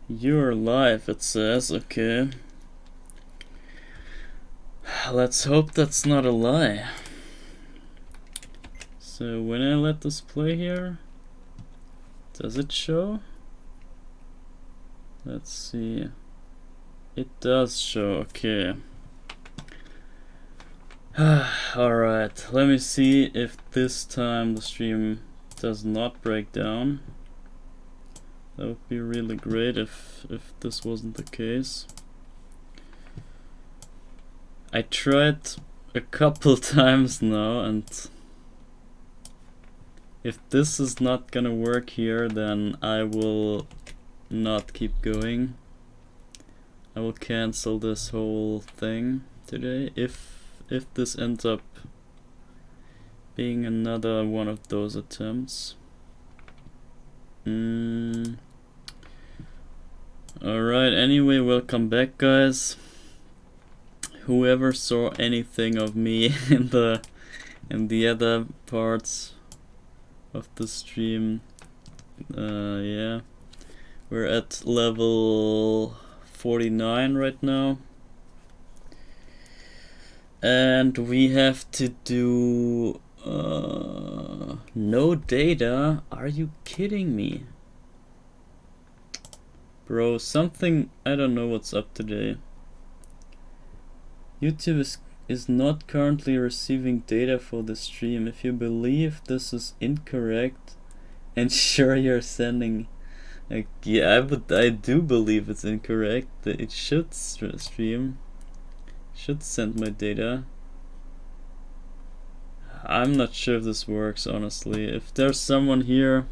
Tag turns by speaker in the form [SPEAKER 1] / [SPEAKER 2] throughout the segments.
[SPEAKER 1] You're live, it says. Okay. Let's hope that's not a lie. So when I let this play here, does it show? Let's see. It does show, okay. Alright, let me see if this time the stream does not break down. That would be really great if this wasn't the case. I tried a couple times now, and if this is not gonna work here, then I will not keep going. I will cancel this whole thing today if this ends up being another one of those attempts. Alright, anyway, welcome back, guys. Whoever saw anything of me in the other parts of the stream, yeah, we're at level 49 right now, and we have to do no data. Are you kidding me? Bro, something, I don't know what's up today. YouTube is not currently receiving data for the stream. If you believe this is incorrect, ensure you're sending. Like, yeah, I do believe it's incorrect. That it should stream, should send my data. I'm not sure if this works, honestly. If there's someone here,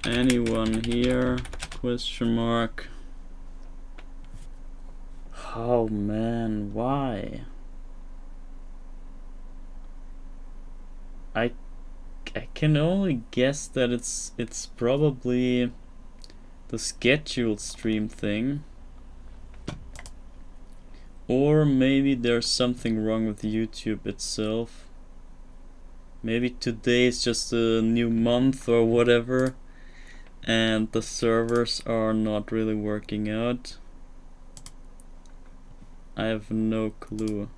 [SPEAKER 1] anyone here, question mark. Oh man, why? I can only guess that it's probably the scheduled stream thing, or maybe there's something wrong with YouTube itself. Maybe today is just a new month or whatever, and the servers are not really working out. I have no clue.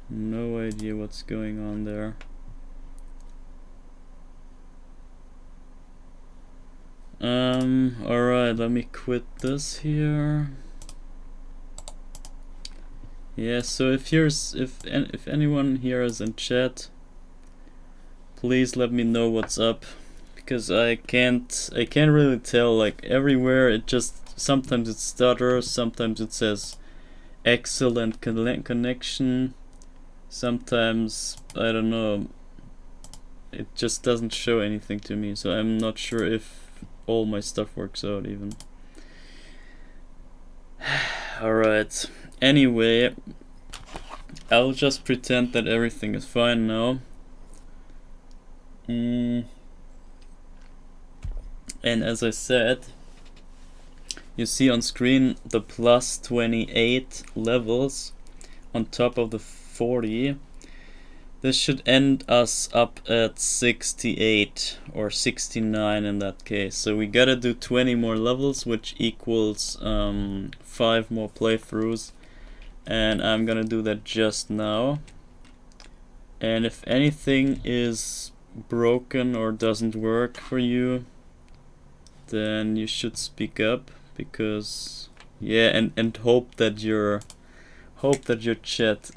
[SPEAKER 1] No idea what's going on there. Alright, let me quit this here. Yeah, so if anyone here is in chat, please let me know what's up, because I can't really tell. Like, everywhere it just, sometimes it stutters, sometimes it says excellent connection, sometimes, I don't know, it just doesn't show anything to me, so I'm not sure if all my stuff works out even. Alright, anyway, I'll just pretend that everything is fine now. And as I said, you see on screen the plus 28 levels on top of the 40. This should end us up at 68 or 69 in that case. So we gotta do 20 more levels, which equals 5 more playthroughs, and I'm gonna do that just now. And if anything is broken or doesn't work for you, then you should speak up, because yeah, and hope that your chat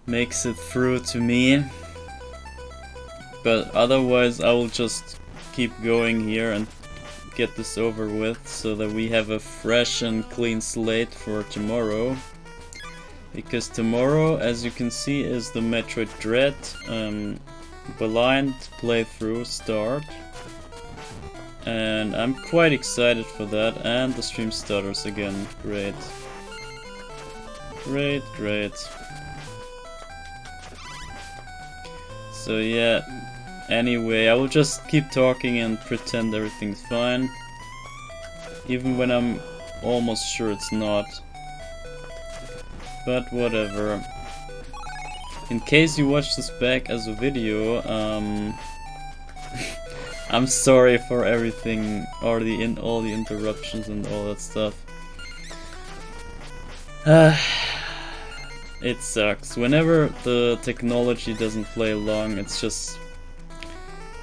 [SPEAKER 1] makes it through to me. But otherwise I will just keep going here and get this over with, so that we have a fresh and clean slate for tomorrow. Because tomorrow, as you can see, is the Metroid Dread blind playthrough start, and I'm quite excited for that. And the stream stutters again. Great. So yeah, anyway, I will just keep talking and pretend everything's fine, even when I'm almost sure it's not. But whatever. in case you watch this back as a video, I'm sorry for everything, all the interruptions and all that stuff. It sucks. Whenever the technology doesn't play along, it's just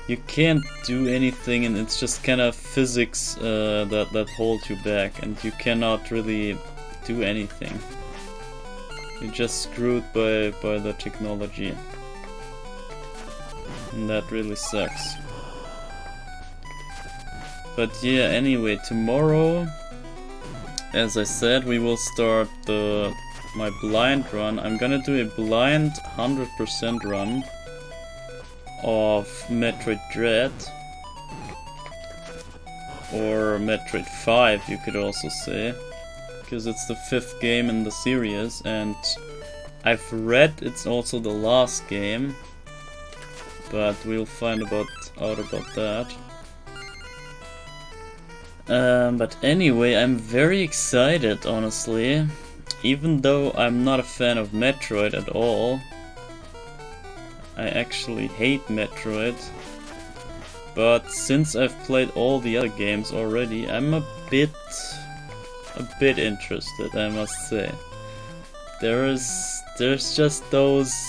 [SPEAKER 1] you can't do anything, and it's just kind of physics that hold you back, and you cannot really do anything. You're just screwed by the technology, and that really sucks. But yeah, anyway, tomorrow, as I said, we will start my blind run. I'm gonna do a blind 100% run of Metroid Dread, or Metroid 5 you could also say, because it's the 5th game in the series, and I've read it's also the last game, but we'll find out about that. But anyway, I'm very excited, honestly, even though I'm not a fan of Metroid at all. I actually hate Metroid, but since I've played all the other games already, I'm a bit interested, I must say. There's just those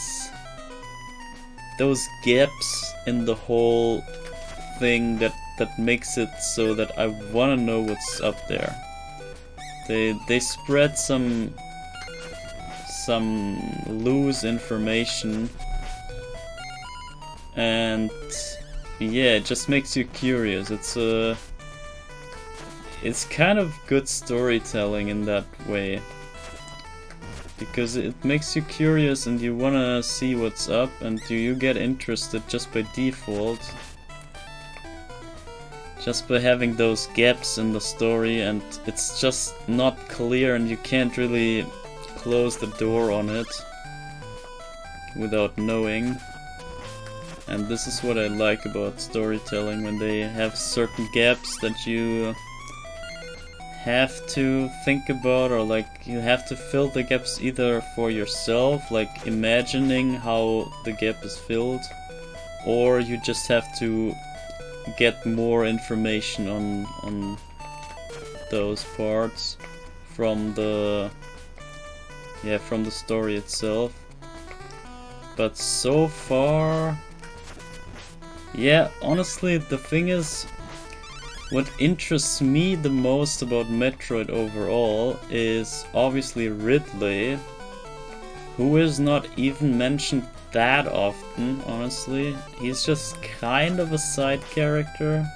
[SPEAKER 1] gaps in the whole thing that makes it so that I wanna know what's up there. They spread some loose information, and yeah, it just makes you curious. It's kind of good storytelling in that way, because it makes you curious and you wanna see what's up, and you get interested just by default, just by having those gaps in the story, and it's just not clear and you can't really close the door on it without knowing. And this is what I like about storytelling, when they have certain gaps that you have to think about, or like you have to fill the gaps either for yourself, like imagining how the gap is filled, or you just have to get more information on those parts from the story itself. But so far, yeah, honestly, the thing is, what interests me the most about Metroid overall is obviously Ridley, who is not even mentioned that often, honestly. He's just kind of a side character,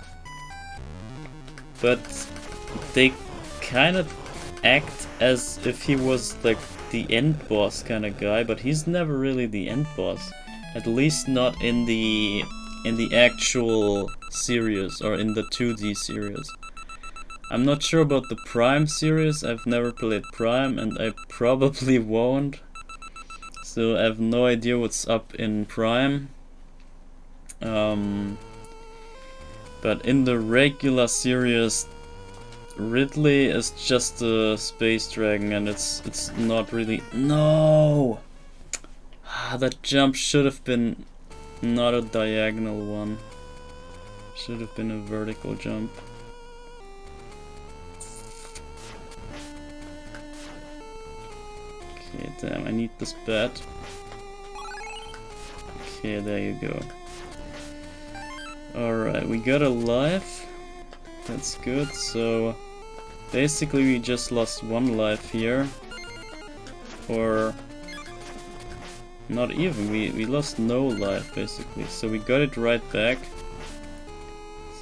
[SPEAKER 1] but they kind of act as if he was like the end boss kind of guy, but he's never really the end boss, at least not in the actual series, or in the 2D series. I'm not sure about the Prime series. I've never played Prime, and I probably won't, so I have no idea what's up in Prime. But in the regular series, Ridley is just a space dragon, and it's not really... No! That jump should have been not a diagonal one. Should have been a vertical jump. Okay, damn, I need this bat. Okay, there you go. Alright, we got a life. That's good, so basically we just lost one life here. Or not even, we lost no life basically, so we got it right back.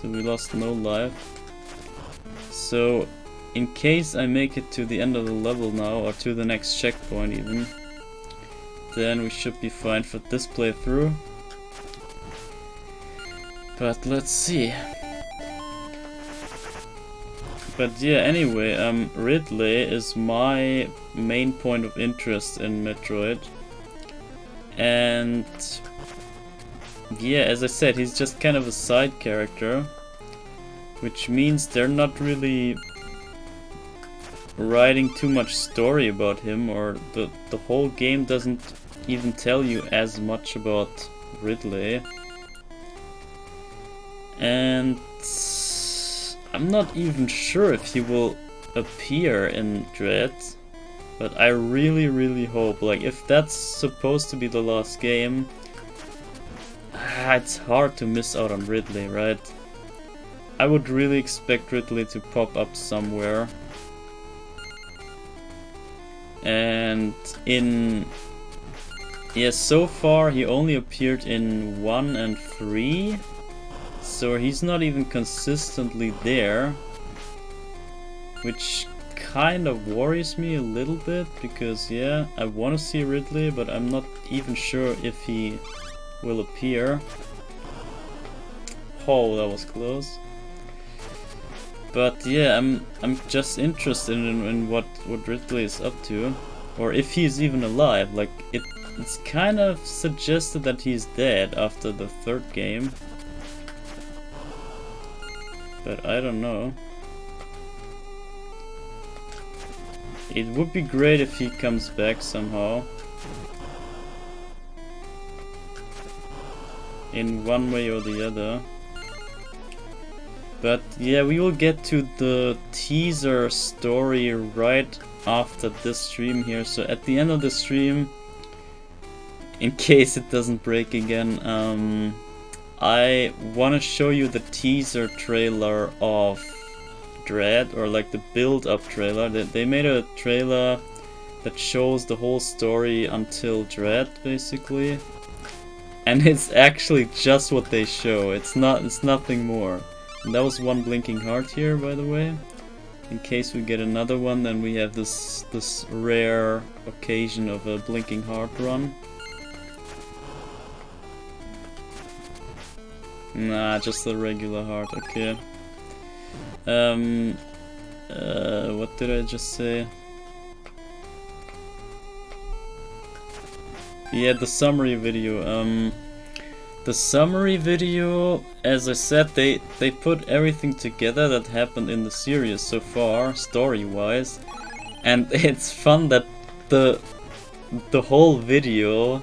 [SPEAKER 1] So we lost no life. So in case I make it to the end of the level now, or to the next checkpoint even, then we should be fine for this playthrough. But let's see. But yeah, anyway, Ridley is my main point of interest in Metroid. And yeah, as I said, he's just kind of a side character, which means they're not really writing too much story about him, or the whole game doesn't even tell you as much about Ridley. And I'm not even sure if he will appear in Dread, but I really hope, like, if that's supposed to be the last game, it's hard to miss out on Ridley, right? I would really expect Ridley to pop up somewhere. And so far he only appeared in 1 and 3, so he's not even consistently there, which kind of worries me a little bit, because yeah, I want to see Ridley, but I'm not even sure if he will appear. Oh, that was close. But yeah, I'm just interested in what Ridley is up to, or if he's even alive. Like, it's kind of suggested that he's dead after the 3rd game, but I don't know. It would be great if he comes back somehow, in one way or the other. But yeah, we will get to the teaser story right after this stream here. So at the end of the stream, in case it doesn't break again, I want to show you the teaser trailer of Dread, or like the build-up trailer. They made a trailer that shows the whole story until Dread, basically. And it's actually just what they show. It's nothing more. And that was one blinking heart here, by the way. In case we get another one, then we have this rare occasion of a blinking heart run. Nah, just a regular heart, okay. What did I just say? Yeah, the summary video. The summary video, as I said, they put everything together that happened in the series so far, story-wise, and it's fun that the whole video,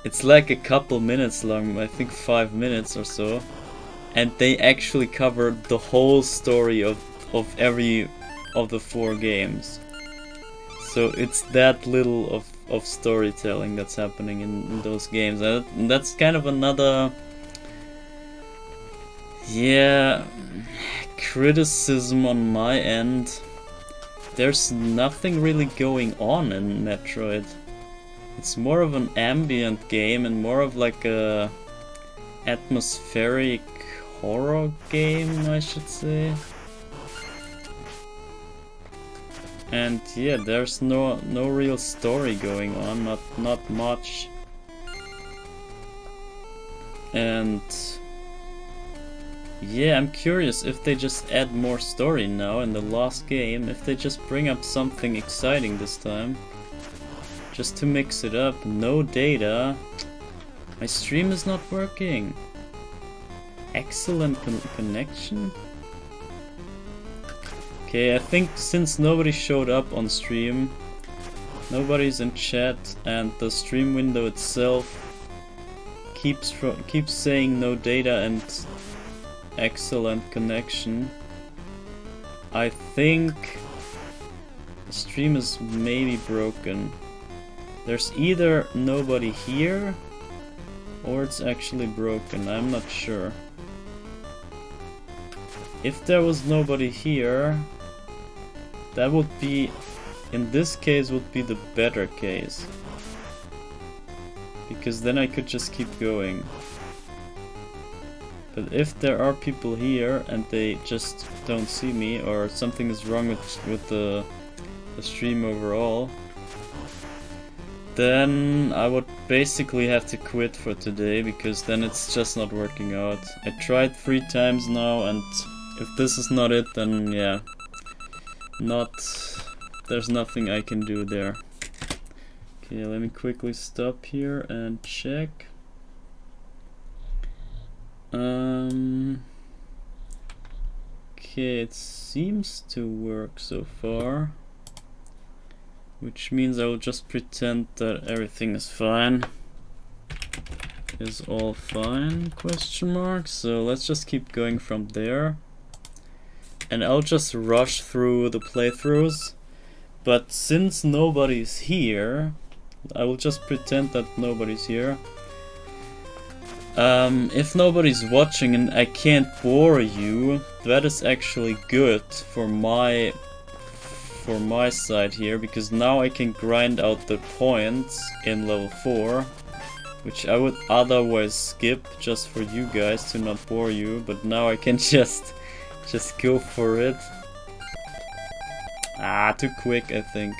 [SPEAKER 1] it's like a couple minutes long, I think 5 minutes or so, and they actually covered the whole story of every of the 4 games. So it's that little of storytelling that's happening in those games. And that's kind of another, yeah, criticism on my end. There's nothing really going on in Metroid. It's more of an ambient game and more of like a atmospheric horror game, I should say. And yeah, there's no real story going on, not much. And yeah, I'm curious if they just add more story now in the last game, if they just bring up something exciting this time. Just to mix it up. No data. My stream is not working. Excellent connection. Okay, I think since nobody showed up on stream, nobody's in chat, and the stream window itself keeps saying no data and excellent connection, I think the stream is maybe broken. There's either nobody here or it's actually broken, I'm not sure. If there was nobody here, that would be, in this case, would be the better case. Because then I could just keep going. But if there are people here and they just don't see me, or something is wrong with the stream overall, then I would basically have to quit for today, because then it's just not working out. I tried 3 times now, and if this is not it, then yeah, there's nothing I can do there. Okay, let me quickly stop here and check. Okay, it seems to work so far. which means I will just pretend that everything is fine. Is all fine, question mark. So let's just keep going from there. And I'll just rush through the playthroughs. But since nobody's here, I will just pretend that nobody's here. If nobody's watching and I can't bore you, that is actually good for my side here, because now I can grind out the points in level 4, which I would otherwise skip just for you guys to not bore you, but now I can just go for it. Ah, too quick, I think.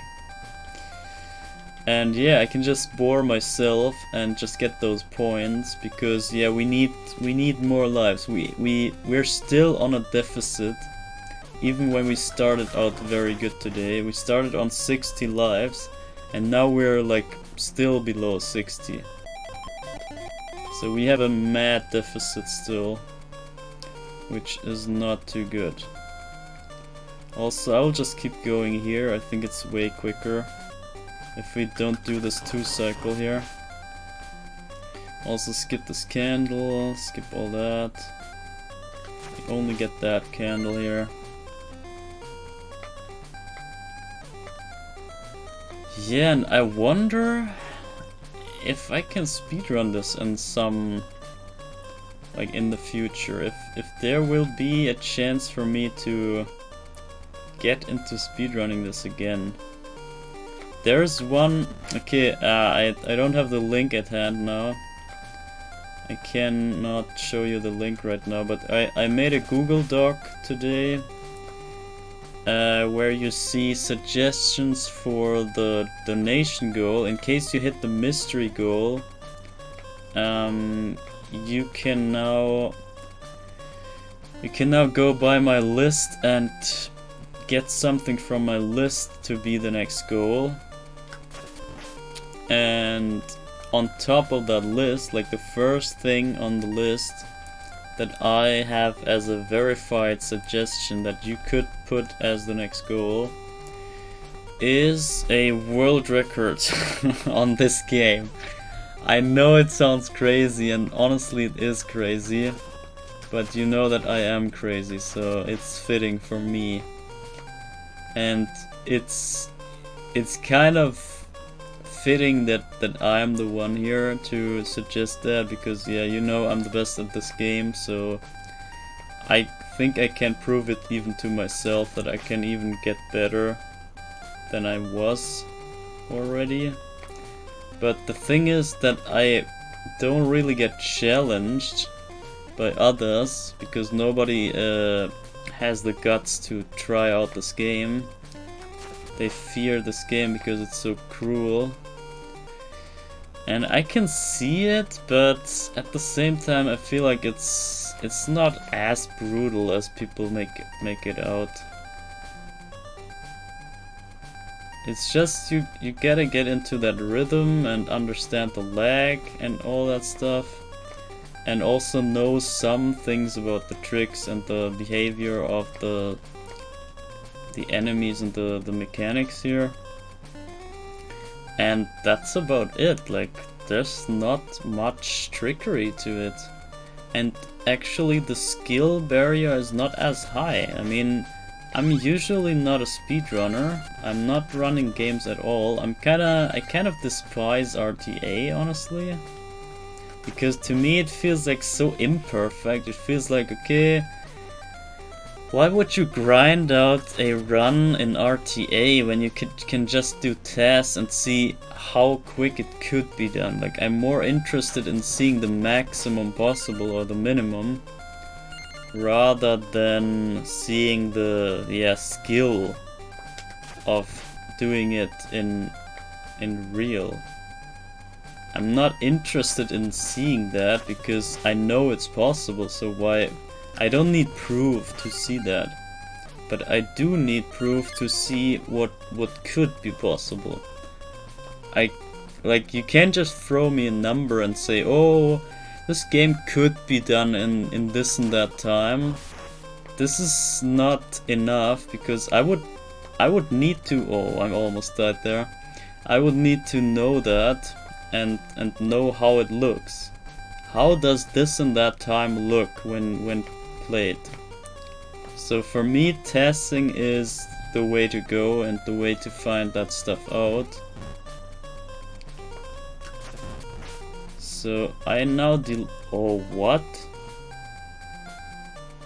[SPEAKER 1] And yeah, I can just bore myself and just get those points, because yeah, we need more lives. We're still on a deficit, even when we started out very good today. We started on 60 lives, and now we're like still below 60. So we have a mad deficit still, which is not too good. Also, I'll just keep going here. I think it's way quicker if we don't do this 2 cycle here. Also skip this candle, skip all that. We only get that candle here. Yeah, and I wonder if I can speedrun this in some, like in the future, if there will be a chance for me to get into speedrunning this again. There's one, okay, I don't have the link at hand now. I cannot show you the link right now, but I made a Google Doc today where you see suggestions for the donation goal. In case you hit the mystery goal, you can now go by my list and get something from my list to be the next goal. And on top of that list, like the first thing on the list that I have as a verified suggestion that you could put as the next goal is a world record on this game. I know it sounds crazy, and honestly it is crazy, but you know that I am crazy, so it's fitting for me. And it's kind of fitting that I am the one here to suggest that, because yeah, you know I'm the best at this game, so I think I can prove it even to myself that I can even get better than I was already. But the thing is that I don't really get challenged by others, because nobody has the guts to try out this game. They fear this game because it's so cruel. And I can see it, but at the same time I feel like it's not as brutal as people make it out. It's just you gotta get into that rhythm and understand the lag and all that stuff, and also know some things about the tricks and the behavior of the enemies and the mechanics here. And that's about it. Like, there's not much trickery to it. And actually the skill barrier is not as high. I mean, I'm usually not a speedrunner. I'm not running games at all. I kind of despise RTA, honestly. Because to me it feels like so imperfect. It feels like, okay, why would you grind out a run in RTA when you can just do tests and see how quick it could be done? Like, I'm more interested in seeing the maximum possible or the minimum, rather than seeing the skill of doing it in real. I'm not interested in seeing that because I know it's possible, so why? I don't need proof to see that, but I do need proof to see what could be possible. You can't just throw me a number and say, oh, this game could be done in this and that time. This is not enough, because I would I would need to, oh, I almost died there. I would need to know that and know how it looks. How does this and that time look when played? So for me, testing is the way to go and the way to find that stuff out. So I now oh, what?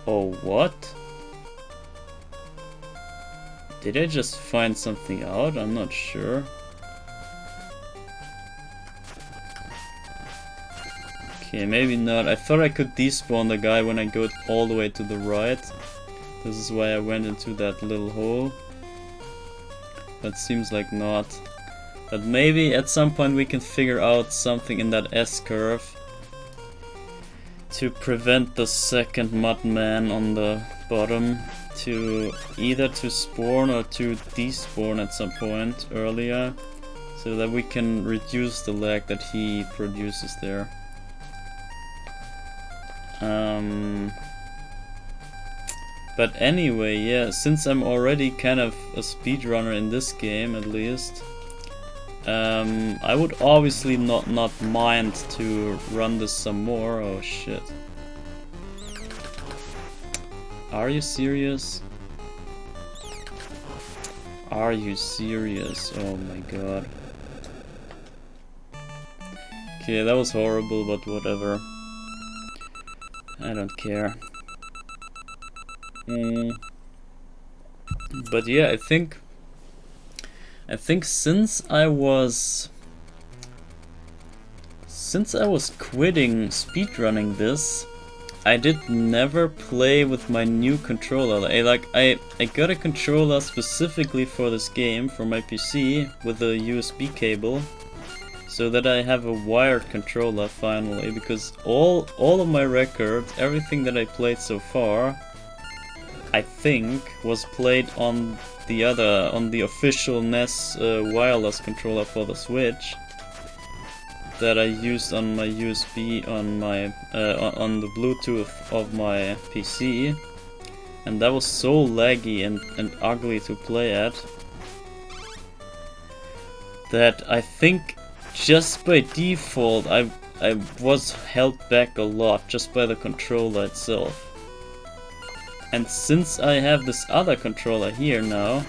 [SPEAKER 1] Oh, what? Did I just find something out? I'm not sure. Okay, maybe not. I thought I could despawn the guy when I go all the way to the right. This is why I went into that little hole. That seems like not. But maybe at some point we can figure out something in that S-curve to prevent the second mudman on the bottom to either to spawn or to despawn at some point earlier, so that we can reduce the lag that he produces there. But anyway, yeah, since I'm already kind of a speedrunner in this game at least, I would obviously not mind to run this some more. Oh shit. Are you serious? Are you serious? Oh my god. Okay, that was horrible, but whatever. I don't care. But yeah, I think since I was quitting speedrunning this, I did never play with my new controller. I got a controller specifically for this game for my PC with a USB cable, so that I have a wired controller finally, because all of my records, everything that I played so far, I think was played on the official NES wireless controller for the Switch that I used on my USB on my on the Bluetooth of my PC, and that was so laggy and ugly to play at that I think just by default I was held back a lot just by the controller itself. And since I have this other controller here now,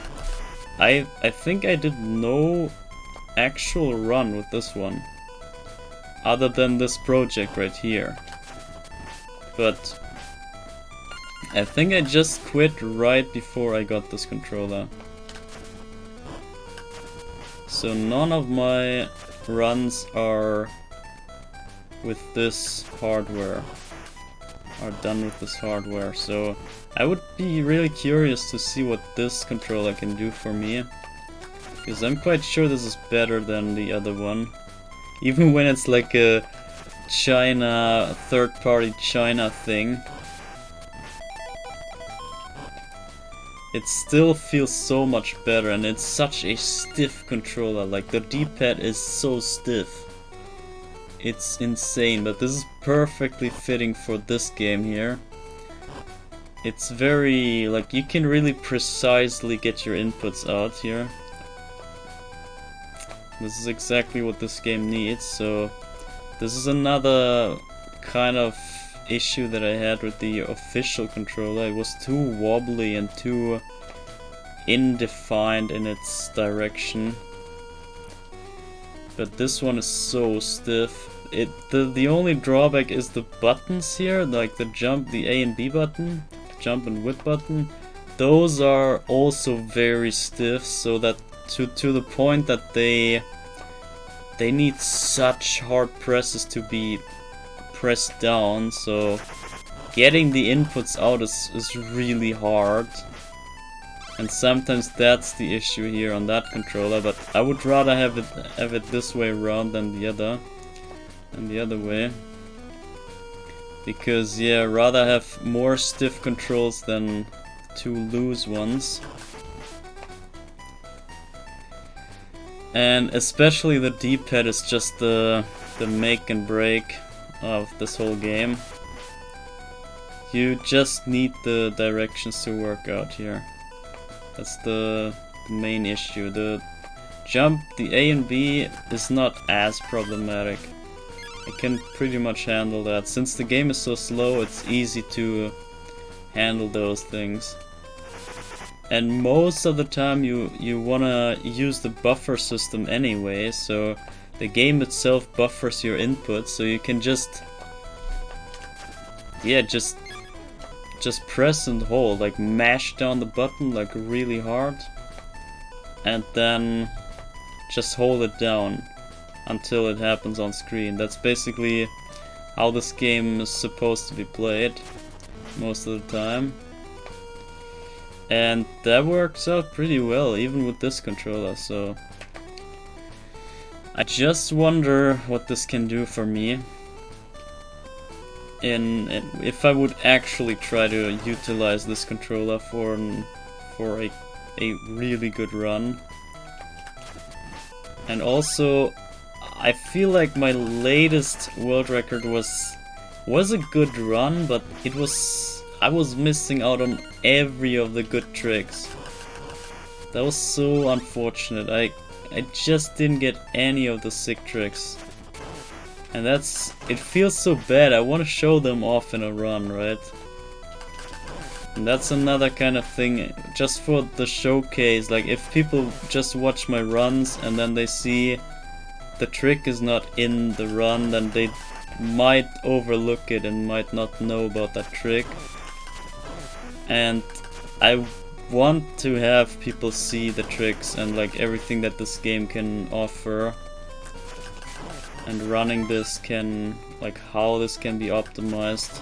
[SPEAKER 1] I think I did no actual run with this one, other than this project right here. But I think I just quit right before I got this controller. So none of my runs are with this hardware, are done with this hardware. So I would be really curious to see what this controller can do for me, because I'm quite sure this is better than the other one. Even when it's like a China, third-party China thing, it still feels so much better, and it's such a stiff controller. Like, the D-pad is so stiff. It's insane, but this is perfectly fitting for this game here. It's very, like, you can really precisely get your inputs out here. This is exactly what this game needs, so this is another kind of issue that I had with the official controller. It was too wobbly and too indefined in its direction. But this one is so stiff. The only drawback is the buttons here, like the jump, the A and B button, jump and whip button. Those are also very stiff, so that to the point that they need such hard presses to be pressed down, so getting the inputs out is really hard. And sometimes that's the issue here on that controller, but I would rather have it this way around than the other way. Because yeah, rather have more stiff controls than two loose ones. And especially the D-pad is just the make and break of this whole game. You just need the directions to work out here. That's the the main issue. The jump, the A and B, is not as problematic. I can pretty much handle that. Since the game is so slow, it's easy to handle those things. And most of the time you wanna use the buffer system anyway, so the game itself buffers your input, so you can just press and hold, like mash down the button like really hard, and then just hold it down until it happens on screen. That's basically how this game is supposed to be played most of the time. And that works out pretty well, even with this controller, so I just wonder what this can do for me if I would actually try to utilize this controller for a really good run. And also, I feel like my latest world record was a good run, but I was missing out on every of the good tricks. That was so unfortunate. I just didn't get any of the sick tricks. And it feels so bad. I want to show them off in a run, right? And that's another kind of thing, just for the showcase. Like, if people just watch my runs and then they see the trick is not in the run, then they might overlook it and might not know about that trick. And I want to have people see the tricks and like everything that this game can offer. And running this can, like, how this can be optimized.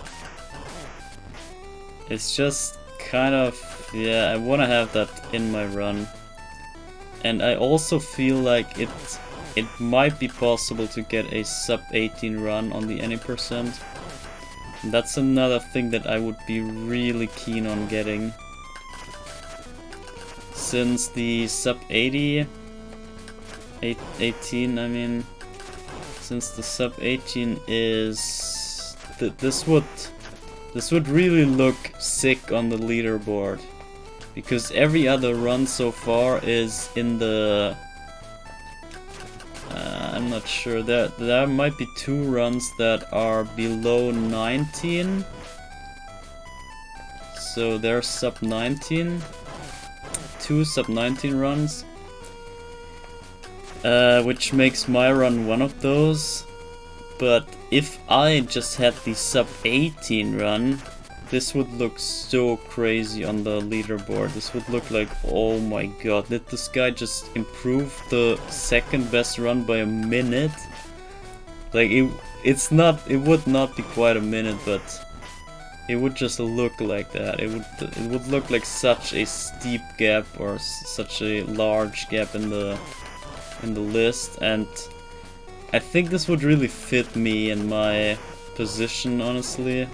[SPEAKER 1] It's just kind of, yeah, I want to have that in my run. And I also feel like it might be possible to get a sub 18 run on the any percent. And that's another thing that I would be really keen on getting. Since the sub 18, I mean, since the sub 18 is this would really look sick on the leaderboard, because every other run so far is in the I'm not sure, there might be 2 runs that are below 19, so they're sub 19, 2 sub 19 runs. Which makes my run one of those. But if I just had the sub 18 run, this would look so crazy on the leaderboard. This would look like, oh my god, did this guy just improve the second best run by a minute? Like, it would not be quite a minute, but it would just look like that. It would look like such a steep gap, or such a large gap in the list, and I think this would really fit me and my position, honestly.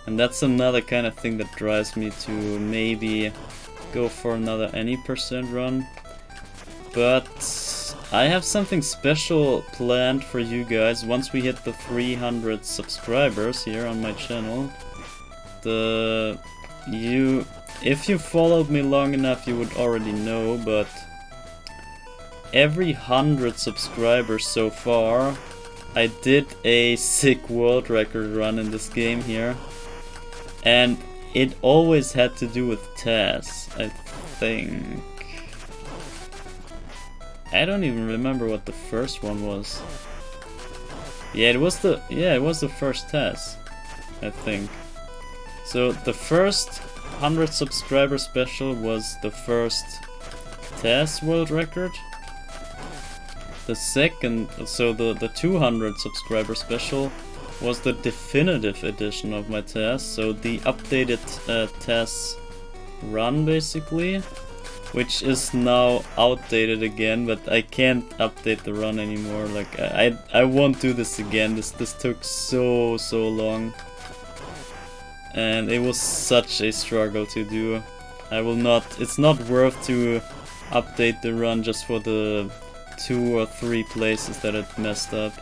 [SPEAKER 1] And that's another kind of thing that drives me to maybe go for another any percent run. But I have something special planned for you guys once we hit the 300 subscribers here on my channel. If you followed me long enough, you would already know, but every 100 subscribers so far, I did a sick world record run in this game here. And it always had to do with TAS, I think. I don't even remember what the first one was. Yeah, it was the first TAS, I think. So the first 100 subscriber special was the first TAS world record. The second, so the 200 subscriber special was the definitive edition of my TAS, so the updated TAS run basically, which is now outdated again, but I can't update the run anymore. Like, I won't do this again. This took so long, and it was such a struggle to do. It's not worth to update the run just for the 2 or 3 places that it messed up.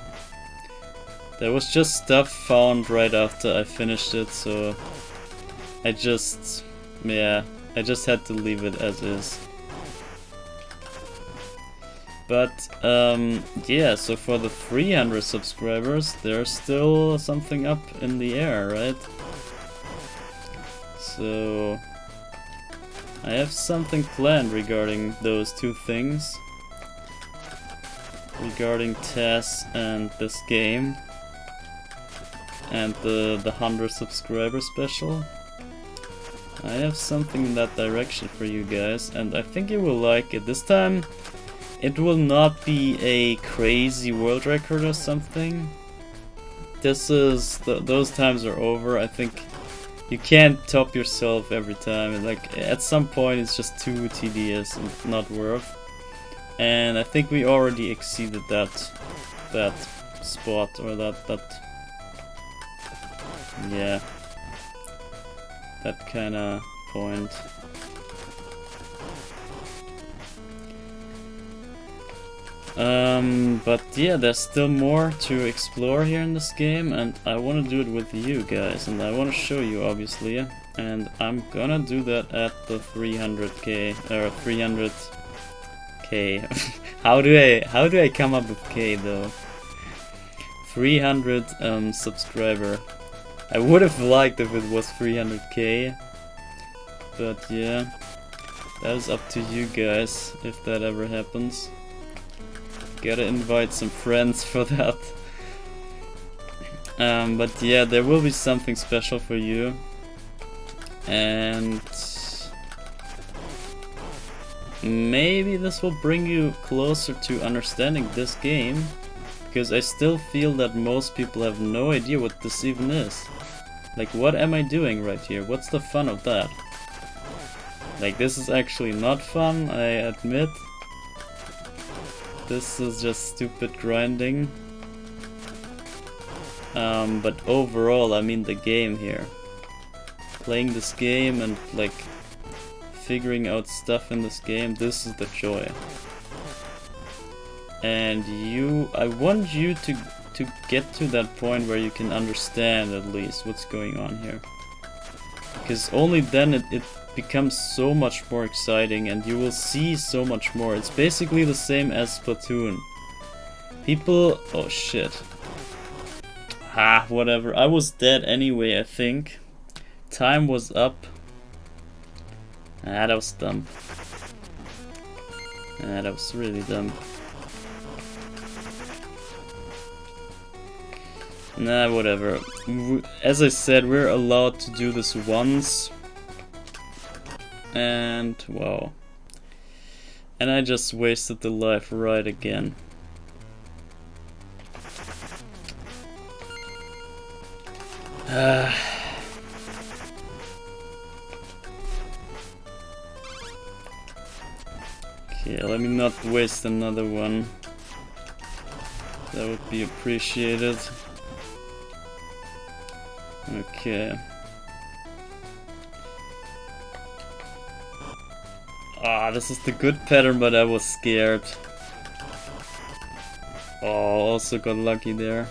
[SPEAKER 1] There was just stuff found right after I finished it, so I just had to leave it as is. But yeah, so for the 300 subscribers, there's still something up in the air, right? So I have something planned regarding those two things. Regarding Tess and this game. And the 100 subscriber special. I have something in that direction for you guys, and I think you will like it. This time it will not be a crazy world record or something. This is those times are over. I think you can't top yourself every time. Like at some point it's just too tedious and not worth. And I think we already exceeded that spot, or that yeah, that kind of point. But yeah, there's still more to explore here in this game, and I want to do it with you guys, and I want to show you, obviously, and I'm gonna do that at the 300k or 300k. how do I come up with k though? 300 subscriber. I would have liked if it was 300k, but yeah, that is up to you guys if that ever happens. Gotta invite some friends for that. But yeah, there will be something special for you, and maybe this will bring you closer to understanding this game, because I still feel that most people have no idea what this even is. Like, what am I doing right here? What's the fun of that? Like, this is actually not fun, I admit. This is just stupid grinding. But overall, I mean the game here. Playing this game and like figuring out stuff in this game, this is the joy. And I want you to get to that point where you can understand at least what's going on here. Because only then it becomes so much more exciting, and you will see so much more. It's basically the same as Splatoon. People... oh shit. Ah, whatever. I was dead anyway, I think. Time was up. Ah, that was dumb. Ah, that was really dumb. Nah, whatever. As I said, we're allowed to do this once. And, wow. And I just wasted the life right again. Okay, let me not waste another one. That would be appreciated. Okay. Ah, this is the good pattern, but I was scared. Oh, also got lucky there.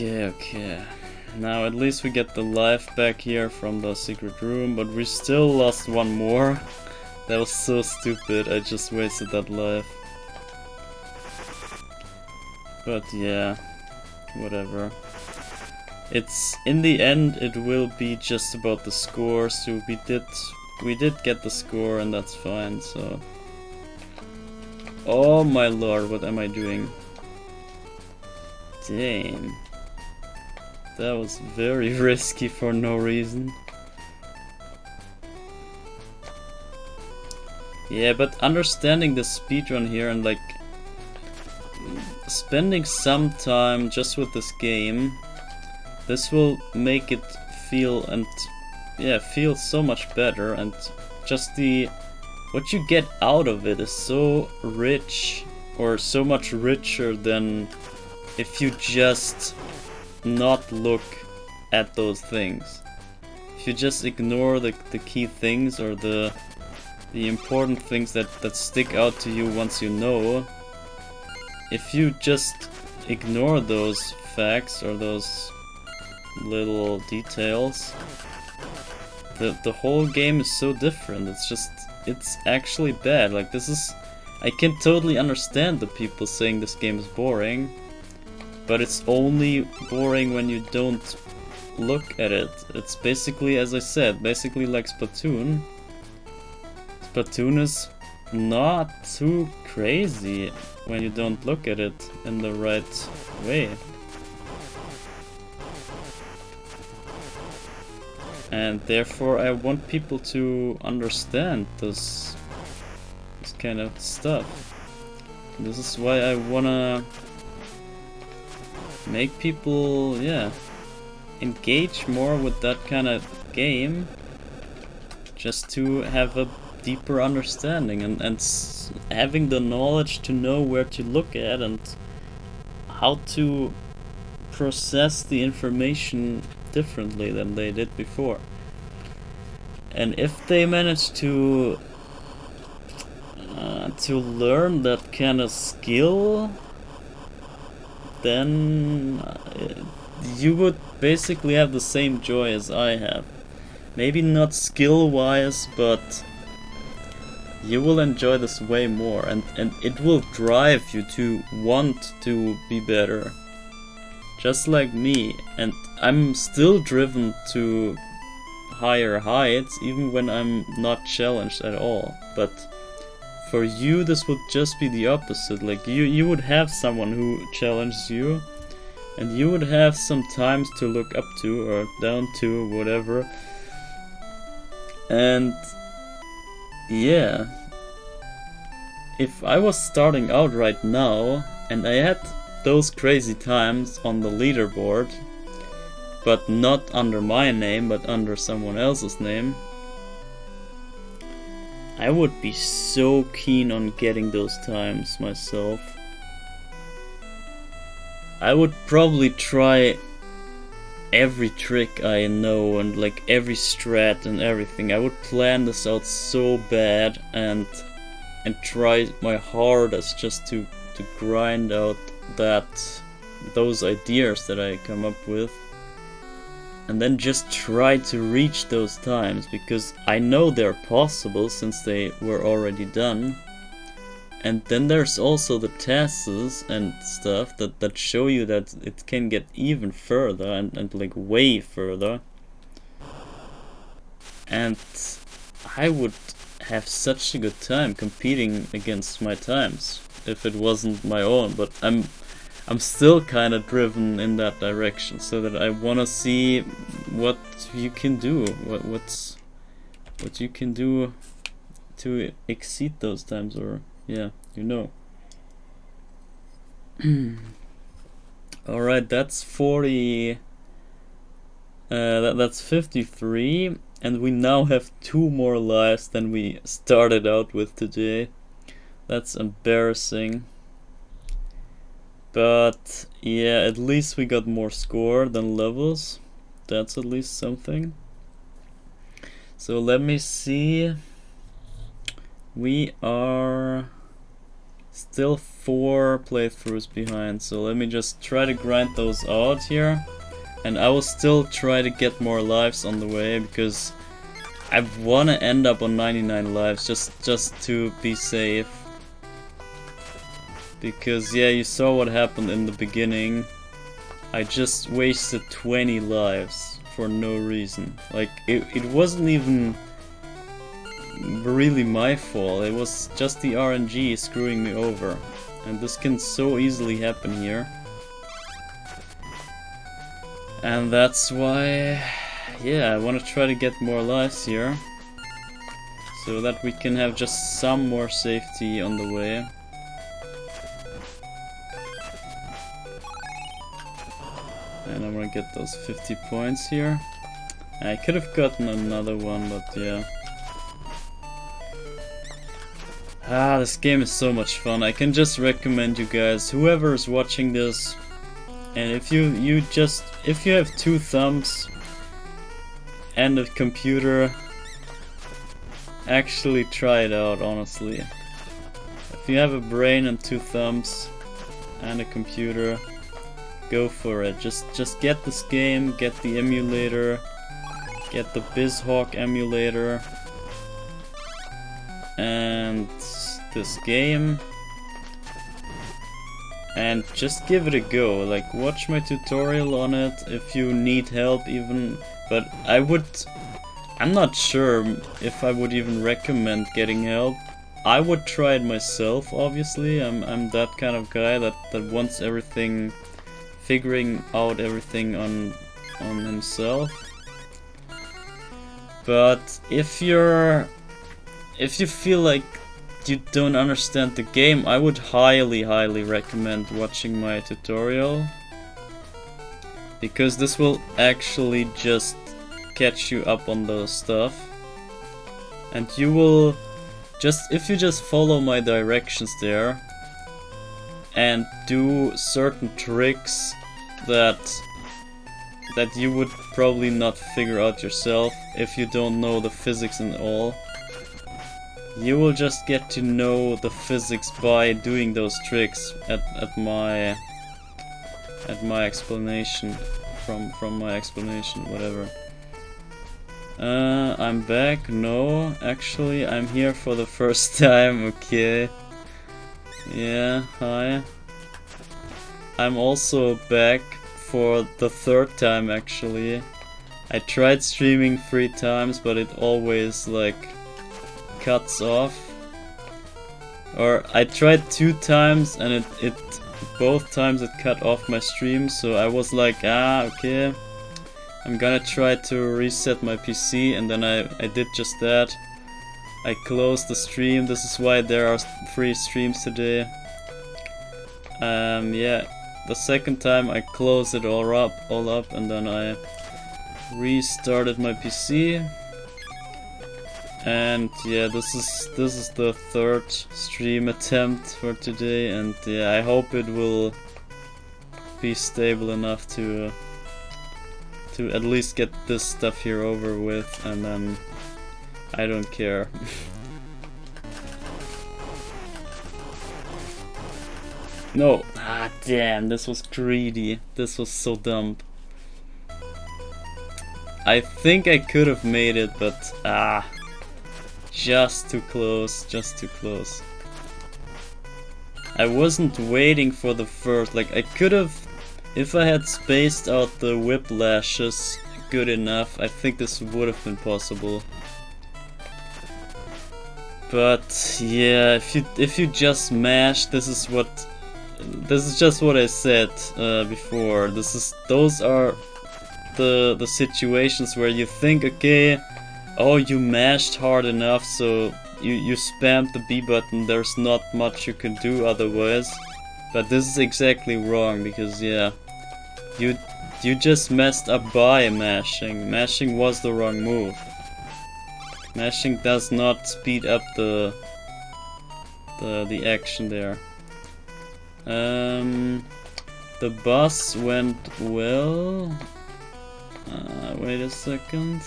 [SPEAKER 1] Okay. Now at least we get the life back here from the secret room, but we still lost one more. That was so stupid, I just wasted that life. But yeah, whatever. It's, in the end, it will be just about the score, so we did get the score, and that's fine, so... Oh my lord, what am I doing? Damn. That was very risky for no reason. Yeah, but understanding the speedrun here and like spending some time just with this game, this will make it feel feel so much better, and just what you get out of it is so rich, or so much richer than if you just not look at those things. If you just ignore the key things, or the important things that stick out to you once you know. If you just ignore those facts or those little details, the whole game is so different. It's actually bad. Like, I can totally understand the people saying this game is boring, but it's only boring when you don't look at it. It's basically, as I said, basically like Splatoon. Splatoon is not too crazy when you don't look at it in the right way. And therefore I want people to understand this kind of stuff. This is why I wanna make people, yeah, engage more with that kind of game, just to have a deeper understanding and having the knowledge to know where to look at and how to process the information differently than they did before. And if they manage to learn that kind of skill, then you would basically have the same joy as I have. Maybe not skill-wise, but you will enjoy this way more, and it will drive you to want to be better. Just like me, and I'm still driven to higher heights even when I'm not challenged at all. But for you this would just be the opposite. Like, you would have someone who challenges you, and you would have some times to look up to or down to, whatever. And yeah, if I was starting out right now and I had those crazy times on the leaderboard, but not under my name but under someone else's name, I would be so keen on getting those times myself. I would probably try every trick I know and like every strat and everything. I would plan this out so bad and try my hardest just to grind out those ideas that I come up with, and then just try to reach those times, because I know they're possible since they were already done. And then there's also the tests and stuff that show you that it can get even further and like way further. And I would have such a good time competing against my times if it wasn't my own, but I'm still kind of driven in that direction, so that I want to see what you can do, what you can do to exceed those times, or yeah, you know. Alright, that's 40. That's 53, and we now have 2 more lives than we started out with today. That's embarrassing. But yeah, at least we got more score than levels. That's at least something. So let me see. We are still 4 playthroughs behind, so let me just try to grind those out here. And I will still try to get more lives on the way, because I want to end up on 99 lives just to be safe. Because yeah, you saw what happened in the beginning. I just wasted 20 lives for no reason. Like, it wasn't even really my fault. It was just the RNG screwing me over. And this can so easily happen here. And that's why, yeah, I want to try to get more lives here, so that we can have just some more safety on the way. And I'm gonna get those 50 points here. I could have gotten another one, but yeah. This game is so much fun. I can just recommend you guys, whoever is watching this, and if you have 2 thumbs and a computer, actually try it out, honestly. If you have a brain and 2 thumbs and a computer, go for it. Just get this game, get the emulator, get the BizHawk emulator, and this game, and just give it a go. Like, watch my tutorial on it if you need help even, but I'm not sure if I would even recommend getting help. I would try it myself, obviously. I'm that kind of guy that wants everything, figuring out everything on himself. But if you feel like you don't understand the game, I would highly recommend watching my tutorial, because this will actually just catch you up on the stuff, and you will if you just follow my directions there and do certain tricks that you would probably not figure out yourself if you don't know the physics and all. You will just get to know the physics by doing those tricks at my explanation, from my explanation, whatever. I'm back. No, actually, I'm here for the first time. Okay. Yeah, hi. I'm also back for the third time, actually. I tried streaming 3 times, but it always, like, cuts off. Or I tried 2 times, and it both times it cut off my stream, so I was like, okay. I'm gonna try to reset my PC, and then I did just that. I closed the stream. This is why there are 3 streams today. Yeah, the second time I closed it all up, and then I restarted my PC. And yeah, this is the 3rd stream attempt for today, and yeah, I hope it will be stable enough to at least get this stuff here over with, and then I don't care. No! Ah, damn, this was greedy. This was so dumb. I think I could have made it, but just too close, just too close. I wasn't waiting for the first, like, I could have, if I had spaced out the whiplashes good enough, I think this would have been possible. But yeah, if you just mash, this is just what I said before. Those are the situations where you think, okay, oh, you mashed hard enough, so you spammed the B button, there's not much you can do otherwise. But this is exactly wrong, because yeah, you just messed up by mashing. Mashing was the wrong move. Mashing does not speed up the action there. The boss went well. Wait a second.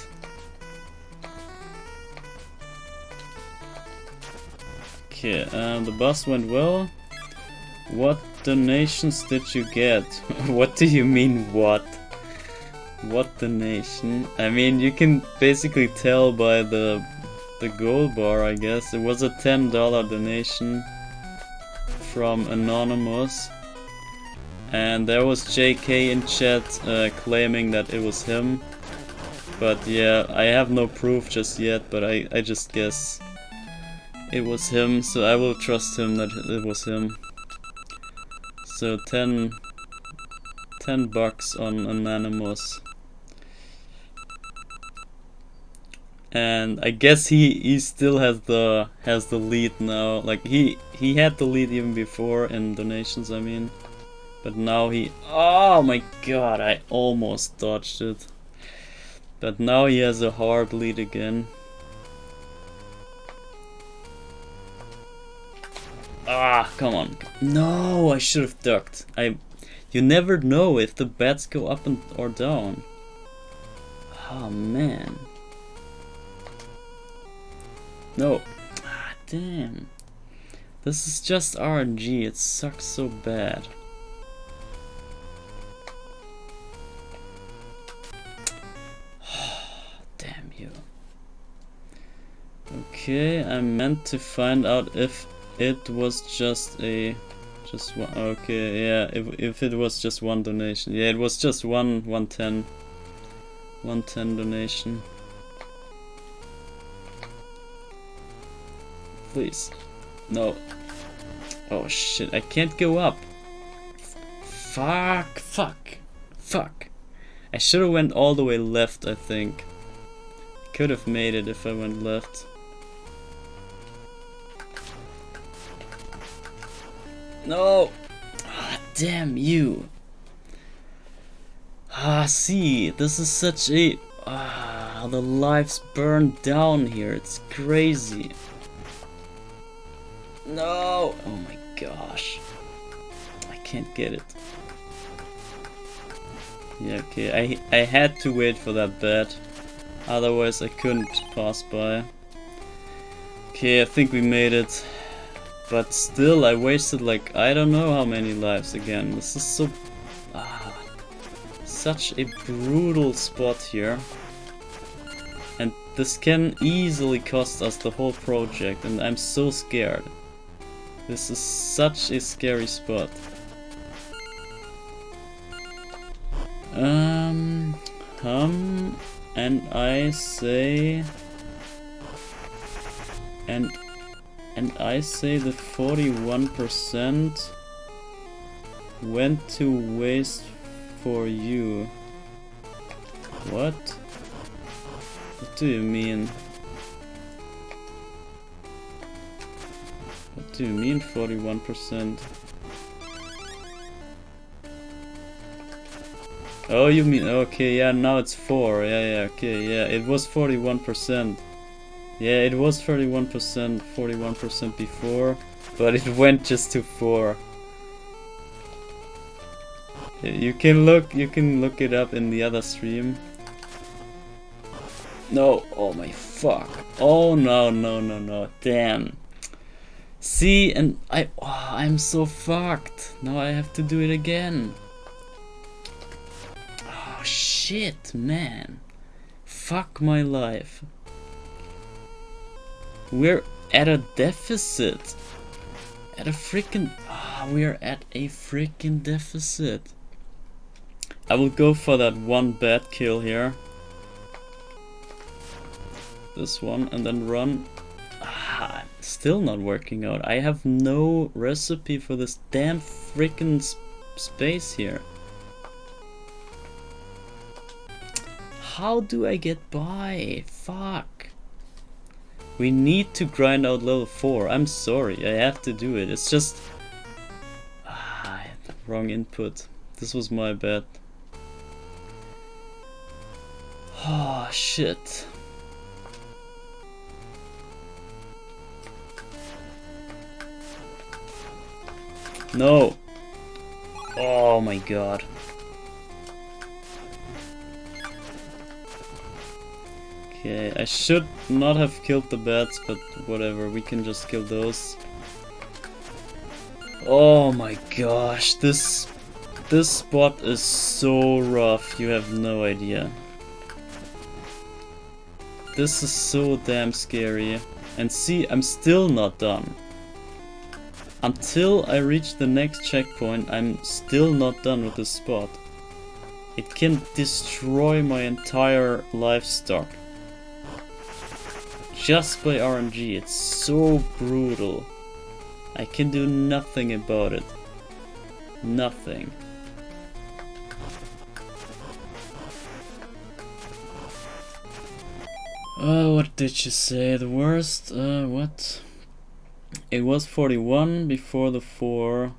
[SPEAKER 1] Okay, the boss went well. What donations did you get? What do you mean, what? What donation? I mean, you can basically tell by the gold bar, I guess. It was a $10 donation from Anonymous. And there was JK in chat claiming that it was him. But yeah, I have no proof just yet, but I just guess it was him, so I will trust him that it was him. So 10 bucks on Anonymous. And I guess he still has the lead now. Like he had the lead even before in donations, I mean. But now oh my god, I almost dodged it. But now he has a hard lead again. Ah, come on. No, I should have ducked. You never know if the bats go up or down. Oh man. No. Ah, damn. This is just RNG. It sucks so bad. you. Okay, I meant to find out if it was just one. Okay, yeah, if it was just one donation. Yeah, it was just 110 donation. Please. No. Oh shit, I can't go up. Fuck. I should have went all the way left, I think. Could have made it if I went left. No! Ah, damn you. Ah, see, this is such a... Ah, the lives burned down here, it's crazy. No! Oh my gosh. I can't get it. Yeah, okay, I had to wait for that bat. Otherwise I couldn't pass by. Okay, I think we made it. But still, I wasted like, I don't know how many lives again. This is so... such a brutal spot here. And this can easily cost us the whole project, and I'm so scared. This is such a scary spot. And I say... And I say the 41% went to waste for you. What? What do you mean? What do you mean 41%? Oh, you mean, okay, yeah, now it's 4. Yeah, okay, yeah, it was 41%. Yeah, it was 41% before, but it went just to 4. You can look it up in the other stream. No, oh my fuck. Oh no, damn. See, and I'm so fucked. Now I have to do it again. Oh shit, man. Fuck my life. We're at a deficit. At a freaking... we're at a freaking deficit. I will go for that one bad kill here. This one, and then run. Still not working out. I have no recipe for this damn freaking space here. How do I get by? Fuck. We need to grind out level 4. I'm sorry, I have to do it. It's just... wrong input. This was my bad. Oh, shit. No. Oh my god. Okay, I should not have killed the bats, but whatever, we can just kill those. Oh my gosh, this spot is so rough, you have no idea. This is so damn scary. And see, I'm still not done. Until I reach the next checkpoint, I'm still not done with this spot. It can destroy my entire life stock. Just by RNG, it's so brutal. I can do nothing about it. Nothing. What did you say? The worst? What? It was 41 before the 4.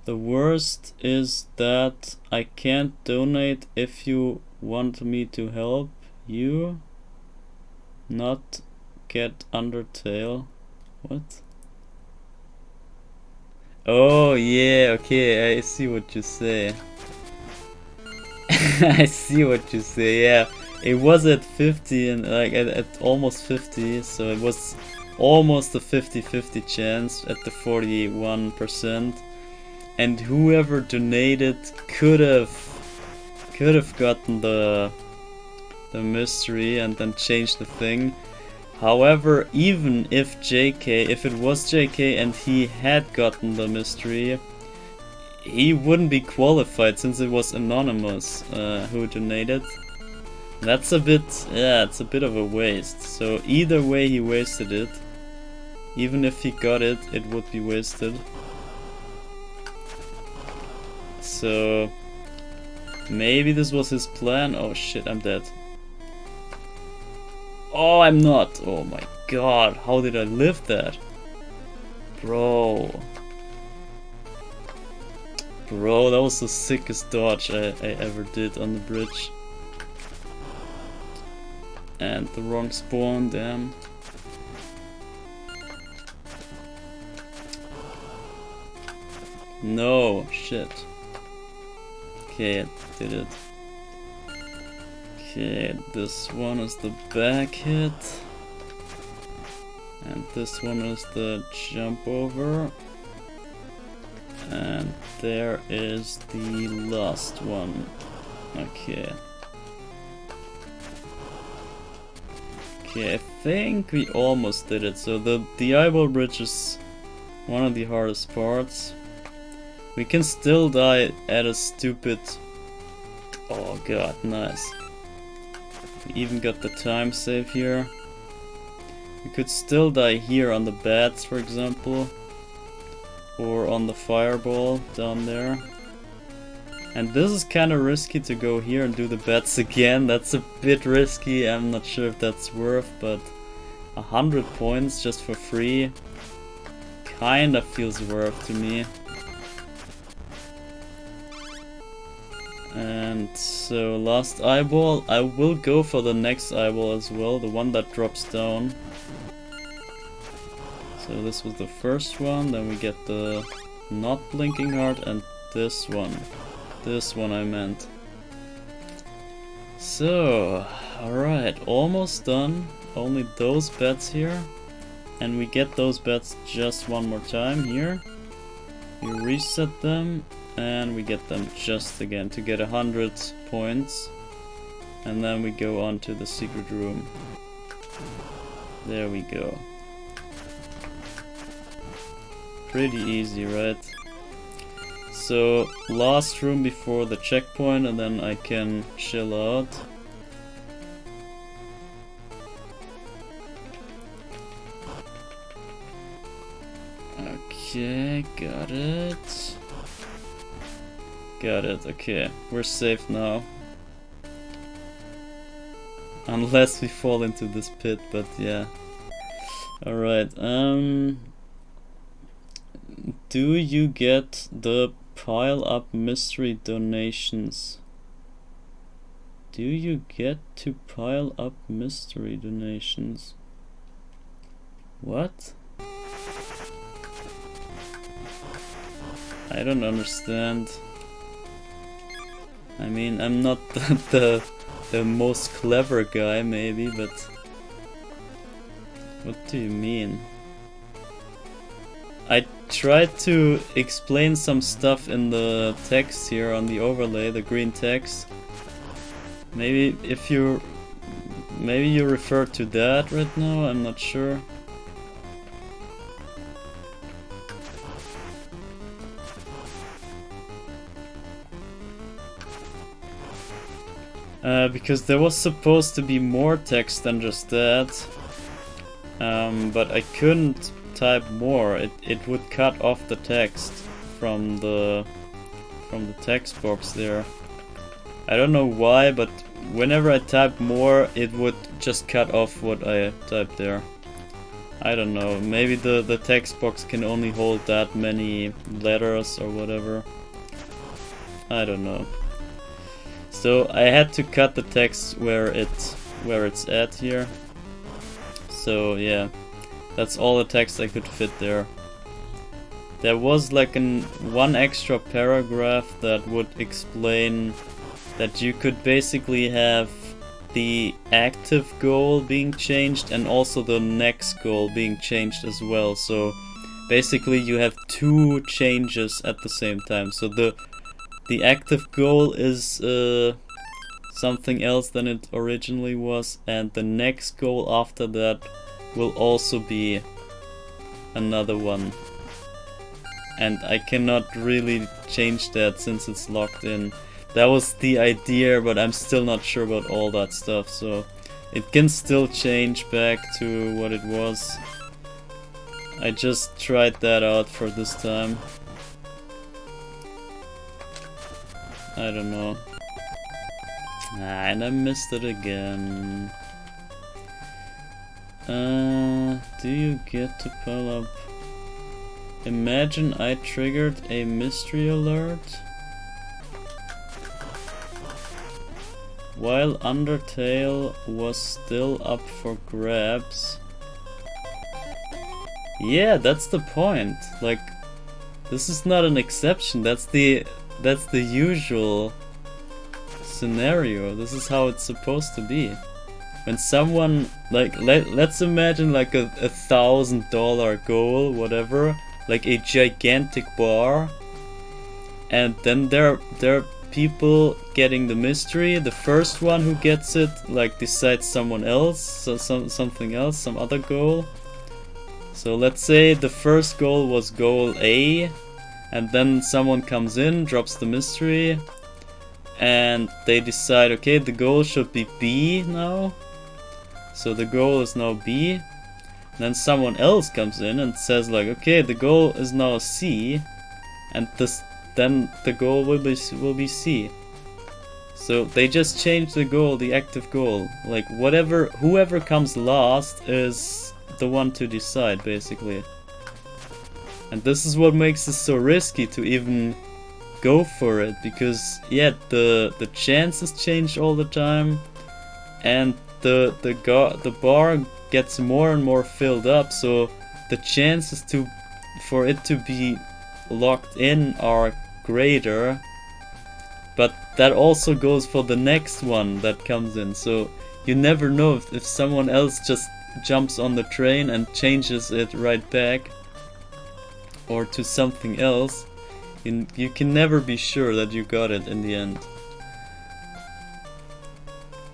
[SPEAKER 1] The worst is that I can't donate if you want me to help you. Not get Undertale. What? Oh yeah, okay, I see what you say. I see what you say, yeah. It was at 50 and like at almost 50, so it was almost a 50-50 chance at the 41%. And whoever donated could have gotten the the mystery and then change the thing. However, even if if it was JK and he had gotten the mystery, he wouldn't be qualified since it was anonymous who donated. That's a bit, yeah, it's a bit of a waste. So either way he wasted it. Even if he got it, it would be wasted. So maybe this was his plan. Oh shit, I'm dead. Oh, I'm not. Oh my god, how did I live that? Bro. Bro, that was the sickest dodge I ever did on the bridge. And the wrong spawn, damn. No, shit. Okay, I did it. Okay, this one is the back hit. And this one is the jump over. And there is the last one. Okay. Okay, I think we almost did it. So the eyeball bridge is one of the hardest parts. We can still die at a stupid... Oh god, nice. We even got the time save here. We could still die here on the bats, for example. Or on the fireball down there. And this is kind of risky to go here and do the bats again. That's a bit risky. I'm not sure if that's worth, but 100 points just for free kinda feels worth to me. And so last eyeball, I will go for the next eyeball as well, the one that drops down. So this was the first one, then we get the not blinking heart and this one. This one I meant. So, alright, almost done. Only those bets here. And we get those bets just one more time here. We reset them. And we get them just again to get 100 points. And then we go on to the secret room. There we go. Pretty easy, right? So, last room before the checkpoint and then I can chill out. Okay, got it. Got it, okay. We're safe now. Unless we fall into this pit, but yeah. Alright, do you get the pile up mystery donations? Do you get to pile up mystery donations? What? I don't understand. I mean, I'm not the most clever guy, maybe, but what do you mean? I tried to explain some stuff in the text here on the overlay, the green text. Maybe you refer to that right now, I'm not sure. Because there was supposed to be more text than just that, but I couldn't type more. It would cut off the text from the text box there. I don't know why, but whenever I type more, it would just cut off what I typed there. I don't know. Maybe the text box can only hold that many letters or whatever. I don't know. So I had to cut the text where it's at here. So yeah, that's all the text I could fit there. There was like one extra paragraph that would explain that you could basically have the active goal being changed and also the next goal being changed as well. So basically you have two changes at the same time. So the active goal is something else than it originally was, and the next goal after that will also be another one. And I cannot really change that since it's locked in. That was the idea, but I'm still not sure about all that stuff, so it can still change back to what it was. I just tried that out for this time. I don't know. And I missed it again. Do you get to pull up? Imagine I triggered a mystery alert while Undertale was still up for grabs. Yeah, that's the point. Like, this is not an exception. That's the usual scenario. This is how it's supposed to be. When someone, like, let's imagine like a $1,000 goal, whatever, like a gigantic bar, and then there are people getting the mystery. The first one who gets it, like, decides someone else, so something else, some other goal. So let's say the first goal was goal A, and then someone comes in, drops the mystery, and they decide, okay, the goal should be B now. So the goal is now B. And then someone else comes in and says, like, okay, the goal is now C, and then the goal will be C. So they just change the goal, the active goal. Like, whoever comes last is the one to decide, basically. And this is what makes it so risky to even go for it, because yeah, the chances change all the time, and the bar gets more and more filled up, so the chances for it to be locked in are greater. But that also goes for the next one that comes in, so you never know if someone else just jumps on the train and changes it right back or to something else. You can never be sure that you got it in the end.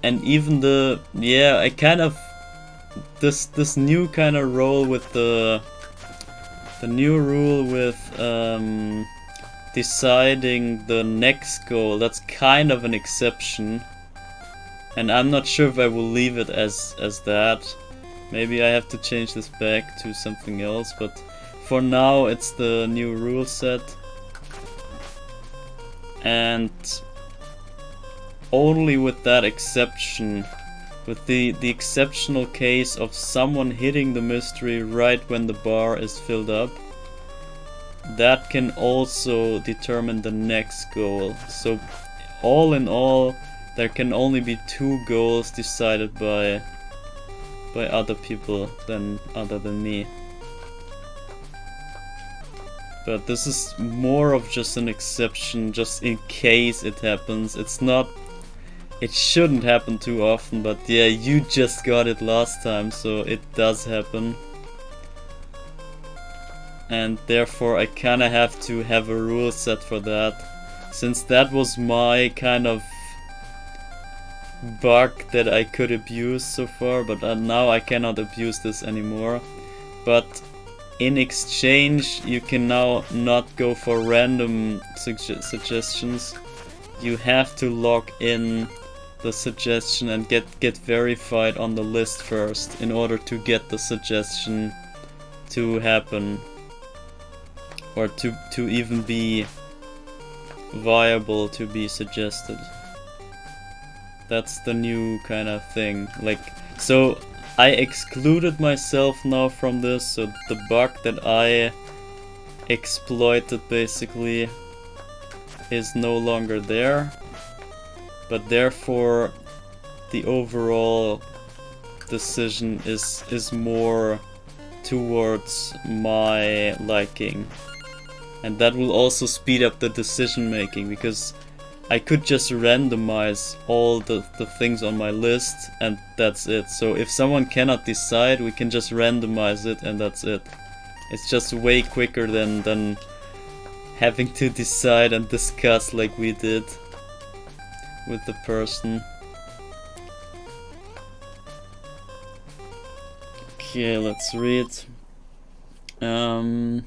[SPEAKER 1] And even I kind of this new kind of role with the new rule with deciding the next goal, that's kind of an exception, and I'm not sure if I will leave it as that. Maybe I have to change this back to something else, but for now it's the new rule set. And only with that exception, with the exceptional case of someone hitting the mystery right when the bar is filled up, that can also determine the next goal. So all in all, there can only be 2 goals decided by other people other than me. But this is more of just an exception, just in case it happens. It shouldn't happen too often, but yeah, you just got it last time, so it does happen. And therefore I kinda have to have a rule set for that, since that was my kind of bug that I could abuse so far, but now I cannot abuse this anymore. But in exchange, you can now not go for random suggestions. You have to log in the suggestion and get verified on the list first in order to get the suggestion to happen, or to even be viable to be suggested. That's the new kind of thing. Like, so I excluded myself now from this, so the bug that I exploited basically is no longer there, but therefore the overall decision is more towards my liking, and that will also speed up the decision making, because I could just randomize all the things on my list and that's it. So if someone cannot decide, we can just randomize it and that's it. It's just way quicker than having to decide and discuss like we did with the person. Okay, let's read. Imagine,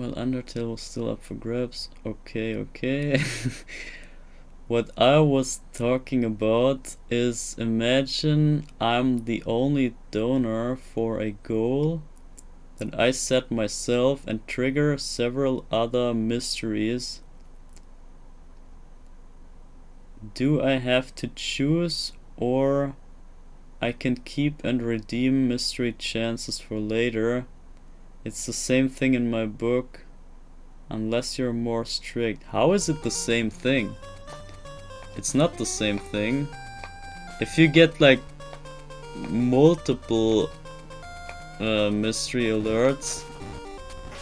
[SPEAKER 1] well, Undertale was still up for grabs. Okay. What I was talking about is, imagine I'm the only donor for a goal that I set myself and trigger several other mysteries. Do I have to choose, or I can keep and redeem mystery chances for later? It's the same thing in my book, unless you're more strict. How is it the same thing? It's not the same thing. If you get like multiple mystery alerts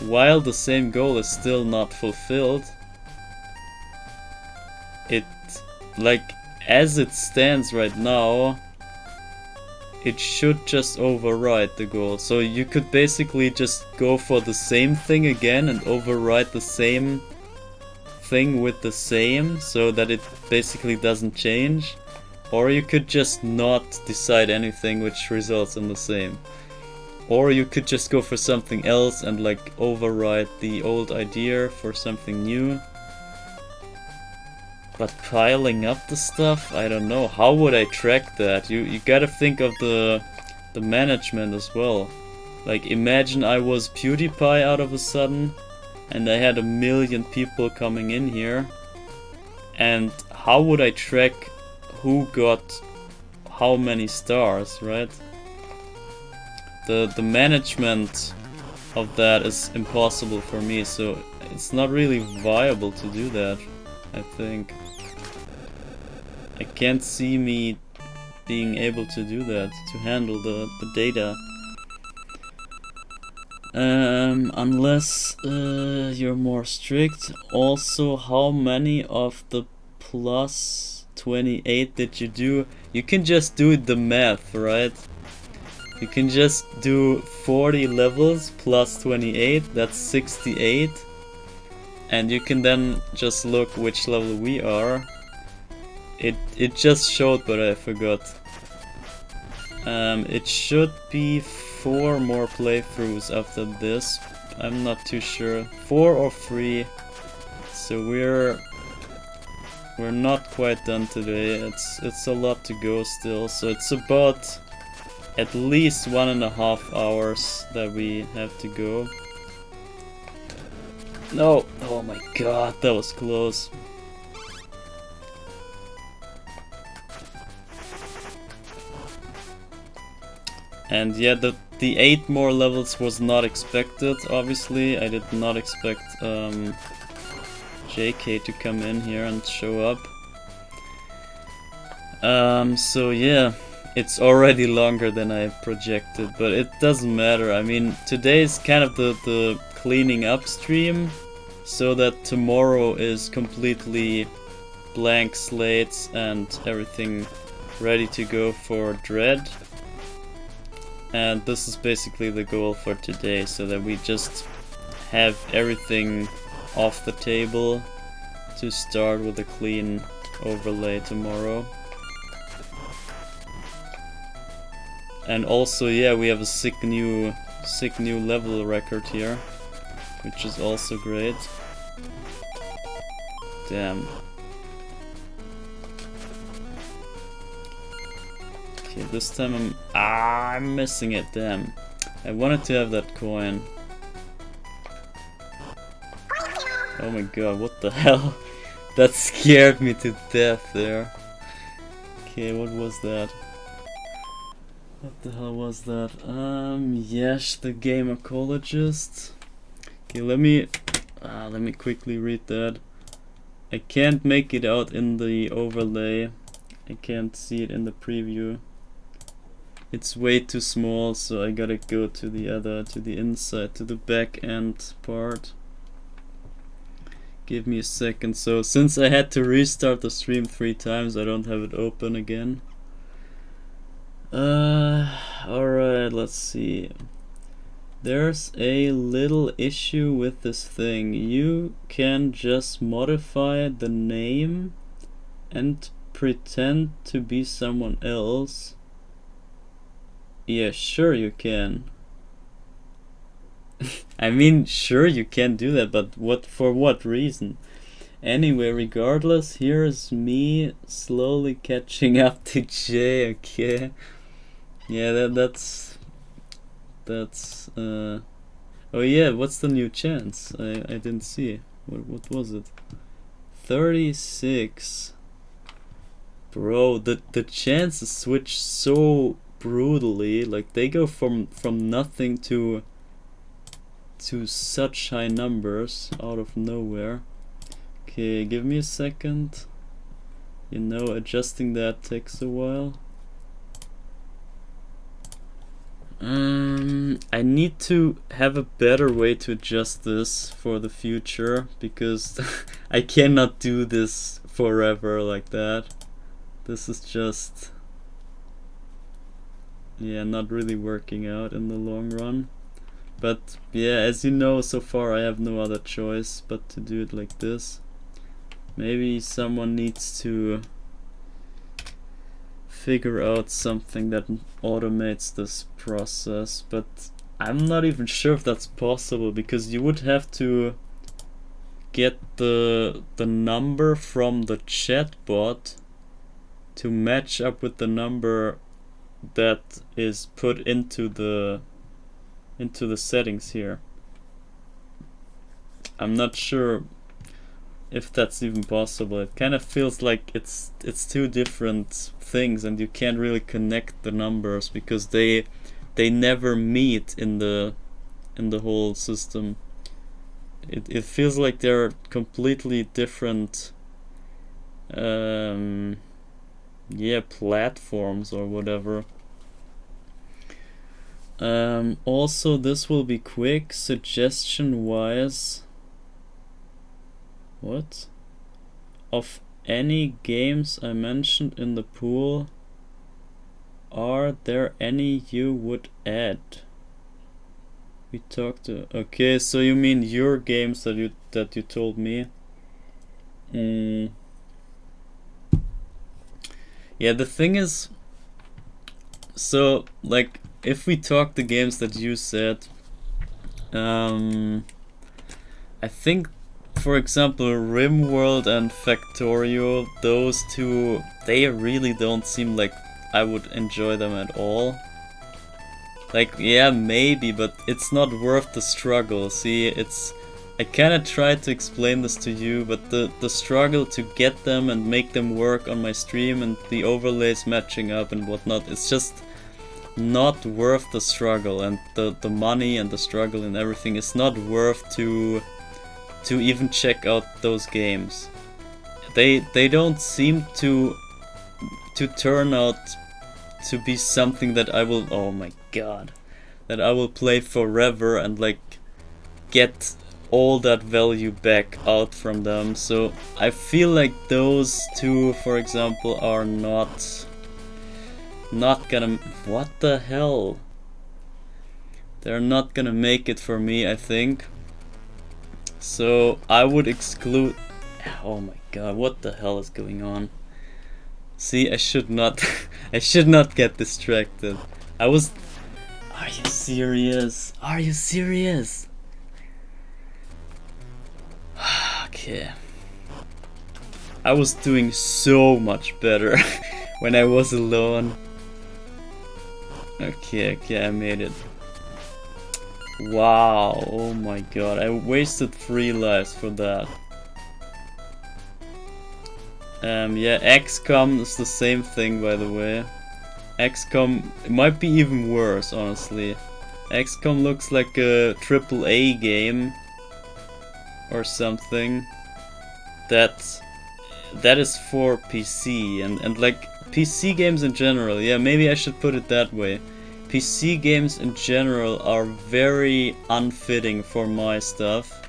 [SPEAKER 1] while the same goal is still not fulfilled, it, like, as it stands right now, it should just override the goal. So you could basically just go for the same thing again and override the same thing with the same, so that it basically doesn't change. Or you could just not decide anything, which results in the same. Or you could just go for something else and like override the old idea for something new. But piling up the stuff, I don't know. How would I track that? You gotta think of the management as well. Like, imagine I was PewDiePie out of a sudden, and I had 1 million people coming in here. And how would I track who got how many stars, right? The management of that is impossible for me, so it's not really viable to do that, I think. I can't see me being able to do that, to handle the data. Unless you're more strict. Also, how many of the plus 28 did you do? You can just do the math, right? You can just do 40 levels plus 28, that's 68. And you can then just look which level we are. It just showed, but I forgot. It should be 4 more playthroughs after this. I'm not too sure. 4 or 3. So we're not quite done today. It's a lot to go still. So it's about at least 1.5 hours that we have to go. No! Oh my god, that was close. And yeah, the 8 more levels was not expected, obviously. I did not expect JK to come in here and show up. So yeah, it's already longer than I projected, but it doesn't matter. I mean, today is kind of the cleaning up stream, so that tomorrow is completely blank slates and everything ready to go for Dread. And this is basically the goal for today, so that we just have everything off the table to start with a clean overlay tomorrow. And also, yeah, we have a sick new level record here, which is also great. Damn. Okay, this time I'm missing it, damn. I wanted to have that coin. Oh my god, what the hell? That scared me to death there. Okay, what was that? What the hell was that? Yes, the game ecologist. Okay, let me quickly read that. I can't make it out in the overlay. I can't see it in the preview. It's way too small, so I gotta go to the inside, to the back end part. Give me a second. So since I had to restart the stream 3 times, I don't have it open again. Alright, let's see. There's a little issue with this thing. You can just modify the name and pretend to be someone else? Yeah, sure you can. I mean, sure you can do that, but for what reason? Anyway, regardless, here's me slowly catching up to Jay. Okay. Yeah, that's oh yeah, what's the new chance? I didn't see. What was it? 36. Bro, the chances switch so brutally. Like they go from nothing to such high numbers out of nowhere. Okay, give me a second. You know, adjusting that takes a while. I need to have a better way to adjust this for the future, because I cannot do this forever like that. This is just, yeah, not really working out in the long run. But yeah, as you know, so far I have no other choice but to do it like this. Maybe someone needs to figure out something that automates this process, but I'm not even sure if that's possible, because you would have to get the number from the chatbot to match up with the number that is put into the settings here. I'm not sure if that's even possible. It kind of feels like it's two different things, and you can't really connect the numbers because they never meet in the whole system. It feels like they're completely different platforms or whatever. Also, this will be quick. Suggestion wise, what? Of any games I mentioned in the pool, are there any you would add? We talked to. Okay, so you mean your games that you told me? Yeah, the thing is, so like if we talk the games that you said, I think, for example, RimWorld and Factorio, those two, they really don't seem like I would enjoy them at all. Like, yeah, maybe, but it's not worth the struggle. See, I kinda tried to explain this to you, but the struggle to get them and make them work on my stream and the overlays matching up and whatnot, it's just not worth the struggle, and the money and the struggle and everything is not worth to even check out those games. They don't seem to turn out to be something that I will, oh my god, that I will play forever and like get all that value back out from them. So I feel like those two, for example, are not gonna, what the hell? They're not gonna make it for me, I think. So I would exclude, oh my god, what the hell is going on? See, I should not I should not get distracted. Are you serious? Are you serious? Okay. I was doing so much better when I was alone. Okay, I made it. Wow, oh my god, I wasted 3 lives for that. Yeah, XCOM is the same thing, by the way. XCOM, it might be even worse, honestly. XCOM looks like a AAA game or something that is for PC and like PC games in general. Yeah, maybe I should put it that way. PC games in general are very unfitting for my stuff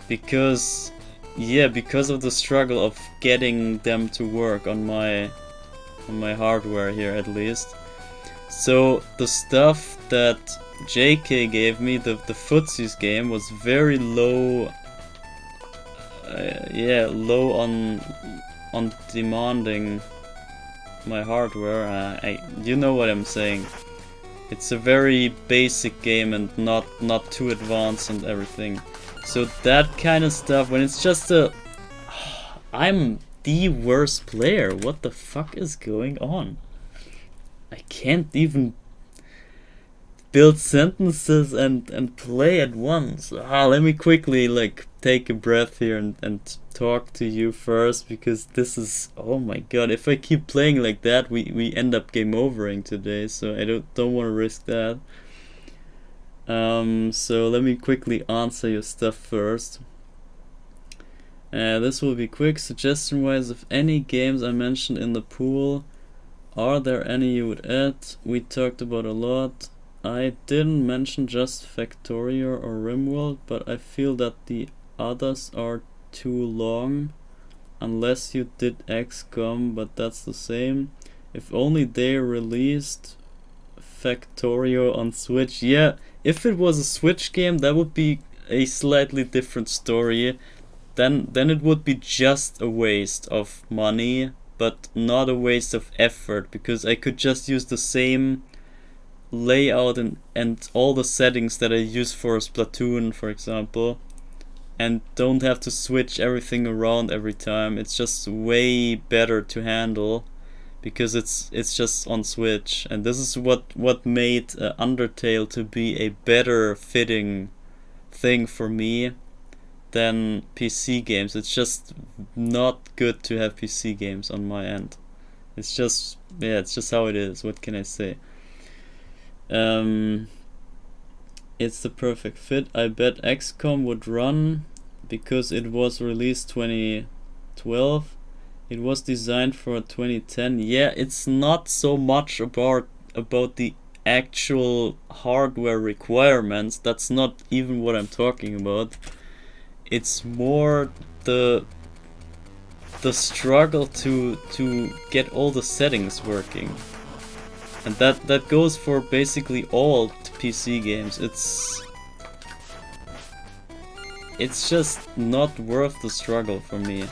[SPEAKER 1] because of the struggle of getting them to work on my hardware here, at least. So the stuff that JK gave me, the Footsies game, was very low. Low on on demanding my hardware. You know what I'm saying. It's a very basic game and not too advanced and everything. So that kind of stuff, when it's just a... I'm the worst player. What the fuck is going on? I can't even build sentences and play at once. Let me quickly like take a breath here and talk to you first, because this is, oh my god, if I keep playing like that, we end up game overing today, so I don't want to risk that. So let me quickly answer your stuff first. This will be quick. Suggestion wise, if any games I mentioned in the pool, are there any you would add? We talked about a lot. I didn't mention just Factorio or RimWorld, but I feel that the others are too long, unless you did XCOM, but that's the same. If only they released Factorio on Switch. Yeah, if it was a Switch game, that would be a slightly different story. Then it would be just a waste of money, but not a waste of effort, because I could just use the same layout and all the settings that I use for Splatoon, for example, and don't have to switch everything around every time. It's just way better to handle, because it's just on Switch, and this is what made Undertale to be a better fitting thing for me than PC games. It's just not good to have PC games on my end. It's just, yeah, it's just how it is. What can I say? It's the perfect fit. I bet XCOM would run because it was released 2012. It was designed for 2010. Yeah, it's not so much about the actual hardware requirements. That's not even what I'm talking about. It's more the struggle to get all the settings working. And that goes for basically all PC games. It's just not worth the struggle for me.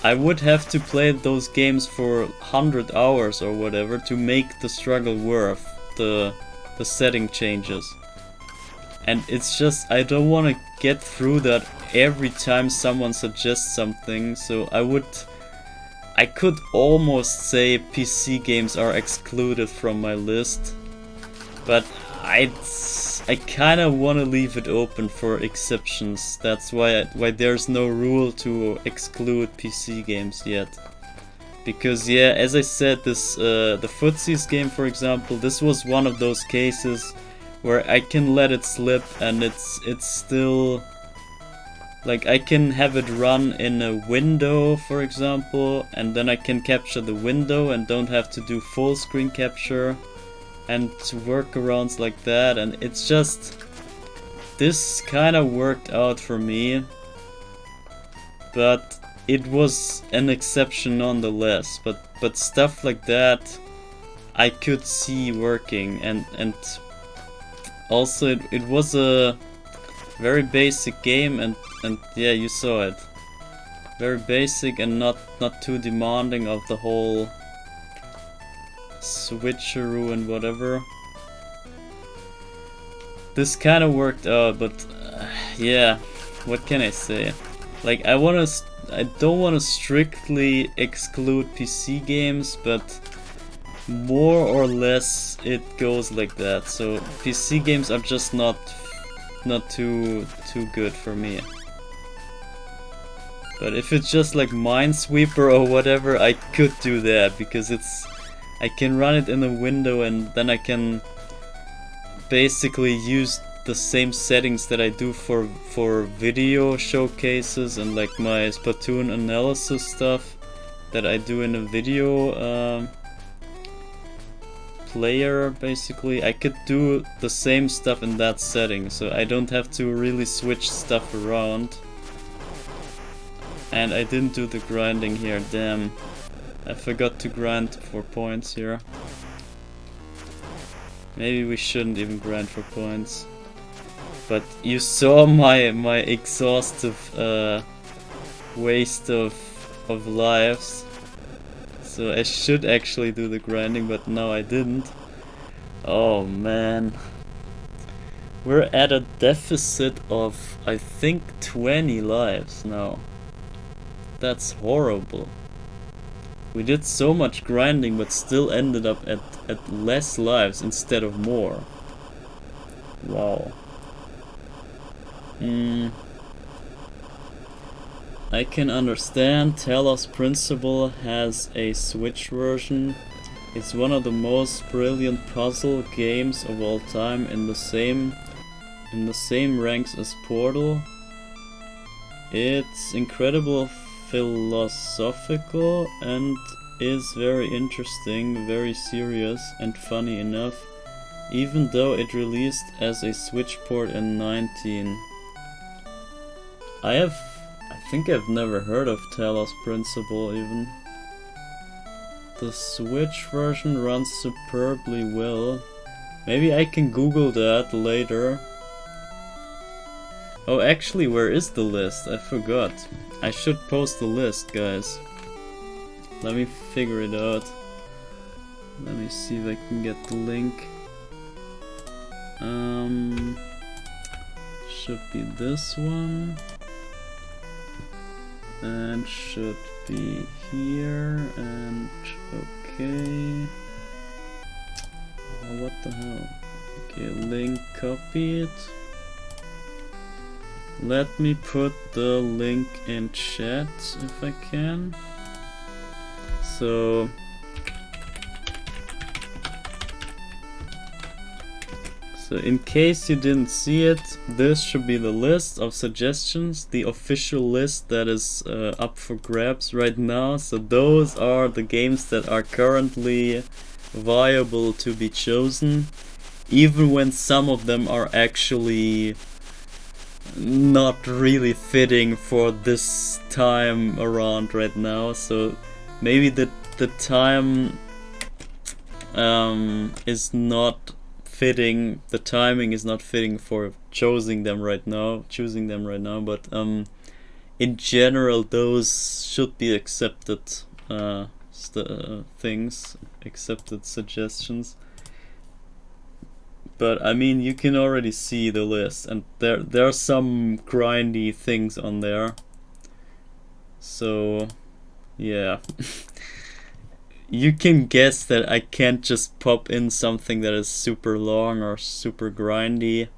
[SPEAKER 1] I would have to play those games for 100 hours or whatever to make the struggle worth the setting changes. And it's just, I don't want to get through that every time someone suggests something, so I could almost say PC games are excluded from my list, but I kind of want to leave it open for exceptions. That's why there's no rule to exclude PC games yet. Because yeah, as I said, this the Footsies game, for example, this was one of those cases where I can let it slip and it's still... Like, I can have it run in a window, for example, and then I can capture the window and don't have to do full screen capture and workarounds like that, and it's just... This kind of worked out for me, but it was an exception nonetheless. But stuff like that I could see working, and also it was a very basic game, and yeah, you saw it. Very basic and not too demanding of the whole switcheroo and whatever. This kind of worked out, but yeah, what can I say? Like, I don't want to strictly exclude PC games, but more or less it goes like that. So PC games are just not too good for me. But if it's just like Minesweeper or whatever, I could do that, because I can run it in a window and then I can basically use the same settings that I do for video showcases and like my Splatoon analysis stuff that I do in a video player. Basically, I could do the same stuff in that setting, so I don't have to really switch stuff around. And I didn't do the grinding here, damn. I forgot to grind for points here. Maybe we shouldn't even grind for points. But you saw my exhaustive waste of of lives. So I should actually do the grinding, but no, I didn't. Oh man. We're at a deficit of, I think, 20 lives now. That's horrible. We did so much grinding, but still ended up at less lives instead of more. Wow. I can understand. Talos Principle has a Switch version. It's one of the most brilliant puzzle games of all time, in the same ranks as Portal. It's incredible philosophical and is very interesting, very serious and funny enough, even though it released as a Switch port in 19. I think I've never heard of Talos Principle even. The Switch version runs superbly well. Maybe I can Google that later. Oh, actually, where is the list? I forgot. I should post the list, guys. Let me figure it out. Let me see if I can get the link. Should be this one. And should be here, and okay. Oh, what the hell? Okay, link copied. Let me put the link in chat if I can. So in case you didn't see it, this should be the list of suggestions, the official list that is up for grabs right now. So those are the games that are currently viable to be chosen, even when some of them are actually not really fitting for this time around right now. So maybe the time is not fitting, the timing is not fitting for choosing them right now, but in general those should be accepted things, accepted suggestions. But I mean, you can already see the list, and there are some grindy things on there. So yeah. You can guess that I can't just pop in something that is super long or super grindy,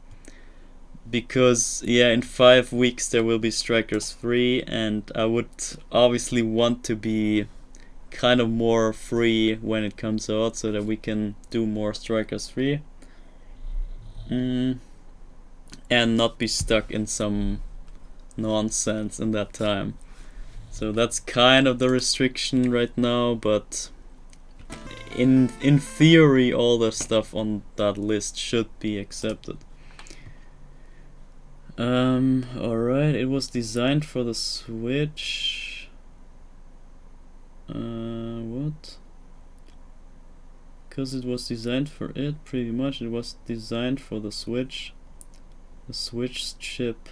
[SPEAKER 1] because yeah, in 5 weeks there will be Strikers 3, and I would obviously want to be kind of more free when it comes out so that we can do more Strikers 3 and not be stuck in some nonsense in that time. So that's kind of the restriction right now, but in theory all the stuff on that list should be accepted. Alright, it was designed for the Switch. What? Because it was designed for it, pretty much. It was designed for the Switch. The Switch chip.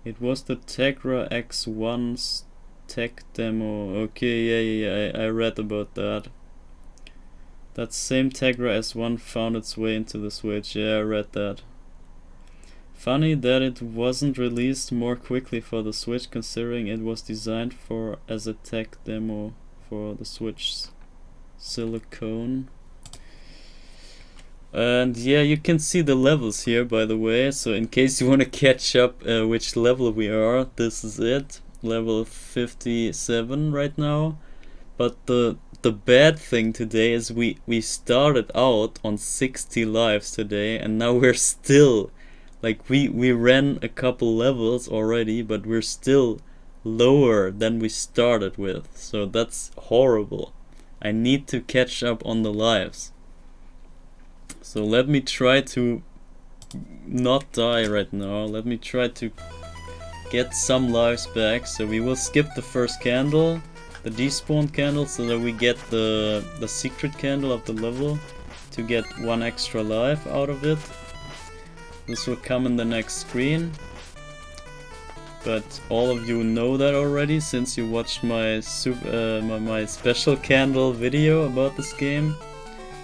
[SPEAKER 1] It was the Tegra X1's tech demo. Okay, yeah, I read about that. That same Tegra S1 found its way into the Switch. Yeah, I read that. Funny that it wasn't released more quickly for the Switch, considering it was designed for as a tech demo for the Switch's silicone. And yeah, you can see the levels here, by the way. So in case you want to catch up which level we are, this is it. Level 57 right now. But the bad thing today is we started out on 60 lives today, and now we're still, like, we ran a couple levels already, but we're still lower than we started with. So that's horrible. I need to catch up on the lives. So let me try to not die right now. Let me try to get some lives back. So we will skip the first candle, the despawn candle, so that we get the secret candle of the level to get 1 extra life out of it. This will come in the next screen. but all of you know that already since you watched my my special candle video about this game.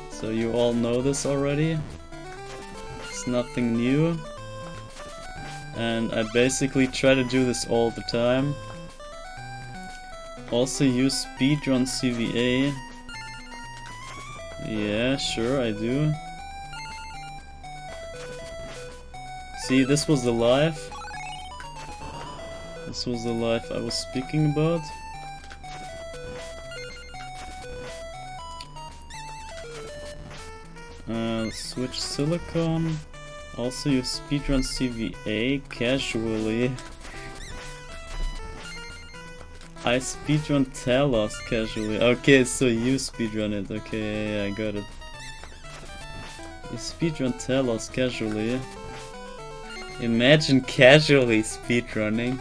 [SPEAKER 1] So you all know this already. It's nothing new. And I basically try to do this all the time. Also use speedrun CVA. Yeah, sure I do. See, this was the life. This was the life I was speaking about. Switch silicon. Also use speedrun CVA casually. I speedrun Talos casually. Okay, so you speedrun it. Okay, yeah, I got it. You speedrun Talos casually. Imagine casually speedrunning.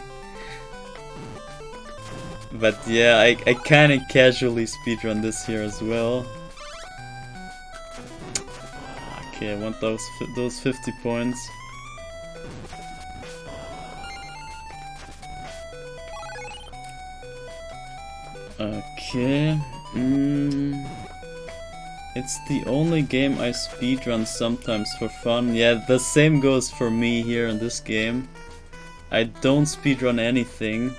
[SPEAKER 1] But yeah, I kinda casually speedrun this here as well. Okay, I want those 50 points. Okay. It's the only game I speedrun sometimes for fun. Yeah, the same goes for me here in this game. I don't speedrun anything,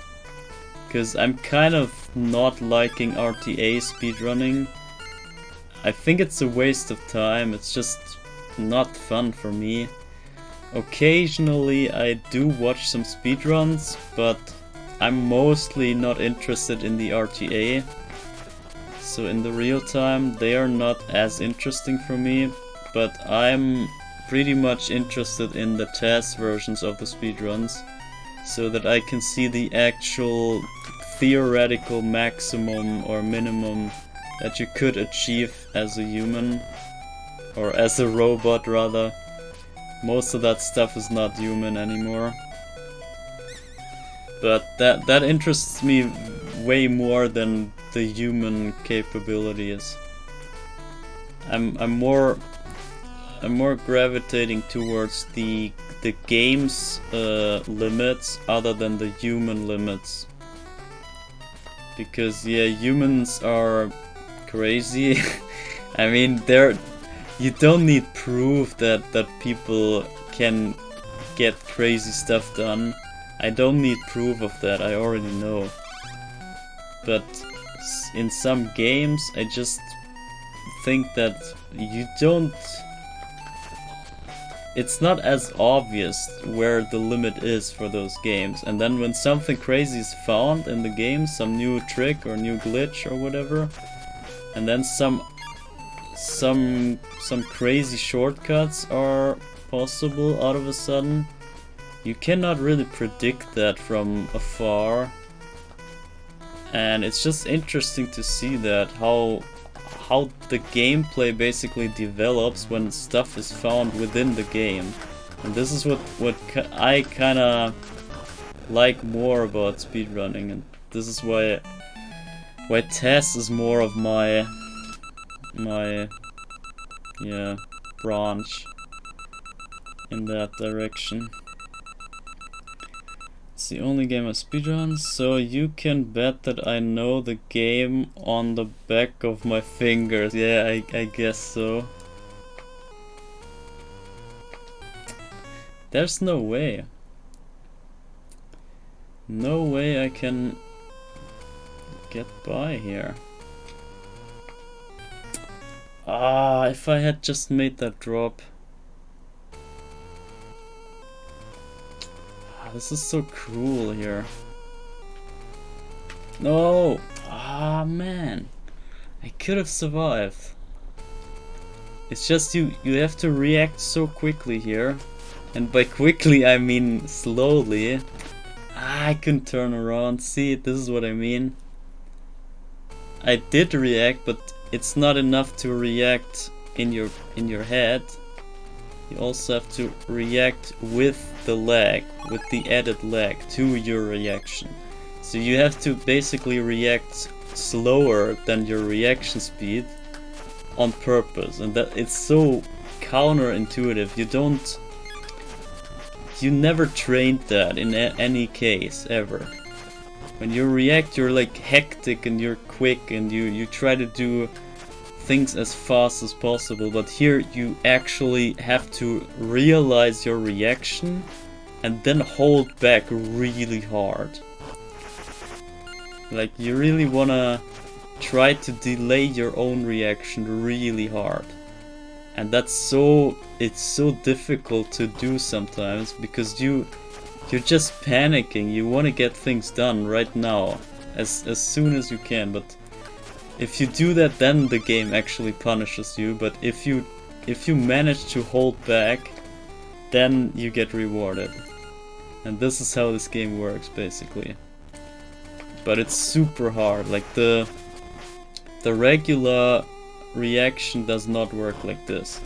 [SPEAKER 1] because I'm kind of not liking RTA speedrunning. I think it's a waste of time, it's just not fun for me. Occasionally I do watch some speedruns, but I'm mostly not interested in the RTA. So in the real time they are not as interesting for me, but I'm pretty much interested in the test versions of the speedruns, so that I can see the actual theoretical maximum or minimum that you could achieve as a human, or as a robot rather. Most of that stuff is not human anymore. But that interests me way more than the human capabilities. I'm more gravitating towards the game's limits other than the human limits. Because yeah, humans are crazy. I mean, you don't need proof that people can get crazy stuff done. I don't need proof of that, I already know. But in some games I just think that you don't... It's not as obvious where the limit is for those games. And then when something crazy is found in the game, some new trick or new glitch or whatever, and then some crazy shortcuts are possible out of a sudden, you cannot really predict that from afar. And it's just interesting to see that how the gameplay basically develops when stuff is found within the game. And this is what I kinda like more about speedrunning, and this is why TES is more of my yeah, branch in that direction. It's the only game I speedrun, so you can bet that I know the game on the back of my fingers. Yeah, I guess so. There's no way. No way I can get by here. Ah, if I had just made that drop. This is so cruel here. No! Ah, man. I could have survived. It's just you have to react so quickly here. And by quickly I mean slowly. Ah, I can turn around. See, this is what I mean. I did react, but it's not enough to react in your head. You also have to react with the lag, with the added lag to your reaction. So you have to basically react slower than your reaction speed on purpose, and that it's so counterintuitive. you never trained that in any case ever. When you react, you're like hectic and you're quick and you try to do things as fast as possible, but here you actually have to realize your reaction and then hold back really hard. Like, you really wanna try to delay your own reaction really hard. And it's so difficult to do sometimes, because you're just panicking. You want to get things done right now, as soon as you can, but if you do that, then the game actually punishes you. But if you manage to hold back, then you get rewarded. And this is how this game works, basically. But it's super hard. Like, the regular reaction does not work like this.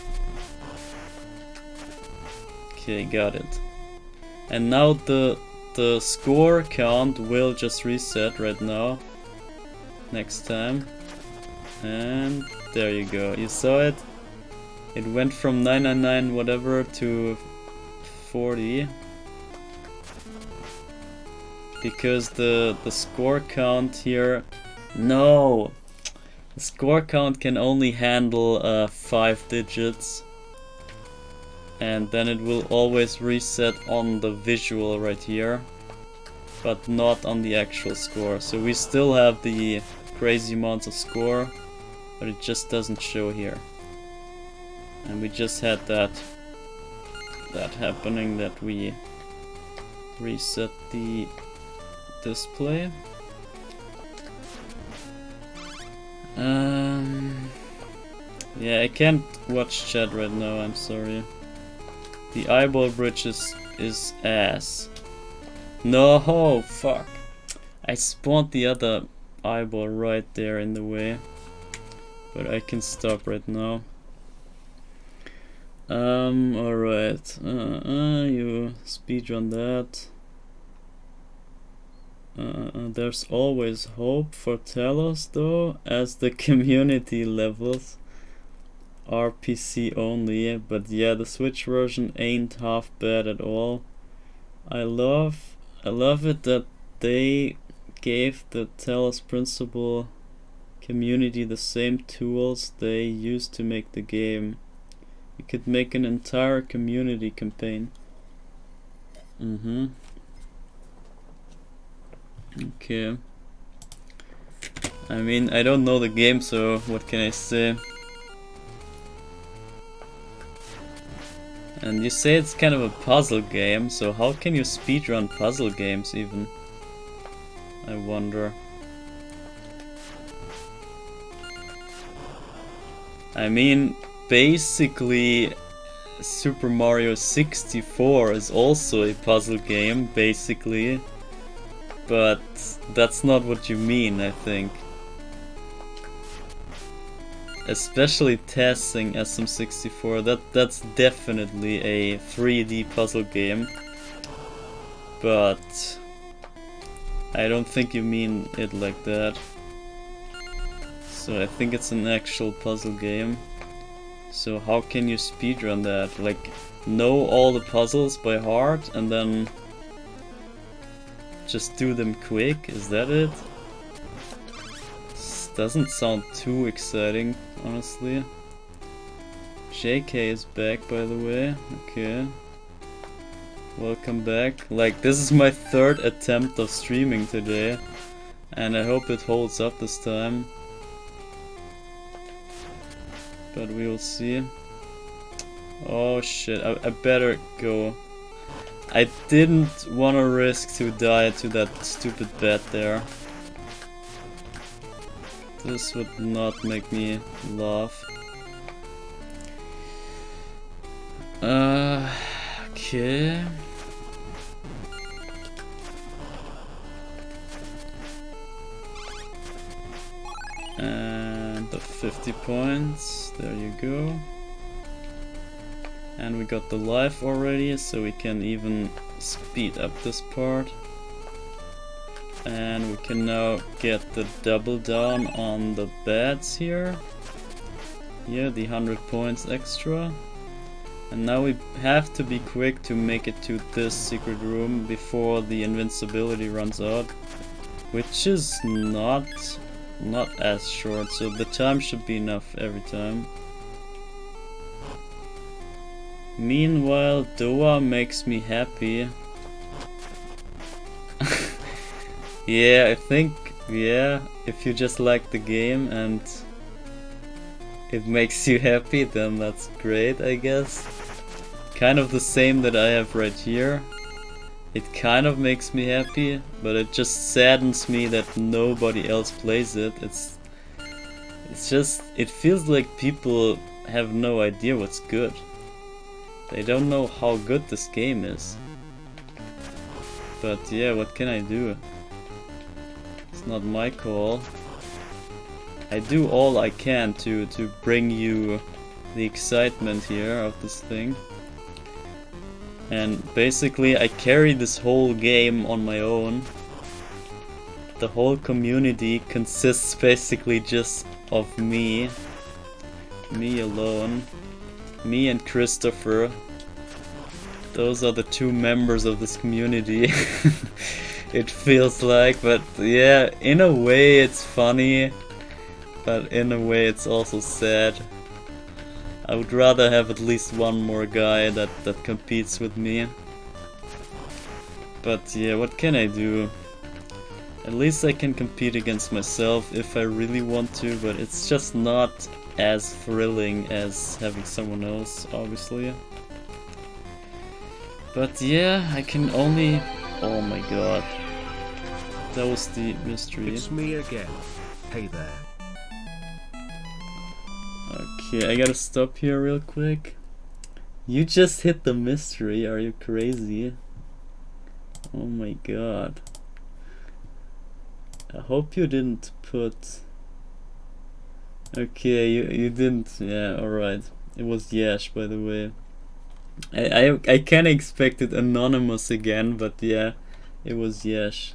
[SPEAKER 1] Okay, got it. And now the score count will just reset right now. Next time. And there you go. You saw it? It went from 999 whatever to 40. Because the score count here... No! The score count can only handle 5 digits. And then it will always reset on the visual right here, but not on the actual score. So we still have the crazy amounts of score, but it just doesn't show here. And we just had that happening, that we reset the display. Yeah, I can't watch chat right now, I'm sorry. The eyeball bridge is ass. No, fuck. I spawned the other eyeball right there in the way. But I can stop right now. Alright. You speedrun that. There's always hope for Talos though, as the community levels are PC only, but yeah, the Switch version ain't half bad at all. I love it that they gave the Talos Principle community the same tools they used to make the game. You could make an entire community campaign. Okay. I mean, I don't know the game, so what can I say? And you say it's kind of a puzzle game, so how can you speedrun puzzle games even? I wonder. I mean, basically Super Mario 64 is also a puzzle game, basically. But that's not what you mean, I think. Especially testing SM64, that's definitely a 3D puzzle game. But I don't think you mean it like that. So I think it's an actual puzzle game. So how can you speedrun that? Like, know all the puzzles by heart and then just do them quick? Is that it? This doesn't sound too exciting, honestly. JK is back, by the way. Okay. Welcome back. Like, this is my 3rd attempt of streaming today, and I hope it holds up this time. But we will see. Oh shit, I better go. I didn't want to risk to die to that stupid bat there. This would not make me laugh. Okay. And the 50 points, there you go. And we got the life already, so we can even speed up this part. And we can now get the double down on the bats here. Yeah, the 100 points extra. And now we have to be quick to make it to this secret room before the invincibility runs out, which is not as short, so the time should be enough every time. Meanwhile, Doa makes me happy. Yeah, I think, yeah, if you just like the game and it makes you happy, then that's great, I guess. Kind of the same that I have right here. It kind of makes me happy, but it just saddens me that nobody else plays it. It's just, it feels like people have no idea what's good. They don't know how good this game is. But yeah, what can I do? It's not my call. I do all I can to bring you the excitement here of this thing. And basically I carry this whole game on my own. The whole community consists basically just of me. Me alone. Me and Christopher. Those are the two members of this community. It feels like, but yeah, in a way it's funny. But in a way it's also sad. I would rather have at least one more guy that competes with me. But yeah, what can I do? At least I can compete against myself if I really want to, but it's just not as thrilling as having someone else, obviously. But yeah, I can only... Oh my god. That was the mystery.
[SPEAKER 2] It's me again. Hey there.
[SPEAKER 1] Okay, I gotta stop here real quick. You just hit the mystery, are you crazy? Oh my god. I hope you didn't put... Okay, you didn't, yeah, alright. It was Yash, by the way. I kinda expected Anonymous again, but yeah, it was Yash.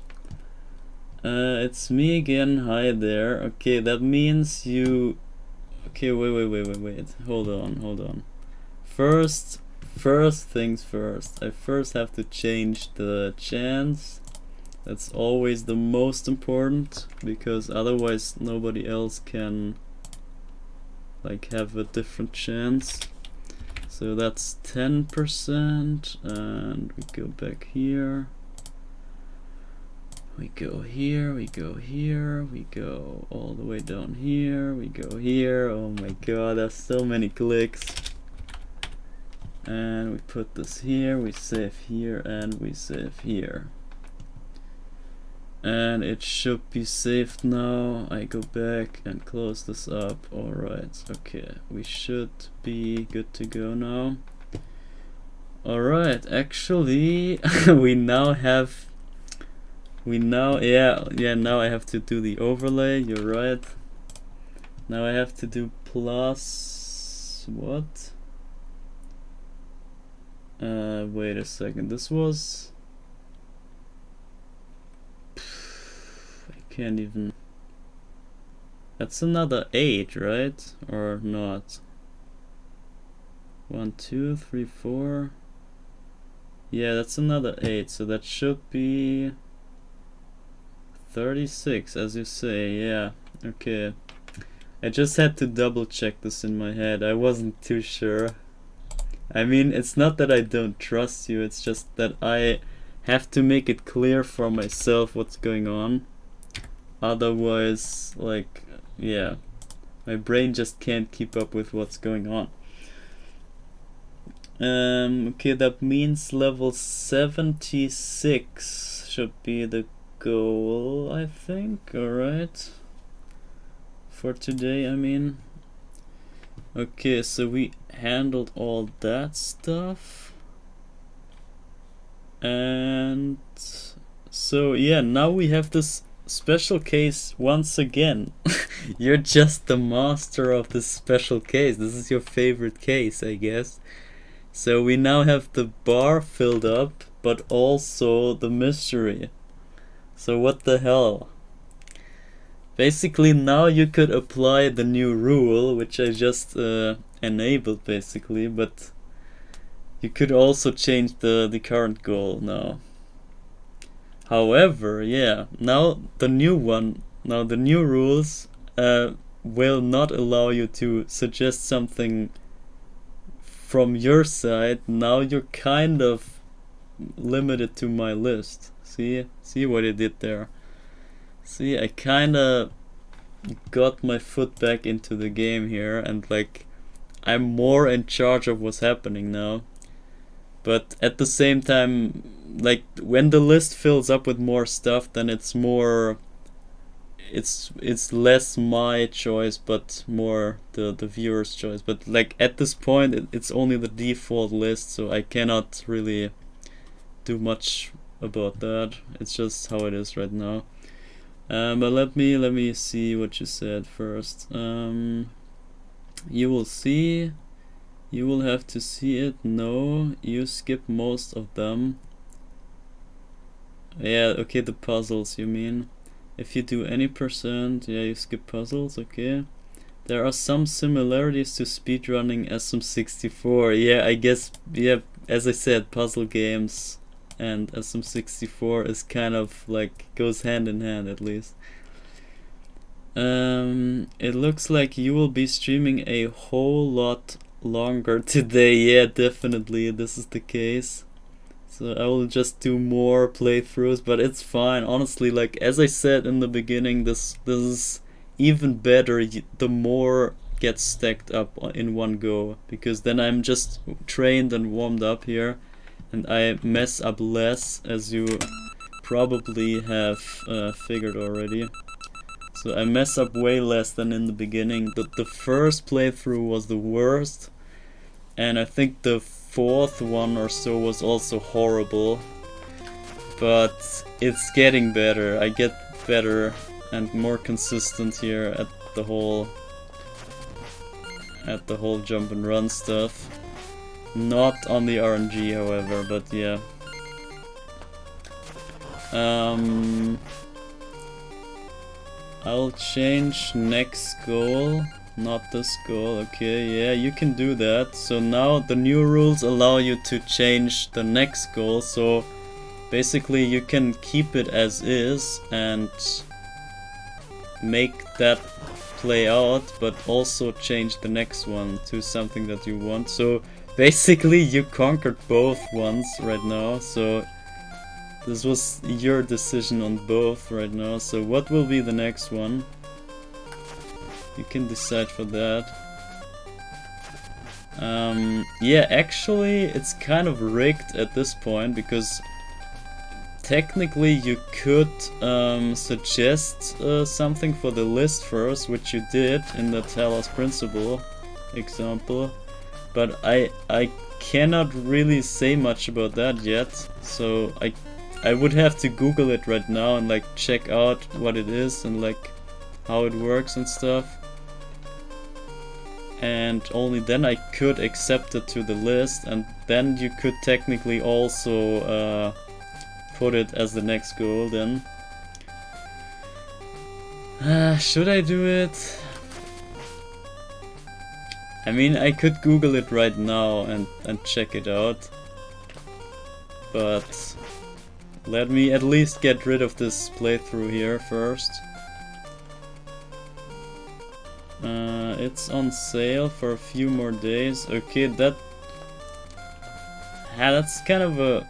[SPEAKER 1] It's me again, hi there. Okay, that means you... Okay, wait. Hold on. First things first. I first have to change the chance. That's always the most important, because otherwise nobody else can like have a different chance. So that's 10%, and we go back here. We go here, we go here, we go all the way down here, we go here. Oh my god, there's so many clicks. And we put this here, we save here, and we save here. And it should be saved now. I go back and close this up. Alright, okay, we should be good to go now. Alright, actually, now I have to do the overlay, you're right. Now I have to do plus... what? Wait a second, this was... I can't even... That's another 8, right? Or not? 1, 2, 3, 4... Yeah, that's another 8, so that should be... 36, as you say, yeah, okay. I just had to double check this in my head, I wasn't too sure. I mean, it's not that I don't trust you, it's just that I have to make it clear for myself what's going on. Otherwise, like, yeah, my brain just can't keep up with what's going on. Okay, that means level 76 should be the goal, I think. Alright, for today, I mean. Okay, so we handled all that stuff, and so yeah, now we have this special case once again. You're just the master of this special case. This is your favorite case, I guess. So we now have the bar filled up, but also the mystery. So what the hell? Basically now you could apply the new rule, which I just enabled basically, but You could also change the current goal now. However, yeah, now the new rules will not allow you to suggest something from your side. Now you're kind of limited to my list. See what I did there. See, I kinda got my foot back into the game here, and like I'm more in charge of what's happening now. But at the same time, like when the list fills up with more stuff, then it's more, it's less my choice but more the viewer's choice. But like at this point it's only the default list, so I cannot really do much about that. It's just how it is right now. But let me see what you said first. You will see. You will have to see it. No, you skip most of them. Yeah, okay, the puzzles you mean. If you do any percent, yeah, you skip puzzles, okay. There are some similarities to speedrunning SM64. Yeah, I guess, yeah, as I said, puzzle games and SM64 is kind of like goes hand in hand at least. It looks like you will be streaming a whole lot longer today. Yeah, definitely this is the case. So I will just do more playthroughs, but it's fine. Honestly, like as I said in the beginning, this is even better the more gets stacked up in one go, because then I'm just trained and warmed up here and I mess up less, as you probably have figured already. So I mess up way less than in the beginning. The first playthrough was the worst, and I think the fourth one or so was also horrible, but it's getting better. I get better and more consistent here at the whole jump and run stuff. Not on the RNG, however, but yeah. I'll change next goal, not this goal. Okay, yeah, you can do that. So now the new rules allow you to change the next goal, so basically you can keep it as is and make that play out, but also change the next one to something that you want. So basically you conquered both ones right now, so this was your decision on both right now. So what will be the next one? You can decide for that. Yeah, actually it's kind of rigged at this point, because technically you could suggest something for the list first, which you did in the Talos Principle example, but I cannot really say much about that yet, so I would have to Google it right now and like check out what it is and like how it works and stuff, and only then I could accept it to the list, and then you could technically also put it as the next goal then. Should I do it? I mean, I could Google it right now and check it out, but let me at least get rid of this playthrough here first. It's on sale for a few more days. Okay, that's kind of a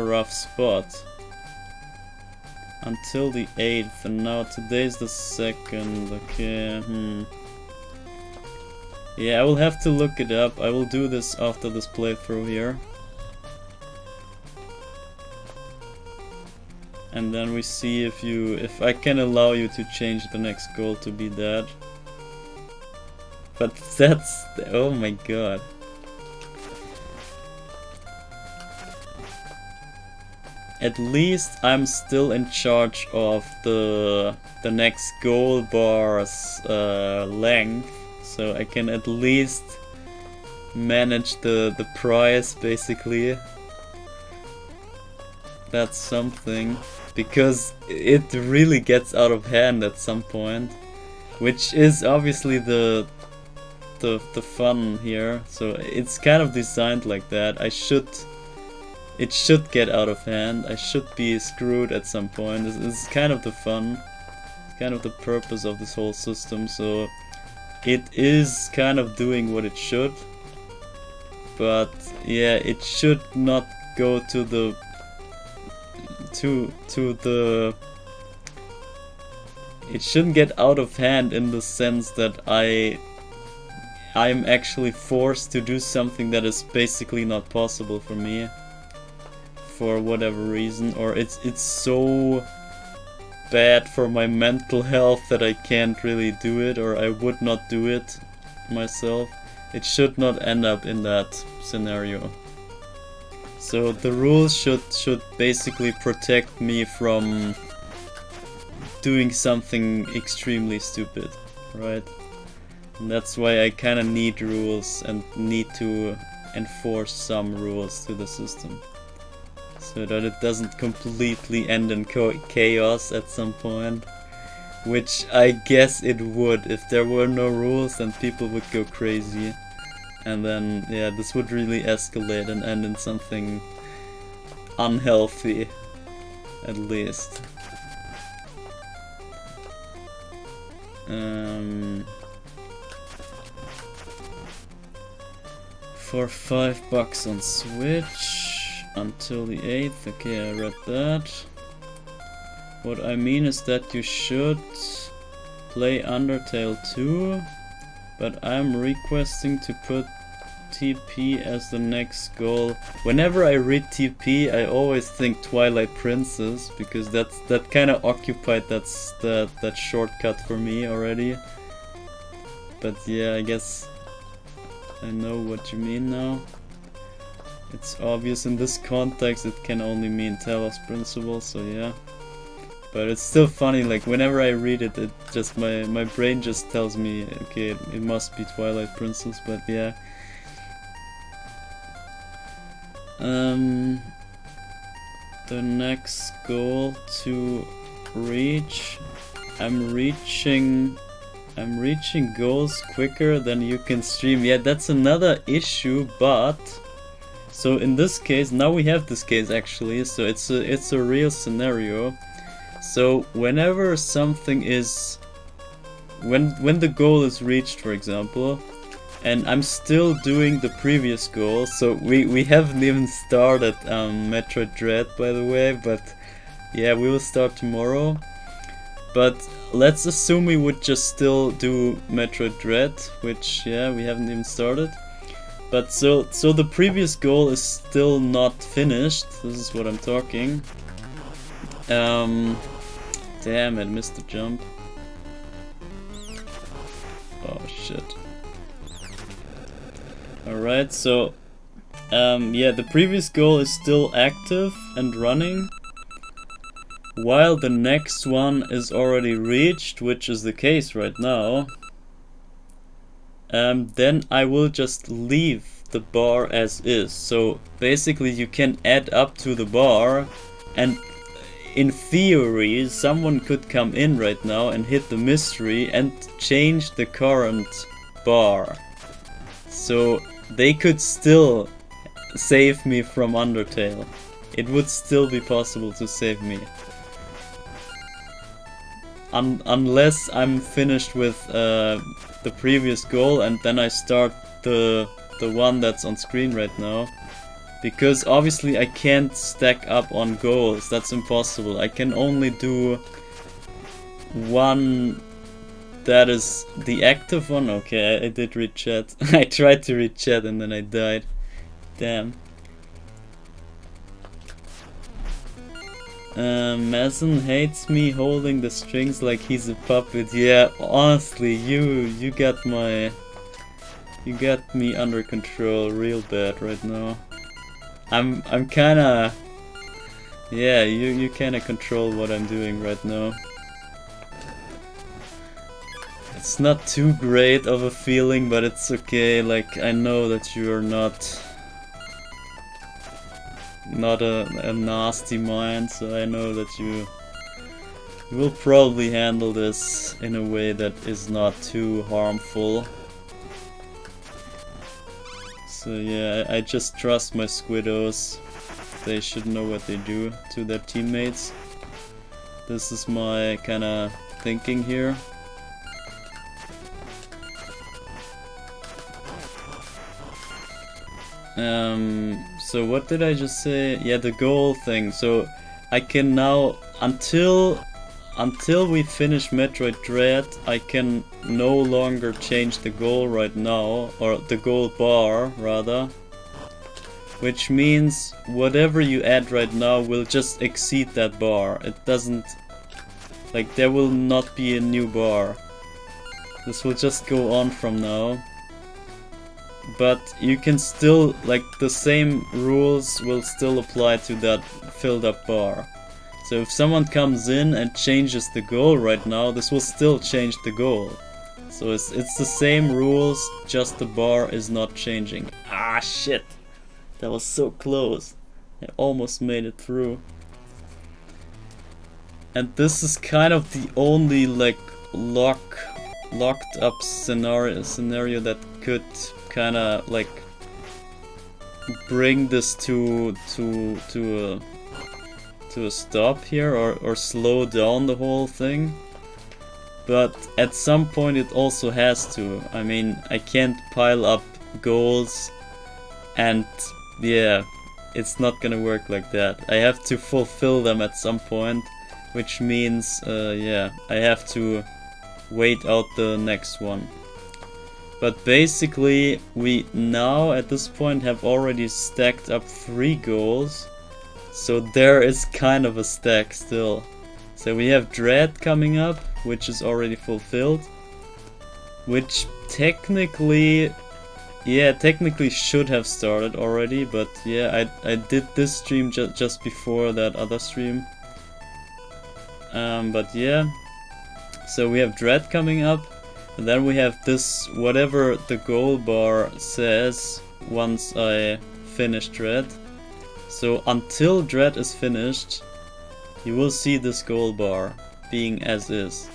[SPEAKER 1] rough spot. Until the 8th, and now today's the 2nd. Okay, yeah, I will have to look it up. I will do this after this playthrough here. And then we see if I can allow you to change the next goal to be that. But that's, oh my god. At least I'm still in charge of the next goal bar's length, so I can at least manage the price basically. That's something, because it really gets out of hand at some point, which is obviously the the fun here. So it's kind of designed like that. It should get out of hand. I should be screwed at some point. This is kind of the fun. It's kind of the purpose of this whole system. So it is kind of doing what it should. But yeah, it should not go to the it shouldn't get out of hand in the sense that I'm actually forced to do something that is basically not possible for me for whatever reason, or it's so bad for my mental health that I can't really do it, or I would not do it myself. It should not end up in that scenario. So the rules should basically protect me from doing something extremely stupid, right? And that's why I kind of need rules and need to enforce some rules to the system, so that it doesn't completely end in chaos at some point. Which I guess it would. If there were no rules, then people would go crazy. And then, yeah, this would really escalate and end in something unhealthy, at least. For $5 on Switch until the 8th. Okay, I read that. What I mean is that you should play Undertale 2, but I'm requesting to put TP as the next goal. Whenever I read TP, I always think Twilight Princess, because that kind of occupied that shortcut for me already. But yeah, I guess I know what you mean now. It's obvious in this context it can only mean Talos Principle, so yeah. But it's still funny, like whenever I read it, it just my brain just tells me, okay, it must be Twilight Princess, but yeah. The next goal to reach, I'm reaching goals quicker than you can stream. Yeah, that's another issue, but so in this case, now we have this case actually, so it's a real scenario. So whenever something is, when the goal is reached, for example, and I'm still doing the previous goal, so we haven't even started Metroid Dread, by the way, but yeah, we will start tomorrow. But let's assume we would just still do Metroid Dread, which yeah, we haven't even started. But so the previous goal is still not finished. This is what I'm talking. Damn it, missed the jump. Oh shit. Alright, so yeah, the previous goal is still active and running, while the next one is already reached, which is the case right now. Then I will just leave the bar as is. So basically you can add up to the bar, and in theory someone could come in right now and hit the mystery and change the current bar. So they could still save me from Undertale. It would still be possible to save me. Unless I'm finished with the previous goal and then I start the one that's on screen right now. Because obviously I can't stack up on goals, that's impossible. I can only do one that is the active one. Okay, I did read chat. I tried to read chat and then I died. Damn. Mason hates me holding the strings like he's a puppet. Yeah, honestly, you got me under control real bad right now. I'm kinda, yeah, you kinda control what I'm doing right now. It's not too great of a feeling, but it's okay. Like, I know that you're not a nasty mind, so I know that you will probably handle this in a way that is not too harmful. So yeah, I just trust my Squiddos. They should know what they do to their teammates. This is my kinda thinking here. So what did I just say? Yeah, the goal thing. So I can now, until we finish Metroid Dread, I can no longer change the goal right now, or the goal bar rather. Which means whatever you add right now will just exceed that bar. It doesn't, like, there will not be a new bar. This will just go on from now. But you can still, like, the same rules will still apply to that filled up bar. So if someone comes in and changes the goal right now, this will still change the goal. So it's the same rules, just the bar is not changing. Ah, shit! That was so close. I almost made it through. And this is kind of the only, like, locked up scenario that could kinda, like, bring this to a stop here, or slow down the whole thing. But at some point it also has to. I mean, I can't pile up goals, and yeah, it's not gonna work like that. I have to fulfill them at some point, which means yeah, I have to wait out the next one. But basically, we now at this point have already stacked up 3 goals. So there is kind of a stack still. So we have Dread coming up, which is already fulfilled. Which technically, yeah, technically should have started already. But yeah, I did this stream just before that other stream. But yeah, so we have Dread coming up. And then we have this, whatever the goal bar says, once I finish Dread. So until Dread is finished, you will see this goal bar being as is.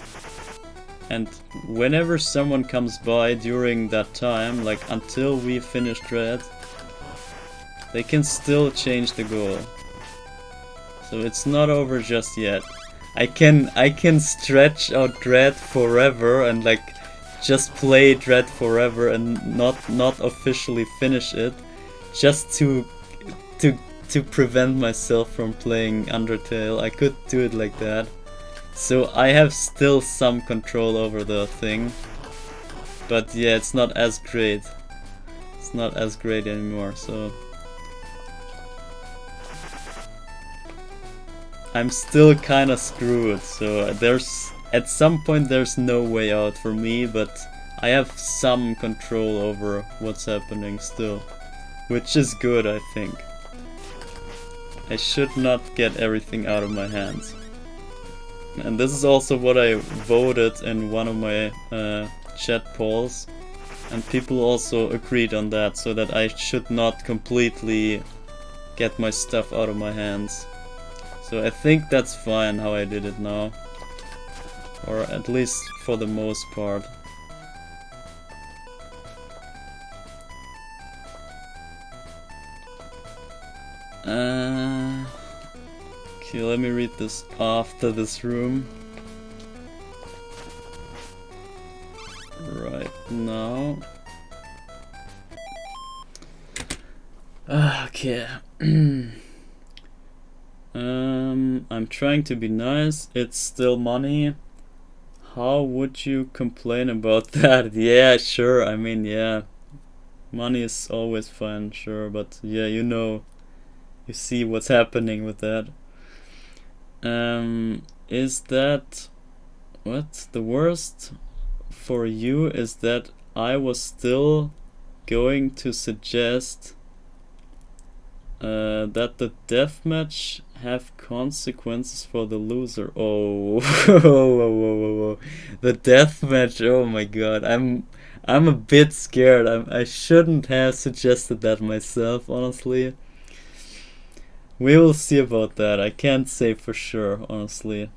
[SPEAKER 1] And whenever someone comes by during that time, like until we finish Dread, they can still change the goal. So it's not over just yet. I can stretch out Dread forever and like just play Dread forever and not officially finish it, just to prevent myself from playing Undertale. I could do it like that. So I have still some control over the thing. But yeah, it's not as great. It's not as great anymore, so I'm still kinda screwed, so there's at some point there's no way out for me, but I have some control over what's happening still, which is good, I think. I should not get everything out of my hands. And this is also what I voted in one of my chat polls, and people also agreed on that, so that I should not completely get my stuff out of my hands. So I think that's fine how I did it now. Or at least for the most part. Okay, let me read this after this room. Right now. Okay. I'm trying to be nice. It's still money. How would you complain about that? Yeah, sure. I mean, yeah. Money is always fun, sure. But yeah, you know. You see what's happening with that. Is that... What? The worst for you is that I was still going to suggest that the deathmatch have consequences for the loser. Oh, whoa. The deathmatch. Oh my god, I'm a bit scared. I shouldn't have suggested that myself, honestly. We will see about that. I can't say for sure, honestly.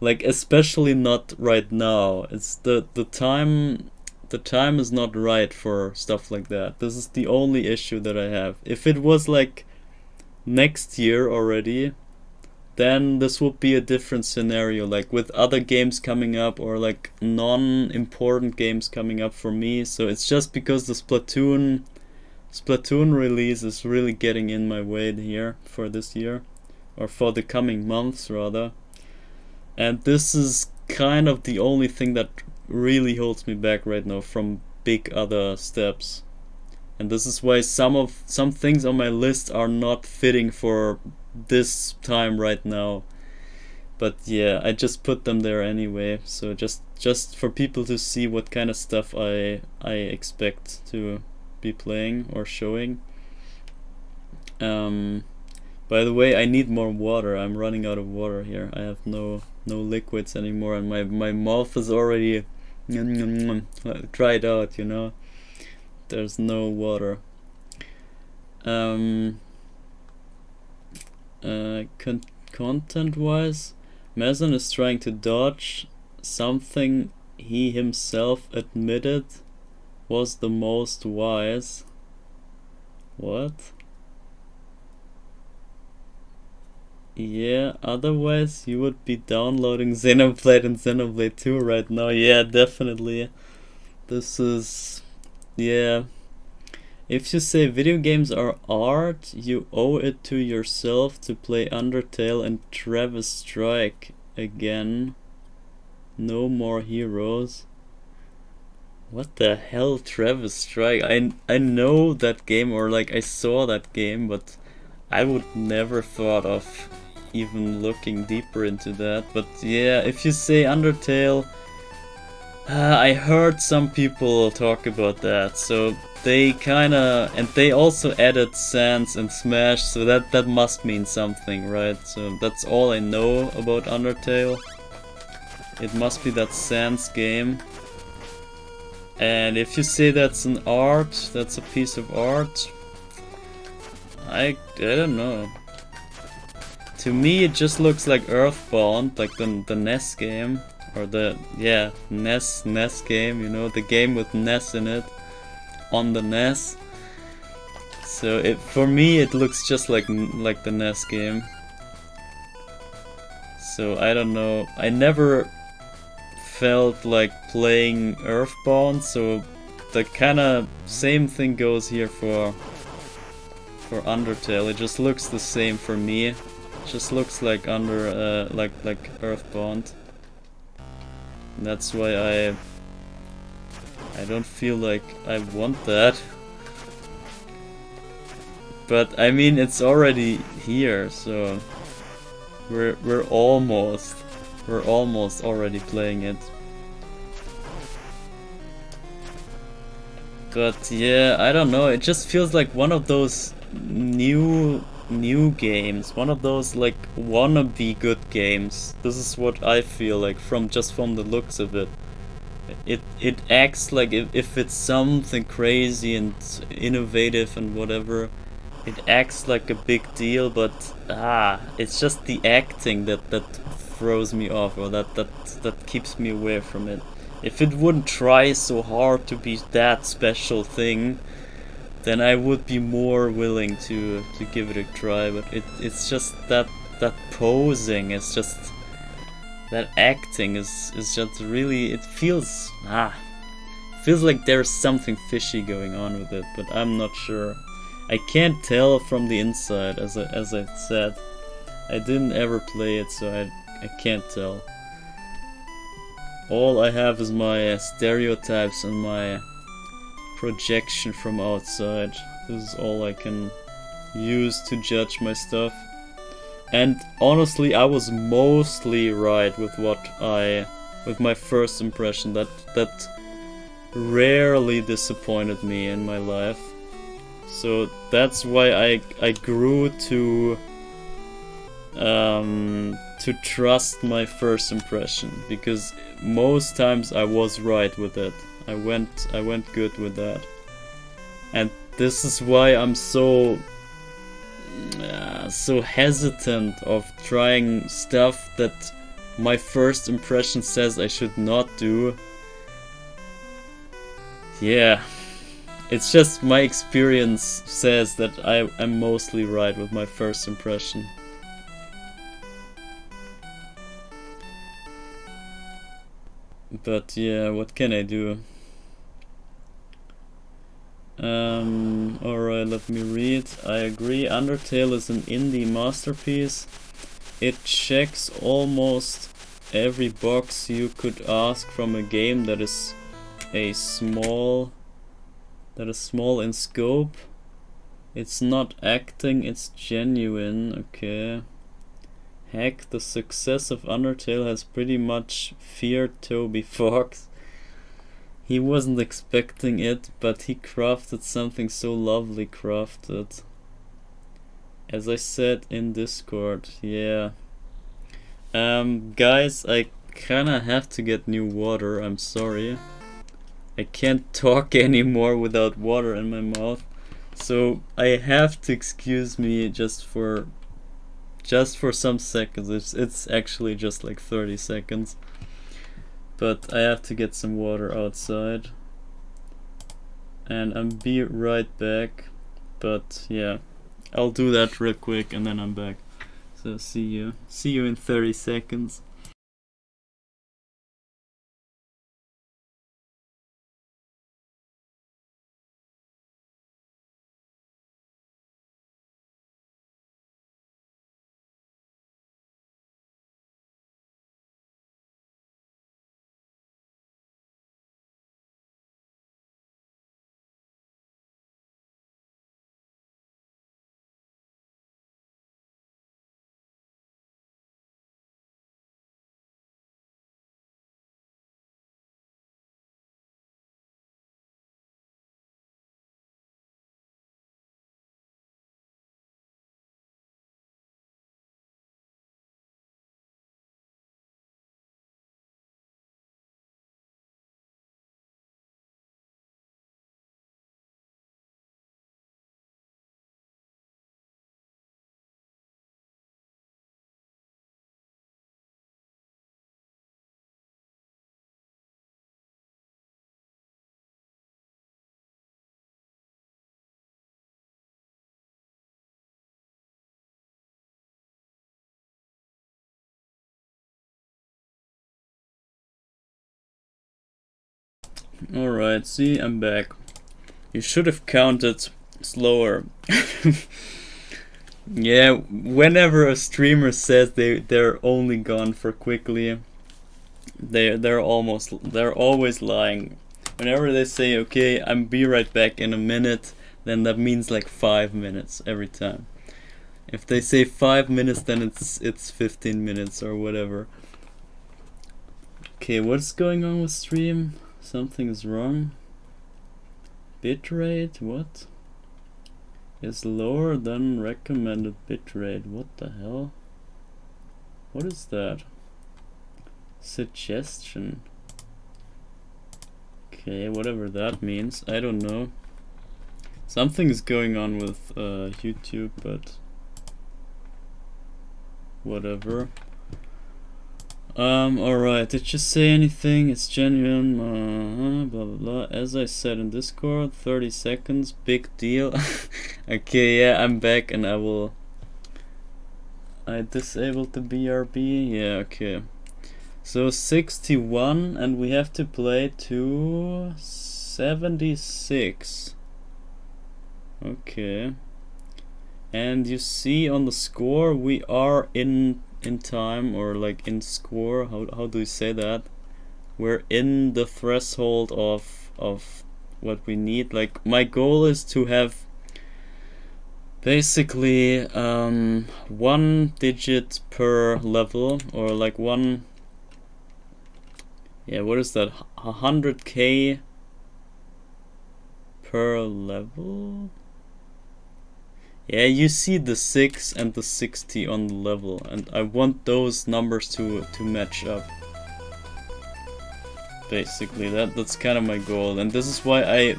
[SPEAKER 1] Like, especially not right now. It's the time the time is not right for stuff like that. This is the only issue that I have. If it was like next year already, then this would be a different scenario, like with other games coming up or like non-important games coming up for me. So it's just because the Splatoon release is really getting in my way here for this year, or for the coming months rather. And this is kind of the only thing that really holds me back right now from big other steps. And this is why some things on my list are not fitting for this time right now. But yeah, I just put them there anyway, so just for people to see what kind of stuff I expect to be playing or showing. By the way, I need more water. I'm running out of water here. I have no liquids anymore, and my mouth is already dried out, you know. There's no water. Content-wise, Mason is trying to dodge something he himself admitted was the most wise. What? Yeah, otherwise you would be downloading Xenoblade and Xenoblade 2 right now. Yeah, definitely. This is... yeah. If you say video games are art, you owe it to yourself to play Undertale and Travis Strike again. No more heroes. What the hell, Travis Strike? I know that game, or like I saw that game, but I would never thought of even looking deeper into that. But yeah, if you say Undertale, I heard some people talk about that, so they kinda, and they also added Sans and Smash, so that must mean something, right? So that's all I know about Undertale. It must be that Sans game. And if you say that's an art, that's a piece of art, I don't know. To me it just looks like Earthbound, like the NES game. Or the, yeah, NES game, you know, the game with NES in it, on the NES. So for me it looks just like the NES game. So I don't know, I never felt like playing Earthbound, so the kinda same thing goes here for Undertale. It just looks the same for me. It just looks like like Earthbound. That's why I don't feel like I want that. But I mean, it's already here, so we're almost already playing it. But yeah, I don't know, it just feels like one of those new games, one of those like wannabe good games. This is what I feel like from the looks of it. It acts like if it's something crazy and innovative and whatever, it acts like a big deal, but it's just the acting that throws me off, or that keeps me away from it. If it wouldn't try so hard to be that special thing, then I would be more willing to give it a try. But it's just that posing, it's just that acting is just really, it feels like there's something fishy going on with it, but I'm not sure. I can't tell from the inside, as I said. I didn't ever play it, so I can't tell. All I have is my stereotypes and my projection from outside. This is all I can use to judge my stuff. And honestly, I was mostly right with with my first impression. That rarely disappointed me in my life. So that's why I grew to trust my first impression, because most times I was right with it. I went good with that, and this is why I'm so hesitant of trying stuff that my first impression says I should not do. Yeah, it's just my experience says that I'm mostly right with my first impression. But yeah, what can I do? Alright, let me read. I agree, Undertale is an indie masterpiece. It checks almost every box you could ask from a game that is small in scope. It's not acting, it's genuine. Okay. Heck, the success of Undertale has pretty much feared Toby Fox. He wasn't expecting it, but he crafted something so lovely crafted. As I said in Discord, yeah. Guys, I kinda have to get new water, I'm sorry. I can't talk anymore without water in my mouth. So I have to excuse me just for some seconds. It's actually just like 30 seconds. But I have to get some water outside. And I'll be right back. But yeah, I'll do that real quick and then I'm back. So see you in 30 seconds. Alright, see, I'm back. You should have counted slower. Yeah, whenever a streamer says they're only gone for quickly, they're always lying. Whenever they say, okay, I'm be right back in a minute, then that means like 5 minutes every time. If they say 5 minutes, then it's 15 minutes or whatever. Okay, what's going on with stream? Something's wrong. Bitrate, what? Is lower than recommended bitrate. What the hell? What is that? Suggestion. Okay, whatever that means. I don't know. Something's going on with YouTube, but whatever. Alright, did you say anything? It's genuine, blah blah blah. As I said in Discord, 30 seconds, big deal. Okay, yeah, I'm back and I disabled the BRB, yeah, okay. So 61 and we have to play to 76. Okay. And you see on the score we are in time, or like in score, how do you say that? We're in the threshold of what we need. Like my goal is to have basically 1 digit per level, or like one, yeah, what is that, 100k per level? Yeah, you see the 6 and the 60 on the level, and I want those numbers to match up. Basically, that's kind of my goal, and this is why I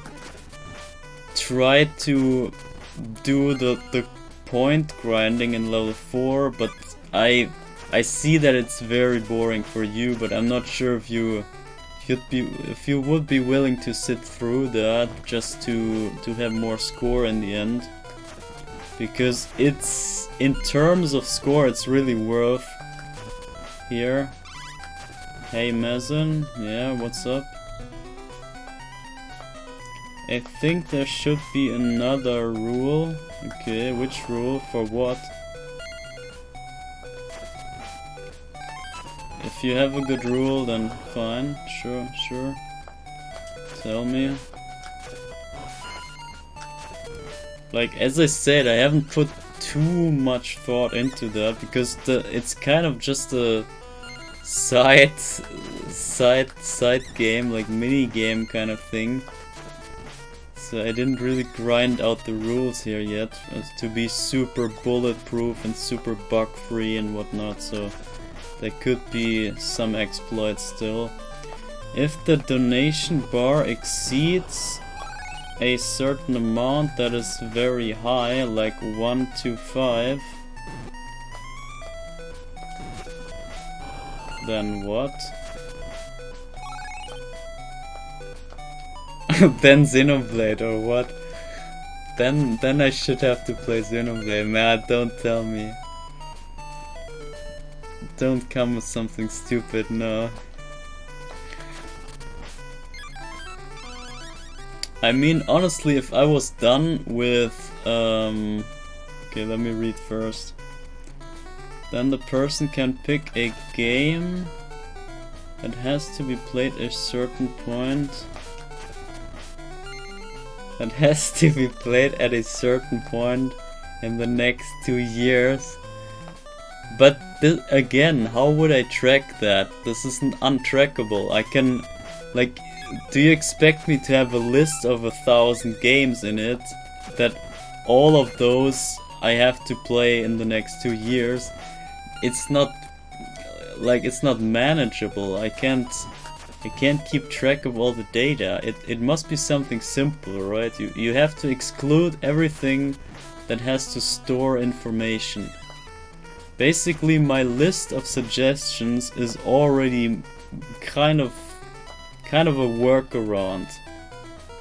[SPEAKER 1] try to do the point grinding in level 4, but I see that it's very boring for you, but I'm not sure if you if you would be willing to sit through that just to have more score in the end, because it's, in terms of score, it's really worth here. Hey Mazen, yeah, what's up? I think there should be another rule. Okay, which rule? For what? If you have a good rule, then fine. Sure. Tell me. Like, as I said, I haven't put too much thought into that, because it's kind of just a side game, like mini game kind of thing. So I didn't really grind out the rules here yet to be super bulletproof and super bug free and whatnot, so there could be some exploits still. If the donation bar exceeds a certain amount that is very high, like 125, then what? Then Xenoblade or what? Then I should have to play Xenoblade. Man, don't tell me. Don't come with something stupid, no. I mean, honestly, if I was done with okay, let me read first. Then the person can pick a game that has to be played at a certain point. That has to be played at a certain point in the next 2 years. But this, again, how would I track that? This isn't untrackable. I can, like, do you expect me to have a list of 1,000 games in it that all of those I have to play in the next 2 years? It's not, like, it's not manageable. I can't keep track of all the data. It must be something simple, right? You have to exclude everything that has to store information. Basically, my list of suggestions is already kind of a workaround,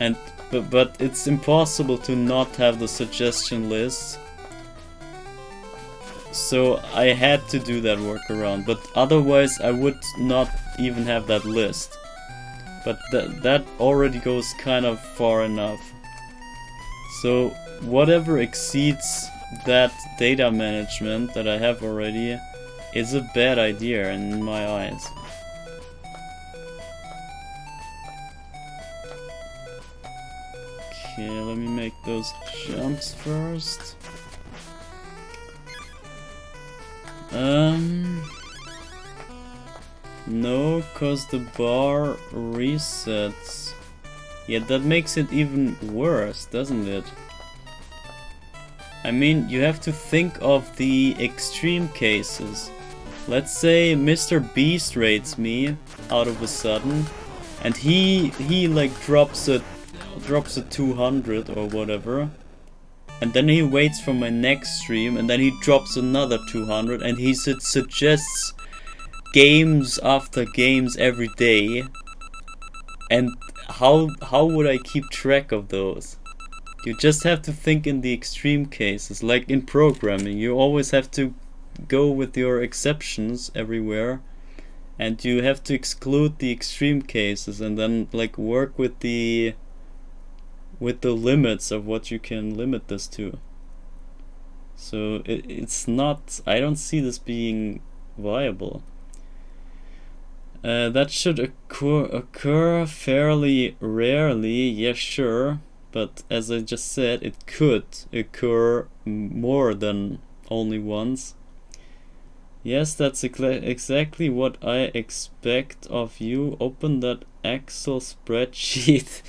[SPEAKER 1] and but it's impossible to not have the suggestion list. So I had to do that workaround, but otherwise I would not even have that list. But that already goes kind of far enough. So whatever exceeds that data management that I have already is a bad idea in my eyes. Okay, let me make those jumps first. No, cause the bar resets. Yeah, that makes it even worse, doesn't it? I mean, you have to think of the extreme cases. Let's say Mr. Beast raids me out of a sudden, and he like drops a 200 or whatever, and then he waits for my next stream, and then he drops another 200, and he suggests games after games every day. And how would I keep track of those? You just have to think in the extreme cases, like in programming. You always have to go with your exceptions everywhere, and you have to exclude the extreme cases, and then like work with the limits of what you can limit this to. So it's not, I don't see this being viable. That should occur fairly rarely, yeah, sure, but as I just said, it could occur more than only once. Yes, that's exactly what I expect of you. Open that Excel spreadsheet.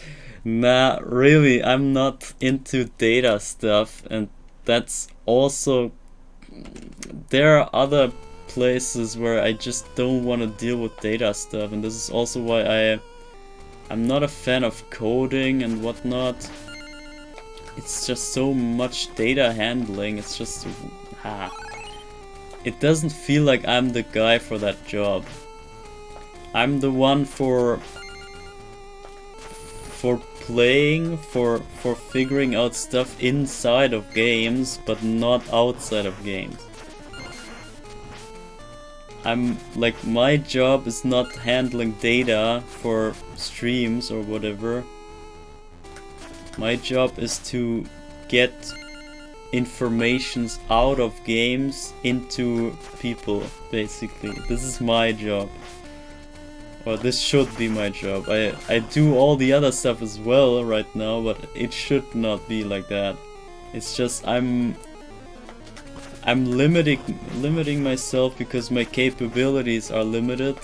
[SPEAKER 1] Nah, really, I'm not into data stuff, and that's also, there are other places where I just don't want to deal with data stuff, and this is also why I'm not a fan of coding and whatnot. It's just so much data handling. It's just it doesn't feel like I'm the guy for that job. I'm the one for for playing, for figuring out stuff inside of games, but not outside of games. My job is not handling data for streams or whatever. My job is to get informations out of games into people, basically. This is my job. Or this should be my job. I do all the other stuff as well right now, but it should not be like that. It's just I'm limiting myself because my capabilities are limited,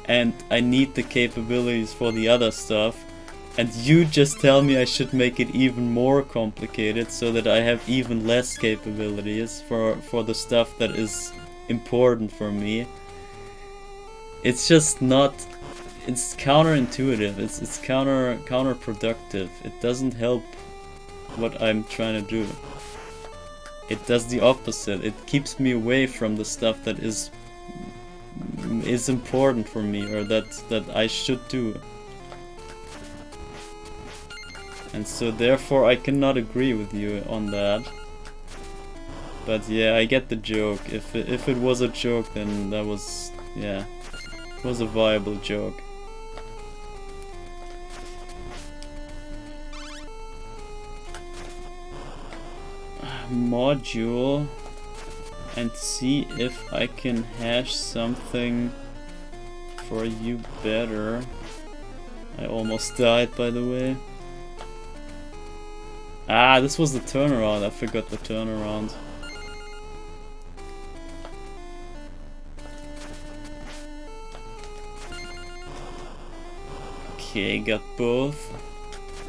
[SPEAKER 1] and I need the capabilities for the other stuff. And you just tell me I should make it even more complicated so that I have even less capabilities for the stuff that is important for me. It's just not. It's counterintuitive. It's counterproductive. It doesn't help what I'm trying to do. It does the opposite. It keeps me away from the stuff that is important for me, or that I should do. And so therefore I cannot agree with you on that. But yeah, I get the joke. If it was a joke, then that was, yeah, it was a viable joke. Module, and see if I can hash something for you better. I almost died, by the way. Ah, this was the turnaround. I forgot the turnaround. Okay, got both.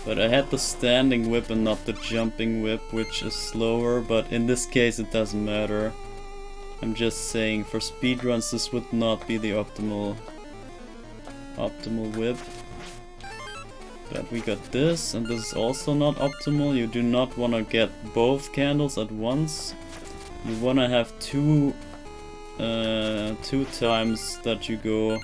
[SPEAKER 1] But I had the standing whip and not the jumping whip, which is slower, but in this case it doesn't matter. I'm just saying, for speedruns this would not be the optimal whip. But we got this, and this is also not optimal. You do not want to get both candles at once. You want to have two times that you go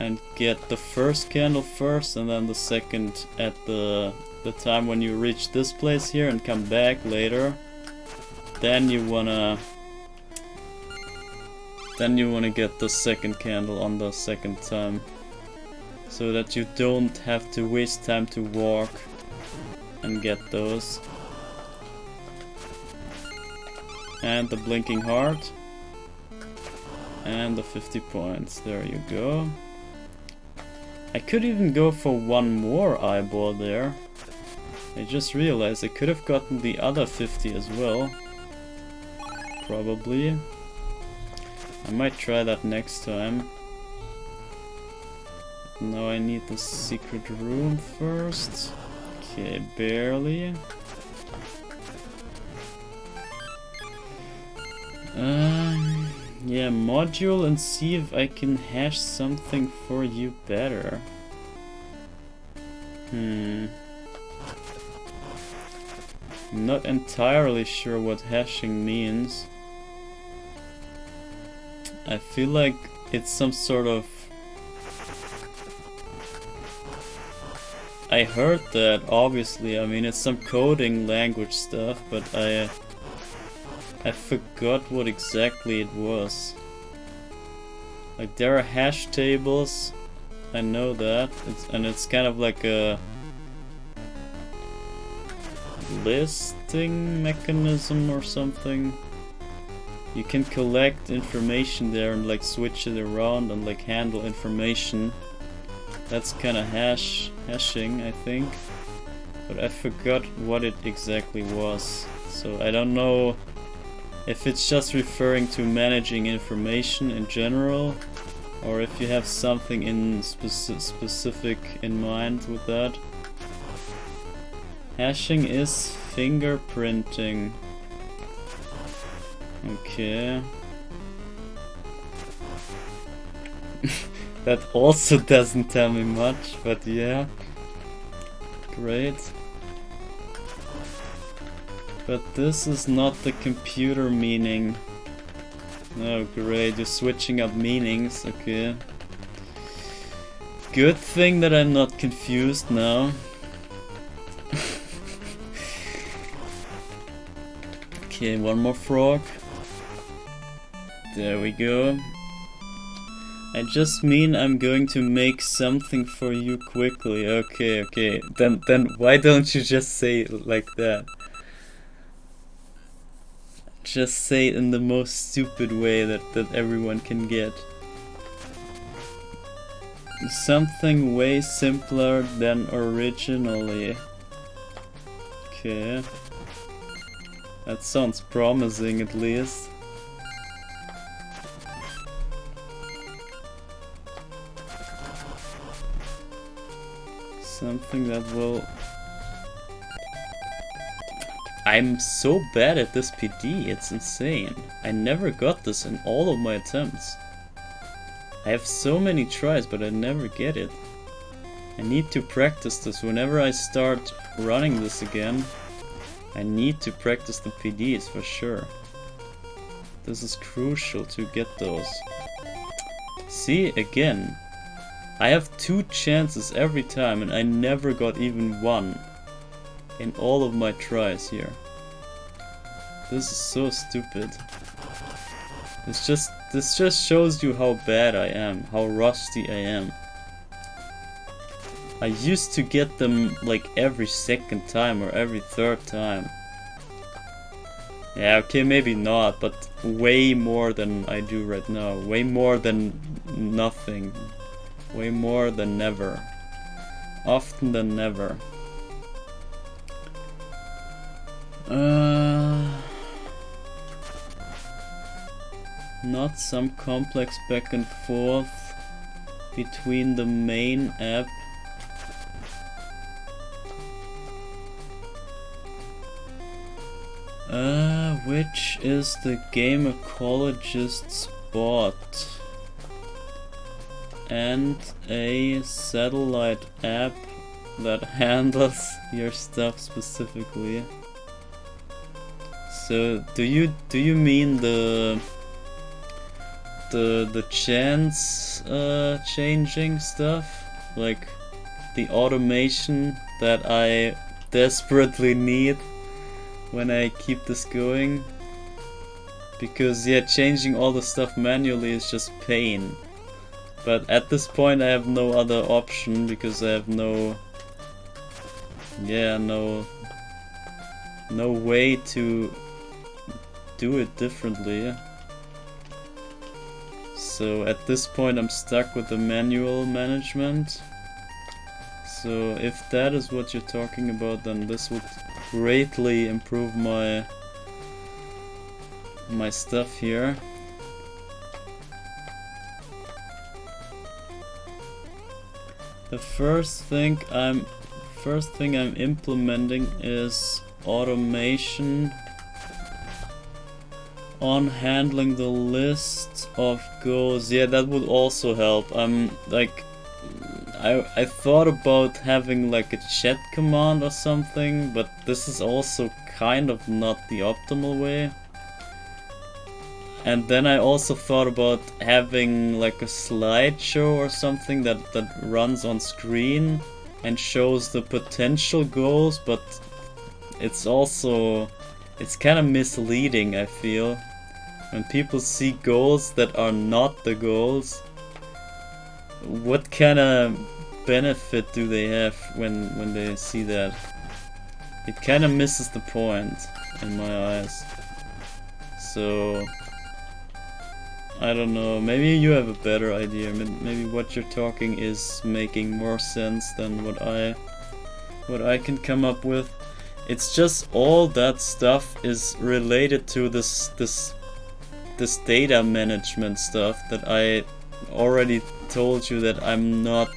[SPEAKER 1] and get the first candle first, and then the second at the time when you reach this place here and come back later. Then you wanna get the second candle on the second time, so that you don't have to waste time to walk and get those. And the blinking heart. And the 50 points. There you go. I could even go for one more eyeball there. I just realized I could have gotten the other 50 as well. Probably. I might try that next time. Now I need the secret room first. Okay, barely. Yeah, module, and see if I can hash something for you better. Not entirely sure what hashing means. I feel like it's some sort of... I heard that, obviously. I mean, it's some coding language stuff, but I forgot what exactly it was. Like, there are hash tables, I know that, and it's kind of like a listing mechanism or something. You can collect information there and like switch it around and like handle information. That's kind of hashing, I think. But I forgot what it exactly was, so I don't know if it's just referring to managing information in general, or if you have something in specific in mind with that. Hashing is fingerprinting. Okay. That also doesn't tell me much, but yeah. Great. But this is not the computer meaning. Oh great, you're switching up meanings, okay. Good thing that I'm not confused now. Okay, one more frog. There we go. I just mean I'm going to make something for you quickly. Okay, okay. Then why don't you just say it like that? Just say it in the most stupid way that everyone can get. Something way simpler than originally. Okay. That sounds promising at least. Something that will... I'm so bad at this PD, it's insane. I never got this in all of my attempts. I have so many tries, but I never get it. I need to practice this whenever I start running this again. I need to practice the PDs for sure. This is crucial to get those. See, again. I have 2 chances every time and I never got even 1 in all of my tries here. This is so stupid. This just shows you how bad I am, how rusty I am. I used to get them like every second time or every third time. Yeah, okay, maybe not, but way more than I do right now. Way more than nothing. Way more than never. Often than never. Not some complex back and forth between the main app. Which is the game ecologist bot? And a satellite app that handles your stuff specifically. So do you mean the chance changing stuff, like the automation that I desperately need when I keep this going? Because yeah, changing all the stuff manually is just pain. But at this point I have no other option because I have no way to do it differently. So at this point I'm stuck with the manual management. So if that is what you're talking about, then this would greatly improve my stuff here. The first thing I'm implementing is automation on handling the list of goals. Yeah, that would also help. I thought about having like a chat command or something, but this is also kind of not the optimal way. And then I also thought about having like a slideshow or something that runs on screen and shows the potential goals, but it's kind of misleading, I feel. When people see goals that are not the goals, what kind of benefit do they have when they see that? It kind of misses the point in my eyes. So I don't know, maybe you have a better idea. Maybe what you're talking is making more sense than what I can come up with. It's just all that stuff is related to this data management stuff that I already told you that I'm not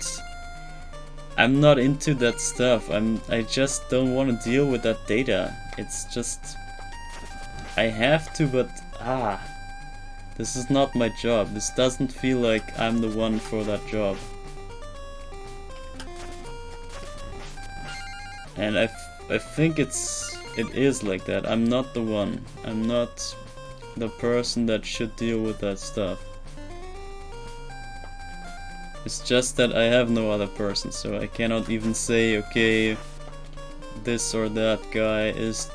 [SPEAKER 1] into that stuff. I just don't want to deal with that data. It's just I have to, but this is not my job. This doesn't feel like I'm the one for that job. And I think it is like that. I'm not the one. I'm not the person that should deal with that stuff. It's just that I have no other person, so I cannot even say, okay, this or that guy is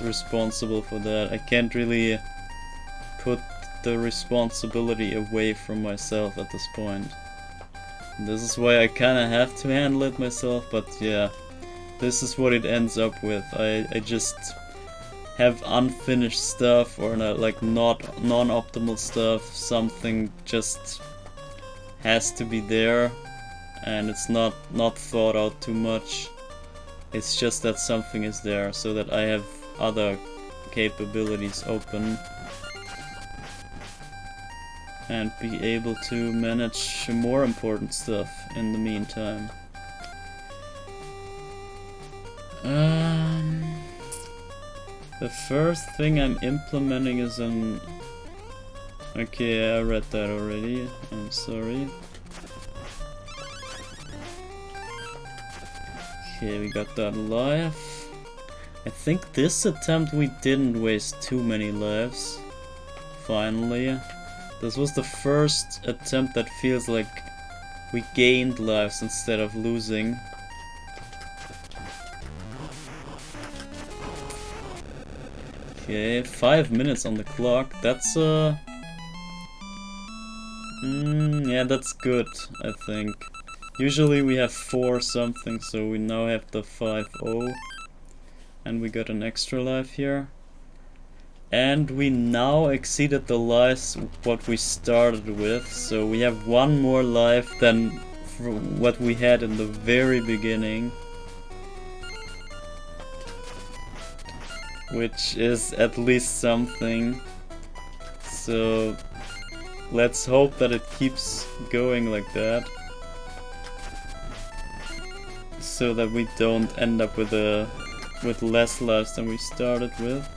[SPEAKER 1] responsible for that. I can't really put the responsibility away from myself at this point. This is why I kinda have to handle it myself, but yeah, this is what it ends up with. I just have unfinished stuff, or like not non-optimal stuff. Something just has to be there, and it's not thought out too much. It's just that something is there, so that I have other capabilities open and be able to manage more important stuff in the meantime. The first thing I'm implementing is an... Okay, I read that already. I'm sorry. Okay, we got that live. I think this attempt we didn't waste too many lives. Finally. This was the first attempt that feels like we gained lives instead of losing. Okay, 5 minutes on the clock. That's yeah, that's good, I think. Usually we have 4 something, so we now have the 5-0. And we got an extra life here. And we now exceeded the lives what we started with, so we have 1 more life than what we had in the very beginning. Which is at least something. So let's hope that it keeps going like that, so that we don't end up with less lives than we started with.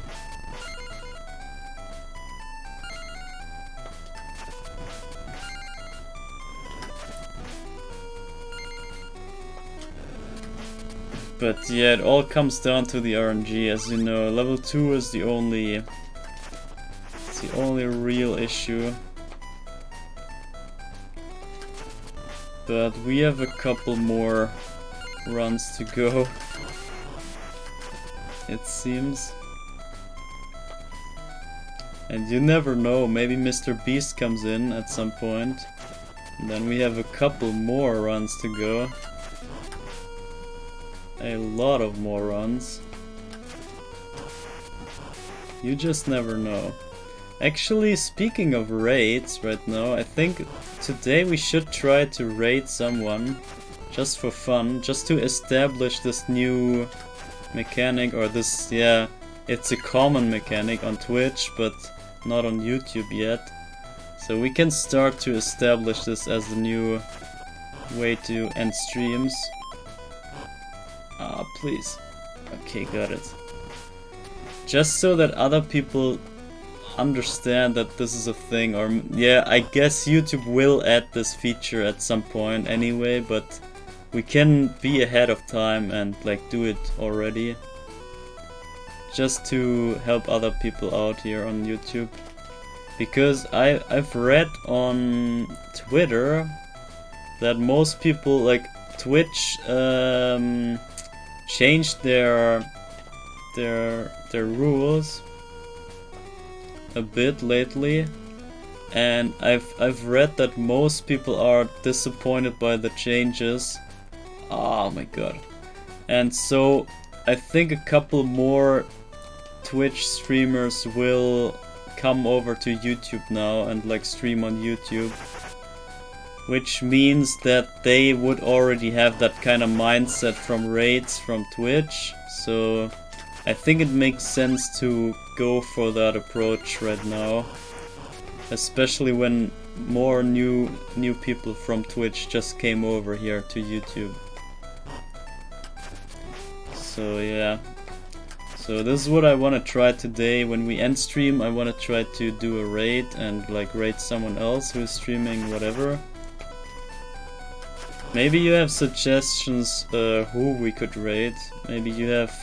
[SPEAKER 1] But yeah, it all comes down to the RNG, as you know. Level 2 is the only real issue. But we have a couple more runs to go, it seems. And you never know, maybe Mr. Beast comes in at some point. And then we have a couple more runs to go. A lot of more runs. You just never know. Actually, speaking of raids right now, I think today we should try to raid someone. Just for fun. Just to establish this new mechanic, or this, yeah, it's a common mechanic on Twitch, but not on YouTube yet. So we can start to establish this as the new way to end streams. Ah, please. Okay, got it. Just so that other people understand that this is a thing, or yeah, I guess YouTube will add this feature at some point anyway, but we can be ahead of time and like do it already. Just to help other people out here on YouTube. Because I've read on Twitter that most people, like Twitch, changed their rules a bit lately, and I've read that most people are disappointed by the changes. Oh my god. And so I think a couple more Twitch streamers will come over to YouTube now and like stream on YouTube. Which means that they would already have that kind of mindset from raids from Twitch. So I think it makes sense to go for that approach right now. Especially when more new people from Twitch just came over here to YouTube. So yeah. So this is what I want to try today. When we end stream, I want to try to do a raid and like raid someone else who is streaming whatever. Maybe you have suggestions who we could raid. Maybe you have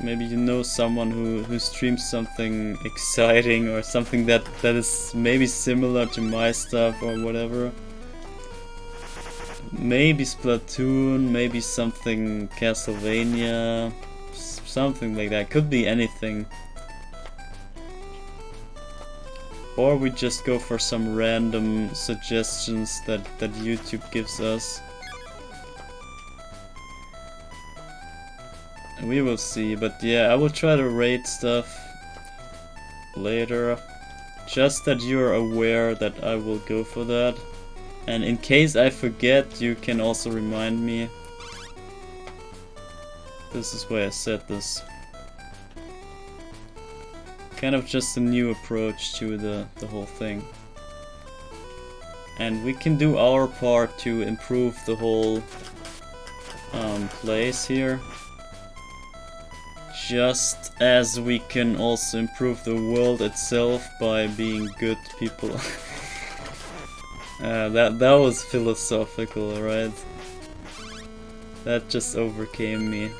[SPEAKER 1] Maybe you know someone who streams something exciting or something that is maybe similar to my stuff or whatever. Maybe Splatoon, maybe something Castlevania, something like that. Could be anything. Or we just go for some random suggestions that YouTube gives us. We will see, but yeah, I will try to rate stuff later. Just that you're aware that I will go for that. And in case I forget, you can also remind me. This is why I said this. Kind of just a new approach to the whole thing. And we can do our part to improve the whole place here. Just as we can also improve the world itself by being good people. That was philosophical, right? That just overcame me.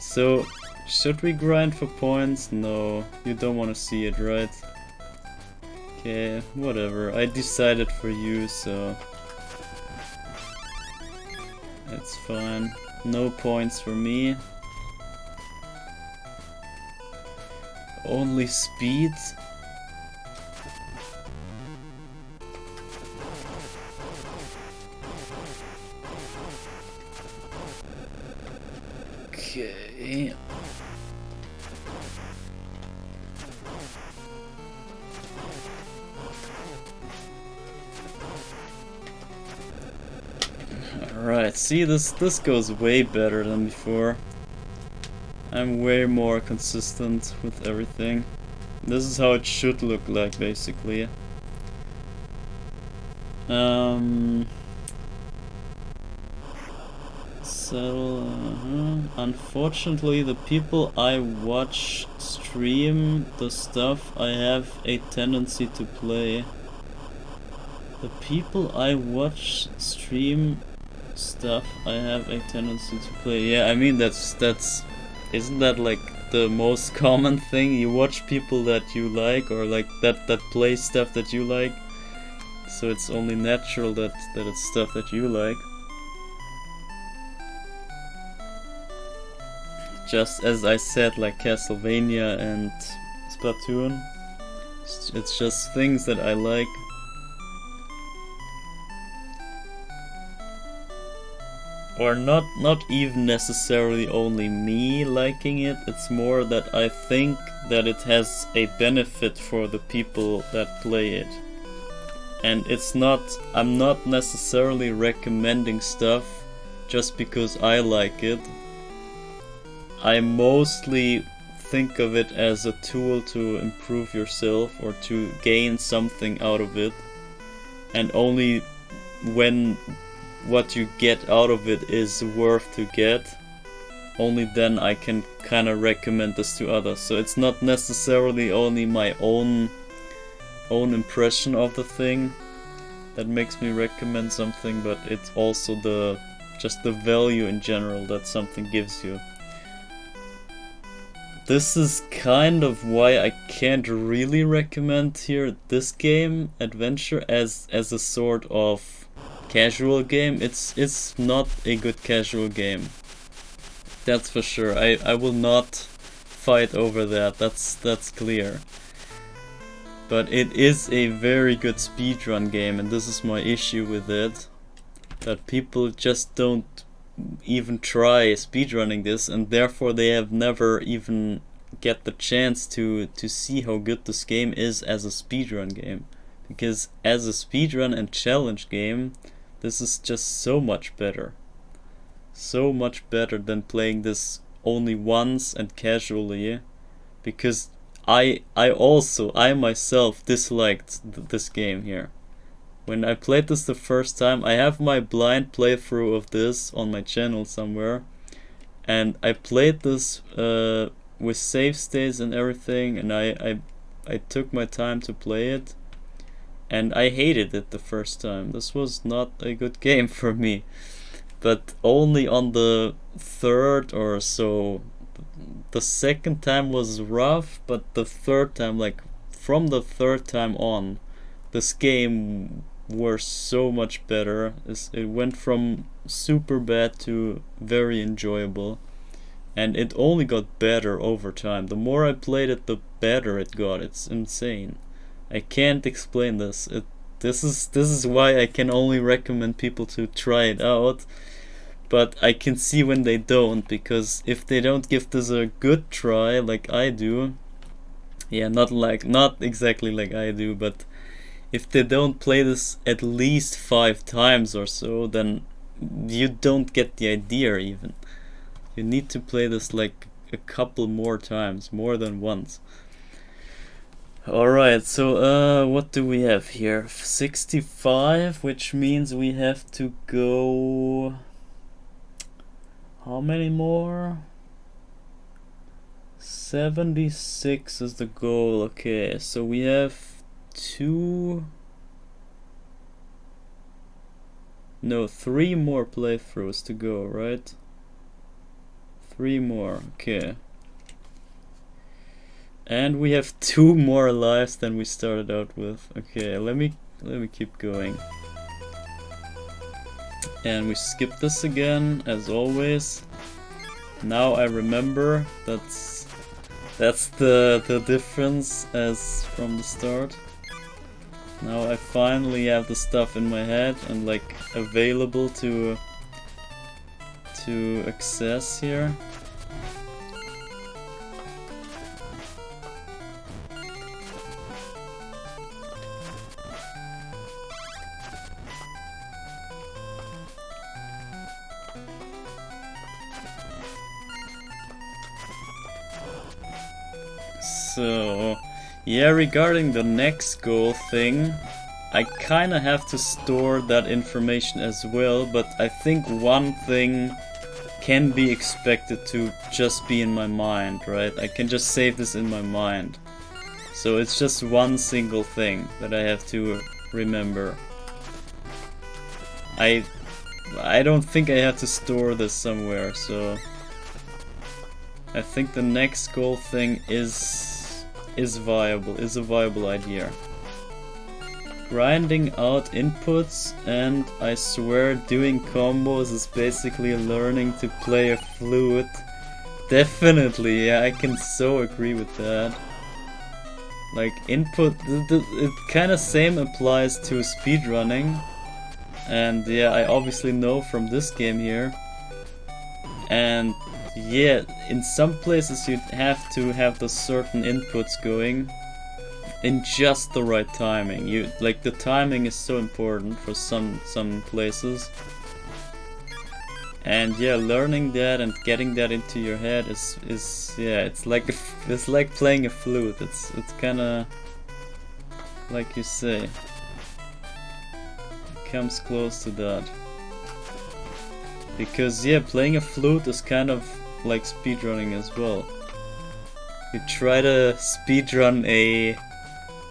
[SPEAKER 1] So, should we grind for points? No, you don't want to see it, right? Okay, whatever. I decided for you, so that's fine. No points for me. Only speed. Okay. Alright, see, this goes way better than before. I'm way more consistent with everything. This is how it should look like, basically. Unfortunately, the people I watch stream the stuff I have a tendency to play. The people I watch stream stuff I have a tendency to play. Yeah, I mean that's isn't that like the most common thing? You watch people that you like, or like that play stuff that you like. So it's only natural that it's stuff that you like. Just as I said, like Castlevania and Splatoon. It's just things that I like. Or not even necessarily only me liking it, it's more that I think that it has a benefit for the people that play it. And I'm not necessarily recommending stuff just because I like it. I mostly think of it as a tool to improve yourself or to gain something out of it. And only when what you get out of it is worth to get, only then I can kind of recommend this to others. So it's not necessarily only my own impression of the thing that makes me recommend something, but it's also just the value in general that something gives you. This is kind of why I can't really recommend here this game, Adventure, as a sort of casual game. It's not a good casual game. That's for sure. I will not fight over that. That's clear. But it is a very good speedrun game, and this is my issue with it. That people just don't even try speedrunning this, and therefore they have never even get the chance to see how good this game is as a speedrun game. Because as a speedrun and challenge game, this is just so much better. So much better than playing this only once and casually. Because I myself disliked this game here. When I played this the first time, I have my blind playthrough of this on my channel somewhere. And I played this with save states and everything, and I took my time to play it. And I hated it the first time. This was not a good game for me. but only on the third or so. The second time was rough, but the third time, like from the third time on, this game were so much better. It went from super bad to very enjoyable, and it only got better over time. The more I played it, the better it got. It's insane. I can't explain this. This is why I can only recommend people to try it out. But I can see when they don't, because if they don't give this a good try like I do, yeah, not exactly like I do, but if they don't play this at least 5 times or so, then you don't get the idea even. You need to play this like a couple more times, more than once. Alright, so what do we have here? 65, which means we have to go... How many more? 76 is the goal. Okay, so we have 3 more playthroughs to go, right? 3 more, okay. And we have 2 more lives than we started out with. Okay, let me keep going. And we skip this again, as always. Now I remember that's the difference as from the start. Now I finally have the stuff in my head and like available to access here. So, yeah, regarding the next goal thing, I kinda have to store that information as well, but I think one thing can be expected to just be in my mind, right? I can just save this in my mind. So it's just one single thing that I have to remember. I don't think I have to store this somewhere, so I think the next goal thing is a viable idea. Grinding out inputs, and I swear doing combos is basically learning to play a flute. Definitely, yeah, I can so agree with that. Like input, it kinda same applies to speedrunning. And yeah, I obviously know from this game here. And yeah, in some places you have to have the certain inputs going in just the right timing. The timing is so important for some places. And yeah, learning that and getting that into your head is yeah, it's like playing a flute. It's kind of like you say. It comes close to that. Because yeah, playing a flute is kind of like speedrunning as well. You try to speedrun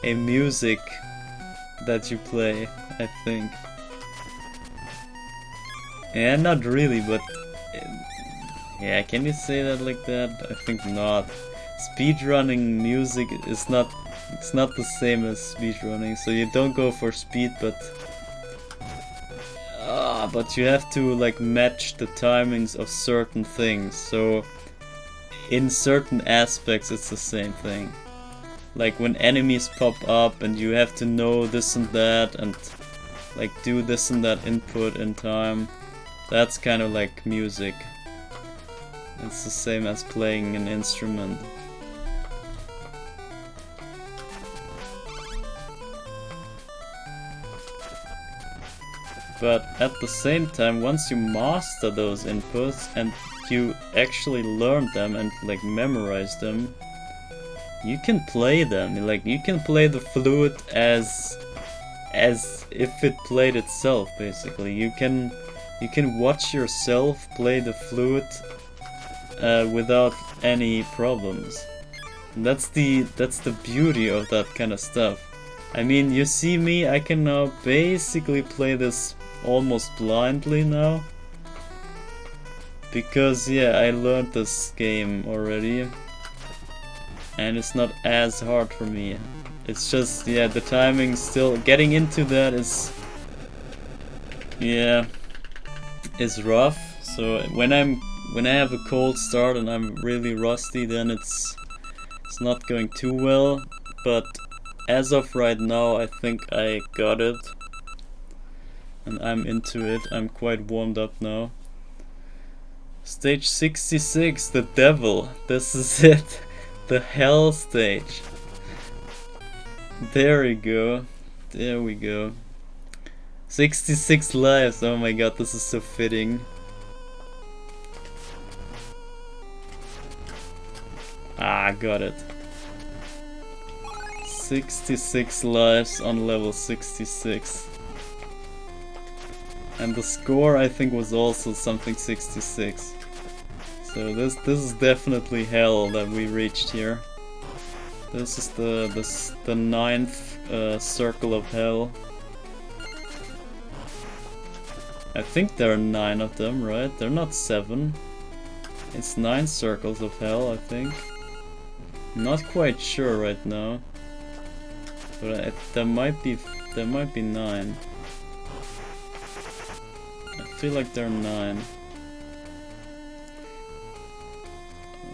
[SPEAKER 1] a music that you play, I think. Yeah, not really, but yeah, can you say that like that? I think not. Speedrunning music is not the same as speedrunning, so you don't go for speed, but you have to like match the timings of certain things. So in certain aspects it's the same thing. Like when enemies pop up and you have to know this and that and like do this and that input in time. That's kind of like music. It's the same as playing an instrument. But at the same time, once you master those inputs and you actually learn them and like memorize them, you can play them. Like you can play the flute as if it played itself, basically. You can watch yourself play the flute without any problems. And that's the beauty of that kind of stuff. I mean, you see me, I can now basically play this almost blindly now. Because yeah, I learned this game already and it's not as hard for me. It's just, yeah, the timing still, getting into that is, yeah, is rough. So when I have a cold start and I'm really rusty, then it's not going too well. But as of right now, I think I got it. And I'm into it. I'm quite warmed up now. Stage 66, the devil. This is it. The hell stage. There we go. There we go. 66 lives. Oh my god, this is so fitting. Ah, got it. 66 lives on level 66. And the score I think was also something 66. So this is definitely hell that we reached here. This is the 9th circle of hell. I think there are 9 of them, right? They're not 7. It's 9 circles of hell, I think. Not quite sure right now, but there might be 9. I feel like there are 9.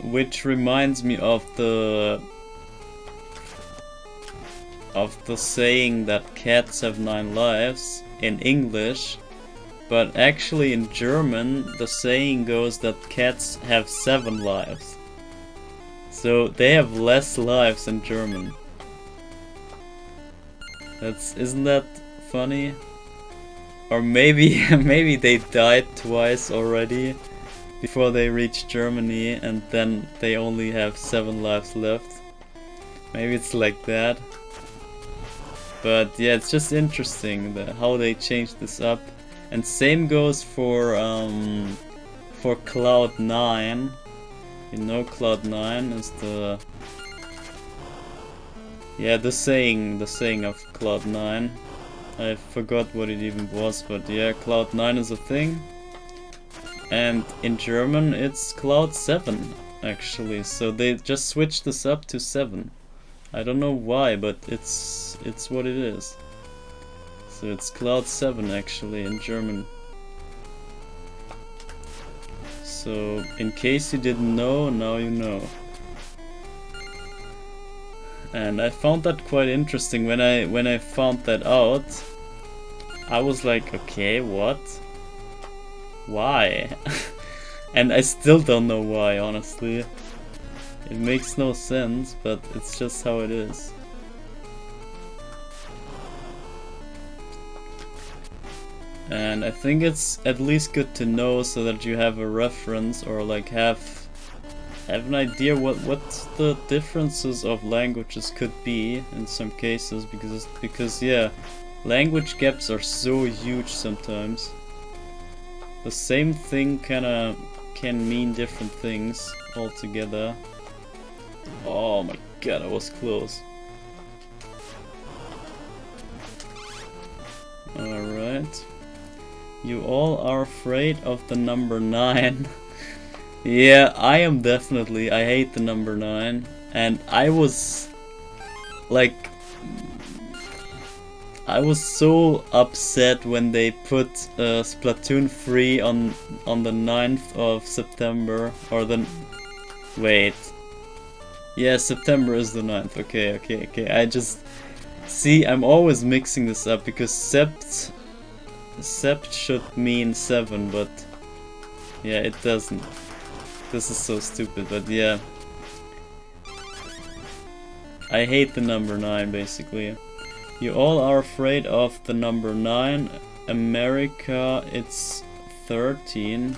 [SPEAKER 1] Which reminds me of the saying that cats have 9 lives in English, but actually in German the saying goes that cats have 7 lives. So they have less lives in German. Isn't that funny? Or maybe maybe they died twice already before they reached Germany and then they only have 7 lives left. Maybe it's like that. But yeah, it's just interesting how they changed this up. And same goes for Cloud 9. You know, Cloud 9 is the saying of Cloud 9. I forgot what it even was, but yeah, Cloud 9 is a thing. And in German it's Cloud 7 actually. So they just switched this up to 7. I don't know why, but it's what it is. So it's Cloud 7 actually in German. So in case you didn't know, now you know. And I found that quite interesting. When I found that out, I was like, okay, what? Why? And I still don't know why, honestly. It makes no sense, but it's just how it is. And I think it's at least good to know so that you have a reference or like have an idea what the differences of languages could be in some cases, because yeah, language gaps are so huge sometimes. The same thing can mean different things altogether. Oh my god, I was close. Alright. You all are afraid of the number 9. Yeah, I am definitely. I hate the number 9. And I was like, I was so upset when they put Splatoon 3 on the 9th of September, or the... Wait. Yeah, September is the 9th. Okay. I just... See, I'm always mixing this up because Sept should mean 7, but... Yeah, it doesn't. This is so stupid, but yeah. I hate the number 9, basically. You all are afraid of the number 9. America, it's 13.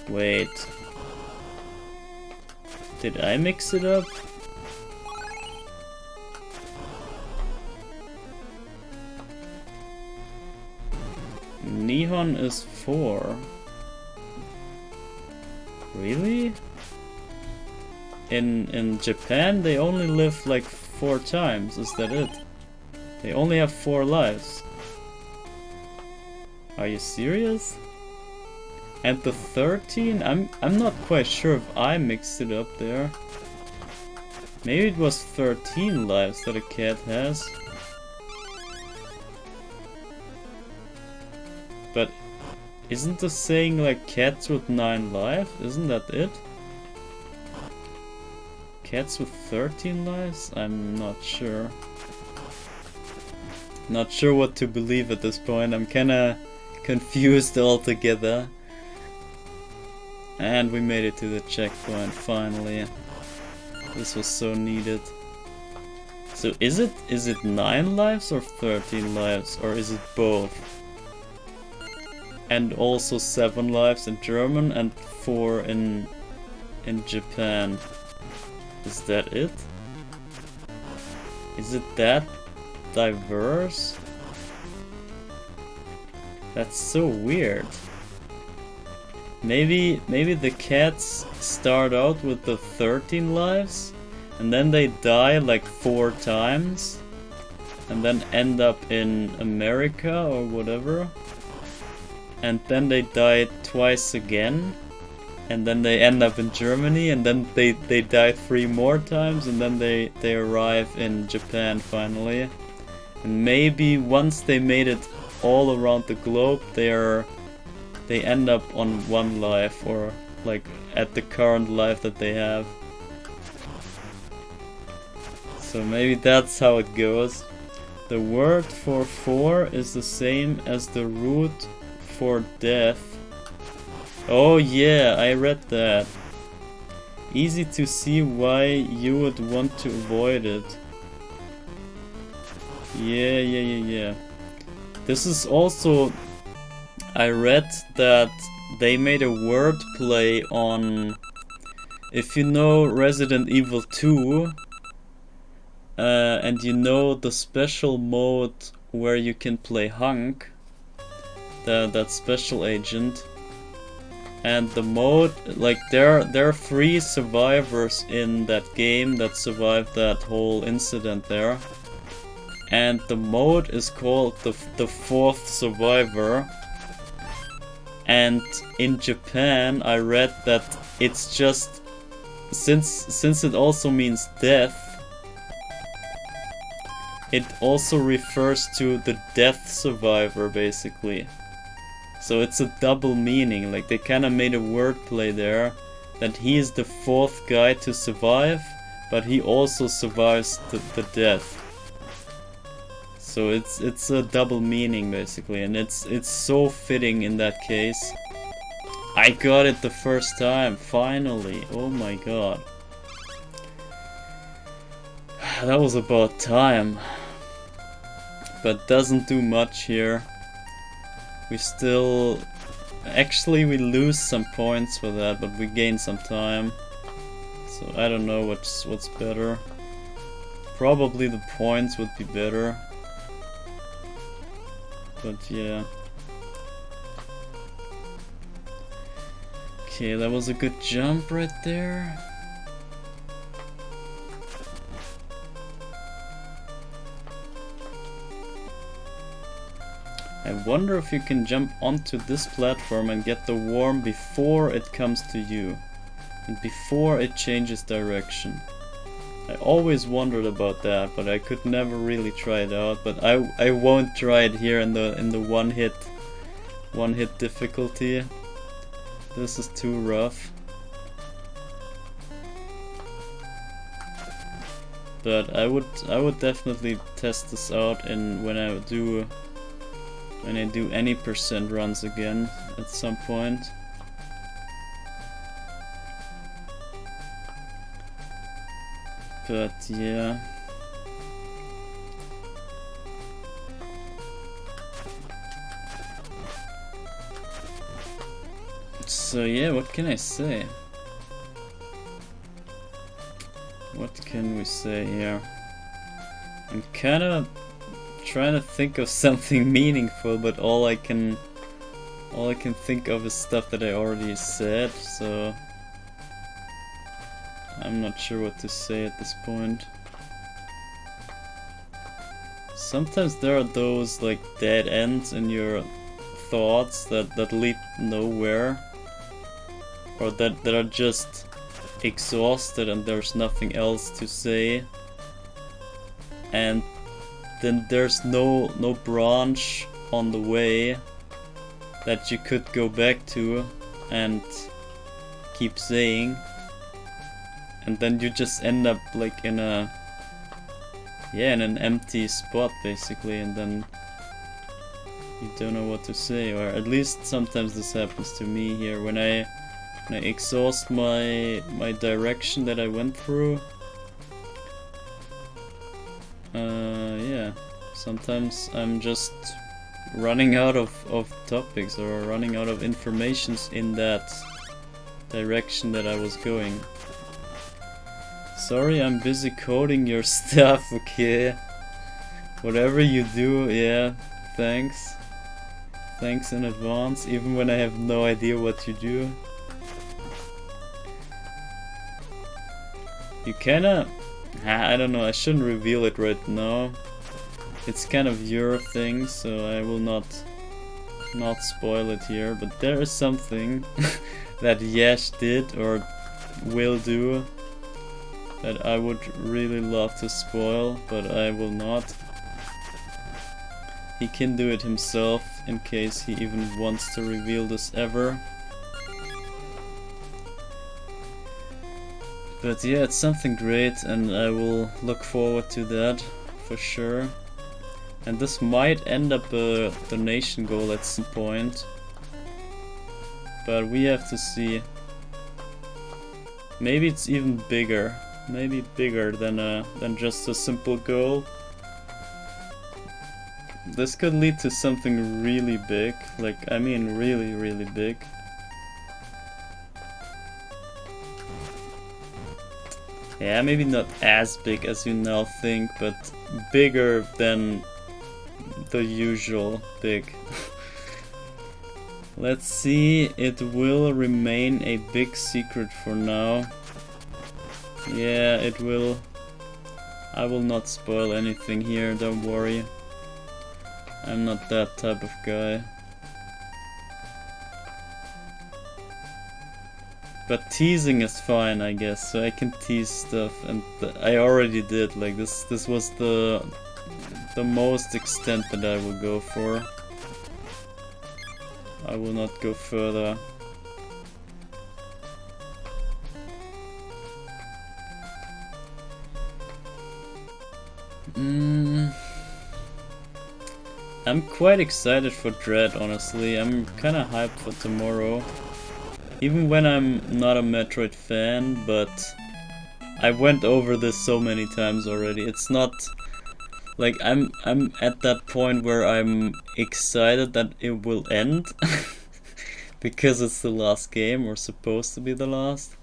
[SPEAKER 1] Wait. Did I mix it up? Nihon is 4. Really? In Japan they only live like 4 times, is that it? They only have 4 lives. Are you serious? And the 13, I'm not quite sure if I mixed it up there. Maybe it was 13 lives that a cat has. But isn't the saying like cats with 9 lives? Isn't that it? Cats with 13 lives? I'm not sure. Not sure what to believe at this point. I'm kinda confused altogether. And we made it to the checkpoint finally. This was so needed. So is it 9 lives or 13 lives, or is it both? And also 7 lives in German and 4 in Japan. Is that it? Is it that diverse? That's so weird. Maybe the cats start out with the 13 lives and then they die like 4 times and then end up in America or whatever, and then they die twice again, and then they end up in Germany, and then they die 3 more times, and then they arrive in Japan finally. And maybe once they made it all around the globe, they end up on 1 life, or like at the current life that they have. So maybe that's how it goes. The word for 4 is the same as the root for death. Oh yeah, I read that. Easy to see why you would want to avoid it. Yeah. This is also... I read that they made a wordplay on... If you know Resident Evil 2, and you know the special mode where you can play Hunk, that special agent, and the mode, like there are 3 survivors in that game that survived that whole incident there, and the mode is called the 4th survivor. And in Japan I read that it's just, since it also means death, it also refers to the death survivor basically. So it's a double meaning, like they kinda made a wordplay there, that he is the 4th guy to survive, but he also survives the death. So it's a double meaning basically, and it's so fitting in that case. I got it the first time, finally, oh my god. That was about time. But doesn't do much here. We still... Actually we lose some points for that, but we gain some time. So I don't know what's better. Probably the points would be better. But yeah. Okay, that was a good jump right there. I wonder if you can jump onto this platform and get the worm before it comes to you, and before it changes direction. I always wondered about that, but I could never really try it out. But I won't try it here in the one hit difficulty. This is too rough. But I would definitely test this out when I do any percent runs again at some point. But yeah. So yeah, what can I say? What can we say here? I'm kinda trying to think of something meaningful, but all I can think of is stuff that I already said, so I'm not sure what to say at this point. Sometimes there are those like dead ends in your thoughts that lead nowhere. or that are just exhausted and there's nothing else to say, and then there's no branch on the way that you could go back to and keep saying, and then you just end up like in a in an empty spot basically, and then you don't know what to say. Or at least sometimes this happens to me here when I exhaust my direction that I went through. Yeah, sometimes I'm just running out of topics or running out of informations in that direction that I was going. Sorry, I'm busy coding your stuff, okay? Whatever you do, yeah, thanks. Thanks in advance, even when I have no idea what you do. You kinda... I don't know, I shouldn't reveal it right now. It's kind of your thing, so I will not spoil it here, but there is something that Yash did or will do that I would really love to spoil, but I will not. He can do it himself in case he even wants to reveal this ever. But yeah, it's something great and I will look forward to that for sure. And this might end up a donation goal at some point, but we have to see. Maybe it's even bigger. Maybe bigger than just a simple goal. This could lead to something really big, like I mean really, really big. Yeah, maybe not as big as you now think, but bigger than the usual big. Let's see, it will remain a big secret for now. Yeah, it will. I will not spoil anything here, don't worry. I'm not that type of guy. But teasing is fine, I guess, so I can tease stuff, and I already did. Like this was the most extent that I will go for. I will not go further. I'm quite excited for Dread, honestly. I'm kinda hyped for tomorrow. Even when I'm not a Metroid fan, but I went over this so many times already. It's not like I'm at that point where I'm excited that it will end because it's the last game, or supposed to be the last.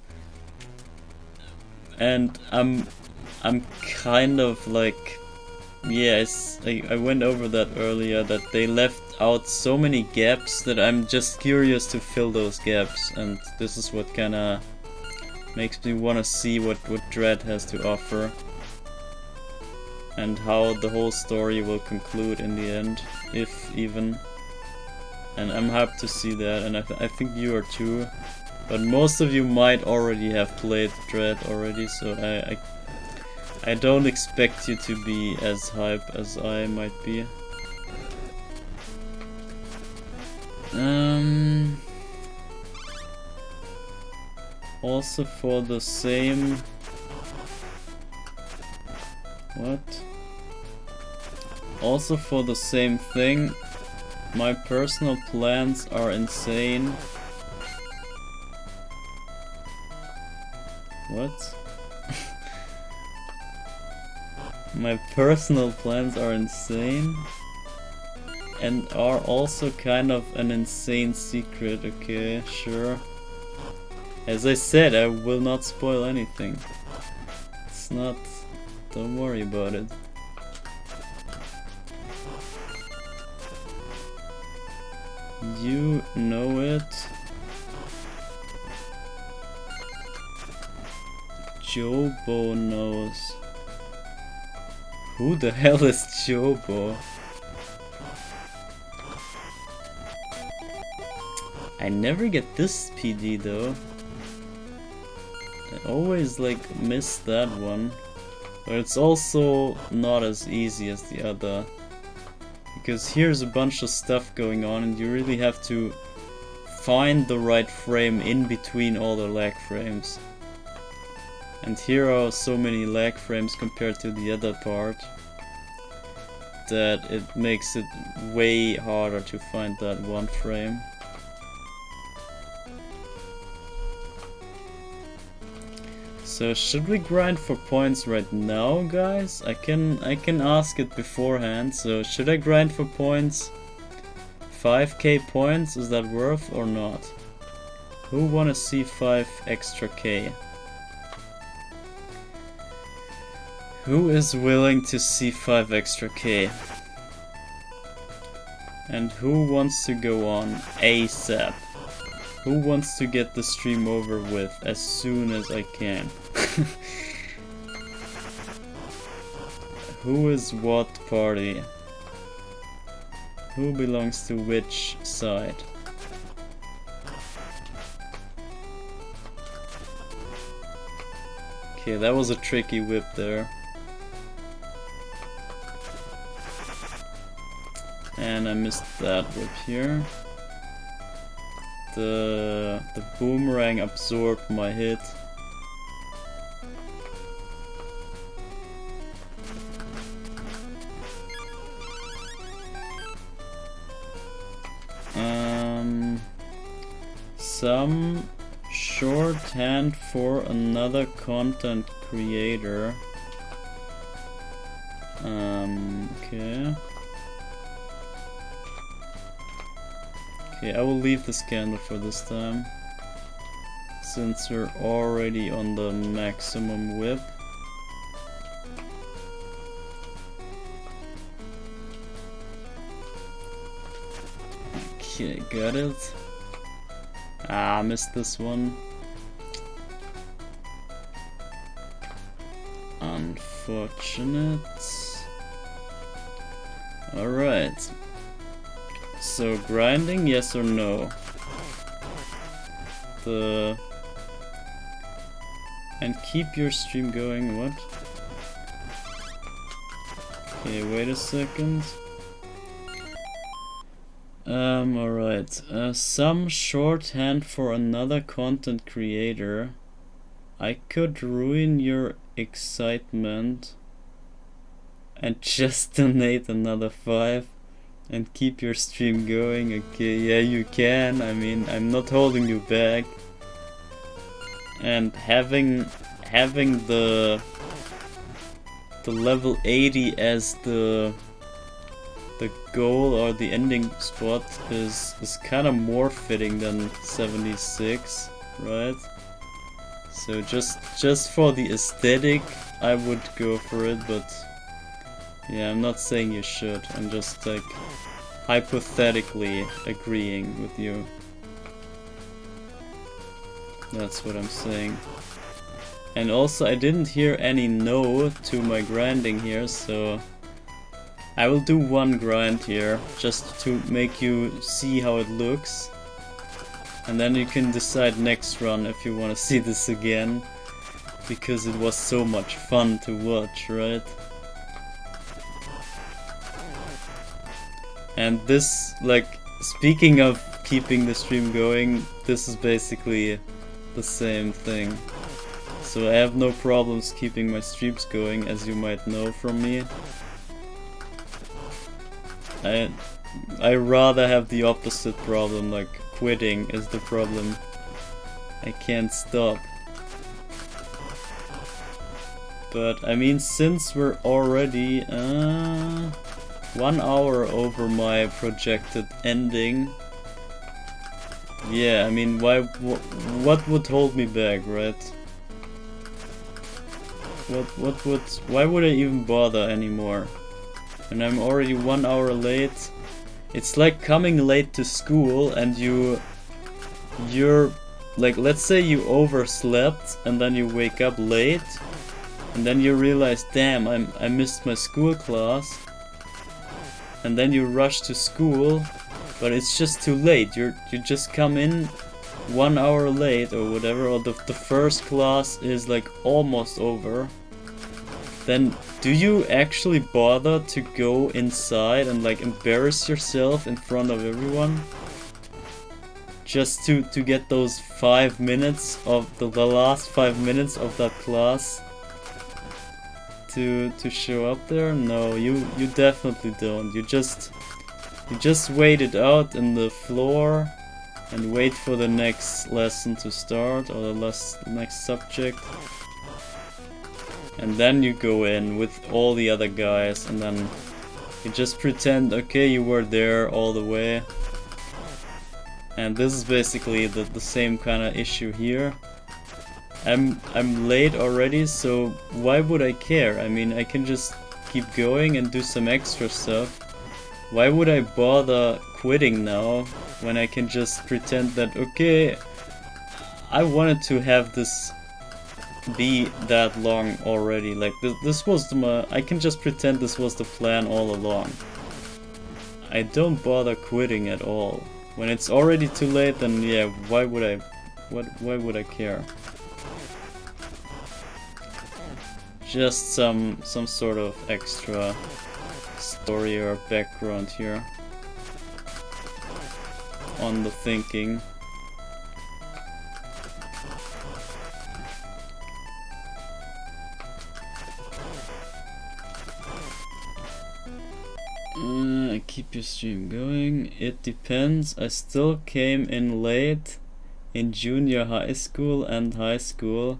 [SPEAKER 1] And I'm kind of like, yes, I went over that earlier, that they left out so many gaps that I'm just curious to fill those gaps, and this is what kinda makes me wanna see what Dread has to offer and how the whole story will conclude in the end, if even. And I'm hyped to see that, and I think you are too. But most of you might already have played Dread already, so I don't expect you to be as hype as I might be. Also for the same... What? Also for the same thing, my personal plans are insane. What? My personal plans are insane and are also kind of an insane secret. Okay, sure. As I said, I will not spoil anything. It's not... Don't worry about it. You know it. Jobo knows. Who the hell is Jobo? I never get this PD though. I always like miss that one. But it's also not as easy as the other. Because here's a bunch of stuff going on and you really have to find the right frame in between all the lag frames. And here are so many lag frames compared to the other part that it makes it way harder to find that one frame. So should we grind for points right now, guys? I can ask it beforehand. So should I grind for points? 5k points, is that worth or not? Who wanna see 5 extra k? Who is willing to see 5 extra k? And who wants to go on ASAP? Who wants to get the stream over with as soon as I can? Who is what party? Who belongs to which side? Okay, that was a tricky whip there. And I missed that whip here. The boomerang absorbed my hit. Some shorthand for another content creator. Okay. Okay, I will leave the scandal for this time, since we're already on the maximum whip. Okay, got it. Ah, missed this one. Unfortunate. Alright. So grinding, yes or no? And keep your stream going, what? Okay, wait a second. Alright. Some shorthand for another content creator. I could ruin your excitement and just donate another 5 and keep your stream going. Okay, yeah, you can. I mean, I'm not holding you back. And having the level 80 as the goal or the ending spot is kind of more fitting than 76, right? So just for the aesthetic, I would go for it, but yeah, I'm not saying you should. I'm just like hypothetically agreeing with you. That's what I'm saying. And also, I didn't hear any no to my grinding here, so I will do one grind here, just to make you see how it looks. And then you can decide next run if you want to see this again, because it was so much fun to watch, right? And this, like, speaking of keeping the stream going, this is basically the same thing. So I have no problems keeping my streams going, as you might know from me. I rather have the opposite problem, like quitting is the problem. I can't stop. But I mean, since we're already 1 hour over my projected ending, yeah, I mean, what would hold me back, right? Why would I even bother anymore? And I'm already 1 hour late. It's like coming late to school and you're like, let's say you overslept and then you wake up late and then you realize, damn, I missed my school class, and then you rush to school, but it's just too late. You just come in 1 hour late or whatever, or the first class is like almost over, then do you actually bother to go inside and like embarrass yourself in front of everyone? Just to get those 5 minutes of the last 5 minutes of that class to show up there? No, you definitely don't. You just wait it out in the floor and wait for the next lesson to start, or the next subject. And then you go in with all the other guys, and then you just pretend, okay, you were there all the way. And this is basically the same kind of issue here. I'm late already, so why would I care? I mean, I can just keep going and do some extra stuff. Why would I bother quitting now when I can just pretend that, okay, I wanted to have this be that long already. Like this was I can just pretend this was the plan all along. I don't bother quitting at all. When it's already too late, then yeah, why would I care? Just some sort of extra story or background here on the thinking. Keep your stream going. It depends. I still came in late in junior high school and high school.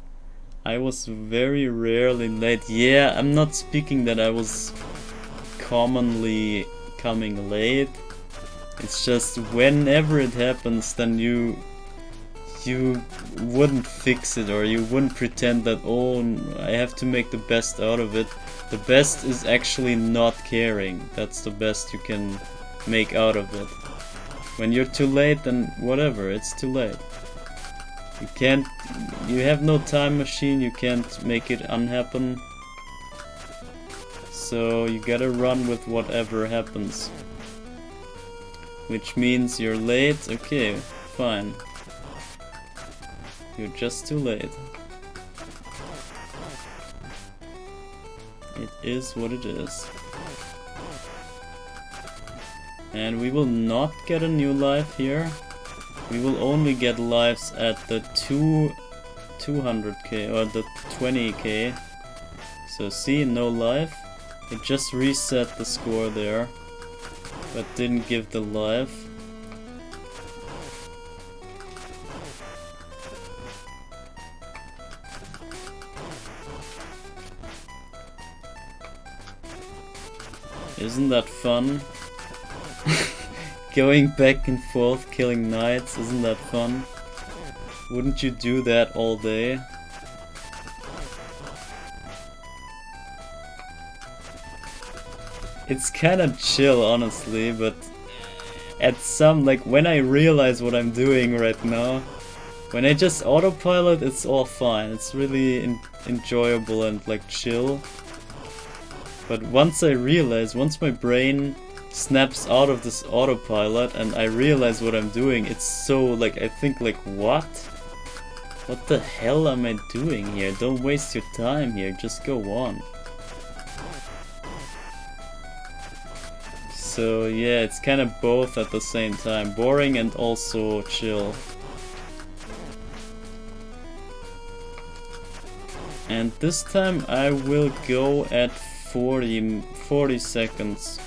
[SPEAKER 1] I was very rarely late. Yeah, I'm not speaking that I was commonly coming late. It's just whenever it happens, then you wouldn't fix it, or you wouldn't pretend that, oh, I have to make the best out of it. The best is actually not caring. That's the best you can make out of it. When you're too late, then whatever, it's too late. You have no time machine, you can't make it unhappen. So you gotta run with whatever happens. Which means you're late, okay, fine. You're just too late. It is what it is. And we will not get a new life here. We will only get lives at the 200k or the 20k. So see, no life. It just reset the score there, but didn't give the life. Isn't that fun? Going back and forth, killing knights, isn't that fun? Wouldn't you do that all day? It's kinda chill, honestly, but at some, like, when I realize what I'm doing right now, when I just autopilot, it's all fine. It's really enjoyable and, like, chill. But once I realize, once my brain snaps out of this autopilot and I realize what I'm doing, it's so, like, I think, like, what? What the hell am I doing here? Don't waste your time here, just go on. So yeah, it's kind of both at the same time. Boring and also chill. And this time I will go at 40 seconds.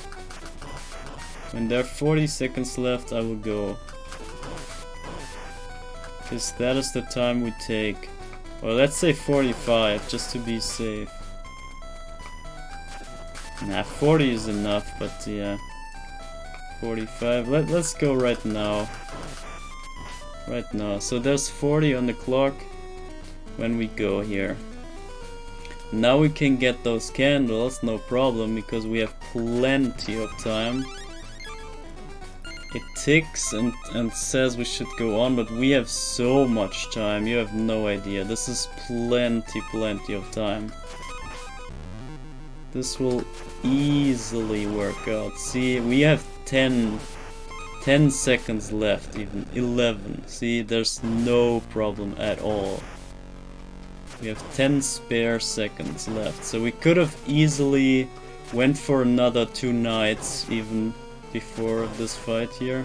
[SPEAKER 1] When there are 40 seconds left, I will go. Because that is the time we take. Or let's say 45, just to be safe. Nah, 40 is enough, but yeah. 45. Let's go right now. Right now. So there's 40 on the clock when we go here. Now we can get those candles, no problem, because we have plenty of time. It ticks and says we should go on, but we have so much time, you have no idea. This is plenty of time. This will easily work out. See, we have 10 10 seconds left, even 11. See, there's no problem at all. We have 10 spare seconds left, so we could have easily went for another 2 nights even before this fight here.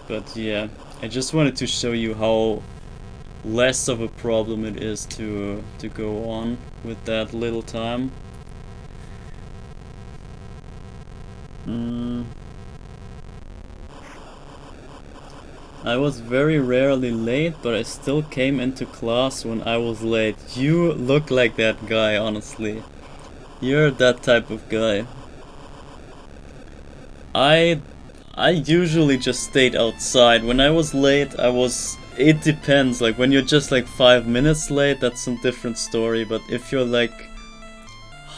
[SPEAKER 1] But yeah, I just wanted to show you how less of a problem it is to go on with that little time. I was very rarely late, but I still came into class when I was late. You look like that guy, honestly. You're that type of guy. I usually just stayed outside. When I was late, it depends. Like when you're just like 5 minutes late, that's a different story. But if you're like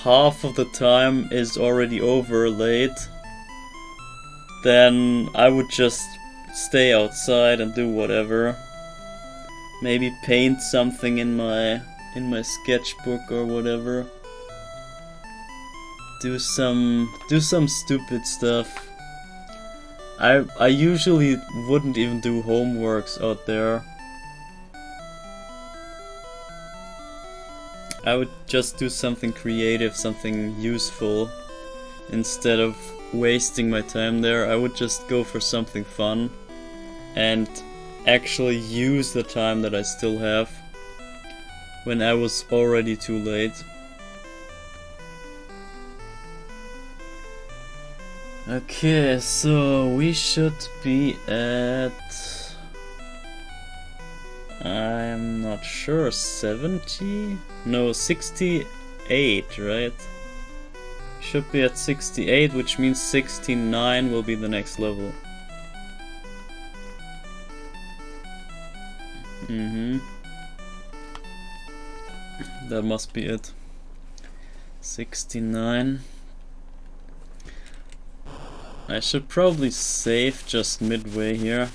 [SPEAKER 1] half of the time is already over late, then I would just stay outside and do whatever. Maybe paint something in my sketchbook or whatever. Do some stupid stuff. I usually wouldn't even do homeworks out there. I would just do something creative, something useful. Instead of wasting my time there, I would just go for something fun and actually use the time that I still have when I was already too late. Okay, so we should be at, I'm not sure, 70? No, 68, right? Should be at 68, which means 69 will be the next level. That must be it. 69. I should probably save just midway here,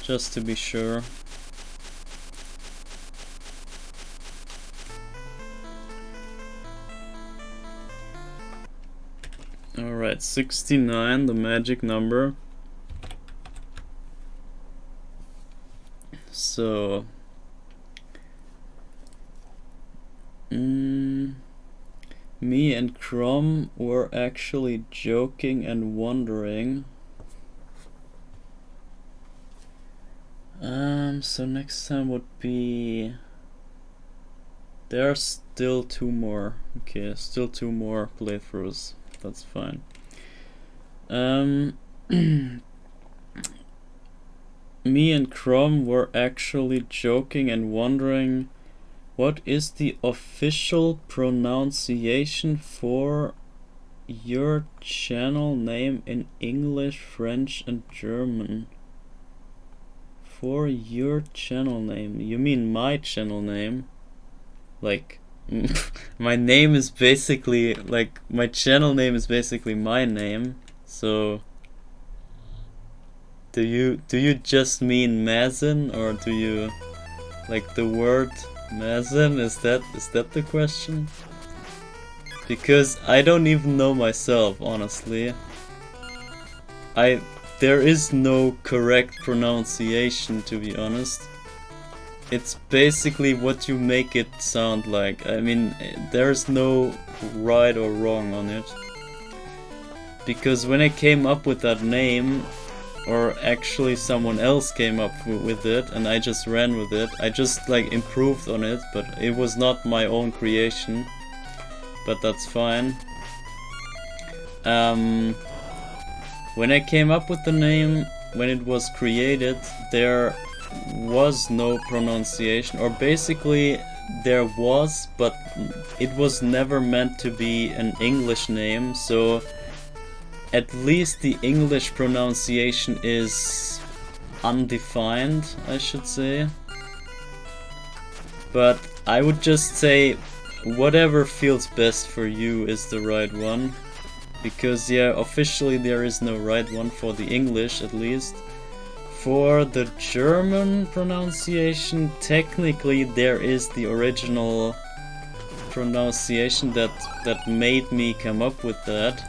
[SPEAKER 1] just to be sure. Alright, 69, the magic number. So me and Crom were actually joking and wondering. So next time would be, there are still 2 more. Okay, still 2 more playthroughs. That's fine. Me and Crom were actually joking and wondering, what is the official pronunciation for your channel name in English, French, and German? For your channel name? You mean my channel name? Like, my name is basically, like, my channel name is basically my name, so do you just mean Mazin, or do you like the word Mazin? Is that the question? Because I don't even know myself, honestly. There is no correct pronunciation, to be honest. It's basically what you make it sound like. I mean, there's no right or wrong on it. Because when I came up with that name, or actually someone else came up with it and I just ran with it, I just like improved on it, but it was not my own creation. But that's fine. When I came up with the name, when it was created, there was no pronunciation, or basically there was, but it was never meant to be an English name, so at least the English pronunciation is undefined, I should say. But I would just say whatever feels best for you is the right one. Because yeah, officially there is no right one for the English, at least. For the German pronunciation, technically there is the original pronunciation that made me come up with that,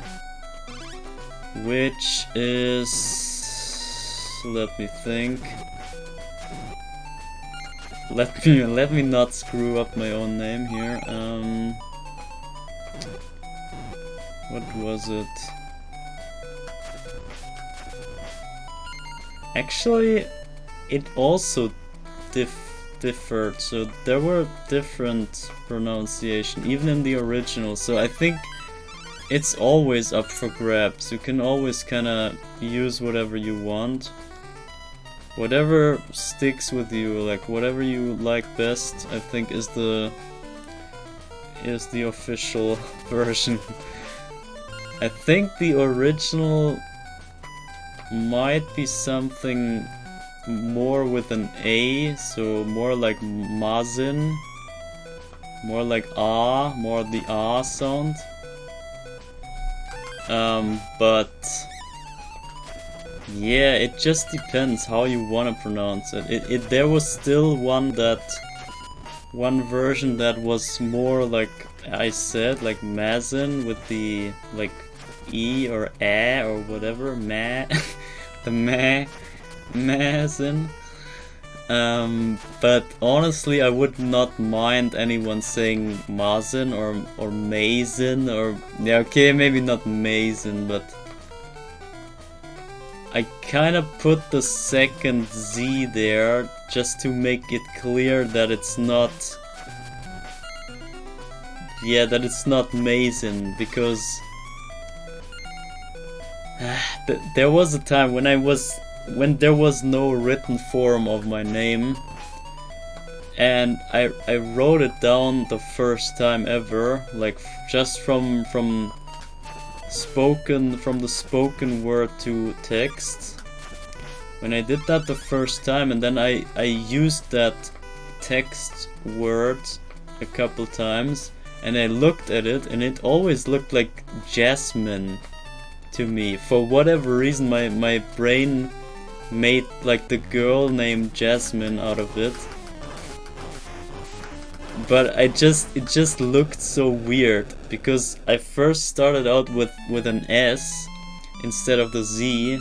[SPEAKER 1] which is, let me think. Let me not screw up my own name here. What was it? Actually, it also differed, so there were different pronunciation even in the original, so I think it's always up for grabs. You can always kinda use whatever you want, whatever sticks with you, like whatever you like best, I think is the official version. I think the original might be something more with an A, so more like Mazin, more like ah, more the ah sound. But yeah, it just depends how you want to pronounce it. There was still one version that was more like I said, like Mazin with the like E or A or whatever, ma, the Mazin. But honestly, I would not mind anyone saying Mazin or Mazin or yeah, okay, maybe not Mazin, but I kind of put the second Z there just to make it clear that it's not. Yeah, that it's not Mazin, because there was a time when there was no written form of my name, and I wrote it down the first time ever, like just from the spoken word to text. When I did that the first time, and then I used that text word a couple times, and I looked at it, and it always looked like Jasmine to me. For whatever reason, my brain made like the girl named Jasmine out of it. But it just looked so weird, because I first started out with an S instead of the Z,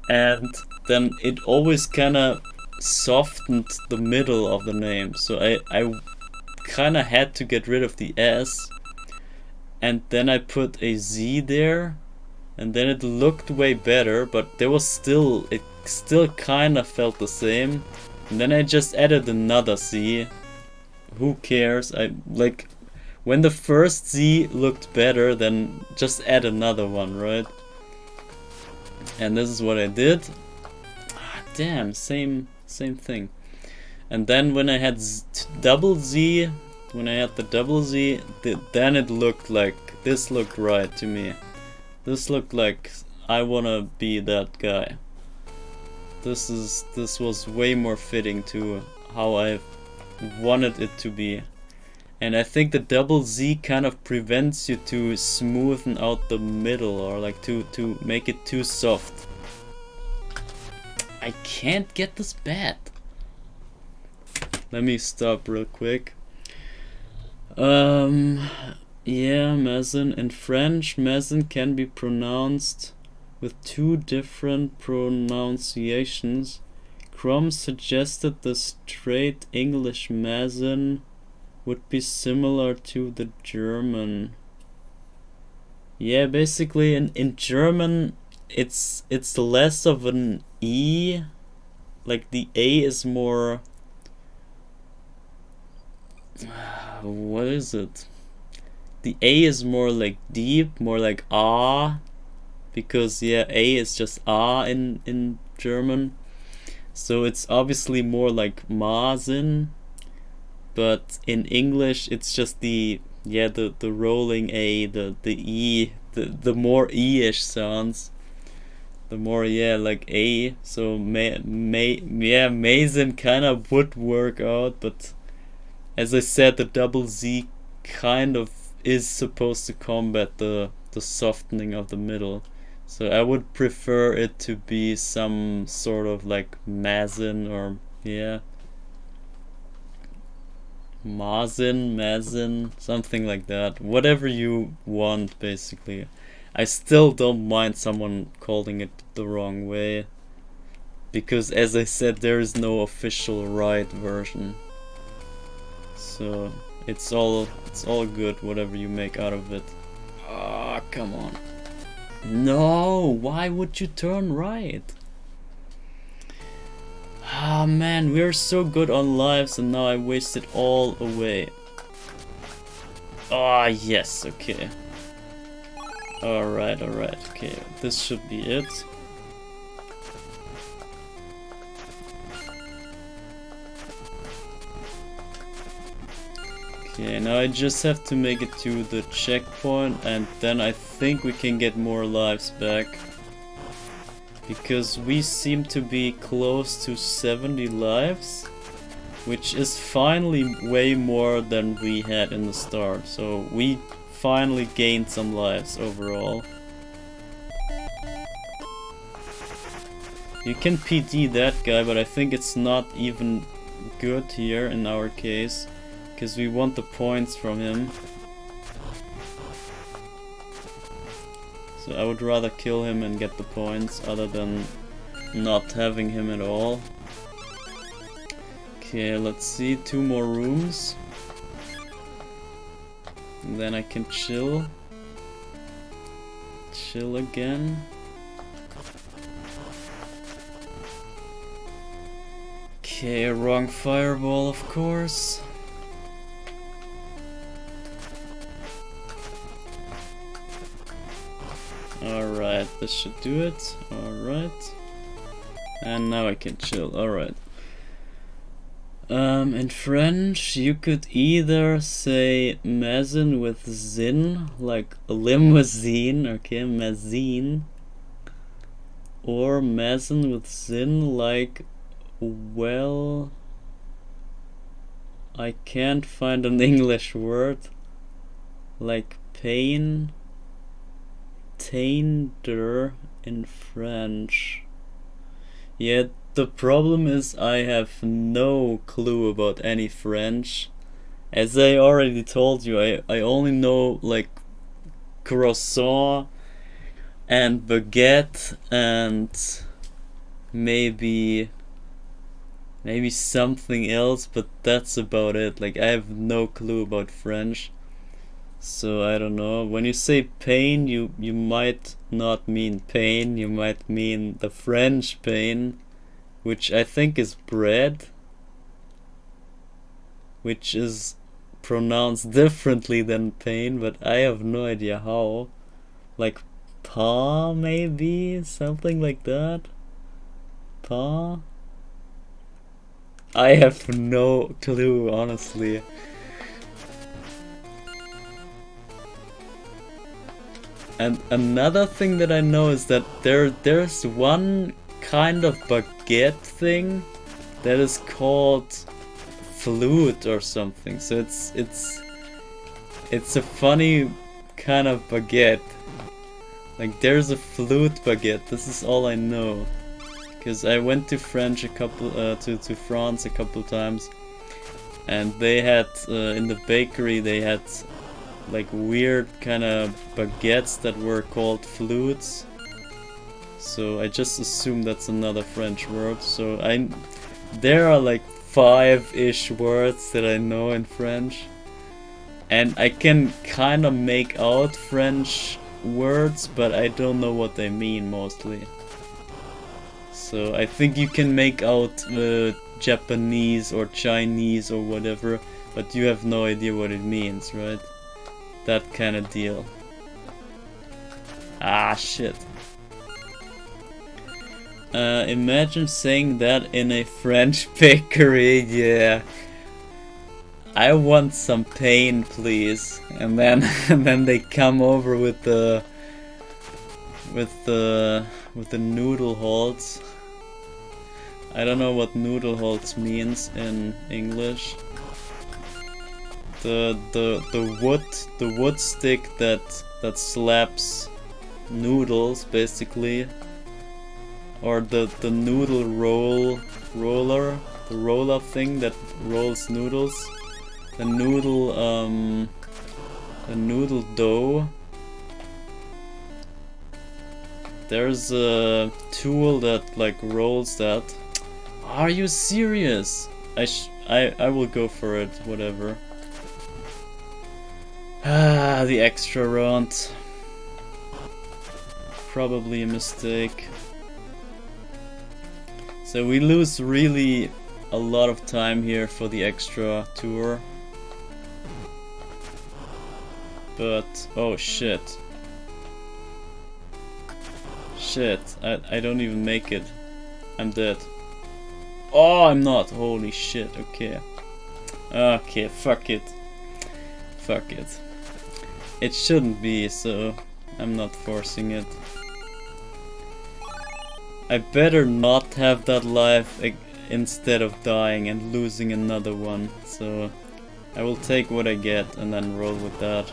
[SPEAKER 1] and then it always kinda softened the middle of the name, so I kinda had to get rid of the S, and then I put a Z there, and then it looked way better, but it still kinda felt the same, and then I just added another Z. Who cares? I like when the first Z looked better, then just add another one, right? And this is what I did. Ah, damn, same thing. And then when I had double Z, when I had the double Z, then it looked like, this looked right to me. This looked like I wanna be that guy. This was way more fitting to how I wanted it to be. And I think the double Z kind of prevents you to smoothen out the middle, or like to make it too soft. I can't get this bad. Let me stop real quick. Yeah, Mazin. In French, Mazin can be pronounced with two different pronunciations. Crom suggested the straight English Mazin would be similar to the German. Yeah, basically in German it's less of an E. Like the A is more, what is it? The A is more like deep, more like ah, because yeah, A is just ah in German. So it's obviously more like Mazin, but in English it's just the rolling A, the E, the more E-ish sounds, the more like A. So Mazin kind of would work out, but as I said, the double Z kind of is supposed to combat the softening of the middle. So I would prefer it to be some sort of like Mazin, or yeah. Mazin, something like that. Whatever you want, basically. I still don't mind someone calling it the wrong way, because as I said, there is no official right version. So it's all good, whatever you make out of it. Ah, come on. No, why would you turn right? Ah man, we're so good on lives and now I wasted all away. Ah yes, okay. Alright, okay. This should be it. Okay, now I just have to make it to the checkpoint and then I think we can get more lives back. Because we seem to be close to 70 lives, which is finally way more than we had in the start. So we finally gained some lives overall. You can PD that guy, but I think it's not even good here in our case, because we want the points from him. So I would rather kill him and get the points other than not having him at all. Okay, let's see, 2 more rooms. And then I can chill. Chill again. Okay, wrong fireball, of course. Alright, this should do it. Alright. And now I can chill. Alright. In French, you could either say mazin with zin, like limousine, okay, mazine. Or mazin with zin, like, well, I can't find an English word. Like pain. Tender in French. Yeah, the problem is I have no clue about any French. As I already told you, I only know like croissant and baguette and maybe something else, but that's about it. Like I have no clue about French. So I don't know. When you say pain, you might not mean pain, you might mean the French pain, which I think is bread, which is pronounced differently than pain, but I have no idea how. Like pa, maybe? Something like that? Pa? I have no clue, honestly. And another thing that I know is that there's one kind of baguette thing that is called flute or something. So it's a funny kind of baguette. Like there's a flute baguette. This is all I know, because I went to France a couple times, and they had in the bakery they had like weird kind of baguettes that were called flutes. So I just assume that's another French word. So there are like 5-ish words that I know in French, and I can kind of make out French words, but I don't know what they mean mostly. So I think you can make out Japanese or Chinese or whatever, but you have no idea what it means, right? That kind of deal. Ah, shit. Imagine saying that in a French bakery, yeah. I want some pain, please. And then and then they come over with the noodle holds. I don't know what noodle holds means in English. The wood stick that slaps noodles, basically, or the noodle roller, the roller thing that rolls noodles. the noodle dough. There's a tool that like rolls that. Are you serious? I will go for it, whatever. Ah, the extra round. Probably a mistake. So we lose really a lot of time here for the extra tour. But, oh shit. Shit, I don't even make it. I'm dead. Oh, I'm not. Holy shit, okay. Okay, fuck it. Fuck it. It shouldn't be, so I'm not forcing it. I better not have that life instead of dying and losing another one. So I will take what I get and then roll with that.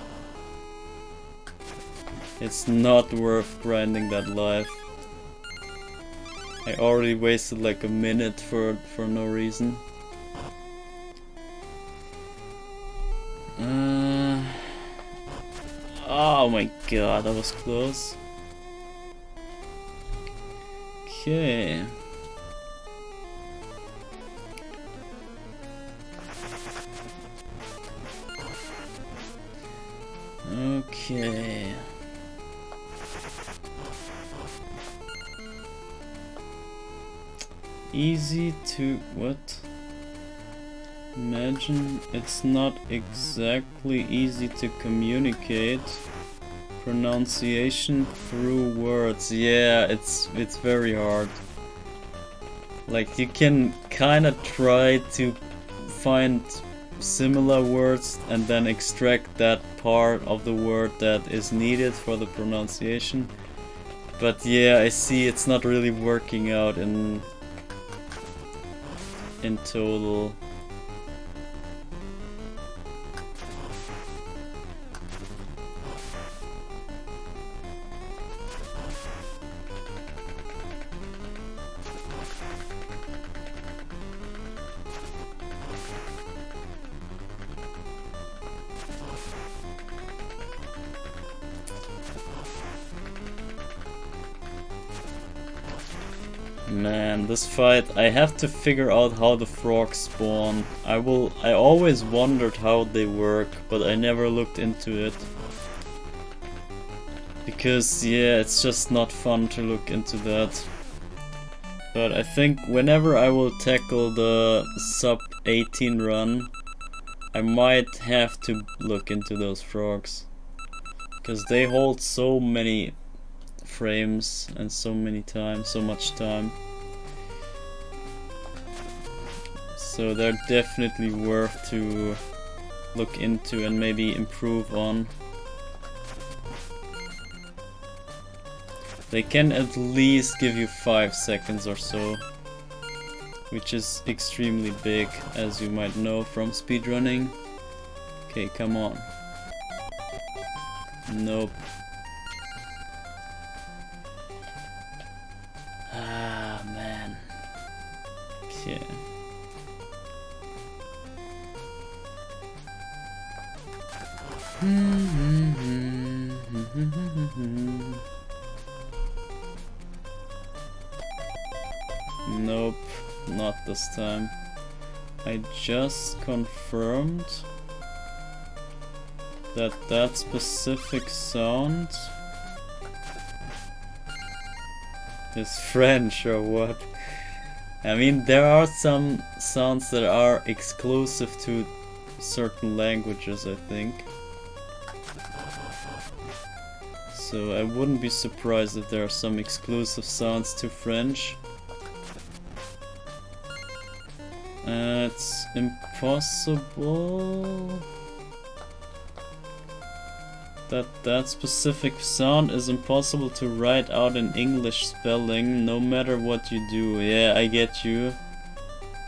[SPEAKER 1] It's not worth grinding that life. I already wasted like a minute for no reason. Oh my god, that was close. Okay. Okay. Easy to what? Imagine it's not exactly easy to communicate pronunciation through words. Yeah, it's very hard. Like you can kind of try to find similar words and then extract that part of the word that is needed for the pronunciation. But yeah, I see it's not really working out in total. Man, this fight, I have to figure out how the frogs spawn. I always wondered how they work, but I never looked into it. Because, yeah, it's just not fun to look into that. But I think whenever I will tackle the sub 18 run, I might have to look into those frogs. Because they hold so many frames and so much time. So they're definitely worth to look into and maybe improve on. They can at least give you 5 seconds or so, which is extremely big, as you might know from speedrunning. Okay, come on. Nope. Ah, man. Okay. Nope, not this time. I just confirmed that that specific sound is French or what? I mean, there are some sounds that are exclusive to certain languages, I think. So I wouldn't be surprised if there are some exclusive sounds to French. It's impossible that specific sound is impossible to write out in English spelling, no matter what you do. Yeah, I get you.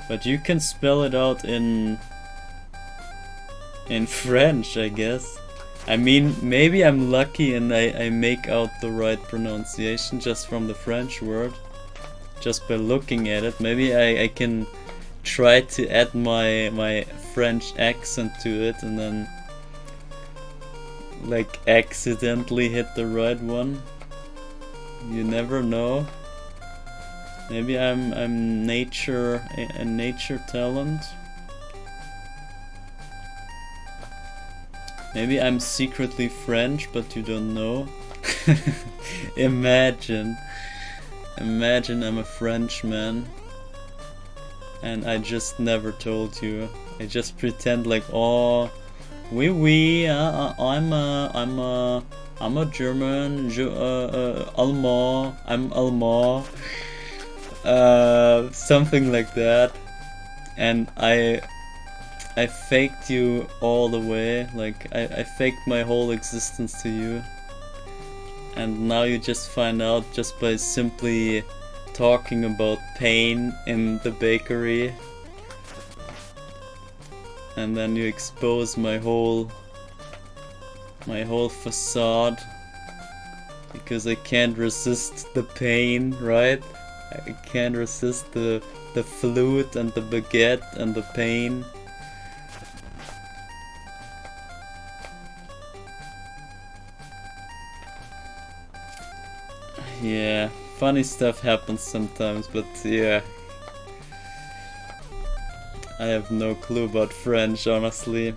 [SPEAKER 1] But you can spell it out in French, I guess. I mean, maybe I'm lucky and I make out the right pronunciation just from the French word, just by looking at it. Maybe I can try to add my French accent to it and then like accidentally hit the right one. You never know. Maybe I'm a nature talent. Maybe I'm secretly French, but you don't know. Imagine I'm a Frenchman and I just never told you. I just pretend like, oh, oui, I'm a German, Allemand, I'm Allemand, something like that, and I faked you all the way, like I faked my whole existence to you, and now you just find out just by simply talking about pain in the bakery, and then you expose my whole facade, because I can't resist the pain, right? I can't resist the flute and the baguette and the pain. Yeah, funny stuff happens sometimes, but yeah. I have no clue about French, honestly.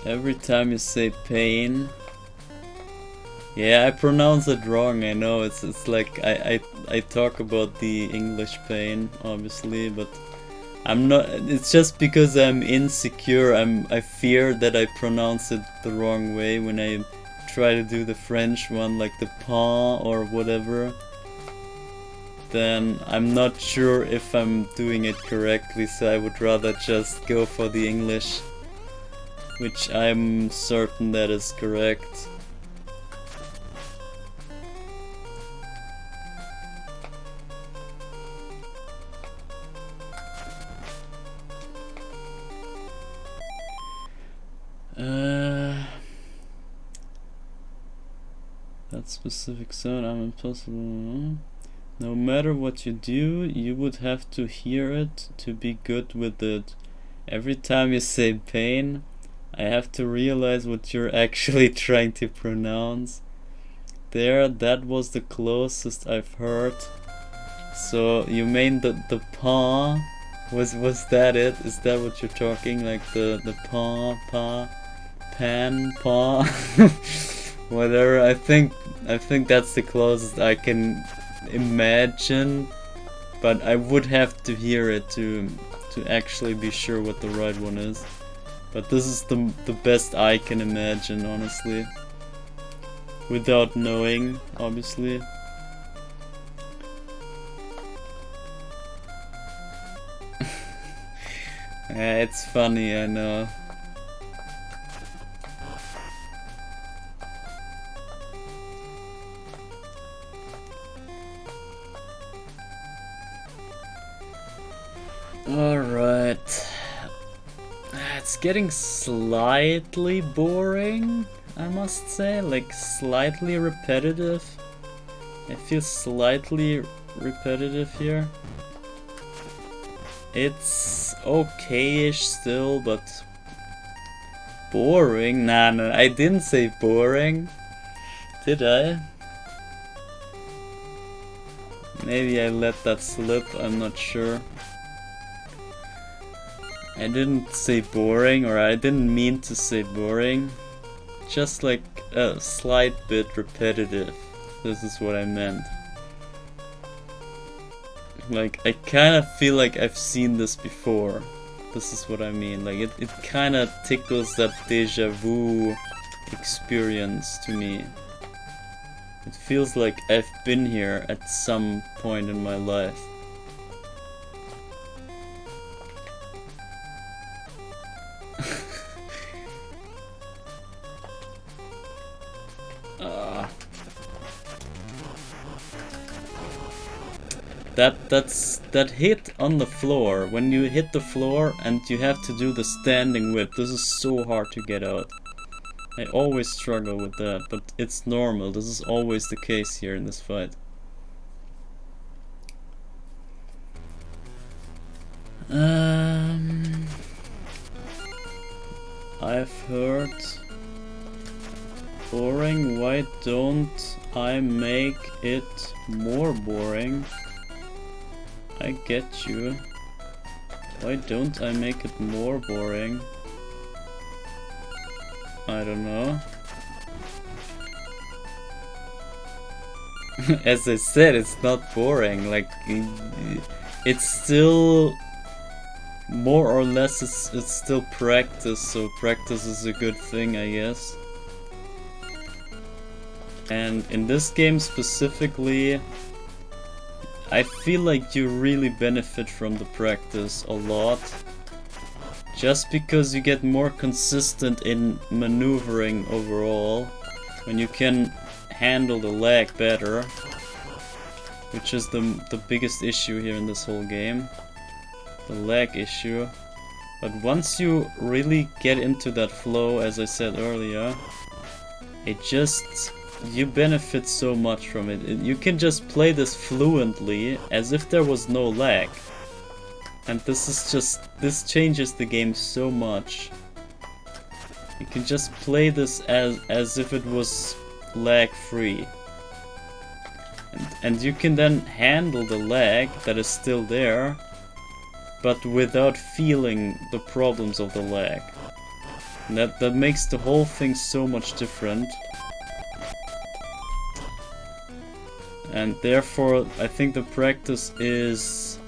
[SPEAKER 1] Every time you say pain... Yeah, I pronounce it wrong, I know. It's like I talk about the English pain, obviously, but I'm not... It's just because I'm insecure. I fear that I pronounce it the wrong way when I try to do the French one, like the pain or whatever. Then I'm not sure if I'm doing it correctly, so I would rather just go for the English, which I'm certain that is correct. That specific sound, I'm impossible. No matter what you do, you would have to hear it to be good with it. Every time you say pain, I have to realize what you're actually trying to pronounce. There, that was the closest I've heard. So you mean the pa? Was that it? Is that what you're talking? Like the pa, pan, pa? Whatever. I think that's the closest I can imagine, but I would have to hear it to actually be sure what the right one is. But this is the best I can imagine, honestly, without knowing, obviously. Yeah, it's funny, I know. Alright. It's getting slightly boring, I must say. Like, slightly repetitive. I feel slightly repetitive here. It's okay-ish still, but boring? Nah, no, I didn't say boring. Did I? Maybe I let that slip, I'm not sure. I didn't say boring, or I didn't mean to say boring. Just like a slight bit repetitive. This is what I meant. Like, I kind of feel like I've seen this before. This is what I mean. Like, it kind of tickles that deja vu experience to me. It feels like I've been here at some point in my life. That hit on the floor, when you hit the floor and you have to do the standing whip, this is so hard to get out. I always struggle with that, but it's normal, this is always the case here in this fight. I've heard. Boring, why don't I make it more boring? I get you. Why don't I make it more boring? I don't know. As I said, it's not boring. Like, it's still more or less it's still practice, so practice is a good thing, I guess. And in this game specifically, I feel like you really benefit from the practice a lot. Just because you get more consistent in maneuvering overall, when you can handle the lag better, which is the biggest issue here in this whole game, the lag issue. But once you really get into that flow, as I said earlier, you benefit so much from it. You can just play this fluently as if there was no lag. And this changes the game so much. You can just play this as if it was lag free. And you can then handle the lag that is still there, but without feeling the problems of the lag. And that makes the whole thing so much different. And therefore, I think the practice is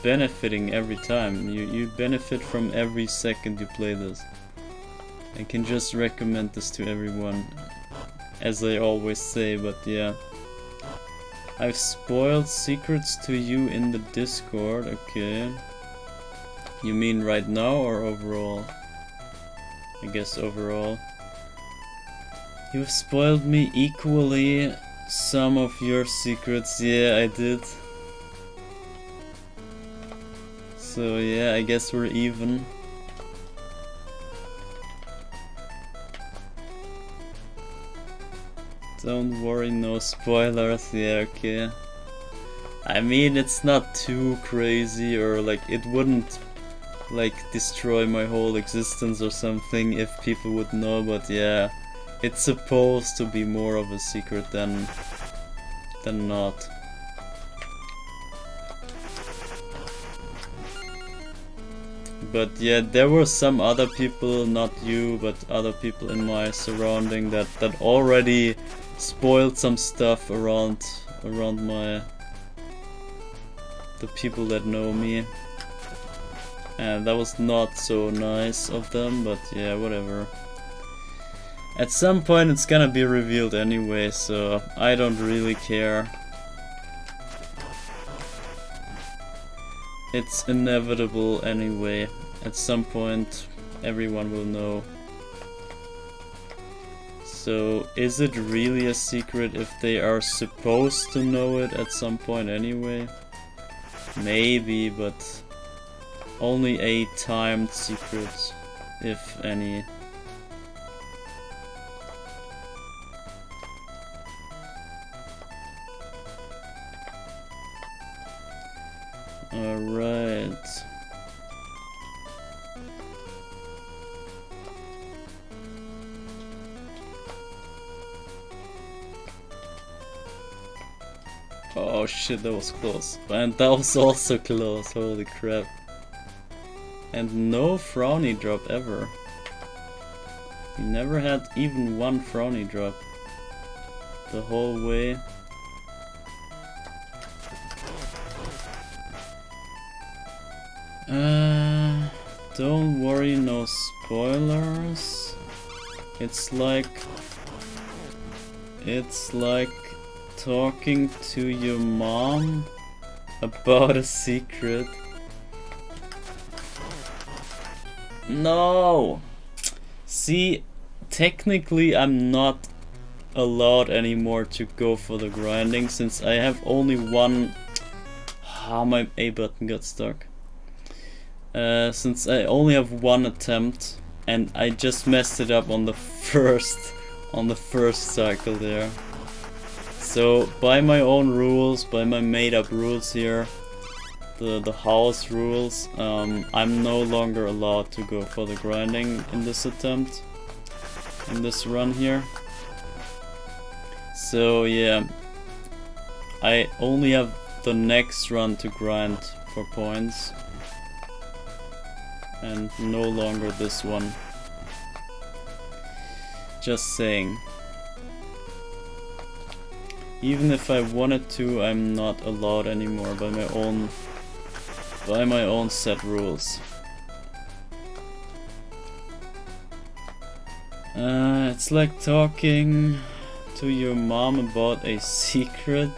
[SPEAKER 1] benefiting every time. You benefit from every second you play this. I can just recommend this to everyone, as I always say, but yeah. I've spoiled secrets to you in the Discord, okay. You mean right now or overall? I guess overall. You've spoiled me equally some of your secrets, yeah, I did. So yeah, I guess we're even. Don't worry, no spoilers, yeah, okay. I mean, it's not too crazy, or like, it wouldn't like destroy my whole existence or something if people would know, but yeah. It's supposed to be more of a secret than not. But yeah, there were some other people, not you, but other people in my surrounding that already spoiled some stuff around the people that know me. And that was not so nice of them, but yeah, whatever. At some point it's gonna be revealed anyway, so I don't really care. It's inevitable anyway. At some point everyone will know. So is it really a secret if they are supposed to know it at some point anyway? Maybe, but only a timed secret, if any. Alright. Oh shit, that was close. And that was also close, holy crap. And no frowny drop ever. We never had even one frowny drop the whole way. Don't worry, no spoilers. It's like talking to your mom about a secret. No! See, technically I'm not allowed anymore to go for the grinding since I have only one. Ah, my A button got stuck. Since I only have one attempt and I just messed it up on the first cycle there. So by my own rules, by my made up rules here, the house rules, I'm no longer allowed to go for the grinding in this attempt, in this run here. So yeah, I only have the next run to grind for points, and no longer this one. Just saying. Even if I wanted to, I'm not allowed anymore by my own set rules. It's like talking to your mom about a secret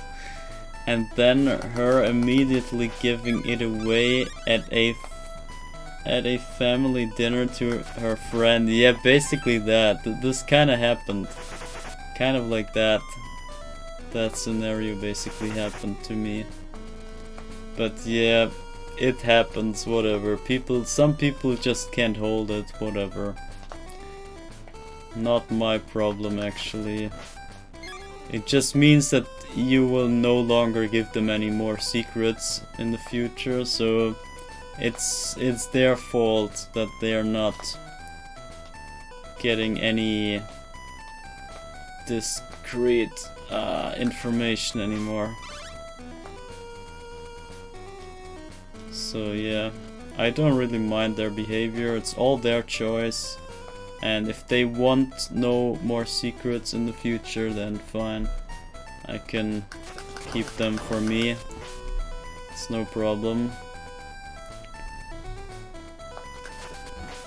[SPEAKER 1] and then her immediately giving it away at a family dinner to her friend. Yeah, basically that. This kind of happened. Kind of like that. That scenario basically happened to me. But yeah, it happens, whatever. Some people just can't hold it, whatever. Not my problem, actually. It just means that you will no longer give them any more secrets in the future, so it's their fault that they're not getting any discreet information anymore. So yeah, I don't really mind their behavior, it's all their choice. And if they want no more secrets in the future, then fine. I can keep them for me. It's no problem.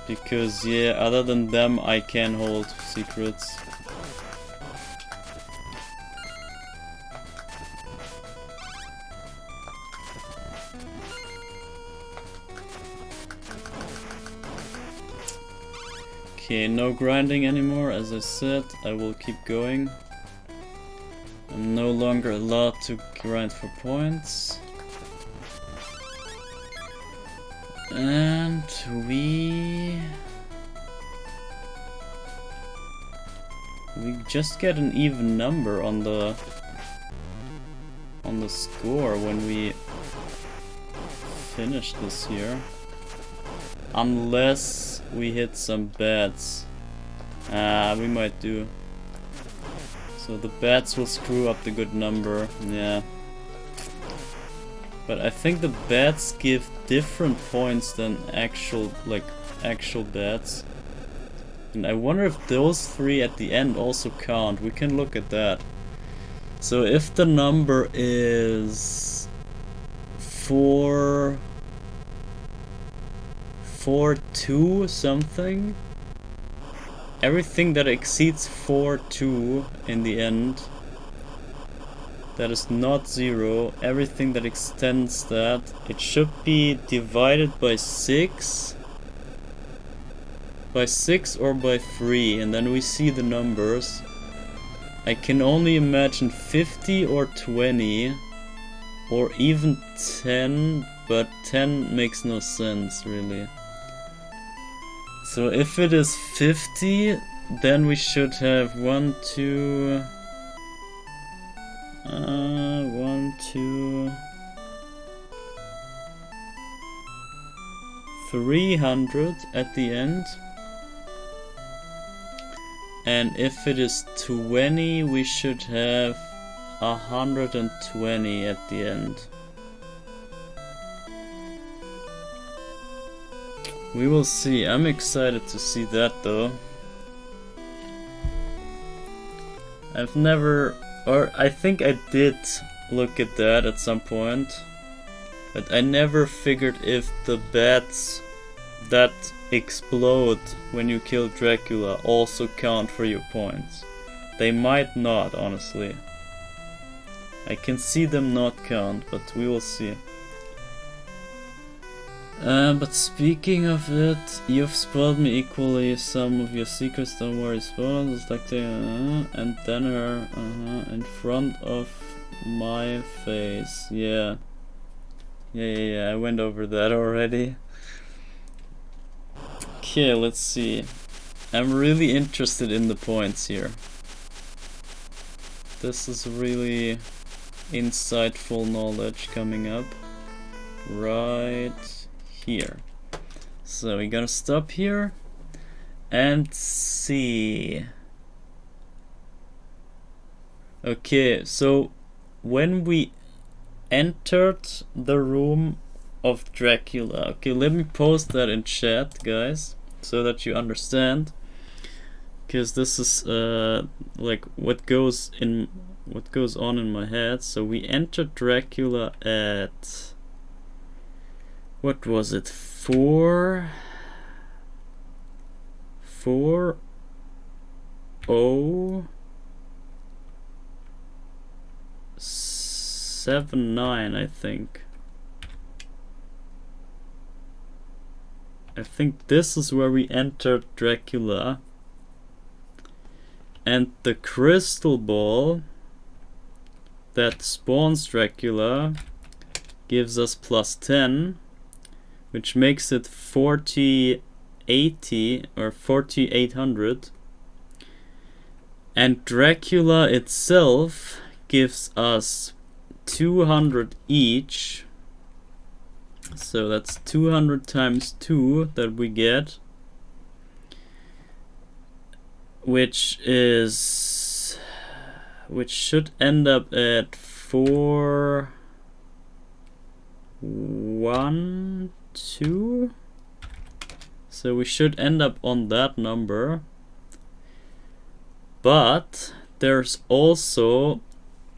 [SPEAKER 1] Because yeah, other than them, I can hold secrets. Okay, no grinding anymore, as I said. I will keep going. I'm no longer allowed to grind for points. And we just get an even number on the score when we finish this here. Unless we hit some bats. We might do. So the bats will screw up the good number, yeah. But I think the bats give different points than actual bats. And I wonder if those three at the end also count. We can look at that. So if the number is 4-2 something, everything that exceeds 4-2 in the end, that is not 0, everything that extends that, it should be divided by 6 or by 3, and then we see the numbers. I can only imagine 50 or 20 or even 10, but 10 makes no sense really. So if it is 50, then we should have 1, 2, 300 at the end. And if it is 20, we should have 120 at the end. We will see. I'm excited to see that though. I've never, or I think I did look at that at some point, but I never figured if the bats that explode when you kill Dracula also count for your points. They might not, honestly. I can see them not count, but we will see. But speaking of it, you've spoiled me equally some of your secrets, don't worry, spoiled, it's like the and then her in front of my face, yeah, I went over that already. Okay, let's see. I'm really interested in the points here. This is really insightful knowledge coming up. right here. So we're gonna stop here and see. Okay, so when we entered the room of Dracula, okay, let me post that in chat, guys, so that you understand, because this is like what goes on in my head. So we entered Dracula at, what was it, 4079, I think. I think this is where we entered Dracula. And the crystal ball that spawns Dracula gives us +10, which makes it 4080 or 4800. And Dracula itself gives us 200 each. So that's 200 times 2 that we get, which should end up at 412. So we should end up on that number. But there's also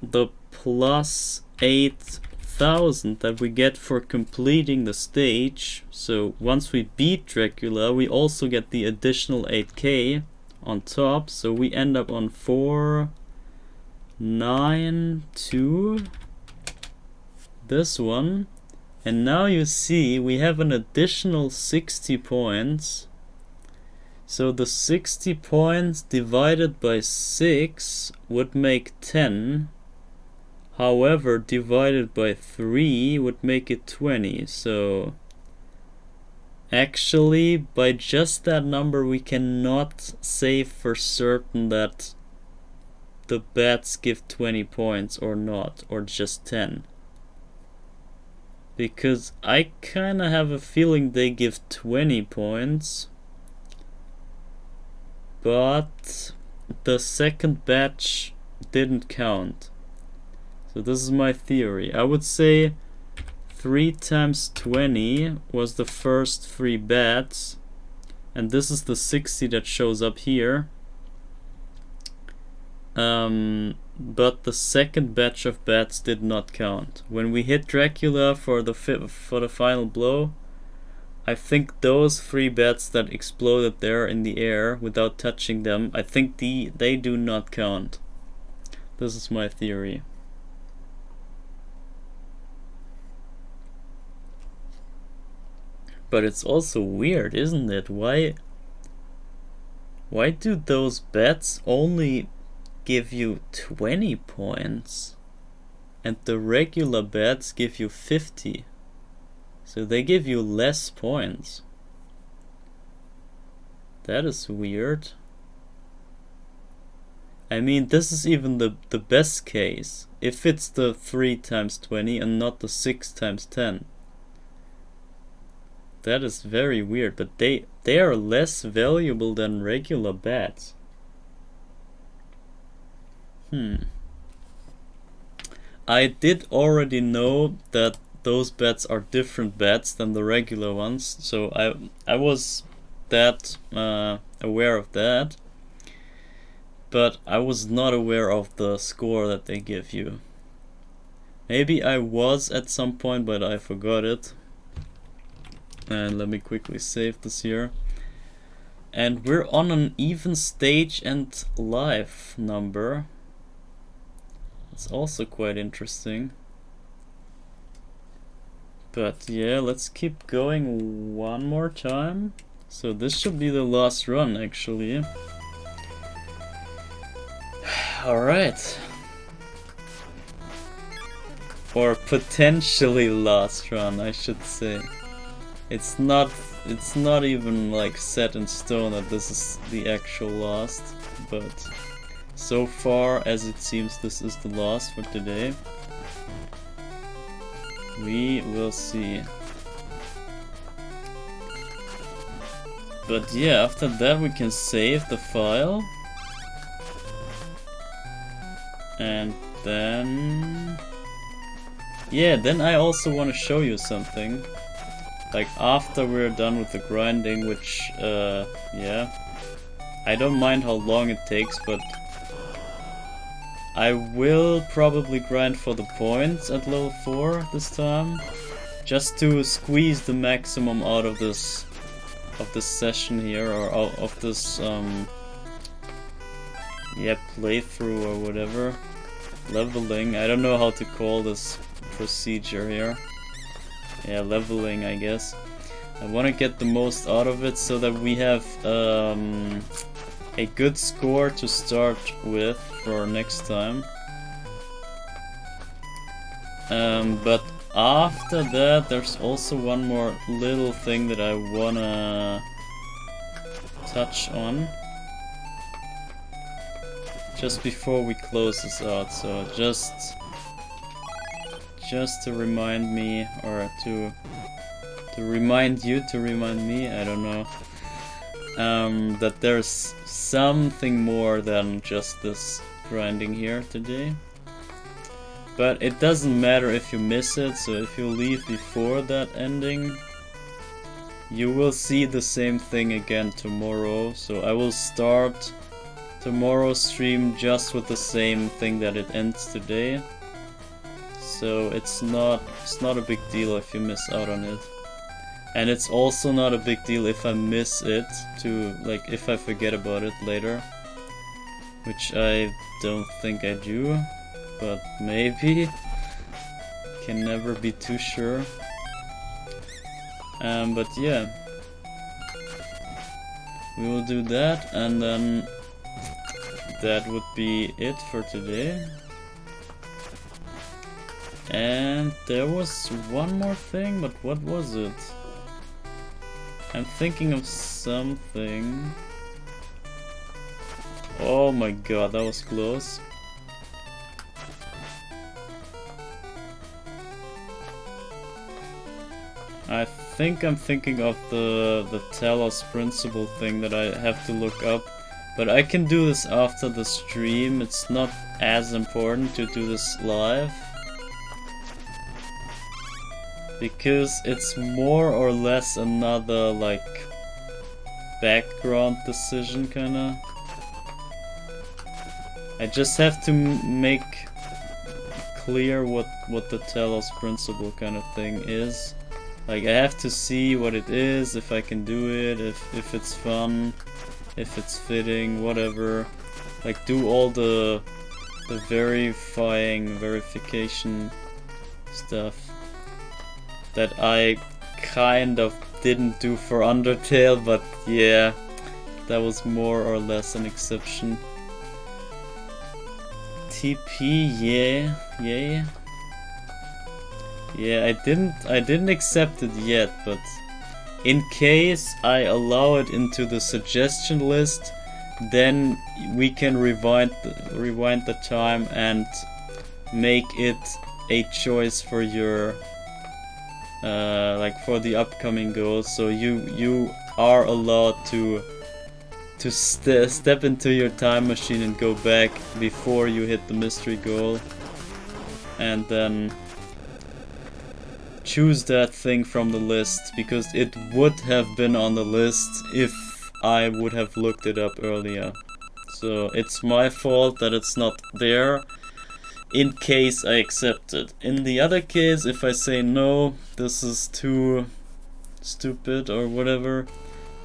[SPEAKER 1] the +8000 that we get for completing the stage. So once we beat Dracula, we also get the additional 8k on top. So we end up on 492, this one. And now you see we have an additional 60 points. So the 60 points divided by 6 would make 10. However, divided by 3 would make it 20. So actually, by just that number, we cannot say for certain that the bats give 20 points or not, or just 10. Because I kinda have a feeling they give 20 points. But the second batch didn't count. So this is my theory. I would say 3 times 20 was the first 3 bats, and this is the 60 that shows up here. But the second batch of bats did not count. When we hit Dracula for the final blow, I think those 3 bats that exploded there in the air without touching them, I think they do not count. This is my theory. But it's also weird, isn't it? Why do those bats only give you 20 points and the regular bats give you 50? So they give you less points. That is weird. I mean, this is even the best case. If it's the 3 times 20 and not the 6 times 10. That is very weird, but they are less valuable than regular bats. I did already know that those bats are different bats than the regular ones, so I was aware of that, but I was not aware of the score that they give you. Maybe I was at some point, but I forgot it. And let me quickly save this here. And we're on an even stage and life number. It's also quite interesting. But yeah, let's keep going one more time. So this should be the last run, actually. Alright. Or potentially last run, I should say. It's not even like set in stone that this is the actual last, but so far as it seems this is the last for today. We will see. But yeah, after that we can save the file. And then... yeah, then I also want to show you something. Like after we're done with the grinding, which, yeah. I don't mind how long it takes, but I will probably grind for the points at level 4 this time. Just to squeeze the maximum out of this session here, or of this yeah, playthrough or whatever. Leveling, I don't know how to call this procedure here. Yeah, leveling, I guess. I want to get the most out of it so that we have a good score to start with for next time. But after that, there's also one more little thing that I wanna touch on just before we close this out. So just to remind me, or to remind you, to remind me, I don't know, that there's something more than just this grinding here today. But it doesn't matter if you miss it, so if you leave before that ending, you will see the same thing again tomorrow. So I will start tomorrow's stream just with the same thing that it ends today. So it's not a big deal if you miss out on it. And it's also not a big deal if I miss it, like if I forget about it later. Which I don't think I do, but maybe. Can never be too sure. But yeah. We will do that, and then that would be it for today. And there was one more thing, but what was it? I'm thinking of something. Oh my god, that was close. I think I'm thinking of the Talos principle thing that I have to look up. But I can do this after the stream. It's not as important to do this live. Because it's more or less another, like, background decision, kinda. I just have to make clear what the Talos principle kind of thing is. Like, I have to see what it is, if I can do it, if it's fun, if it's fitting, whatever. Like, do all the verification stuff that I kind of didn't do for Undertale, but yeah, that was more or less an exception. TP, yeah. Yeah, I didn't accept it yet, but in case I allow it into the suggestion list, then we can rewind the time and make it a choice for your like for the upcoming goals. So you are allowed to step into your time machine and go back before you hit the mystery goal, and then choose that thing from the list, because it would have been on the list if I would have looked it up earlier. So it's my fault that it's not there, in case I accept it. In the other case, if I say no, this is too stupid or whatever,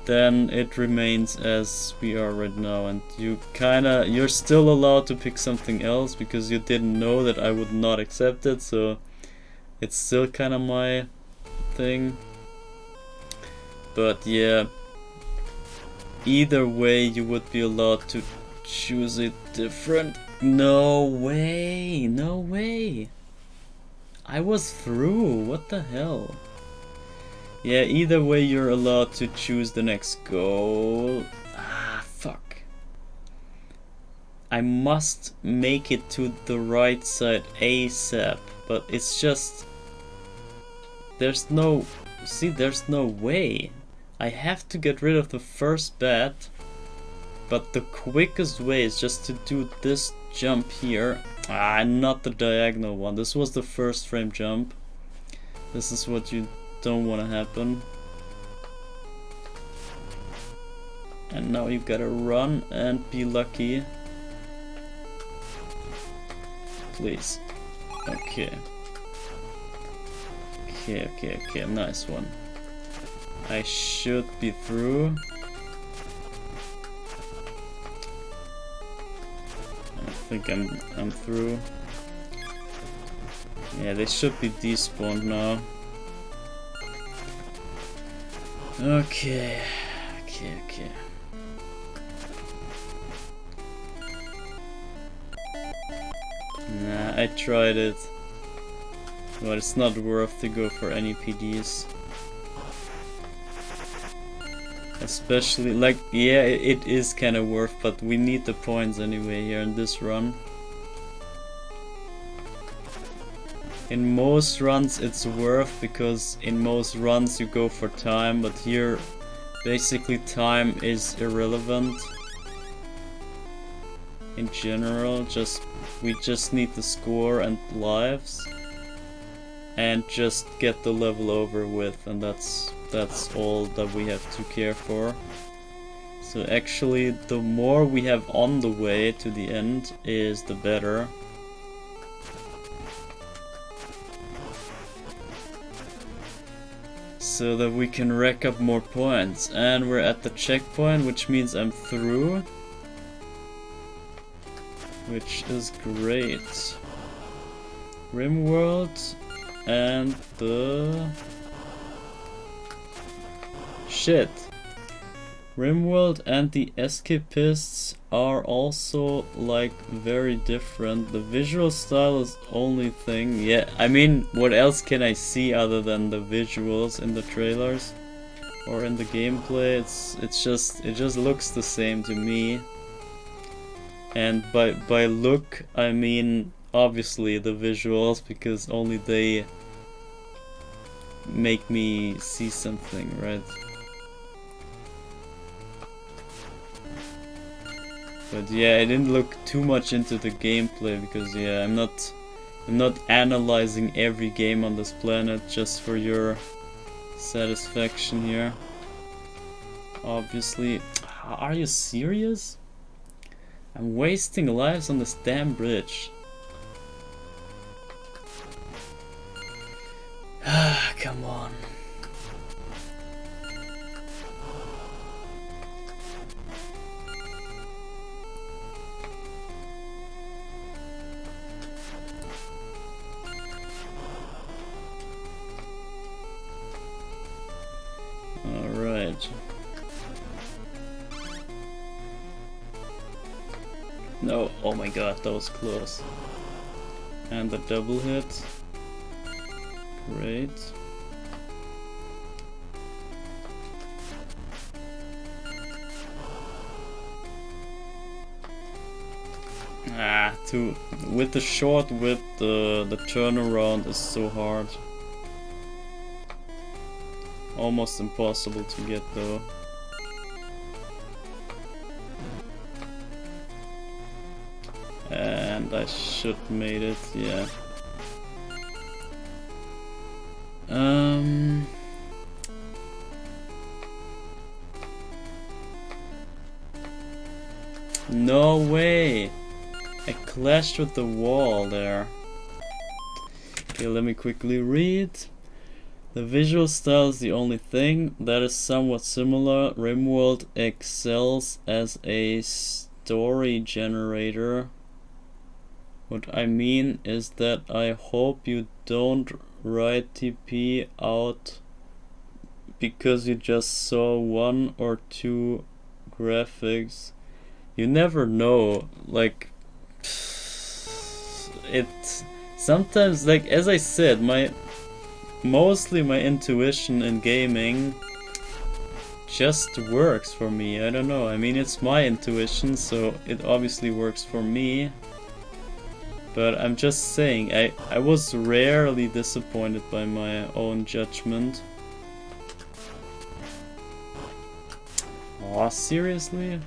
[SPEAKER 1] then it remains as we are right now, and you're still allowed to pick something else because you didn't know that I would not accept it, so it's still kind of my thing. But yeah, either way you would be allowed to choose it different. No way. I was through, what the hell? Yeah, either way you're allowed to choose the next goal. Ah, fuck. I must make it to the right side ASAP, but it's just there's no... See, there's no way. I have to get rid of the first bat, but the quickest way is just to do this jump here. Ah, not the diagonal one. This was the first frame jump. This is what you don't want to happen. And now you gotta run and be lucky. Please. Okay. Okay, nice one. I should be through. I think I'm through. Yeah, they should be despawned now. Okay. Nah, I tried it. But it's not worth to go for any PDs. Especially, like, yeah, it is kind of worth, but we need the points anyway here in this run. In most runs it's worth, because in most runs you go for time, but here basically time is irrelevant. In general, we just need the score and lives. And just get the level over with, and that's all that we have to care for. So actually, the more we have on the way to the end is the better. So that we can rack up more points. And we're at the checkpoint, which means I'm through. Which is great. RimWorld. And the... Shit. RimWorld and the Escapists are also like very different. The visual style is the only thing. Yeah, I mean, what else can I see other than the visuals in the trailers or in the gameplay? It just looks the same to me. And by look, I mean obviously the visuals, because only they make me see something, right? But yeah, I didn't look too much into the gameplay, because yeah, I'm not analyzing every game on this planet just for your satisfaction here. Obviously. Are you serious? I'm wasting lives on this damn bridge. Come on. All right. No, oh my god, that was close. And the double hit. Great. With the short whip, the turnaround is so hard. Almost impossible to get though. And I should made it, yeah. No way! I clashed with the wall there. Okay, let me quickly read. The visual style is the only thing that is somewhat similar. RimWorld excels as a story generator. What I mean is that I hope you don't write TP out because you just saw one or two graphics. You never know, like, it sometimes, like, as I said, mostly my intuition in gaming just works for me. I don't know, I mean, it's my intuition, so it obviously works for me. But I'm just saying, I was rarely disappointed by my own judgment. Aw, seriously?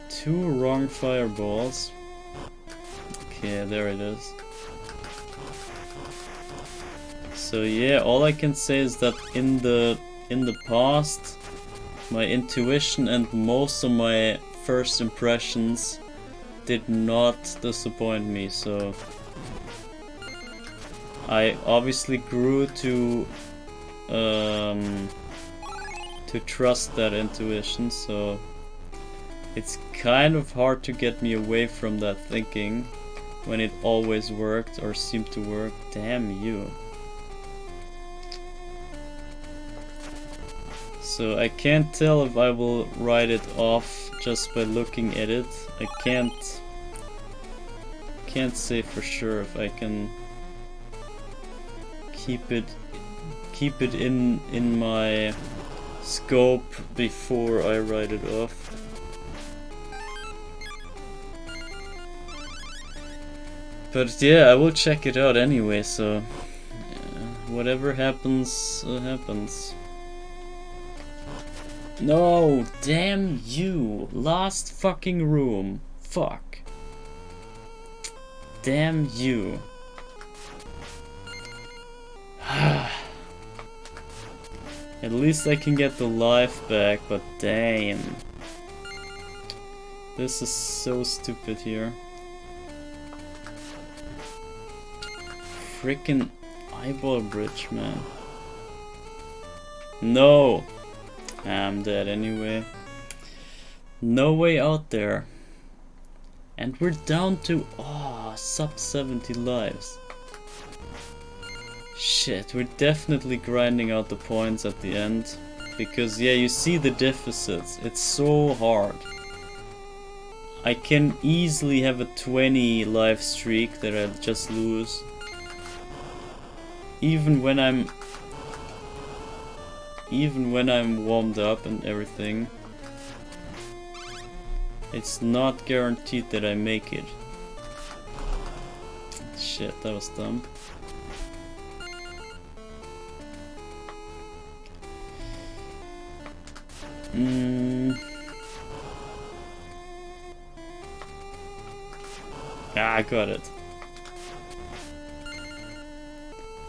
[SPEAKER 1] 2 wrong fireballs. Okay, there it is. So yeah, all I can say is that in the past, my intuition and most of my first impressions did not disappoint me, so I obviously grew to trust that intuition, so it's kind of hard to get me away from that thinking when it always worked or seemed to work. Damn you. So I can't tell if I will write it off just by looking at it. I can't say for sure if I can keep it in my scope before I write it off. But yeah, I will check it out anyway, so whatever happens, happens. No, damn you. Last fucking room. Fuck. Damn you. At least I can get the life back, but damn. This is so stupid here. Frickin' eyeball bridge, man. No! I'm dead anyway. No way out there. And we're down to sub 70 lives. Shit, we're definitely grinding out the points at the end. Because yeah, you see the deficits. It's so hard. I can easily have a 20 life streak that I just lose. Even when I'm warmed up and everything, it's not guaranteed that I make it. Shit, that was dumb. I got it.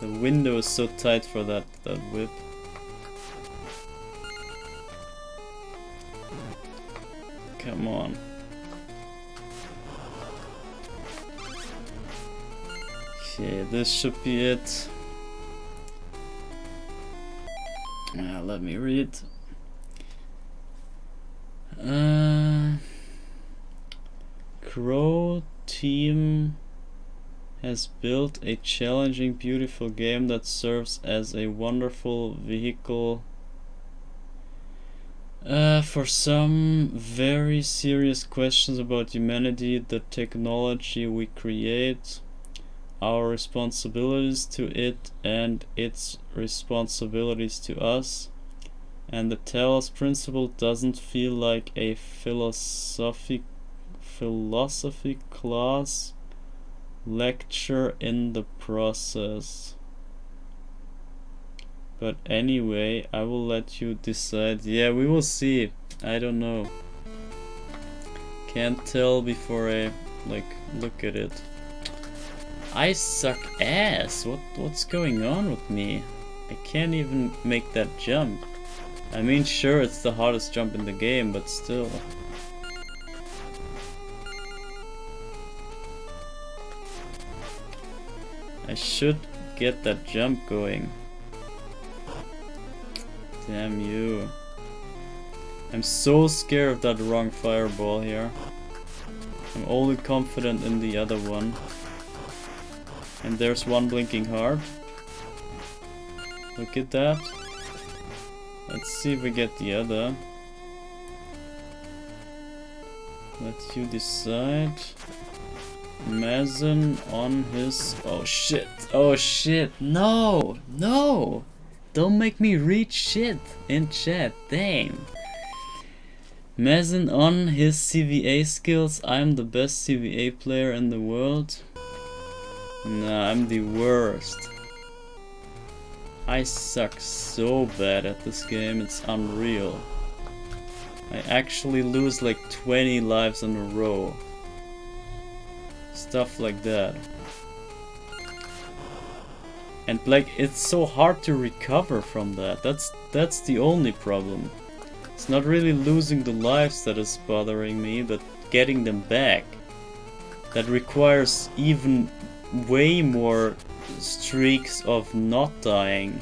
[SPEAKER 1] The window is so tight for that whip. Come on. Okay, this should be it. Let me read. Crow team has built a challenging, beautiful game that serves as a wonderful vehicle for some very serious questions about humanity, the technology we create, our responsibilities to it and its responsibilities to us. And the Talos principle doesn't feel like a philosophy class lecture in the process. But anyway, I will let you decide. Yeah, we will see. I don't know. Can't tell before I look at it. I suck ass. What's going on with me? I can't even make that jump. I mean, sure, it's the hardest jump in the game, but still. I should get that jump going. Damn you. I'm so scared of that wrong fireball here. I'm only confident in the other one. And there's one blinking heart. Look at that. Let's see if we get the other. Let you decide. Mazen on his... Oh shit! Oh shit! No! No! Don't make me read shit in chat, damn! Mazin on his CVA skills. I'm the best CVA player in the world. Nah, I'm the worst. I suck so bad at this game, it's unreal. I actually lose like 20 lives in a row. Stuff like that. And like, it's so hard to recover from that. That's the only problem. It's not really losing the lives that is bothering me, but getting them back. That requires even way more streaks of not dying.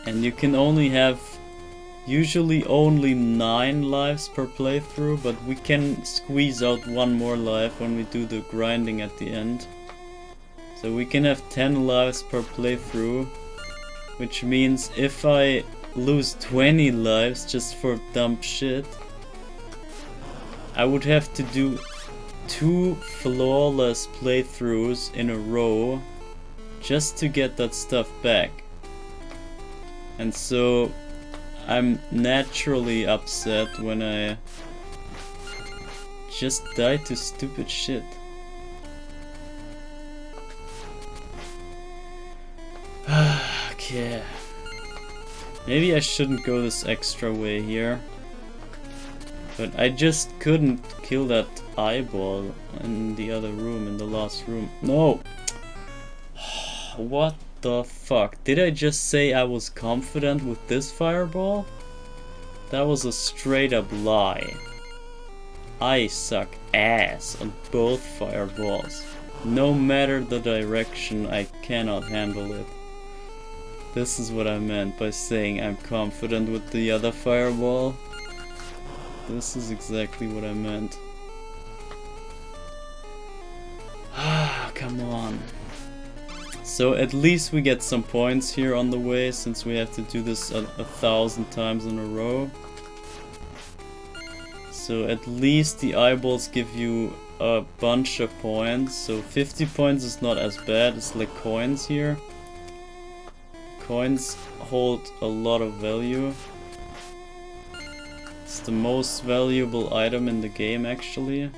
[SPEAKER 1] And you can only have usually only 9 lives per playthrough, but we can squeeze out one more life when we do the grinding at the end. So we can have 10 lives per playthrough, which means if I lose 20 lives just for dumb shit, I would have to do 2 flawless playthroughs in a row just to get that stuff back. And so I'm naturally upset when I just die to stupid shit. Okay. Maybe I shouldn't go this extra way here. But I just couldn't kill that eyeball in the other room, in the last room. No! What the fuck? Did I just say I was confident with this fireball? That was a straight up lie. I suck ass on both fireballs. No matter the direction, I cannot handle it. This is what I meant by saying I'm confident with the other fireball. This is exactly what I meant. Ah, come on. So at least we get some points here on the way, since we have to do this 1,000 times in a row. So at least the eyeballs give you a bunch of points. So 50 points is not as bad, it's like coins here. Coins hold a lot of value. It's the most valuable item in the game, actually.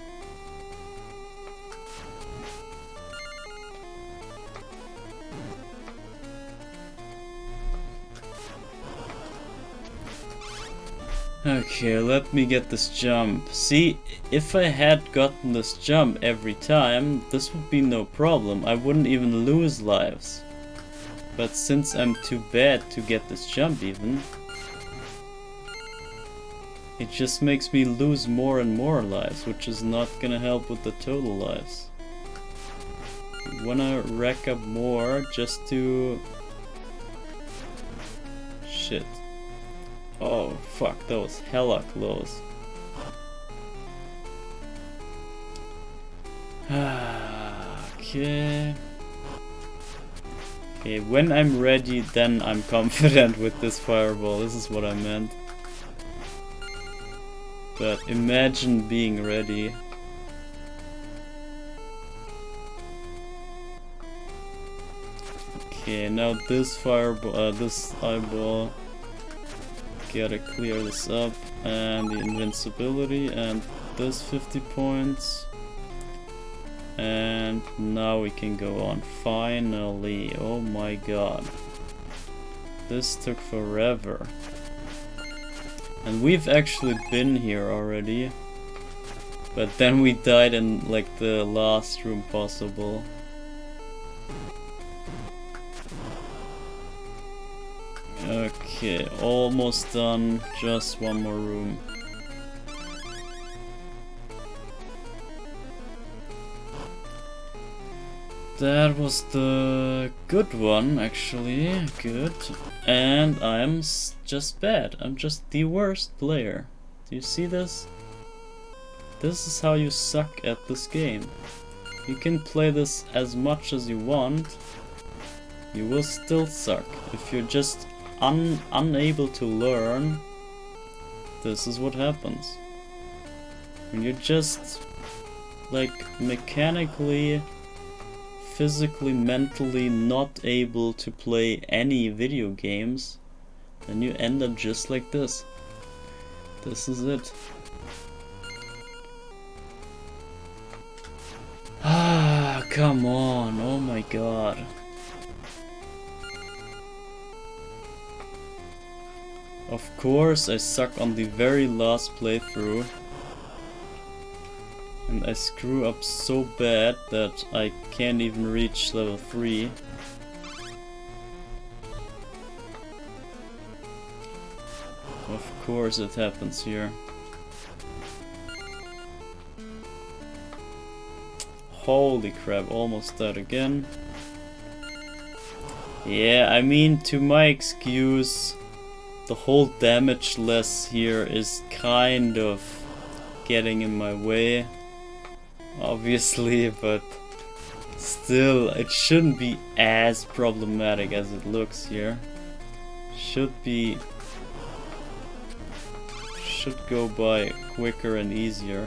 [SPEAKER 1] Okay, let me get this jump. See, if I had gotten this jump every time, this would be no problem. I wouldn't even lose lives. But since I'm too bad to get this jump even, it just makes me lose more and more lives, which is not gonna help with the total lives. You wanna rack up more just to... Shit. Oh fuck, that was hella close. Okay. Okay, when I'm ready, then I'm confident with this fireball. This is what I meant. But imagine being ready. Okay, now this fireball, this eyeball. Gotta clear this up, and the invincibility, and this 50 points. And now we can go on. Finally. Oh my god. This took forever. And we've actually been here already. But then we died in like the last room possible. Okay, almost done. Just one more room. That was the good one, actually. Good. And I'm just bad. I'm just the worst player. Do you see this? This is how you suck at this game. You can play this as much as you want. You will still suck. If you're just unable to learn, this is what happens. When you're just like mechanically, physically, mentally not able to play any video games, then you end up just like this. This is it. Ah, come on, oh my god. Of course I suck on the very last playthrough. And I screw up so bad that I can't even reach level 3. Of course it happens here. Holy crap, almost died again. Yeah, I mean, to my excuse, the whole damage less here is kind of getting in my way. Obviously, but still, it shouldn't be as problematic as it looks here. Should go by quicker and easier.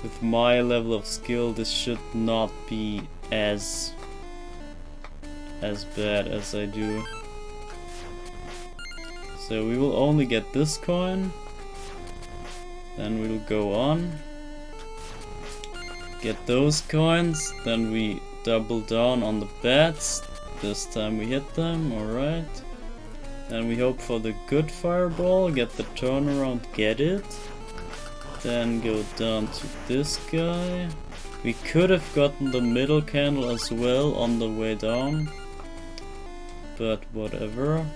[SPEAKER 1] With my level of skill, this should not be as bad as I do. So we will only get this coin, then we'll go on, get those coins, then we double down on the bats. This time we hit them, alright. Then we hope for the good fireball, get the turnaround, get it. Then go down to this guy. We could have gotten the middle candle as well on the way down, but whatever.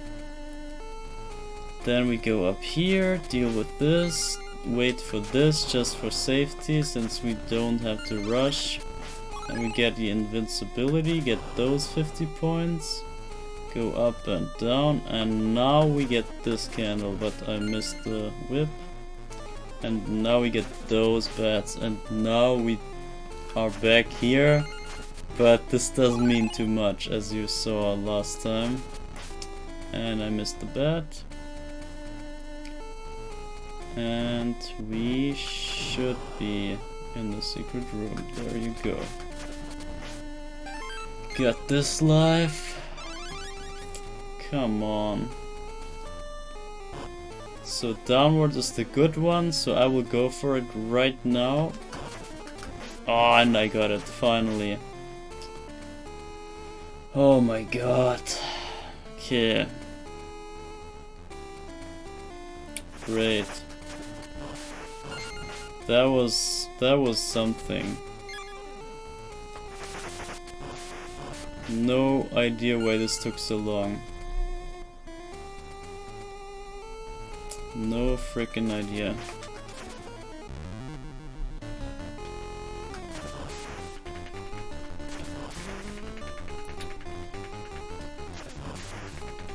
[SPEAKER 1] Then we go up here, deal with this, wait for this just for safety since we don't have to rush. And we get the invincibility, get those 50 points, go up and down, and now we get this candle, but I missed the whip. And now we get those bats, and now we are back here, but this doesn't mean too much as you saw last time. And I missed the bat. And we should be in the secret room. There you go. Got this life. Come on. So downward is the good one, so I will go for it right now. Oh, and I got it, finally. Oh my god. Okay. Great. That was something. No idea why this took so long. No freaking idea.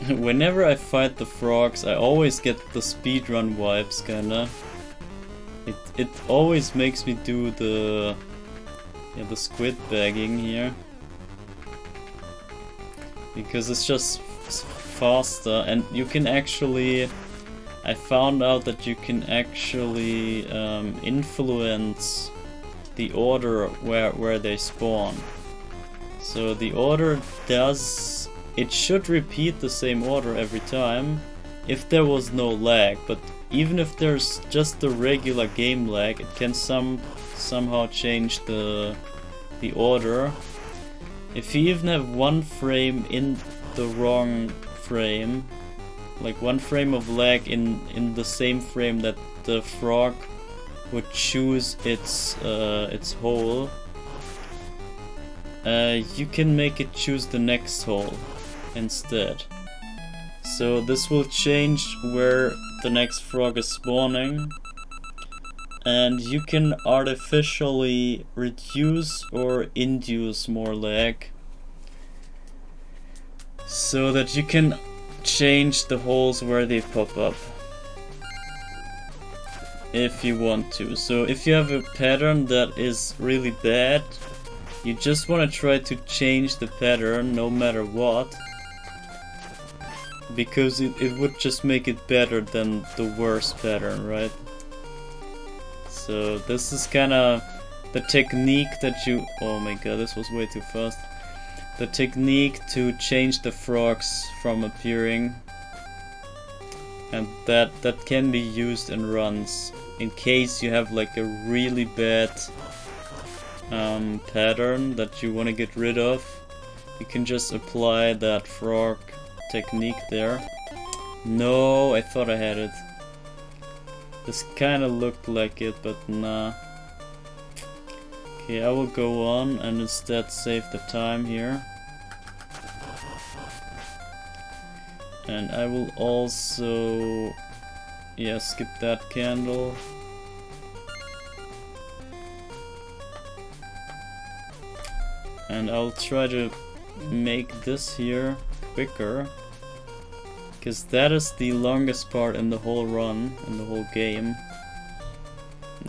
[SPEAKER 1] Whenever I fight the frogs, I always get the speedrun vibes, kinda. It always makes me do the squid bagging here. Because it's just faster, and you can actually... I found out that you can actually influence the order where they spawn. So the order does... It should repeat the same order every time if there was no lag, but even if there's just the regular game lag, it can somehow change the order. If you even have one frame in the wrong frame, like one frame of lag in the same frame that the frog would choose its hole, you can make it choose the next hole instead. So this will change where the next frog is spawning, and you can artificially reduce or induce more lag so that you can change the holes where they pop up if you want to. So if you have a pattern that is really bad, you just want to try to change the pattern no matter what, because it would just make it better than the worst pattern, right? So this is kinda the technique that you... Oh my god, this was way too fast. The technique to change the frogs from appearing And that can be used in runs in case you have like a really bad pattern that you want to get rid of. You can just apply that frog technique there. No, I thought I had it. This kind of looked like it, but nah. Okay, I will go on and instead save the time here. And I will also, yeah, skip that candle. And I'll try to make this here quicker, because that is the longest part in the whole run, in the whole game.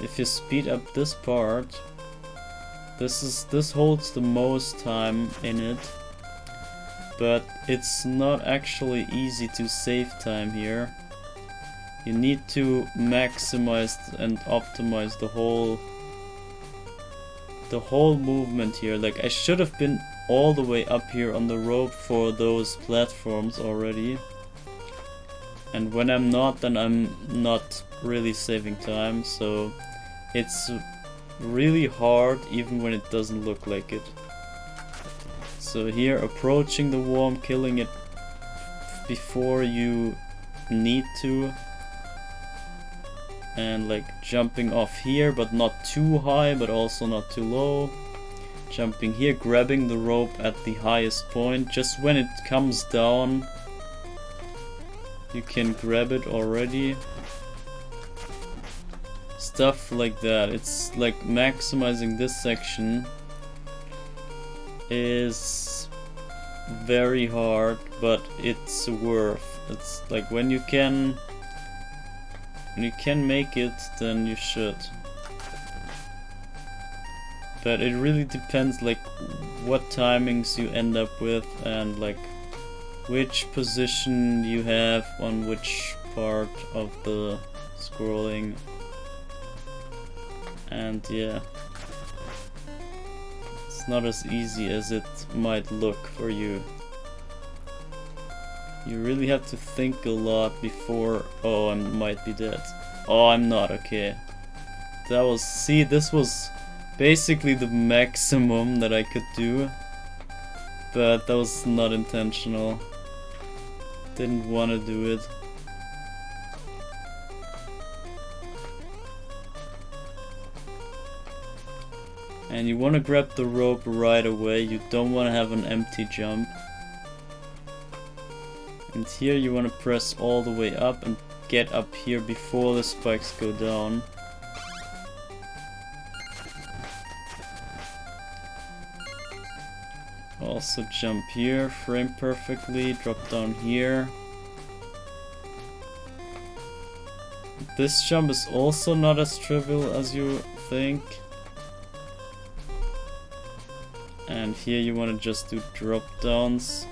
[SPEAKER 1] If you speed up this part, this holds the most time in it, but it's not actually easy to save time here. You need to maximize and optimize the whole movement here. Like, I should have been all the way up here on the rope for those platforms already. And when I'm not, then I'm not really saving time, so it's really hard even when it doesn't look like it. So here, approaching the worm, killing it before you need to. And like jumping off here, but not too high, but also not too low. Jumping here, grabbing the rope at the highest point. Just when it comes down, you can grab it already. Stuff like that. It's like maximizing this section is very hard, but it's worth. It's like when you can make it, then you should. But it really depends like what timings you end up with and like which position you have on which part of the scrolling. And yeah, it's not as easy as it might look for you. You really have to think a lot before... Oh, I might be dead. Oh, I'm not, okay. That was... See, this was basically the maximum that I could do. But that was not intentional. Didn't want to do it. And you want to grab the rope right away. You don't want to have an empty jump. And here you want to press all the way up and get up here before the spikes go down. Also jump here, frame perfectly, drop down here. This jump is also not as trivial as you think. And here you want to just do drop downs.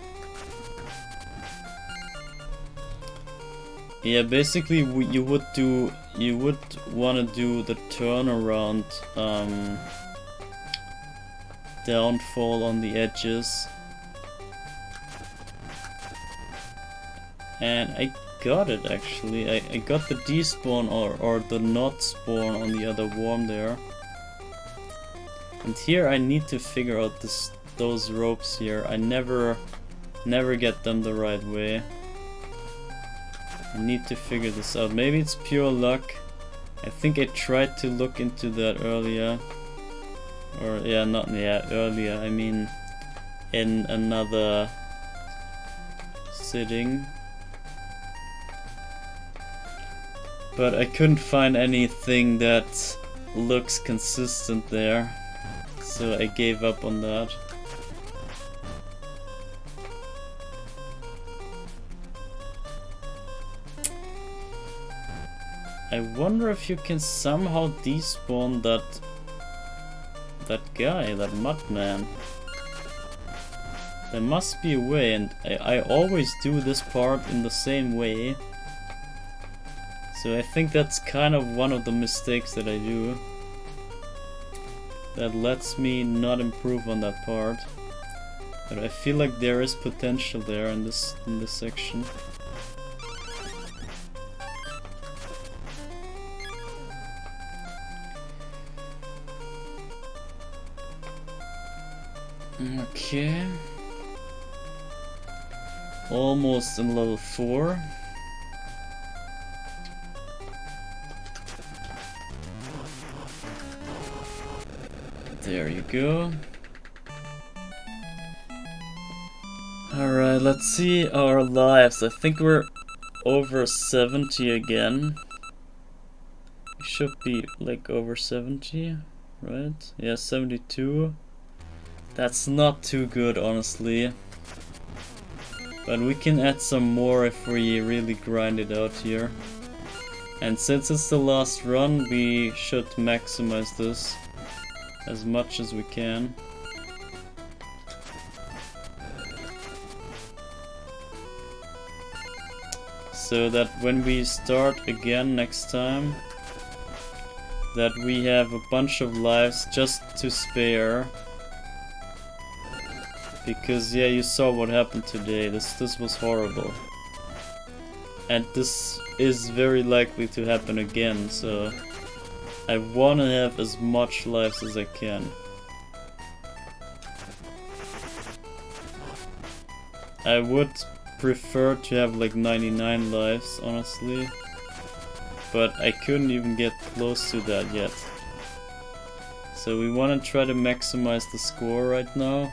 [SPEAKER 1] Yeah, basically you would want to do the turnaround downfall on the edges. And I got it actually. I got the despawn or the not spawn on the other worm there. And here I need to figure out those ropes here. I never get them the right way. I need to figure this out. Maybe it's pure luck. I think I tried to look into that earlier. Or yeah, not earlier. I mean in another sitting. But I couldn't find anything that looks consistent there. So I gave up on that. I wonder if you can somehow despawn that guy, that mudman. There must be a way, and I always do this part in the same way. So I think that's kind of one of the mistakes that I do. That lets me not improve on that part. But I feel like there is potential there in this section. Okay. Almost in level 4. There you go. Alright, let's see our lives. I think we're over 70 again. We should be like over 70, right? Yeah, 72. That's not too good, honestly. But we can add some more if we really grind it out here. And since it's the last run, we should maximize this as much as we can. So that when we start again next time, that we have a bunch of lives just to spare. Because yeah, you saw what happened today. This was horrible. And this is very likely to happen again, so I wanna have as much lives as I can. I would prefer to have like 99 lives, honestly. But I couldn't even get close to that yet. So we wanna try to maximize the score right now.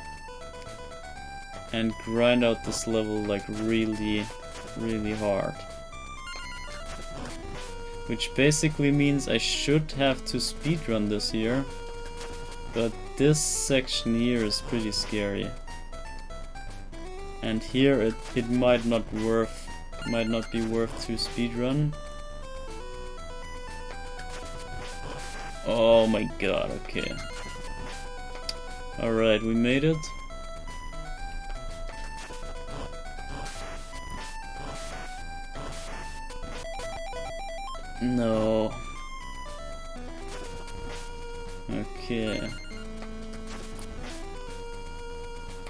[SPEAKER 1] And grind out this level like really hard. Which basically means I should have to speedrun this here. But this section here is pretty scary. And here it might not be worth to speedrun. Oh my god, okay. Alright, we made it. No. Okay.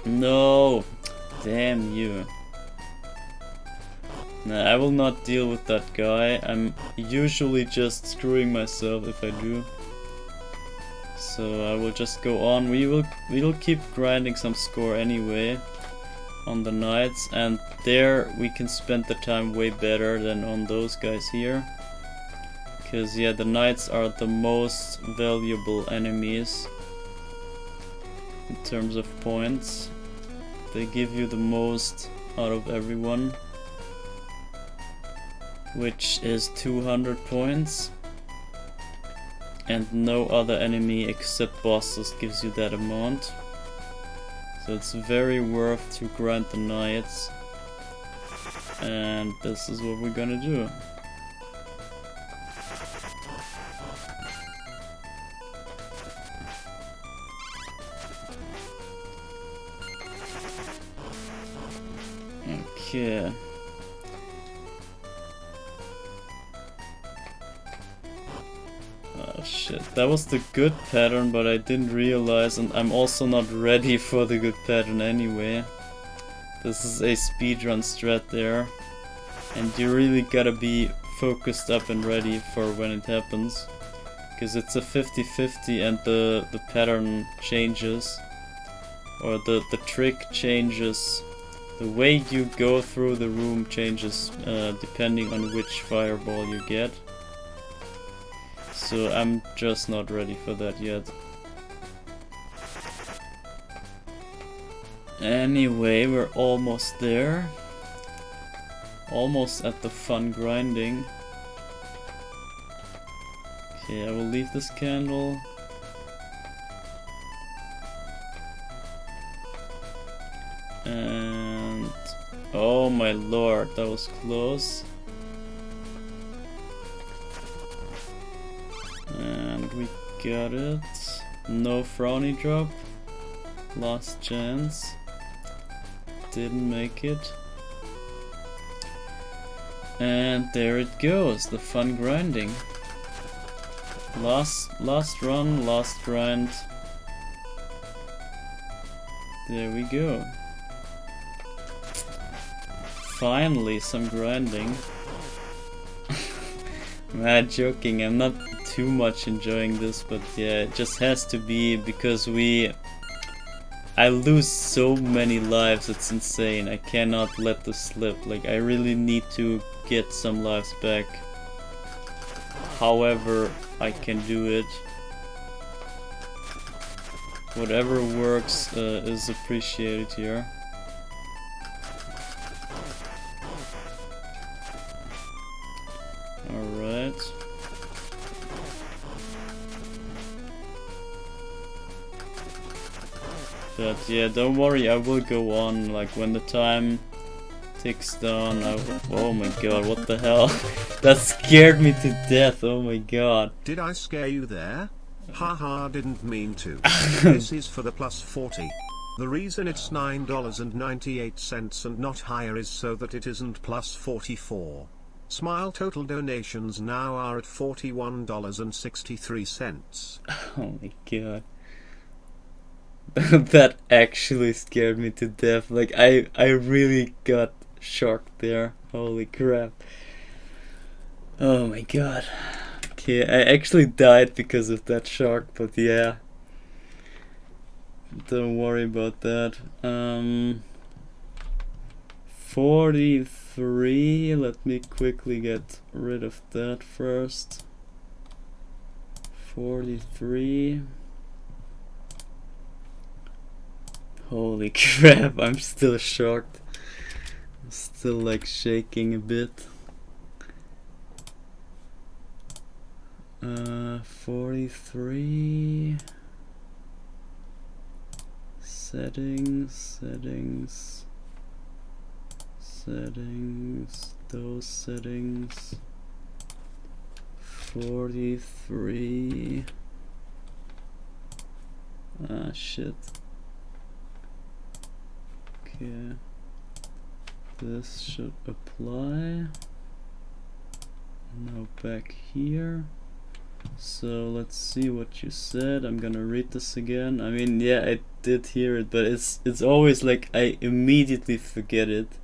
[SPEAKER 1] No! Damn you. Nah, I will not deal with that guy. I'm usually just screwing myself if I do. So I will just go on. We'll keep grinding some score anyway on the knights, and there we can spend the time way better than on those guys here. Because yeah, the knights are the most valuable enemies in terms of points. They give you the most out of everyone, which is 200 points. And no other enemy except bosses gives you that amount. So it's very worth to grind the knights. And this is what we're gonna do. Okay. Oh shit, that was the good pattern, but I didn't realize, and I'm also not ready for the good pattern anyway. This is a speedrun strat there, and you really gotta be focused up and ready for when it happens. Because it's a 50-50 and the pattern changes, or the trick changes. The way you go through the room changes depending on which fireball you get. So I'm just not ready for that yet. Anyway, we're almost there. Almost at the fun grinding. Okay, I will leave this candle. And oh my lord, that was close. And we got it. No frowny drop. Last chance. Didn't make it. And there it goes, the fun grinding. Last run, last grind. There we go. Finally, some grinding. Nah, joking, I'm not too much enjoying this, but yeah, it just has to be because we I lose so many lives, it's insane. I cannot let this slip. Like, I really need to get some lives back. However I can do it. Whatever works is appreciated here. Alright. But yeah, don't worry, I will go on. Like, when the time ticks down, I will... Oh my god, what the hell? That scared me to death, oh my god.
[SPEAKER 2] Did I scare you there? Haha, didn't mean to. This is for the plus 40. The reason it's $9.98 and not higher is so that it isn't plus 44. Smile. Total donations now are at $41.63.
[SPEAKER 1] Oh my god. That actually scared me to death. Like, I really got shocked there. Holy crap. Oh my god. Okay, I actually died because of that shock, but yeah. Don't worry about that. 43. Let me quickly get rid of that first. 43. Holy crap, I'm still shocked. I'm still like shaking a bit. 43. Settings, those settings. 43. Ah, shit. Okay. This should apply. Now back here. So let's see what you said. I'm gonna read this again. I mean, yeah, I did hear it, but it's always like I immediately forget it,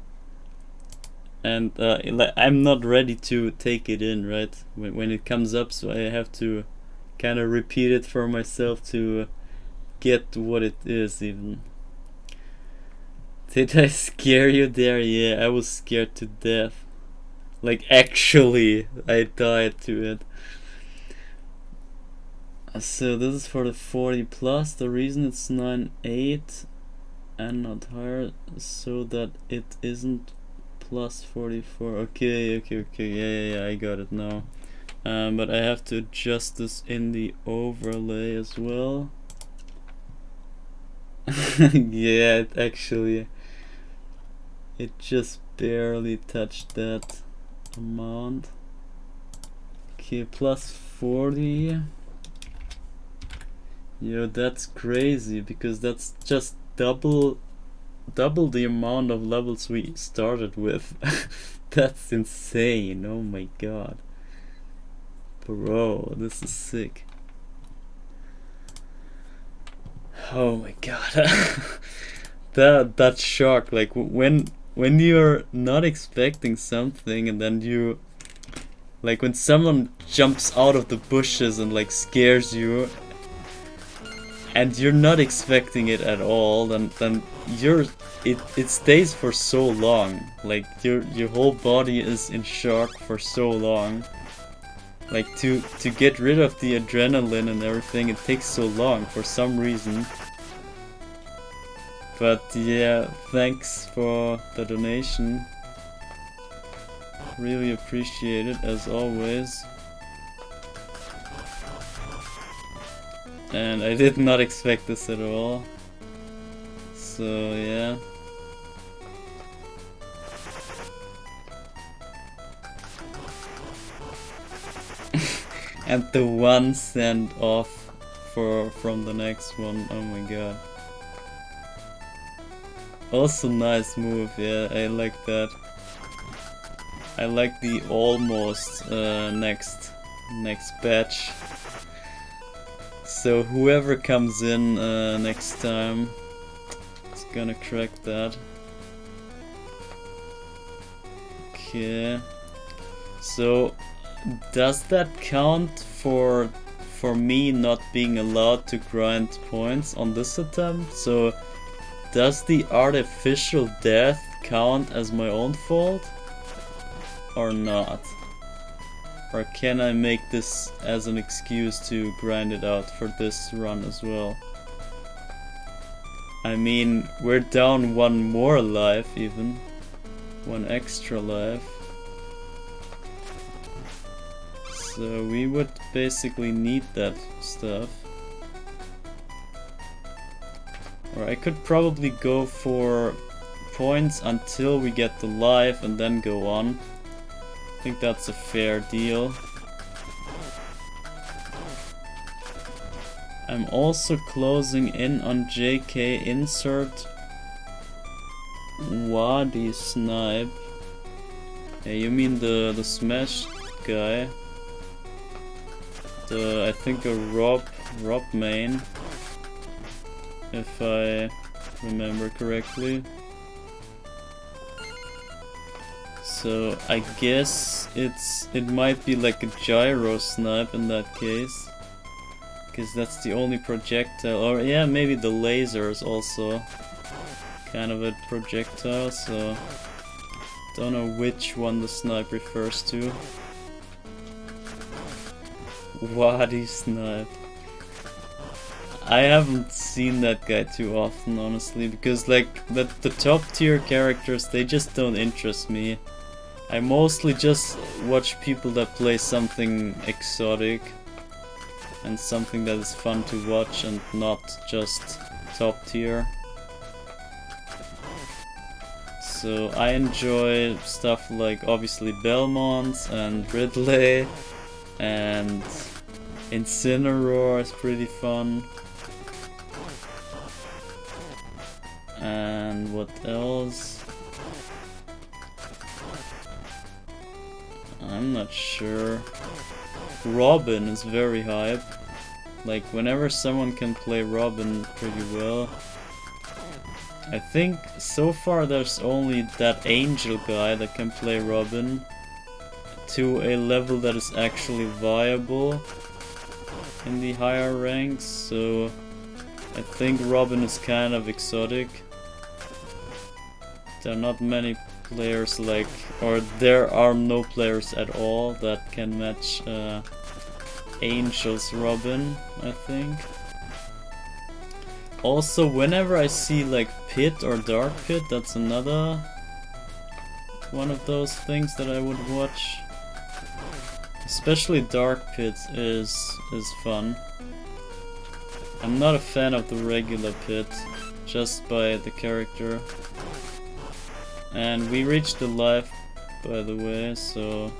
[SPEAKER 1] and like, I'm not ready to take it in right when it comes up. So I have to kind of repeat it for myself to get what it is. Even did I scare you there? Yeah, I was scared to death. Like, actually, I died to it. So this is for the 40 plus. The reason it's 9.8 and not higher, so that it isn't plus 44. Okay, yeah, I got it now. But I have to adjust this in the overlay as well. Yeah, it just barely touched that amount. Okay, plus 40. Yo, that's crazy, because that's just double the amount of levels we started with. That's insane. Oh my god, bro, this is sick. Oh my god. that shock, like when you're not expecting something, and then you, like when someone jumps out of the bushes and like scares you, and you're not expecting it at all, then it stays for so long. Like your whole body is in shock for so long. Like to get rid of the adrenaline and everything, it takes so long for some reason. But yeah, thanks for the donation. Really appreciate it, as always. And I did not expect this at all. So yeah. And the 1 cent off from the next one. Oh my god. Also nice move, yeah, I like that. I like the almost next batch. So whoever comes in next time is gonna crack that. Okay. So does that count for me not being allowed to grind points on this attempt? So does the artificial death count as my own fault? Or not? Or can I make this as an excuse to grind it out for this run as well? I mean, we're down one more life even. One extra life. So we would basically need that stuff. Or I could probably go for points until we get the life and then go on. I think that's a fair deal. I'm also closing in on JK insert Wadi Snipe. Yeah, you mean the Smash guy? I think a Rob main, if I remember correctly. So I guess it might be like a gyro snipe in that case, because that's the only projectile. Or yeah, maybe the laser is also kind of a projectile. So don't know which one the snipe refers to. Wadi Snipe. I haven't seen that guy too often, honestly, because like the top tier characters, they just don't interest me. I mostly just watch people that play something exotic and something that is fun to watch and not just top tier. So I enjoy stuff like obviously Belmont and Ridley, and Incineroar is pretty fun. And what else? I'm not sure. Robin is very hype. Like whenever someone can play Robin pretty well. I think so far there's only that Angel guy that can play Robin to a level that is actually viable in the higher ranks, so I think Robin is kind of exotic. There are not many players like, or there are no players at all that can match Angel's Robin, I think. Also, whenever I see like Pit or Dark Pit, that's another one of those things that I would watch. Especially Dark Pit is fun. I'm not a fan of the regular Pit, just by the character. And we reached the life, by the way, so...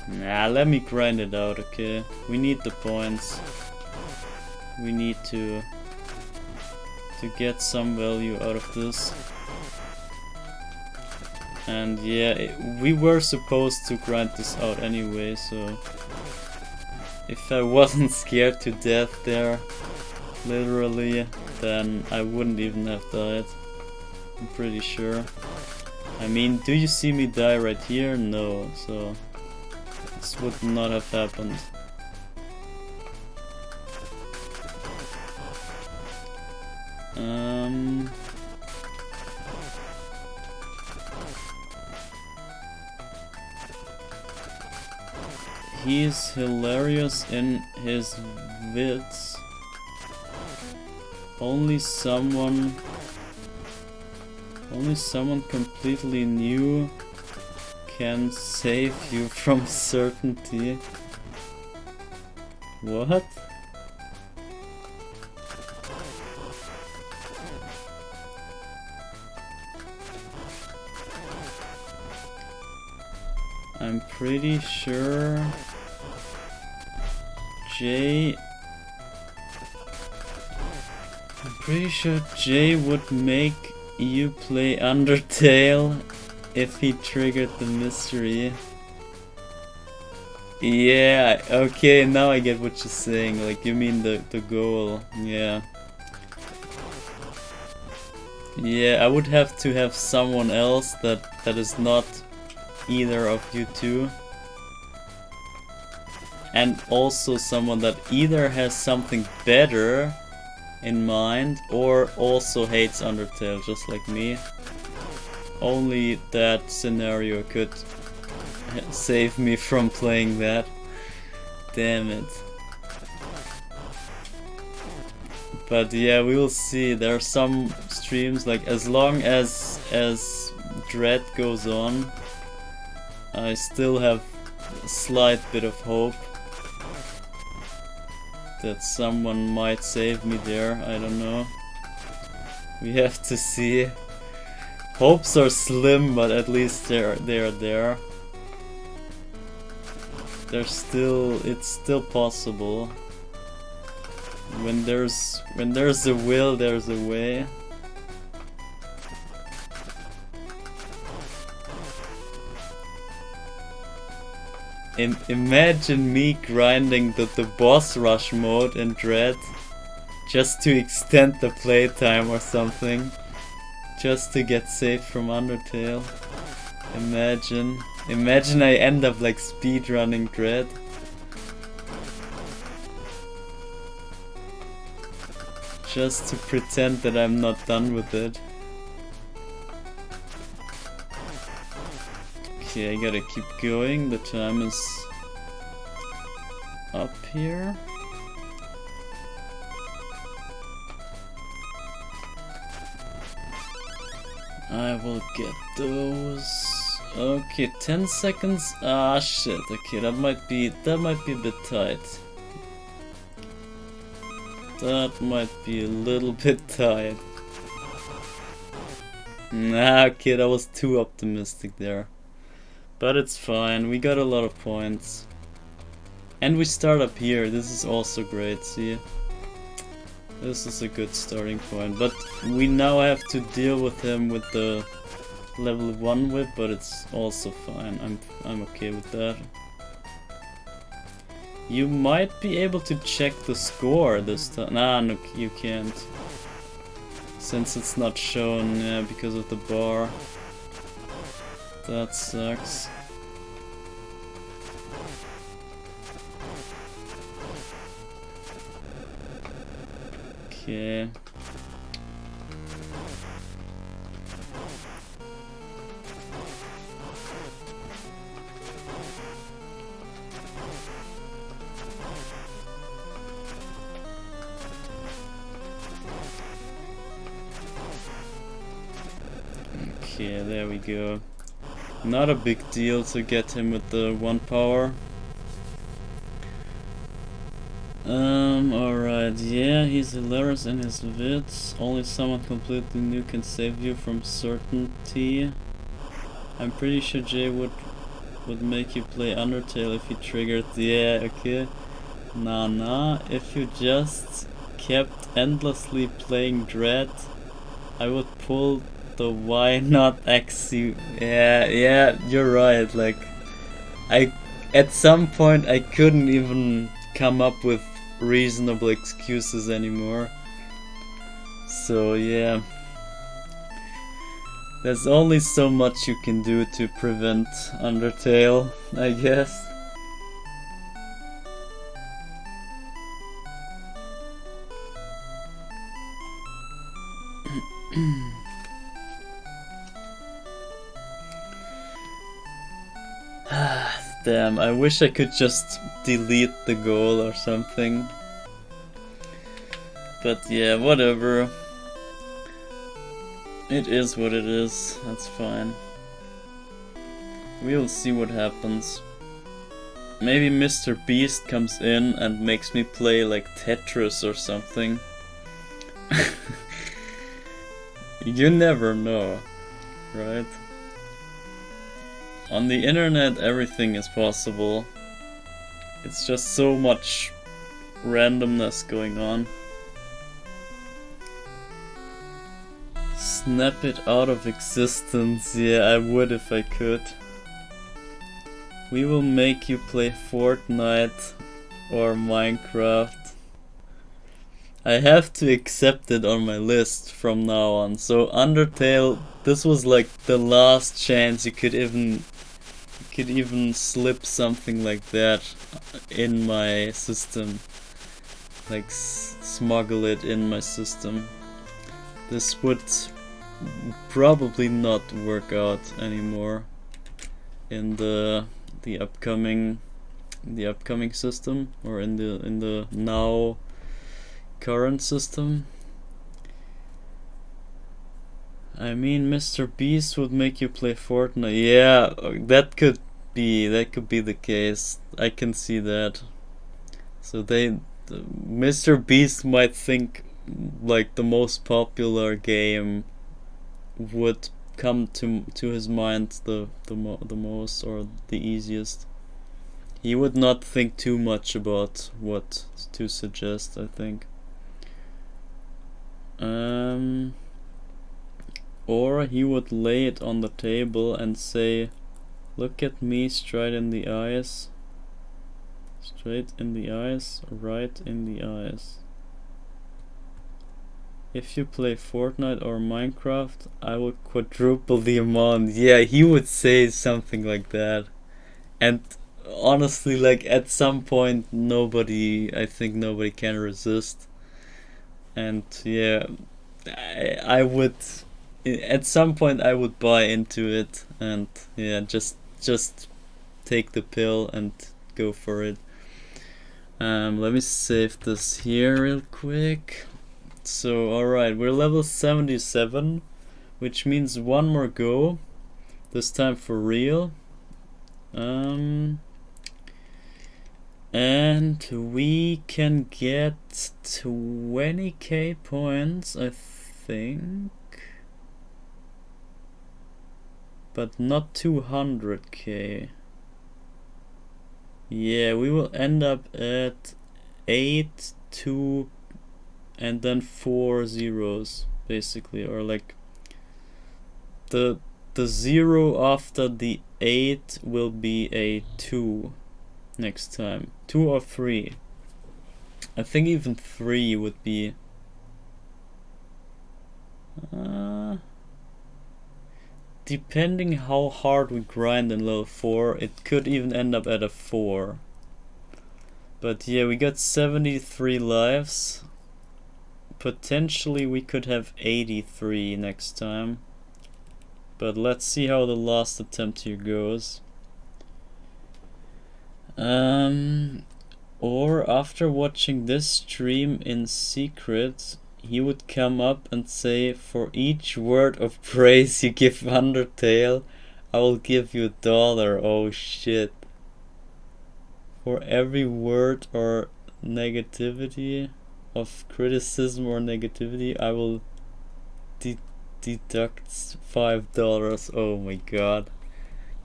[SPEAKER 1] Nah, let me grind it out, okay? We need the points. We need to get some value out of this. And yeah, we were supposed to grind this out anyway, so if I wasn't scared to death there, literally, then I wouldn't even have died. I'm pretty sure. I mean, do you see me die right here? No, so this would not have happened. He's hilarious in his vids. Only someone completely new can save you from certainty. What? I'm pretty sure Jay would make you play Undertale if he triggered the mystery. Yeah, okay, now I get what you're saying. Like, you mean the goal. Yeah. Yeah, I would have to have someone else that is not either of you two. And also someone that either has something better in mind, or also hates Undertale just like me. Only that scenario could save me from playing that. Damn it. But yeah, we will see. There are some streams, like as long as Dread goes on, I still have a slight bit of hope that someone might save me there. I don't know. We have to see. Hopes are slim, but at least they're there. It's still possible. When there's a will, there's a way. Imagine me grinding the boss rush mode in Dread just to extend the playtime or something, just to get saved from Undertale. Imagine I end up like speedrunning Dread. Just to pretend that I'm not done with it. Okay, I gotta keep going. The time is up here. I will get those. Okay, 10 seconds. Ah shit. Okay, that might be a bit tight. That might be a little bit tight. Nah, okay, that was too optimistic there. But it's fine, we got a lot of points. And we start up here, this is also great, see? This is a good starting point. But we now have to deal with him with the level 1 whip, but it's also fine. I'm okay with that. You might be able to check the score this time. Nah, no, you can't. Since it's not shown, yeah, because of the bar. That sucks. Okay. Okay, there we go. Not a big deal to get him with the 1 power. Alright, yeah, he's hilarious in his vids. Only someone completely new can save you from certainty. I'm pretty sure Jay would make you play Undertale if he triggered. Yeah, okay. Nah, if you just kept endlessly playing Dread, I would pull the why not XU. Yeah, you're right. Like, at some point I couldn't even come up with reasonable excuses anymore. So yeah, there's only so much you can do to prevent Undertale, I guess. Damn, I wish I could just delete the goal or something. But yeah, whatever. It is what it is, that's fine. We'll see what happens. Maybe Mr. Beast comes in and makes me play like Tetris or something. You never know, right? On the internet everything is possible. It's just so much randomness going on. Snap it out of existence. Yeah, I would if I could. We will make you play Fortnite or Minecraft. I have to accept it on my list from now on. So Undertale, this was like the last chance you could even slip something like that in my system. like smuggle it in my system. This would probably not work out anymore in the upcoming system, or in the now current system. I mean, Mr. Beast would make you play Fortnite. Yeah, that could be the case. I can see that. So Mr. Beast might think like the most popular game would come to his mind the most, or the easiest. He would not think too much about what to suggest, I think. Or he would lay it on the table and say, look at me straight in the eyes. Straight in the eyes, right in the eyes. If you play Fortnite or Minecraft, I will quadruple the amount. Yeah, he would say something like that. And honestly, like, at some point, I think nobody can resist. And yeah, I would, at some point I would buy into it, and yeah, just take the pill and go for it. Let me save this here real quick. So alright, we're level 77, which means one more go, this time for real. And we can get 20k points, I think, but not 200k. Yeah, we will end up at 8, 2, and then 4 zeros, basically, or like the 0 after the 8 will be a 2 next time. 2 or 3. I think even 3 would be depending how hard we grind in level 4, it could even end up at a 4. But yeah, we got 73 lives. Potentially we could have 83 next time. But let's see how the last attempt here goes. Or after watching this stream in secret, he would come up and say, for each word of praise you give Undertale, I will give you $1. Oh shit. For every word or negativity, of criticism or negativity, I will deduct $5. Oh my god.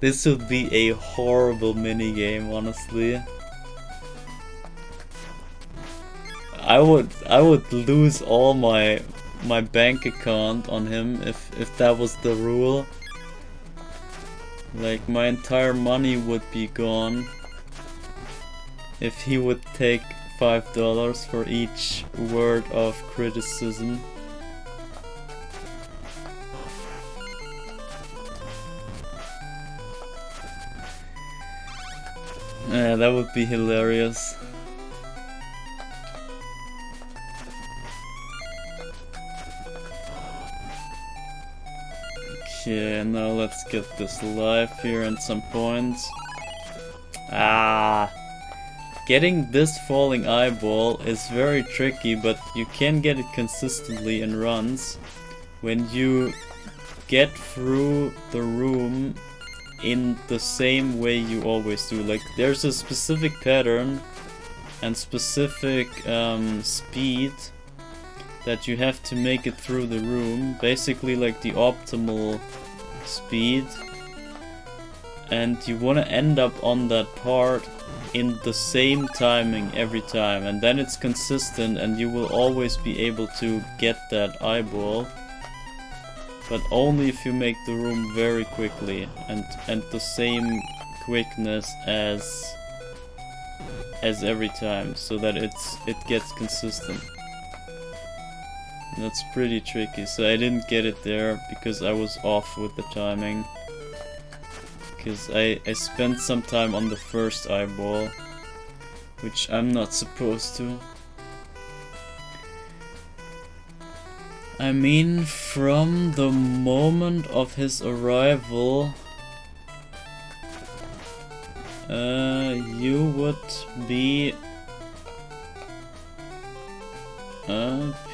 [SPEAKER 1] This would be a horrible minigame, honestly. I would lose all my bank account on him if that was the rule. Like, my entire money would be gone if he would take $5 for each word of criticism. Yeah, that would be hilarious. Okay, now let's get this live here and some points. Getting this falling eyeball is very tricky, but you can get it consistently in runs when you get through the room in the same way you always do. Like, there's a specific pattern and specific speed that you have to make it through the room, basically like the optimal speed, and you want to end up on that part in the same timing every time, and then it's consistent and you will always be able to get that eyeball, but only if you make the room very quickly and the same quickness as every time, so that it gets consistent. And that's pretty tricky, so I didn't get it there because I was off with the timing. Because I spent some time on the first eyeball, which I'm not supposed to. I mean, from the moment of his arrival, you would be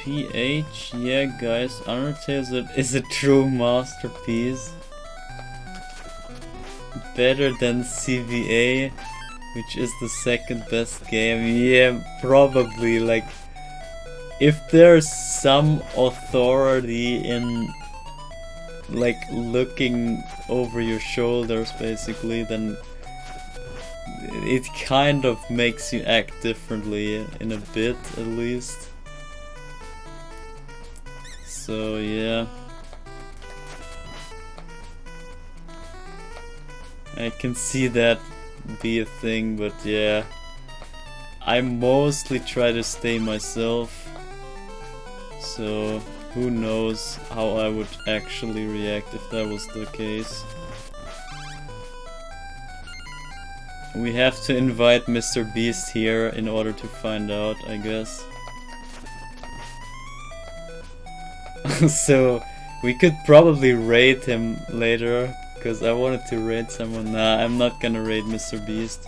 [SPEAKER 1] PH. Yeah, guys, Undertale is a true masterpiece. Better than CVA, which is the second best game. Yeah, probably. Like, if there's some authority in like looking over your shoulders basically, then it kind of makes you act differently in a bit at least. So yeah, I can see that be a thing, but yeah, I mostly try to stay myself. So who knows how I would actually react if that was the case. We have to invite Mr. Beast here in order to find out, I guess. So we could probably raid him later, because I wanted to raid someone. Nah, I'm not gonna raid Mr. Beast.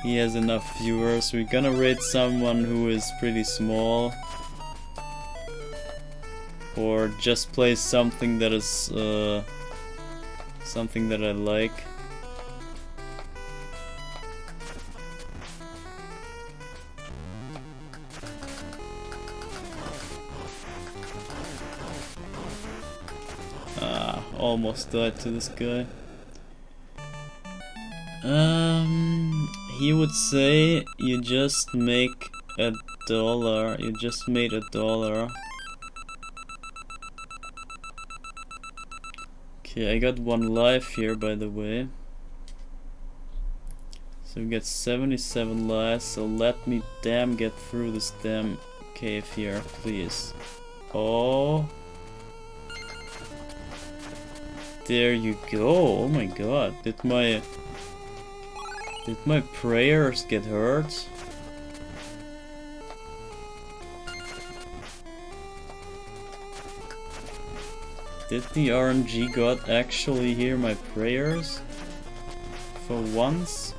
[SPEAKER 1] He has enough viewers. We're gonna raid someone who is pretty small. Or just play something that is something that I like. Almost died to this guy. He would say you just make $1. You just made $1. Okay, I got 1 life here, by the way. So we get 77 lives, so let me damn get through this damn cave here, please. Oh. There you go. Oh my god. Did my prayers get hurt? Did the RNG god actually hear my prayers? For once?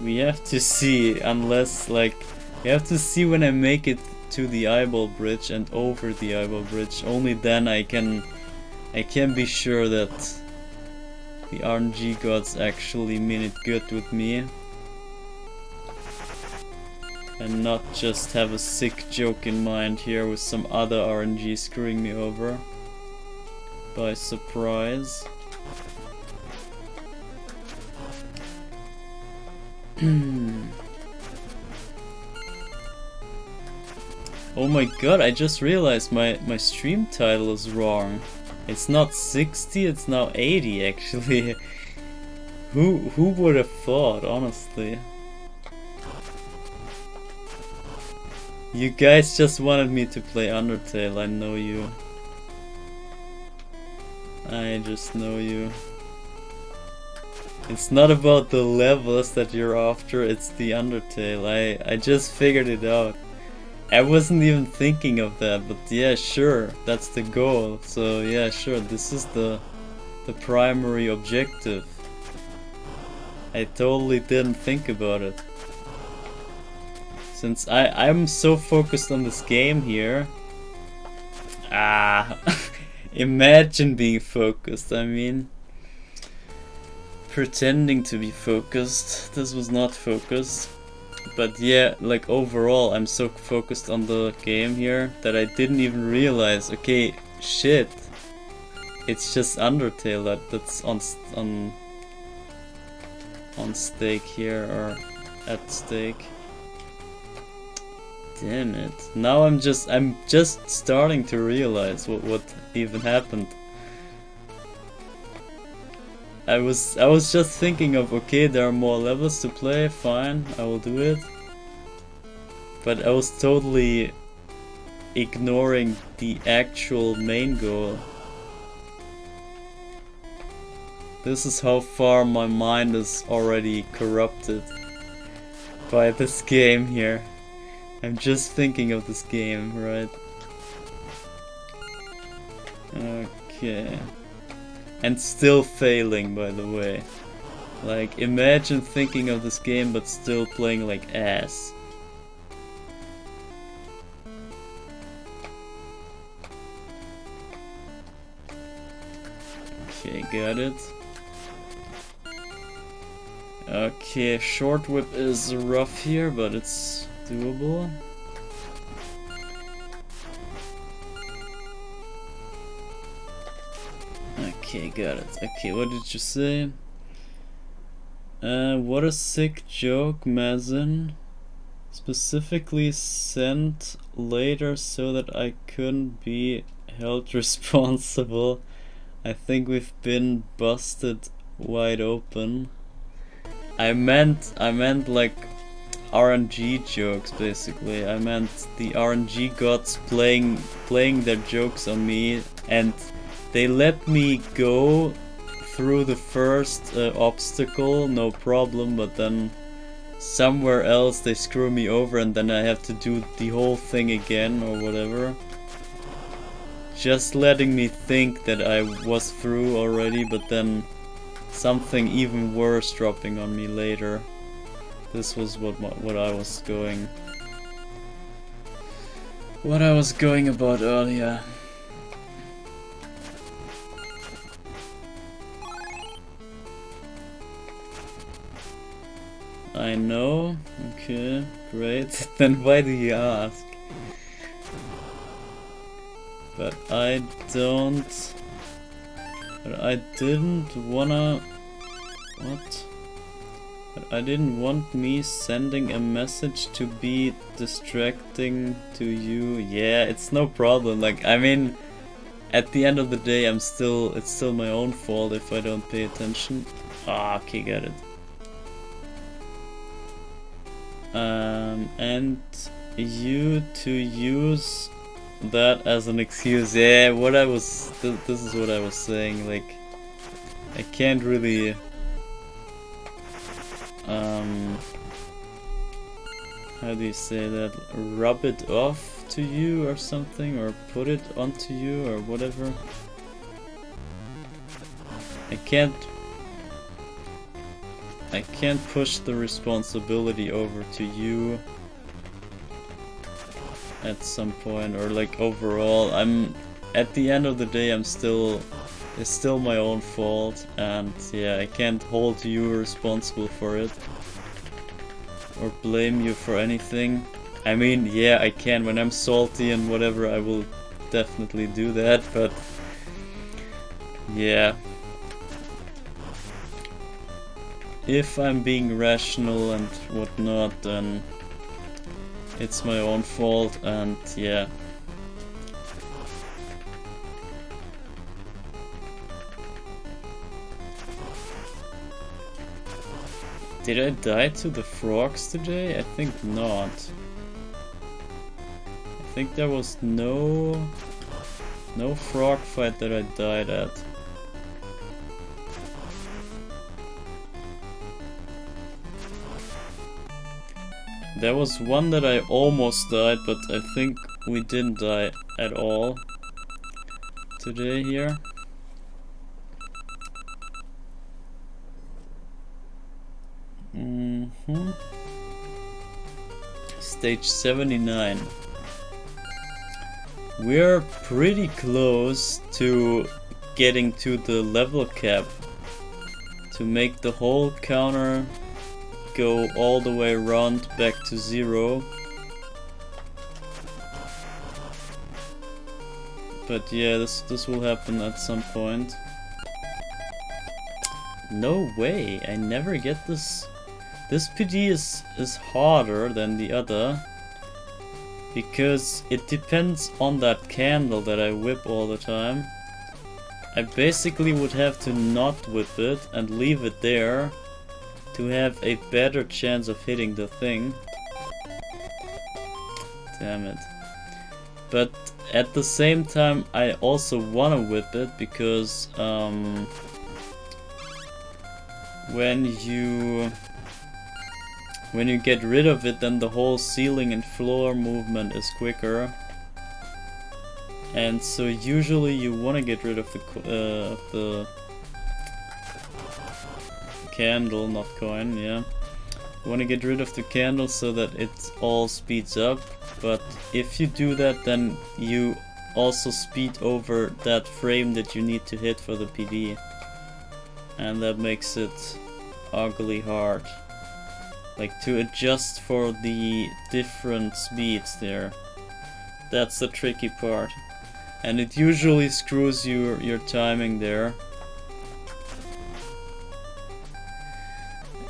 [SPEAKER 1] We have to see, unless like... We have to see when I make it to the eyeball bridge and over the eyeball bridge. Only then I can be sure that the RNG gods actually mean it good with me. And not just have a sick joke in mind here with some other RNG screwing me over by surprise. Oh my god, I just realized my stream title is wrong. It's not 60, it's now 80 actually. Who would have thought, honestly? You guys just wanted me to play Undertale, I know you. I just know you. It's not about the levels that you're after, it's the Undertale. I just figured it out. I wasn't even thinking of that, but yeah, sure, that's the goal. So yeah, sure, this is the primary objective. I totally didn't think about it. Since I'm so focused on this game here. Imagine being focused, I mean. Pretending to be focused. This was not focused. But yeah, like overall, I'm so focused on the game here that I didn't even realize, okay, shit. It's just Undertale that's on stake here, or at stake. Damn it. Now I'm just starting to realize what even happened. I was just thinking of, okay, there are more levels to play, fine, I will do it. But I was totally ignoring the actual main goal. This is how far my mind is already corrupted by this game here. I'm just thinking of this game, right? Okay. And still failing, by the way. Like, imagine thinking of this game but still playing like ass. Okay, got it. Okay, short whip is rough here, but it's doable. Okay, got it. Okay, what did you say? What a sick joke, Mazin. Specifically sent later so that I couldn't be held responsible. I think we've been busted wide open. I meant like RNG jokes, basically. I meant the RNG gods playing their jokes on me, and they let me go through the first obstacle, no problem, but then somewhere else they screw me over and then I have to do the whole thing again or whatever. Just letting me think that I was through already, but then something even worse dropping on me later. This was what I was going about earlier. I know. Okay, great. Then why do you ask? But I don't. But I didn't wanna. What? But I didn't want me sending a message to be distracting to you. Yeah, it's no problem. Like, I mean, at the end of the day, it's still my own fault if I don't pay attention. Ah, okay, got it. And you to use that as an excuse. Yeah, this is what I was saying. Like, I can't really how do you say that? Rub it off to you or something, or put it onto you or whatever. I can't push the responsibility over to you at some point, or like overall. At the end of the day, it's still my own fault, and yeah, I can't hold you responsible for it or blame you for anything. I mean, yeah, I can when I'm salty and whatever, I will definitely do that, but yeah. If I'm being rational and whatnot, then it's my own fault, and yeah. Did I die to the frogs today? I think not. I think there was no frog fight that I died at. There was one that I almost died, but I think we didn't die at all today here. Stage 79. We're pretty close to getting to the level cap to make the whole counter go all the way around back to 0. But yeah, this will happen at some point. No way, I never get this. This PD is harder than the other because it depends on that candle that I whip all the time. I basically would have to not whip it and leave it there to have a better chance of hitting the thing. Damn it. But at the same time, I also want to whip it because when you get rid of it, then the whole ceiling and floor movement is quicker. And so usually you want to get rid of the candle, not coin, yeah. You want to get rid of the candle so that it all speeds up, but if you do that, then you also speed over that frame that you need to hit for the PD. And that makes it ugly hard. Like, to adjust for the different speeds there. That's the tricky part. And it usually screws your timing there.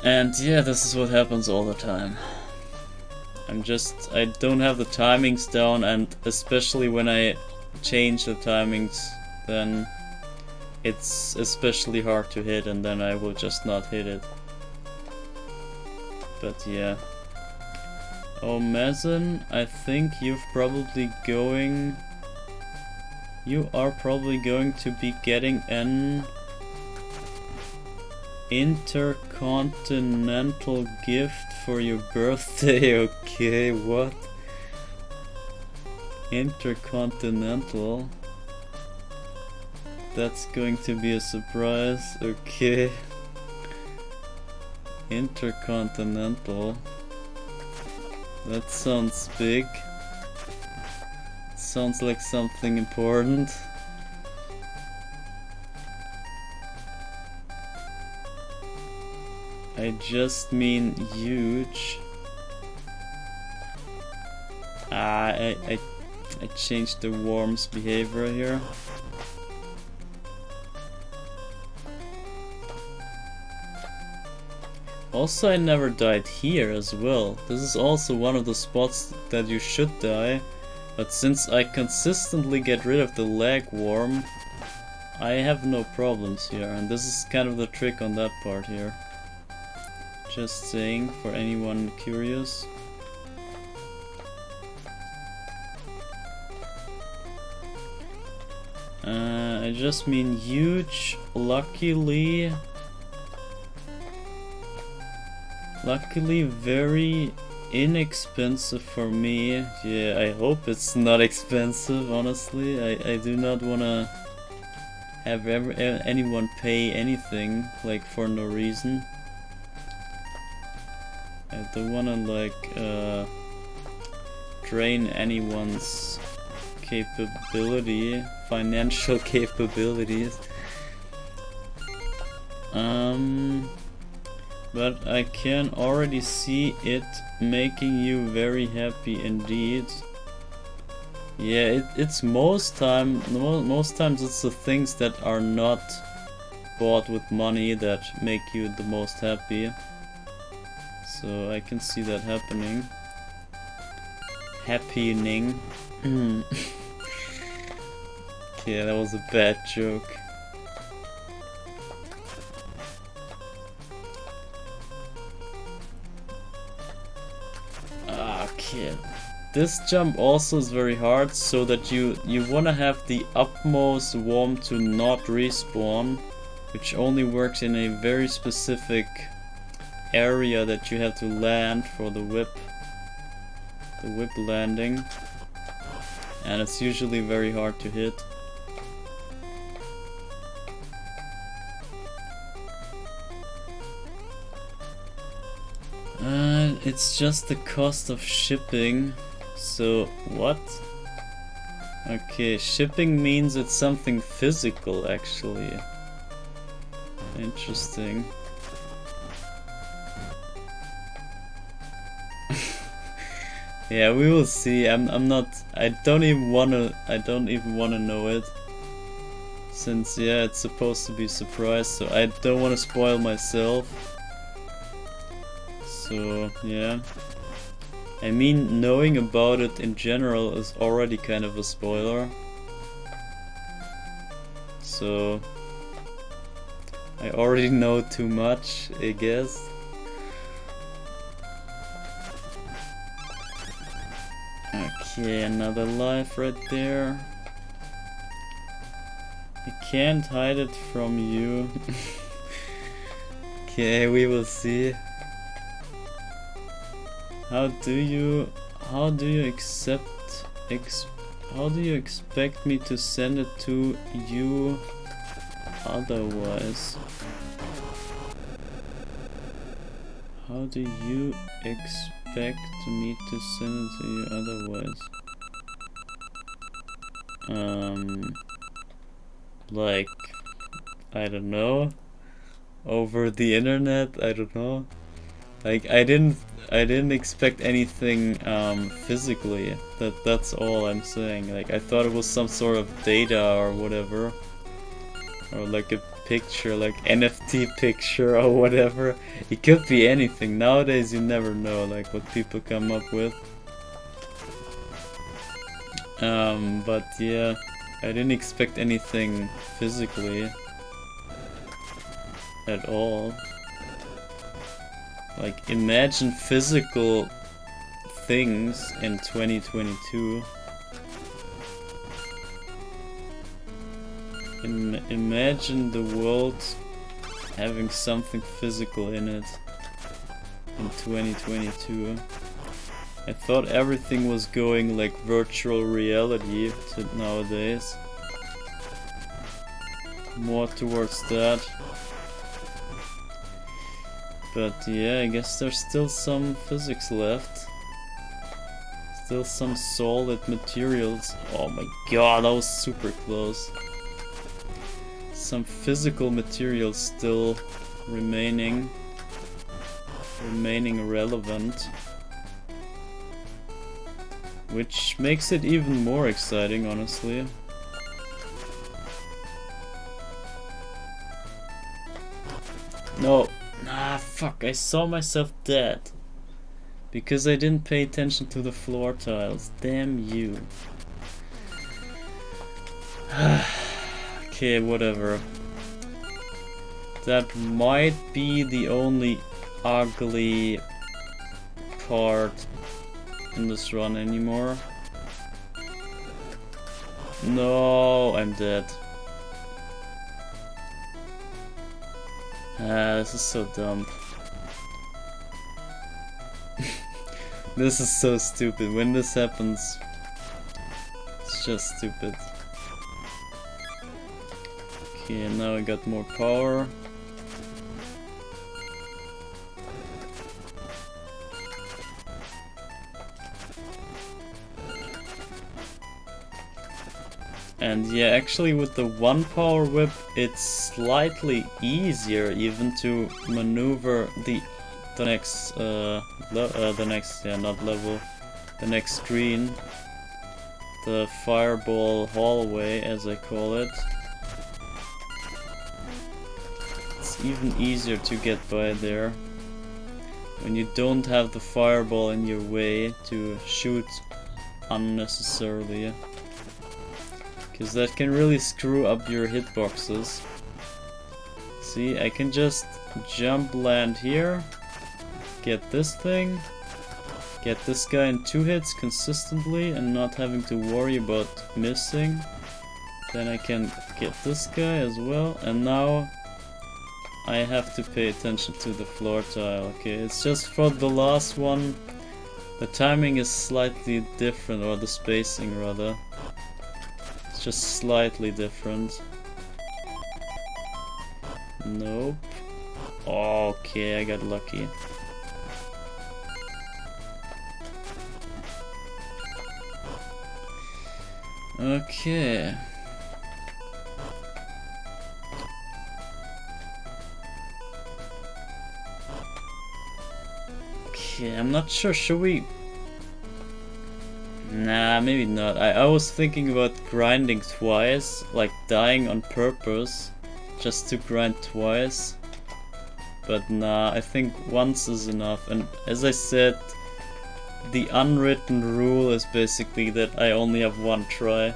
[SPEAKER 1] And yeah, this is what happens all the time. I don't have the timings down, and especially when I change the timings, then it's especially hard to hit, and then I will just not hit it. But yeah. Oh, Mazen, I think you are probably going to be getting an intercontinental gift for your birthday. Okay, what? Intercontinental? That's going to be a surprise. Okay. Intercontinental. That sounds big. Sounds like something important. I just mean huge. I changed the worm's behavior here. Also, I never died here as well. This is also one of the spots that you should die. But since I consistently get rid of the lag worm, I have no problems here. And this is kind of the trick on that part here. Just saying, for anyone curious. I just mean huge. Luckily very inexpensive for me. Yeah, I hope it's not expensive, honestly. I do not wanna have anyone pay anything, like, for no reason. I don't wanna, like, drain anyone's capability, financial capabilities. But I can already see it making you very happy indeed. Yeah, it's most times it's the things that are not bought with money that make you the most happy. So I can see that happening. Happening. Okay, that was a bad joke. Okay. This jump also is very hard, so that you wanna have the utmost worm to not respawn, which only works in a very specific area that you have to land for the whip landing, and it's usually very hard to hit. It's just the cost of shipping. So what? Okay, shipping means it's something physical actually. Interesting. Yeah, we will see. I don't even wanna know it. Since yeah, it's supposed to be a surprise, so I don't wanna spoil myself. So yeah. I mean, knowing about it in general is already kind of a spoiler. So I already know too much, I guess. Okay, another life right there. I can't hide it from you. Okay, we will see. How do you How do you expect me to send it to you otherwise? How do you expect me to send it to you otherwise? Like, I don't know, over the internet, I don't know. Like, I didn't expect anything physically. That's all I'm saying. Like, I thought it was some sort of data or whatever, or like a picture, like NFT picture or whatever. It could be anything. Nowadays you never know, like, what people come up with. But yeah, I didn't expect anything physically at all. Like, imagine physical things in 2022. Imagine the world having something physical in it in 2022. I thought everything was going like virtual reality nowadays. More towards that. But yeah, I guess there's still some physics left. Still some solid materials. Oh my god, that was super close. Some physical materials still remaining relevant. Which makes it even more exciting, honestly. No. Ah, fuck, I saw myself dead. Because I didn't pay attention to the floor tiles. Damn you. Okay, whatever. That might be the only ugly part in this run anymore. No, I'm dead. This is so dumb. This is so stupid. When this happens, it's just stupid. Okay, now I got more power. And yeah, actually with the one power whip, it's slightly easier even to maneuver the next the next screen, the fireball hallway as I call it. It's even easier to get by there when you don't have the fireball in your way to shoot unnecessarily. Because that can really screw up your hitboxes. See, I can just jump land here, get this thing, get this guy in 2 hits consistently and not having to worry about missing. Then I can get this guy as well, and now I have to pay attention to the floor tile. Okay, it's just for the last one, the timing is slightly different, or the spacing rather. Just slightly different. Nope. Okay, I got lucky. Okay. Okay, I'm not sure. Should we? Nah, maybe not. I was thinking about grinding twice, like dying on purpose, just to grind twice. But nah, I think once is enough. And as I said, the unwritten rule is basically that I only have one try.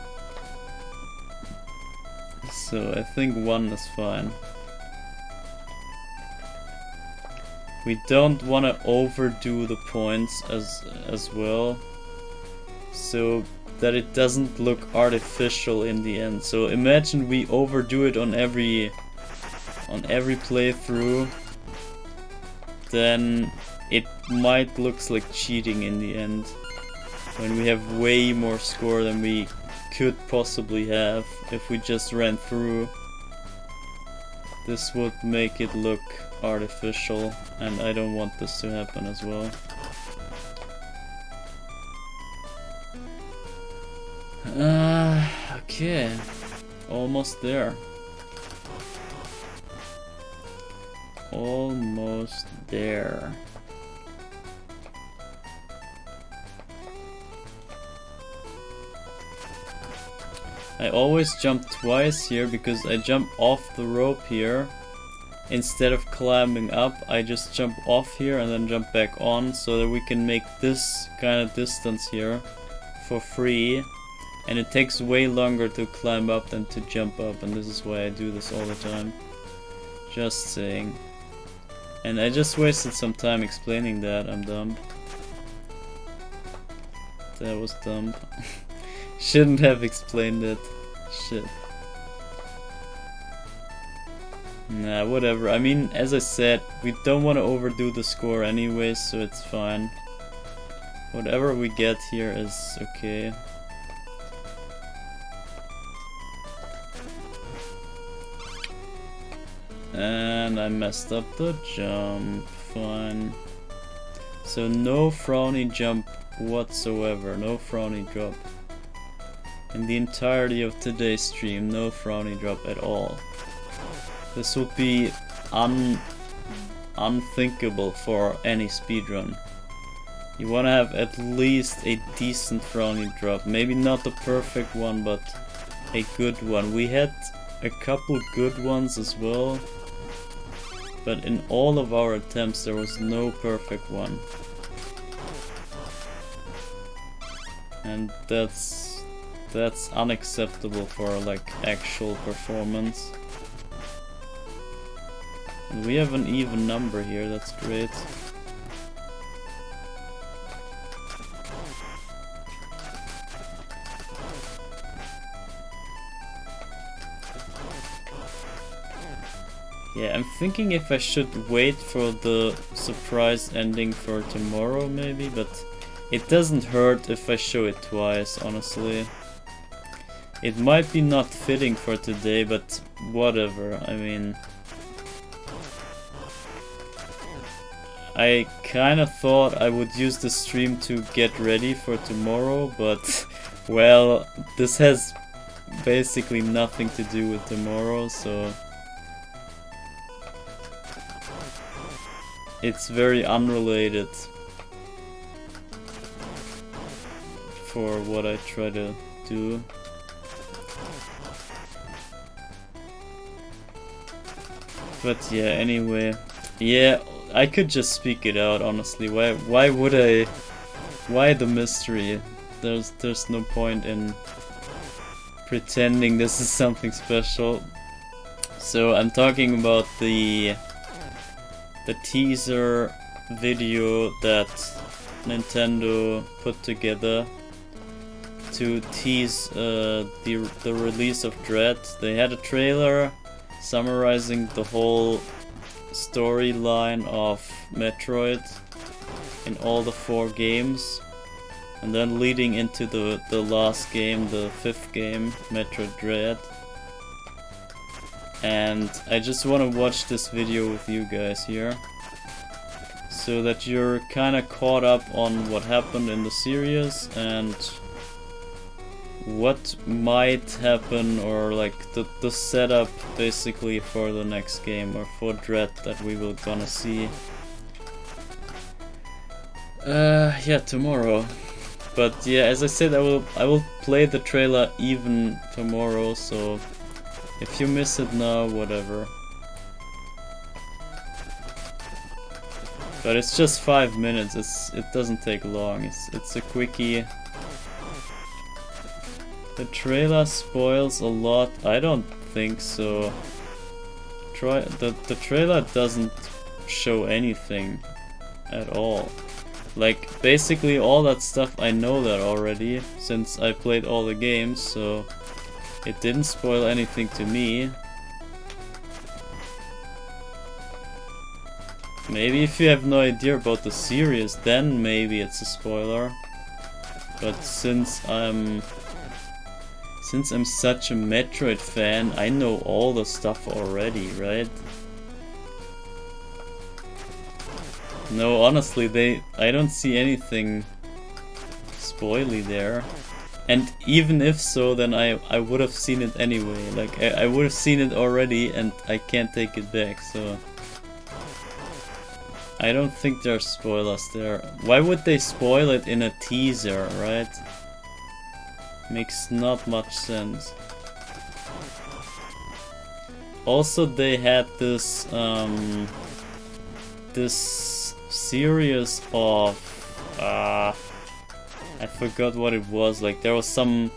[SPEAKER 1] So I think one is fine. We don't want to overdo the points as well, so that it doesn't look artificial in the end. So imagine we overdo it on every playthrough, then it might look like cheating in the end. when we have way more score than we could possibly have if we just ran through. This would make it look artificial, and I don't want this to happen as well. Okay, almost there. Almost there. I always jump twice here because I jump off the rope here. Instead of climbing up, I just jump off here and then jump back on so that we can make this kind of distance here for free. And it takes way longer to climb up than to jump up, and this is why I do this all the time. Just saying. And I just wasted some time explaining that. I'm dumb. That was dumb. Shouldn't have explained it. Shit. Nah, whatever. I mean, as I said, we don't want to overdo the score anyway, so it's fine. Whatever we get here is okay. And I messed up the jump. Fine. So no frowny jump whatsoever. No frowny drop. In the entirety of today's stream, no frowny drop at all. This would be unthinkable for any speedrun. You wanna have at least a decent frowny drop. Maybe not the perfect one, but a good one. We had a couple good ones as well. But in all of our attempts there was no perfect one. And that's unacceptable for like actual performance. And we have an even number here, that's great. Yeah, I'm thinking if I should wait for the surprise ending for tomorrow maybe, but it doesn't hurt if I show it twice, honestly. It might be not fitting for today, but whatever, I mean... I kinda thought I would use the stream to get ready for tomorrow, but... well, this has basically nothing to do with tomorrow, so... it's very unrelated for what I try to do. But yeah, anyway. Yeah, I could just speak it out, honestly. Why would I? Why the mystery? There's no point in pretending this is something special. So I'm talking about the teaser video that Nintendo put together to tease the release of Dread. They had a trailer summarizing the whole storyline of Metroid in all the 4 games, and then leading into the last game, the 5th game, Metroid Dread. And I just want to watch this video with you guys here, so that you're kinda caught up on what happened in the series and what might happen, or like the setup basically for the next game, or for Dread that we will gonna see. Yeah, tomorrow. But yeah, as I said, I will play the trailer even tomorrow, so if you miss it now, whatever. But it's just 5 minutes. It doesn't take long. It's a quickie. The trailer spoils a lot. I don't think so. The trailer doesn't show anything at all. Like, basically all that stuff I know that already, since I played all the games, so it didn't spoil anything to me. Maybe if you have no idea about the series, then maybe it's a spoiler. But since I'm such a Metroid fan, I know all the stuff already, right? No, honestly, I don't see anything spoily there. And even if so, then I would have seen it anyway. Like, I would have seen it already and I can't take it back, so... I don't think there's spoilers there. Why would they spoil it in a teaser, right? Makes not much sense. Also, they had this, this series of, I forgot what it was, like there was some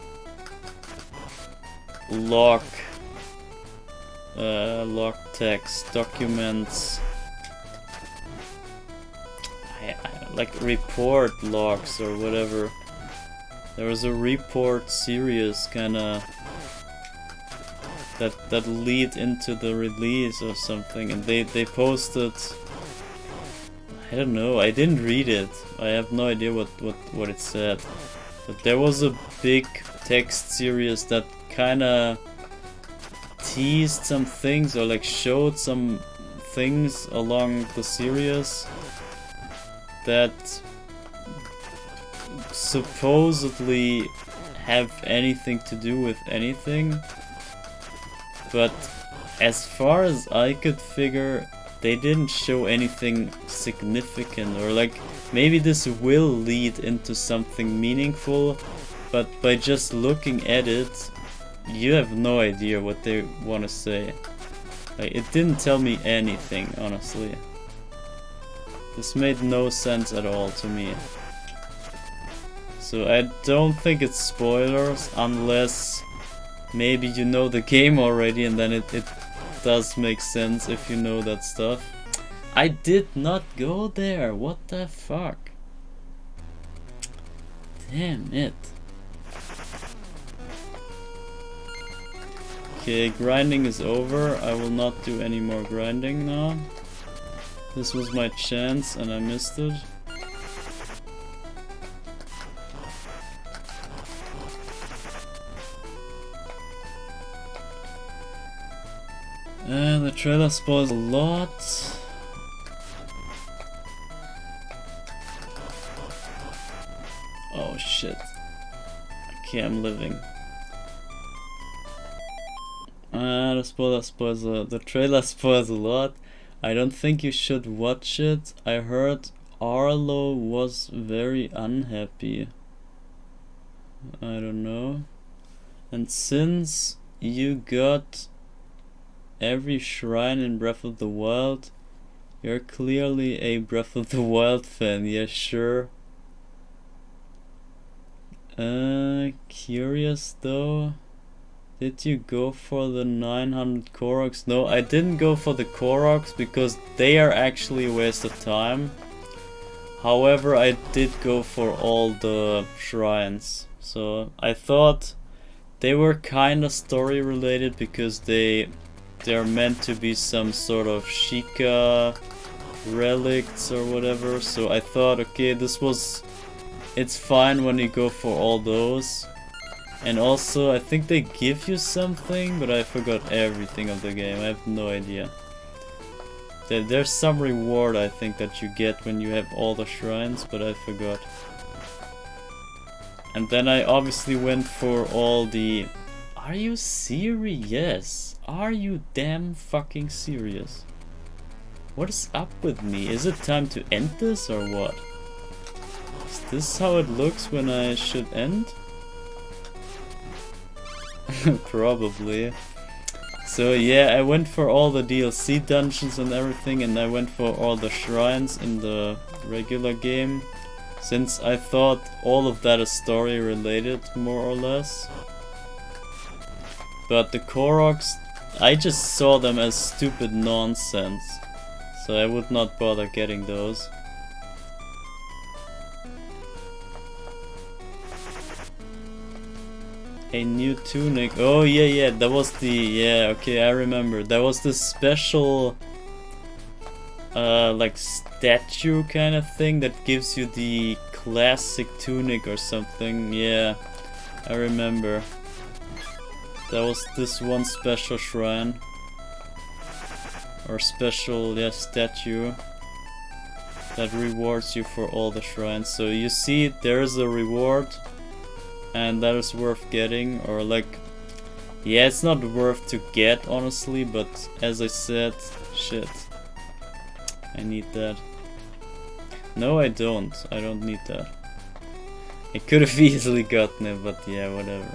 [SPEAKER 1] log text, documents, like report logs or whatever. There was a report series kinda that lead into the release or something, and they posted, I don't know, I didn't read it. I have no idea what it said. But there was a big text series that kinda teased some things or like showed some things along the series that supposedly have anything to do with anything. But as far as I could figure, they didn't show anything significant, or like maybe this will lead into something meaningful, but by just looking at it, you have no idea what they want to say. Like, it didn't tell me anything, honestly. This made no sense at all to me. So I don't think it's spoilers, unless maybe you know the game already and then it does make sense if you know that stuff. I did not go there, what the fuck? Damn it. Okay, grinding is over. I will not do any more grinding now. This was my chance and I missed it. The trailer spoils a lot. Oh shit. Okay, I'm living. The trailer spoils a lot. I don't think you should watch it. I heard Arlo was very unhappy. I don't know. And since you got every shrine in Breath of the Wild, you're clearly a Breath of the Wild fan. Yeah, sure. Curious though. Did you go for the 900 Koroks? No, I didn't go for the Koroks because they are actually a waste of time. However, I did go for all the shrines. So I thought they were kinda story related because they're meant to be some sort of Sheikah relics or whatever. So I thought, okay, it's fine when you go for all those. And also, I think they give you something, but I forgot everything of the game. I have no idea. There's some reward, I think, that you get when you have all the shrines, but I forgot. And then I obviously went for all the... Are you serious? Are you damn fucking serious? What is up with me? Is it time to end this or what? Is this how it looks when I should end? Probably. So yeah, I went for all the DLC dungeons and everything, and I went for all the shrines in the regular game, since I thought all of that is story related, more or less. But the Koroks, I just saw them as stupid nonsense, so I would not bother getting those. A new tunic. Oh yeah, that was the... Yeah, okay, I remember. That was the special... like statue kind of thing that gives you the classic tunic or something. Yeah, I remember. That was this one special shrine. Or special, yeah, statue. That rewards you for all the shrines. So you see, there's a reward. And that is worth getting. Or like, yeah, it's not worth to get, honestly. But as I said, shit. I need that. No, I don't. I don't need that. I could have easily gotten it, but yeah, whatever.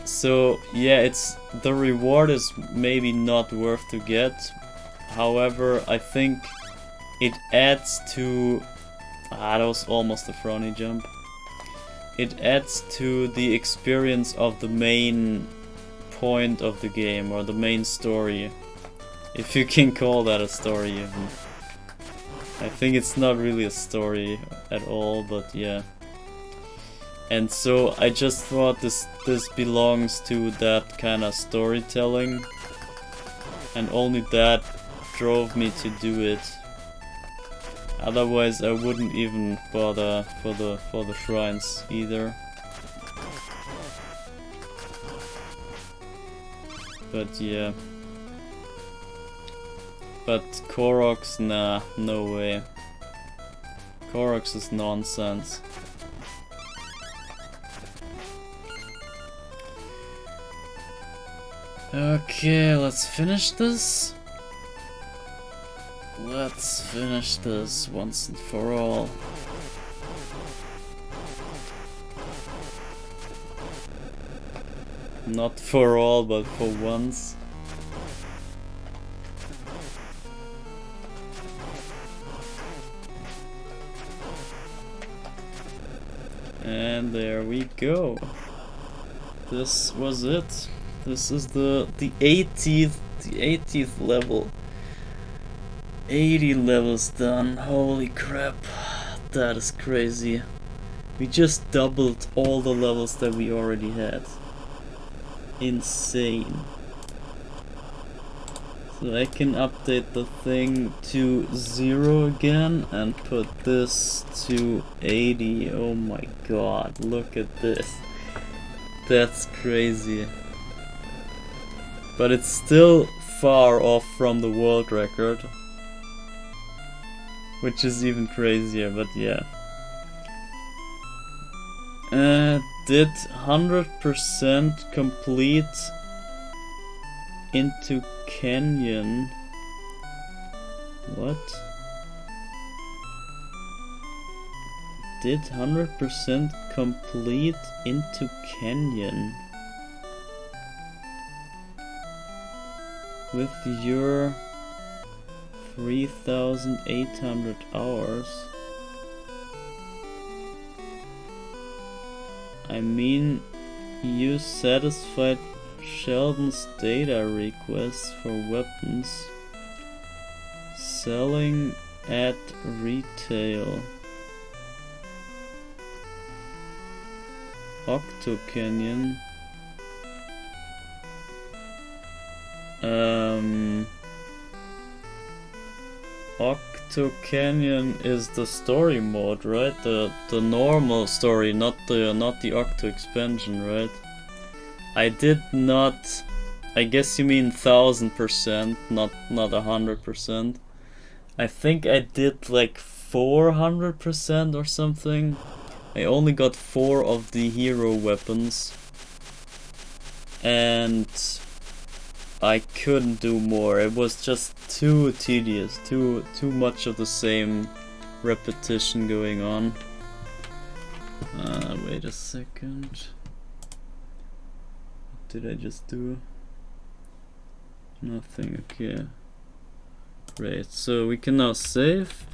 [SPEAKER 1] So yeah, the reward is maybe not worth to get. However, I think it adds to... that was almost a frowny jump. It adds to the experience of the main point of the game, or the main story. If you can call that a story even. I think it's not really a story at all, but yeah. And so I just thought this belongs to that kind of storytelling. And only that drove me to do it. Otherwise I wouldn't even bother for the shrines either. But yeah. But Koroks, nah, no way. Koroks is nonsense. Okay, let's finish this. Let's finish this once and for all. Not for all, but for once. And there we go. This was it. This is the 80th level. 80 levels done. Holy crap. That is crazy. We just doubled all the levels that we already had. Insane. So I can update the thing to 0 again and put this to 80. Oh my god, look at this. That's crazy. But it's still far off from the world record. Which is even crazier, but yeah. Did 100% complete into Canyon. What? Did 100% complete into Canyon with your 3,800 hours? I mean, you satisfied Sheldon's data requests for weapons. Selling at retail. Octo Canyon. Octo Canyon is the story mode, right? The normal story, not the Octo expansion, right? I did not. I guess you mean 1000%, not 100%. I think I did like 400% or something. I only got 4 of the hero weapons, and I couldn't do more. It was just too tedious, too much of the same repetition going on. Wait a second. What did I just do? Nothing. Okay. Great. So we can now save.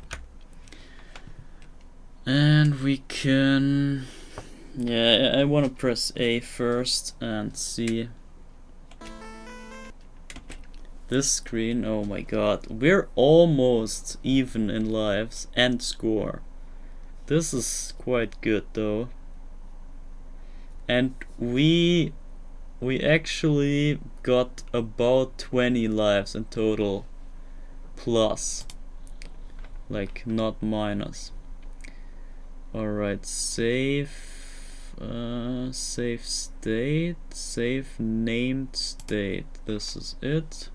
[SPEAKER 1] And we can... yeah, I want to press A first and see. This screen, oh my god. We're almost even in lives and score. This is quite good though. And we actually got about 20 lives in total plus. like not minus. Alright, save state, save named state. This is it.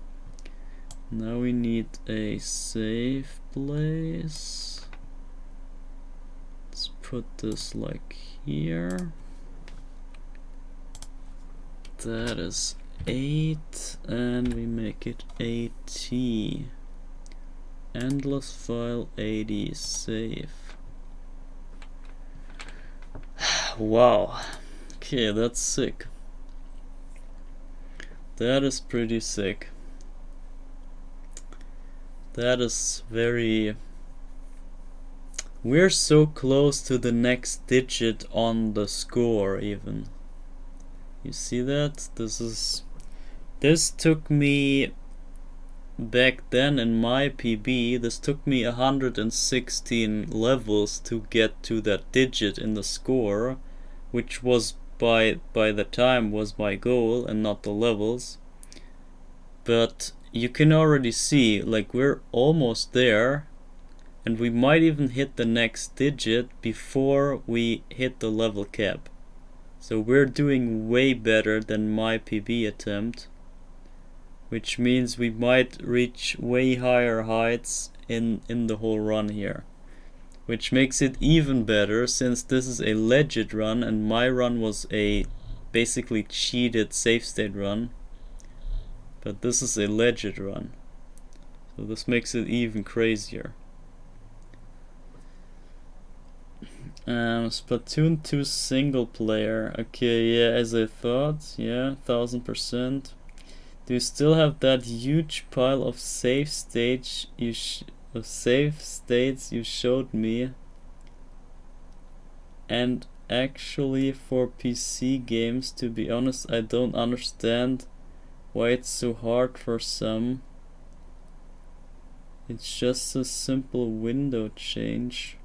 [SPEAKER 1] Now we need a save place. Let's put this like here. That is 8, and we make it 80. Endless file 80 save. Wow. Okay, that's sick. That is pretty sick. That is very... We're so close to the next digit on the score even. You see that? This took me back then in my PB, this took me 116 levels to get to that digit in the score, which was by the time was my goal and not the levels. But you can already see, like, we're almost there, and we might even hit the next digit before we hit the level cap. So we're doing way better than my PB attempt, which means we might reach way higher heights in the whole run here. Which makes it even better since this is a legit run and my run was a basically cheated save state run. But this is a legit run. So this makes it even crazier. Splatoon 2 single player. Okay, yeah, as I thought. Yeah, 1000%. Do you still have that huge pile of save states you showed me? And actually, for PC games, to be honest, I don't understand why it's so hard for some. It's just a simple window change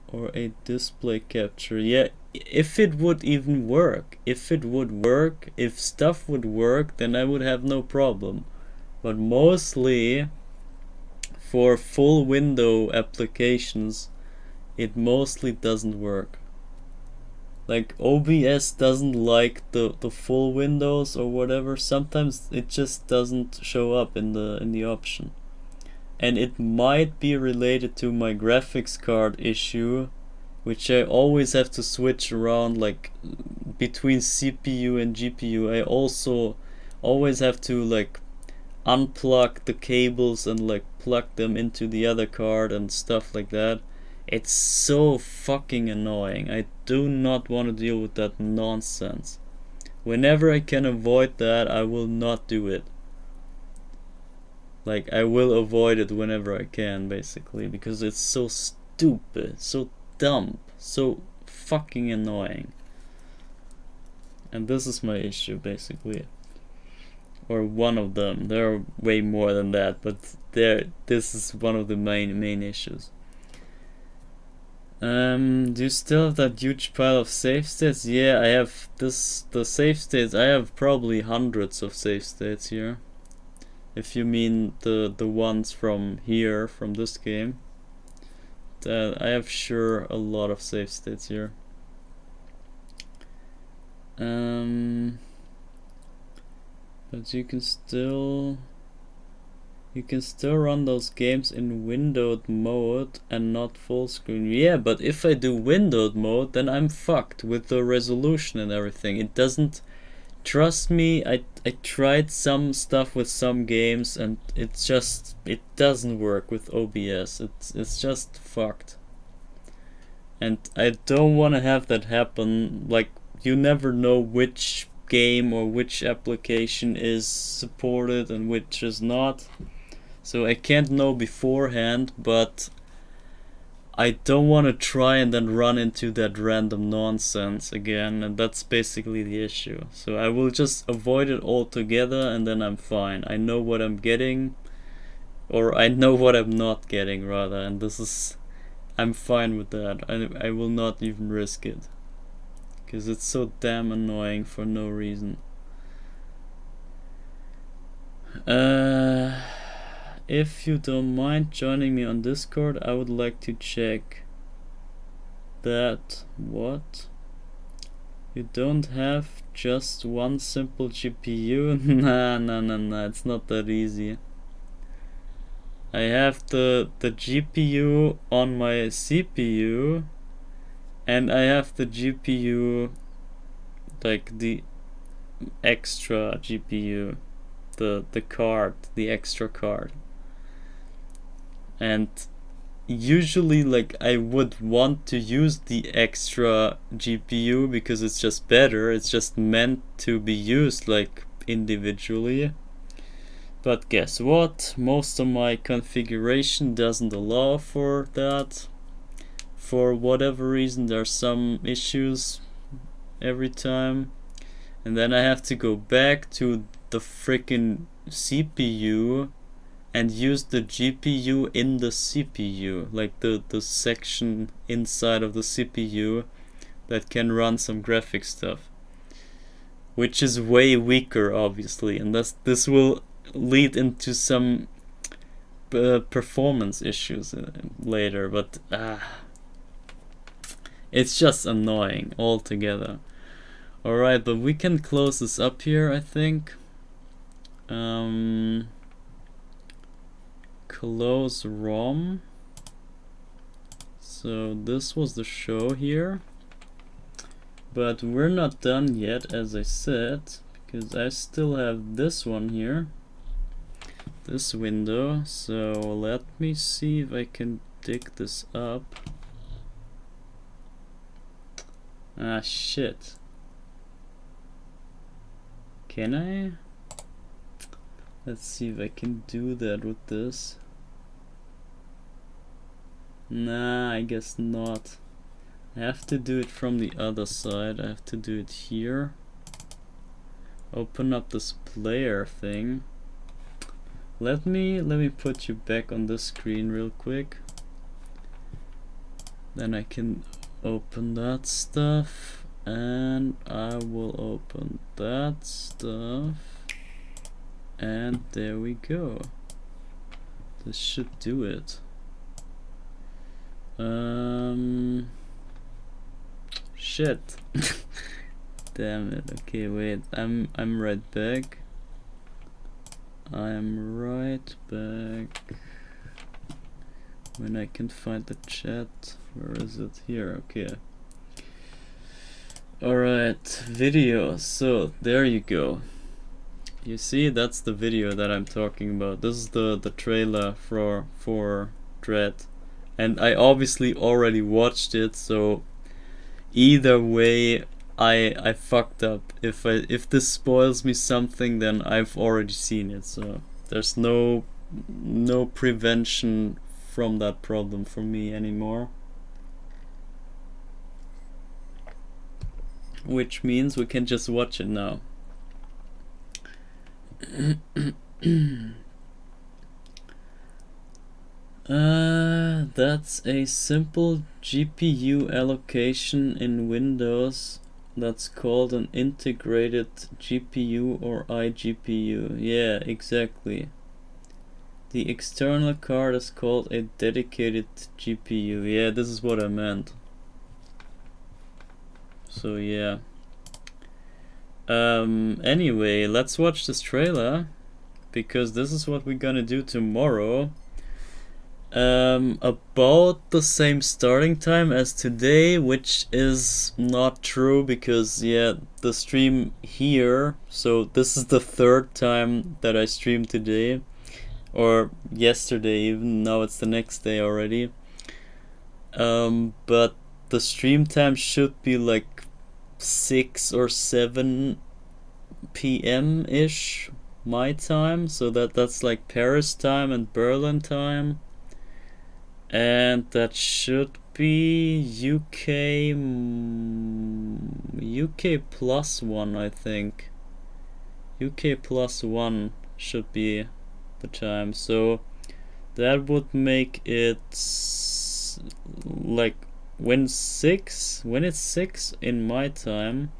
[SPEAKER 1] or a display capture. Yeah, if it would even work, if stuff would work, then I would have no problem. But mostly for full window applications, it mostly doesn't work. Like OBS doesn't like the full windows or whatever. Sometimes it just doesn't show up in the option. And it might be related to my graphics card issue, which I always have to switch around, like between CPU and GPU. I also always have to like unplug the cables and like plug them into the other card and stuff like that. It's so fucking annoying. I do not want to deal with that nonsense. Whenever I can avoid that, I will not do it. Like, I will avoid it whenever I can, basically, because it's so stupid, so dumb, so fucking annoying. And this is my issue, basically. Or one of them. There are way more than that, but this is one of the main issues. Do you still have that huge pile of save states? Yeah, I have the save states. I have probably hundreds of save states here. If you mean the ones from here, from this game. I have sure a lot of save states here. But you can still run those games in windowed mode and not full screen. Yeah, but if I do windowed mode, then I'm fucked with the resolution and everything. It doesn't... Trust me, I tried some stuff with some games and it doesn't work with OBS. It's just fucked. And I don't want to have that happen. Like, you never know which game or which application is supported and which is not. So I can't know beforehand, but I don't want to try and then run into that random nonsense again, and that's basically the issue. So I will just avoid it altogether and then I'm fine. I know what I'm getting, or I know what I'm not getting rather, and I'm fine with that. I will not even risk it, because it's so damn annoying for no reason. if you don't mind joining me on Discord, I would like to check that. What? You don't have just one simple GPU? Nah, it's not that easy. I have the GPU on my CPU, and I have the GPU, like the extra GPU, the card, the extra card. And usually, like, I would want to use the extra GPU because it's just better. It's just meant to be used like individually. But guess what? Most of my configuration doesn't allow for that. For whatever reason, there's some issues every time. And then I have to go back to the freaking CPU and use the GPU in the CPU, like the section inside of the CPU that can run some graphic stuff, which is way weaker, obviously, and this will lead into some performance issues later, but it's just annoying altogether. Alright, but we can close this up here, I think. Close ROM. So this was the show here, but we're not done yet, as I said, because I still have this one here, this window. So let me see if I can dig this up. Ah, shit. Can I? Let's see if I can do that with this. Nah, I guess not. I have to do it from the other side. I have to do it here. Open up this player thing. Let me put you back on this screen real quick. Then I can open that stuff, and I will open that stuff, and there we go. This should do it. Shit. Damn it. Okay, wait. I'm right back. I'm right back. When I can find the chat. Where is it? Here. Okay. Alright, video. So there you go. You see, that's the video that I'm talking about. This is the trailer for Dread. And I obviously already watched it, so either way I fucked up. If this spoils me something, then I've already seen it, so there's no prevention from that problem for me anymore. Which means we can just watch it now. That's a simple GPU allocation in Windows that's called an integrated GPU or iGPU. Yeah, exactly. The external card is called a dedicated GPU. Yeah, this is what I meant. So yeah. Anyway, let's watch this trailer, because this is what we're gonna do tomorrow. About the same starting time as today, which is not true, because yeah, the stream here, so this is the third time that I streamed today, or yesterday even. Now it's the next day already. But the stream time should be like 6 or 7 p.m. ish my time, so that's like Paris time and Berlin time. And that should be UK +1, I think. UK +1 should be the time. So that would make it like when it's 6 in my time,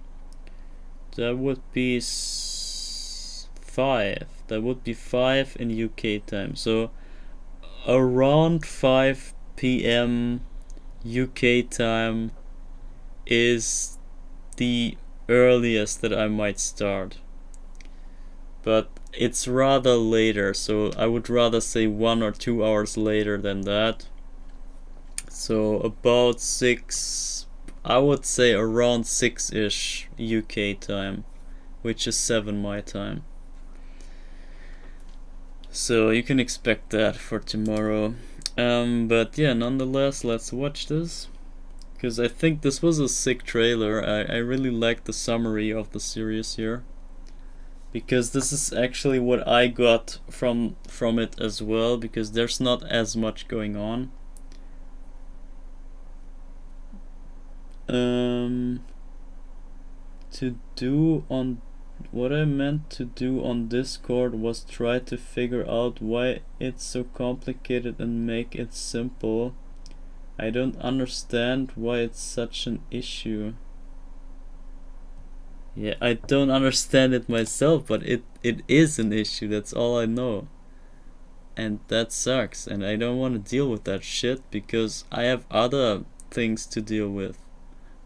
[SPEAKER 1] that would be 5. That would be 5 in UK time. So around 5 p.m. UK time is the earliest that I might start. But it's rather later, so I would rather say 1 or 2 hours later than that. So about 6, I would say around 6-ish UK time, which is 7 my time. So you can expect that for tomorrow. But yeah, nonetheless, let's watch this. Because I think this was a sick trailer. I really like the summary of the series here. Because this is actually what I got from it as well, because there's not as much going on. To do on what I meant to do on Discord was try to figure out why it's so complicated and make it simple. I don't understand why it's such an issue. Yeah, I don't understand it myself, but it is an issue, that's all I know. And that sucks, and I don't want to deal with that shit because I have other things to deal with.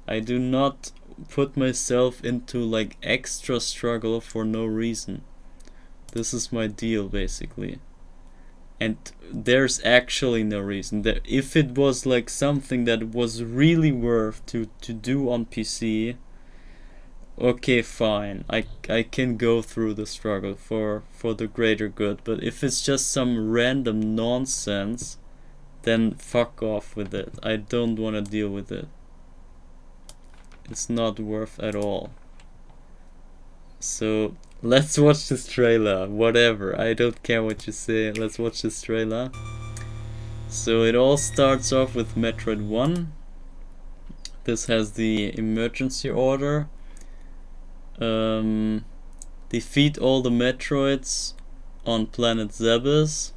[SPEAKER 1] I do not put myself into like extra struggle for no reason. This is my deal basically. And there's actually no reason. That if it was like something that was really worth to do on PC, okay, fine. I can go through the struggle for the greater good. But if it's just some random nonsense, then fuck off with it. I don't want to deal with it. It's not worth at all. So let's watch this trailer. Whatever, I don't care what you say. Let's watch this trailer. So it all starts off with Metroid 1. This has the emergency order. Defeat all the Metroids on planet Zebes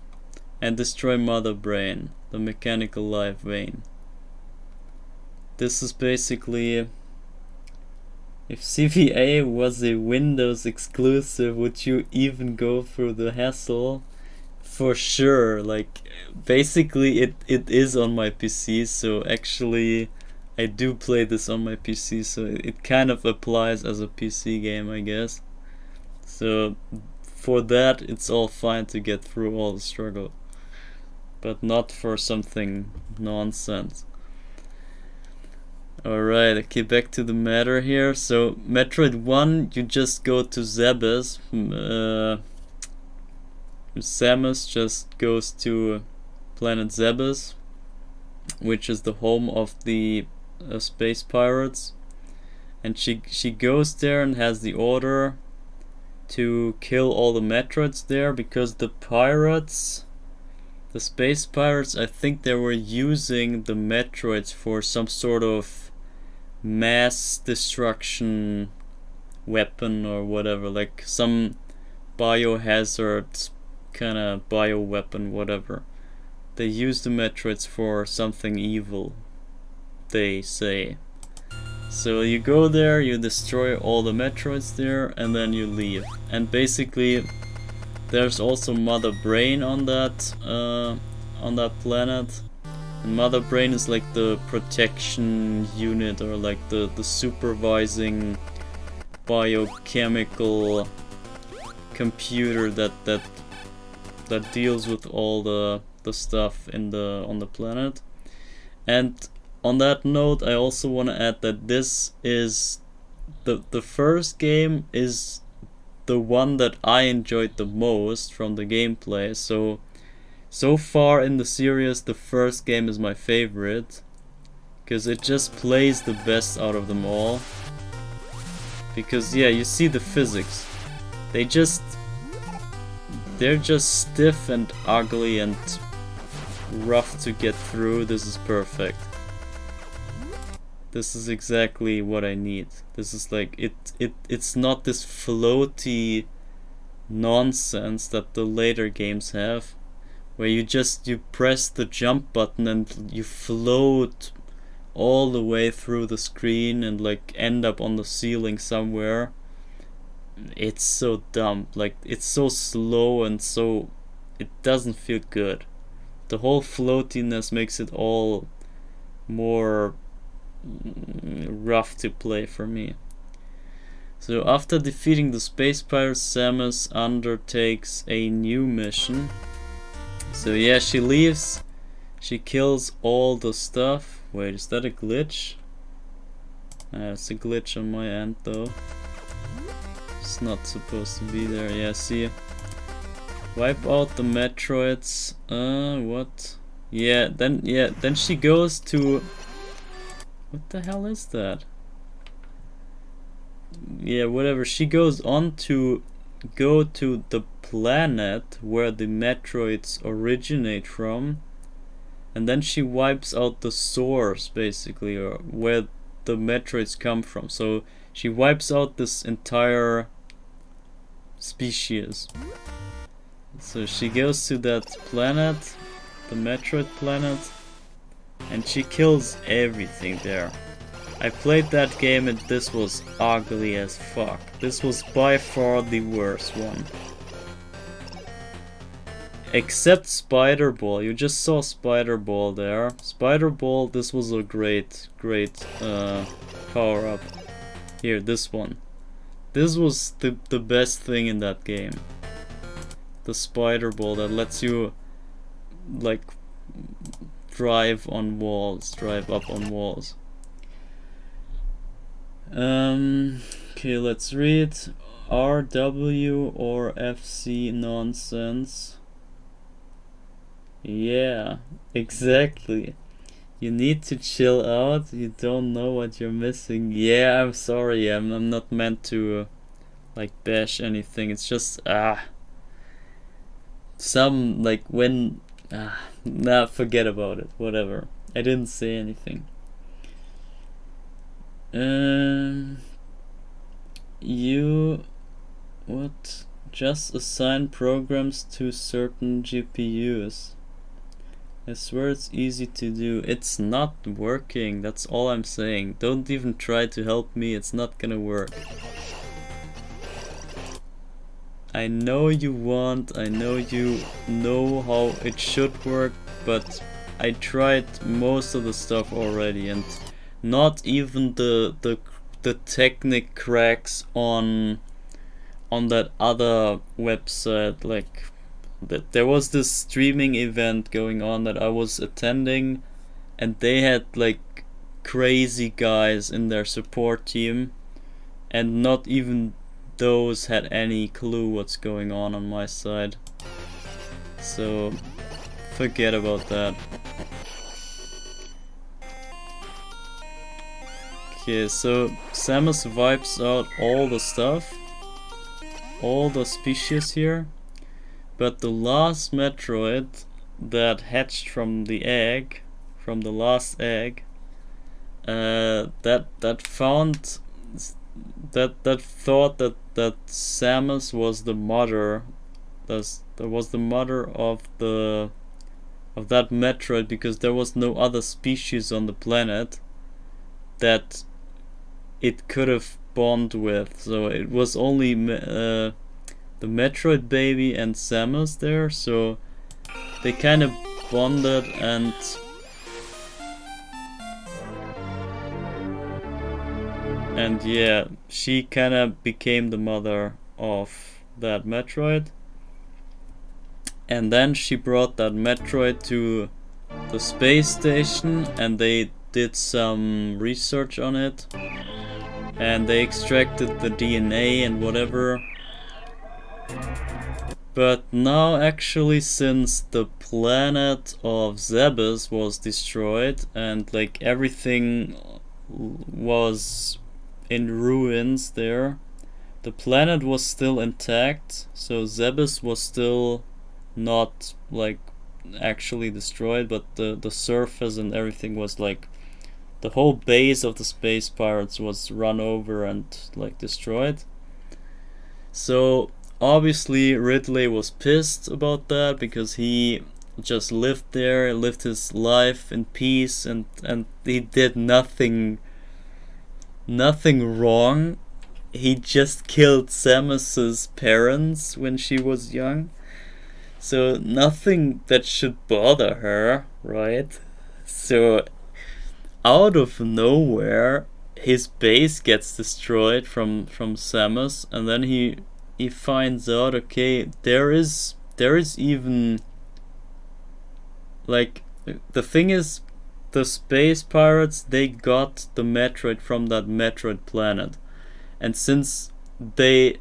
[SPEAKER 1] and destroy Mother Brain, the mechanical life vein. This is basically, if CVA was a Windows exclusive, would you even go through the hassle? For sure, like basically it is on my PC, so actually I do play this on my PC, so it kind of applies as a PC game, I guess. So for that it's all fine to get through all the struggle, but not for something nonsense. Alright, okay, back to the matter here. So Metroid 1, you just go to Zebes. Samus just goes to planet Zebes, which is the home of the space pirates, and she goes there and has the order to kill all the Metroids there, because the pirates, the space pirates, I think they were using the Metroids for some sort of mass destruction weapon or whatever, like some biohazard kind of bioweapon, whatever. They use the Metroids for something evil, they say. So you go there, you destroy all the Metroids there, and then you leave. And basically there's also Mother Brain on that planet. And Mother Brain is like the protection unit, or like the supervising biochemical computer that deals with all the stuff on the planet. And on that note, I also want to add that this is the first game is the one that I enjoyed the most from the gameplay. So far in the series, the first game is my favorite, because it just plays the best out of them all. Because yeah, you see the physics. They're just stiff and ugly and rough to get through. This is perfect. This is exactly what I need. This is like it's not this floaty nonsense that the later games have, where you press the jump button and you float all the way through the screen and like end up on the ceiling somewhere. it's so dumb. Like, it's so slow and so it doesn't feel good. The whole floatiness makes it all more rough to play for me. So after defeating the space pirates, Samus undertakes a new mission. So yeah, she leaves, she kills all the stuff. Wait, is that a glitch? It's a glitch on my end though. It's not supposed to be there. Yeah, see. Wipe out the Metroids. What? Yeah, then she goes to... What the hell is that? Yeah, whatever. She goes on to go to the planet where the Metroids originate from, and then she wipes out the source, basically, or where the Metroids come from. So she wipes out this entire species. So she goes to that planet, the Metroid planet, and she kills everything there. I played that game and this was ugly as fuck. This was by far the worst one. Except Spider Ball. You just saw Spider Ball there. Spider Ball, this was a great power up. Here, this one. This was the best thing in that game. The Spider Ball that lets you like drive on walls, drive up on walls. Okay, let's read. RW or FC nonsense. Yeah, exactly. You need to chill out. You don't know what you're missing. Yeah, I'm sorry. I'm not meant to like bash anything. It's just some like when nah, forget about it. Whatever. I didn't say anything. You what? Just assign programs to certain GPUs. I swear it's easy to do. It's not working. That's all I'm saying. Don't even try to help me. It's not gonna work. I know you want. I know you know how it should work, but I tried most of the stuff already, and not even the technic cracks on that other website. Like there was this streaming event going on that I was attending, and they had like crazy guys in their support team, and not even those had any clue what's going on my side. So forget about that. Okay, so Samus wipes out all the stuff, all the species here, but the last Metroid that hatched from the egg, from the last egg, that thought that Samus was the mother, that was the mother of that Metroid, because there was no other species on the planet that it could have bond with. So it was only the Metroid baby and Samus there, so they kind of bonded, and yeah, she kind of became the mother of that Metroid, and then she brought that Metroid to the space station, and they did some research on it, and they extracted the DNA and whatever. But now actually, since the planet of Zebes was destroyed and like everything was in ruins there, the planet was still intact, so Zebes was still not like actually destroyed, but the surface and everything was like, the whole base of the space pirates was run over and like destroyed. So obviously Ridley was pissed about that, because he just lived there, lived his life in peace, and he did nothing wrong. he just killed Samus's parents when she was young. So nothing that should bother her, right? So out of nowhere, his base gets destroyed from Samus, and then he finds out, okay, there is even, like, the thing is, the space pirates, they got the Metroid from that Metroid planet, and since they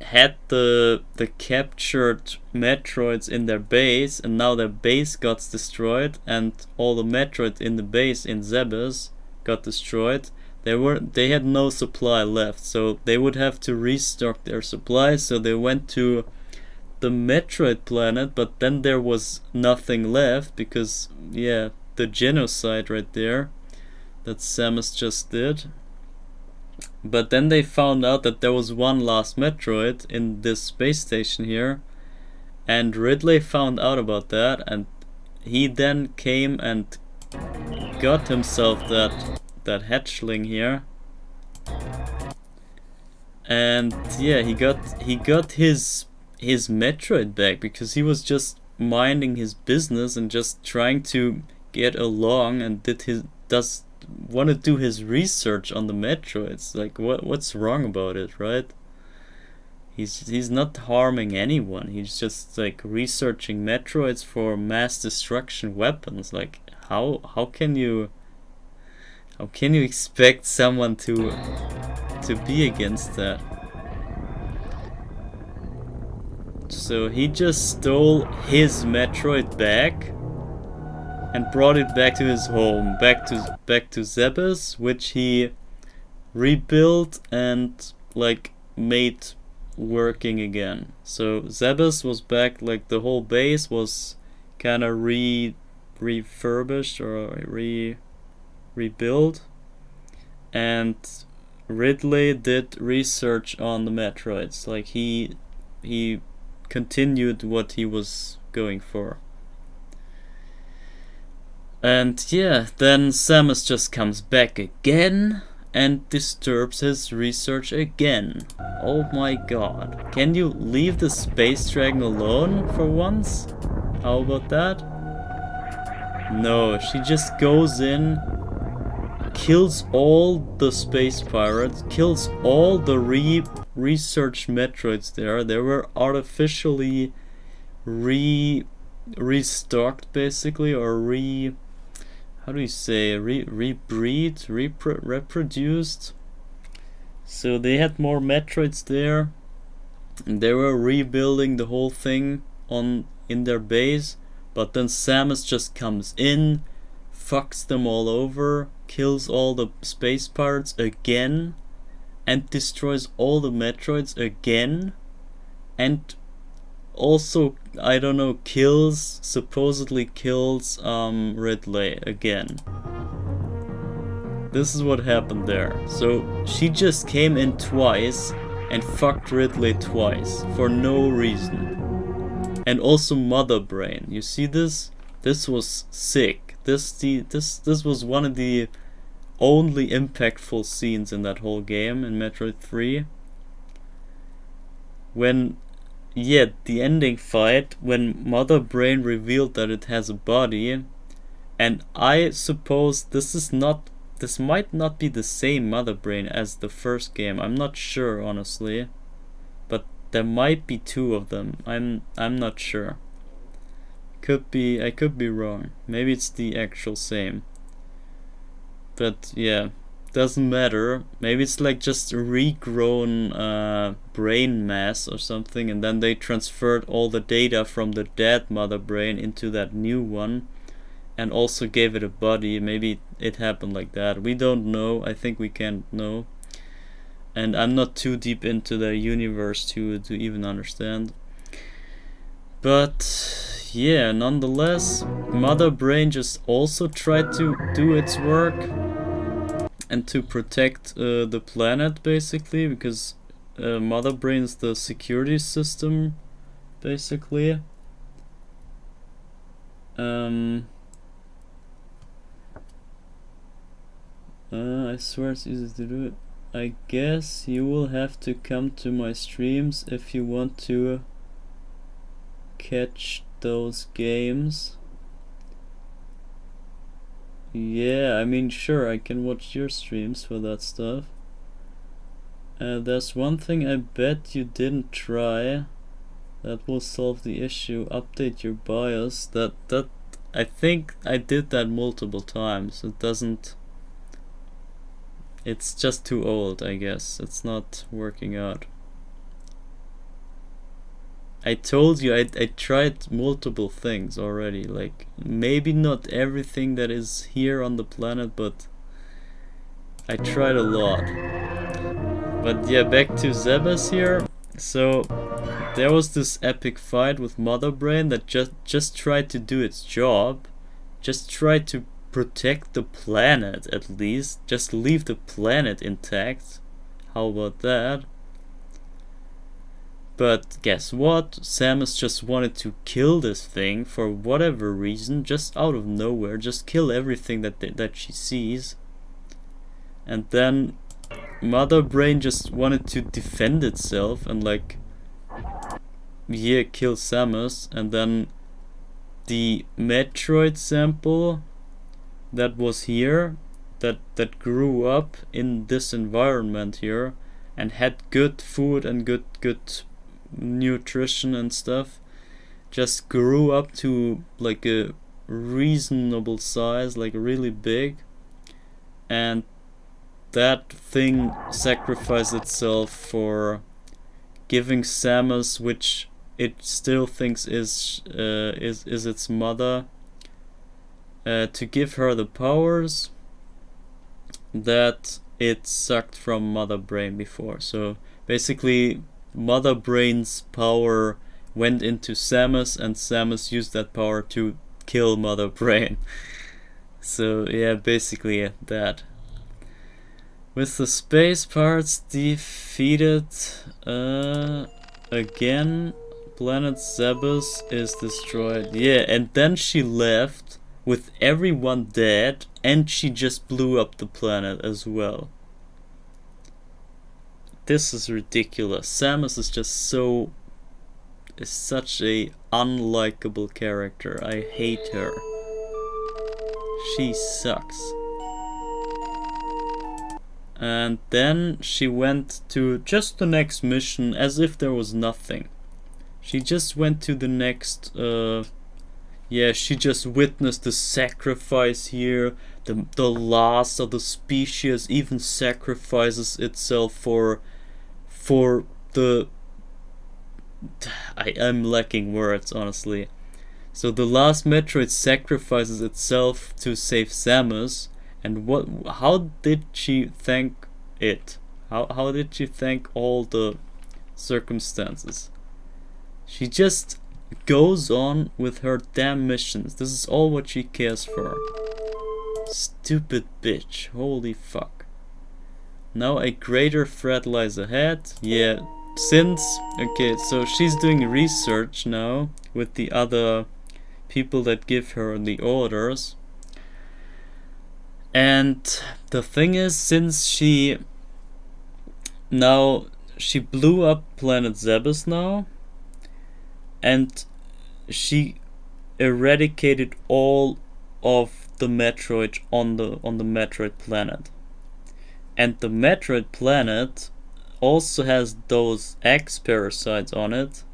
[SPEAKER 1] had the captured Metroids in their base, and now their base got destroyed, and all the Metroids in the base in Zebes got destroyed, they had no supply left, so they would have to restock their supplies. So they went to the Metroid planet, but then there was nothing left because, yeah, the genocide right there that Samus just did. But then they found out that there was one last Metroid in this space station here, and Ridley found out about that, and he then came and got himself that hatchling here. And yeah, he got his Metroid back because he was just minding his business and just trying to get along, and want to do his research on the Metroids. Like, what's wrong about it, right? He's not harming anyone. He's just like researching Metroids for mass destruction weapons. Like, how can you expect someone to be against that? So he just stole his Metroid back and brought it back to his home, back to Zebes, which he rebuilt and like made working again. So Zebes was back, like the whole base was kind of refurbished or rebuilt, and Ridley did research on the Metroids. Like he continued what he was going for. And yeah, then Samus just comes back again and disturbs his research again. Oh my god. Can you leave the space dragon alone for once? How about that? No, she just goes in, kills all the space pirates, kills all the researched Metroids there. They were artificially restocked basically, or reproduced. So they had more Metroids there, and they were rebuilding the whole thing in their base. But then Samus just comes in, fucks them all over, kills all the space pirates again, and destroys all the Metroids again, and also, I don't know, supposedly kills Ridley again. This is what happened there. So she just came in twice and fucked Ridley twice for no reason. And also Mother Brain. You see this? This was sick. This was one of the only impactful scenes in that whole game in Metroid 3. When, yeah, the ending fight, when Mother Brain revealed that it has a body, and I suppose this might not be the same Mother Brain as the first game. I'm not sure, honestly, but there might be two of them. I'm not sure. I could be wrong. Maybe it's the actual same. But yeah, doesn't matter. Maybe it's like just a regrown brain mass or something, and then they transferred all the data from the dead Mother Brain into that new one, and also gave it a body. Maybe it happened like that. We don't know. I think we can't know. And I'm not too deep into the universe to even understand. But yeah, nonetheless, Mother Brain just also tried to do its work and to protect the planet, basically, because Mother Brain is the security system, basically. I swear it's easy to do it. I guess you will have to come to my streams if you want to catch those games. Yeah, I mean, sure, I can watch your streams for that stuff. There's one thing I bet you didn't try that will solve the issue. Update your BIOS. That I think I did that multiple times. It doesn't... It's just too old, I guess. It's not working out. I told you I tried multiple things already. Like, maybe not everything that is here on the planet, but I tried a lot. But yeah, back to Zebes here. So there was this epic fight with Mother Brain that just tried to do its job. Just tried to protect the planet, at least. Just leave the planet intact. How about that? But guess what? Samus just wanted to kill this thing for whatever reason, just out of nowhere. Just kill everything that she sees. And then Mother Brain just wanted to defend itself and like, yeah, kill Samus. And then the Metroid sample that was here, that grew up in this environment here and had good food and good nutrition and stuff, just grew up to like a reasonable size, like really big, and that thing sacrificed itself for giving Samus, which it still thinks is its mother, to give her the powers that it sucked from Mother Brain before. So basically Mother Brain's power went into Samus, and Samus used that power to kill Mother Brain. So yeah, basically that. With the space parts defeated again, planet Zebes is destroyed. Yeah, and then she left with everyone dead, and she just blew up the planet as well. This is ridiculous. Samus is just is such a unlikable character. I hate her. She sucks. And then she went to just the next mission as if there was nothing. She just went to the next, yeah, she just witnessed the sacrifice here. The last of the species even sacrifices itself for the... I'm lacking words, honestly. So the last Metroid sacrifices itself to save Samus. And how did she thank it? How did she thank all the circumstances? She just goes on with her damn missions. This is all what she cares for. Stupid bitch. Holy fuck. Now a greater threat lies ahead. Yeah, okay, so she's doing research now with the other people that give her the orders. And the thing is, since she blew up planet Zebes now, and she eradicated all of the Metroid on the Metroid planet. And the Metroid planet also has those X parasites on it.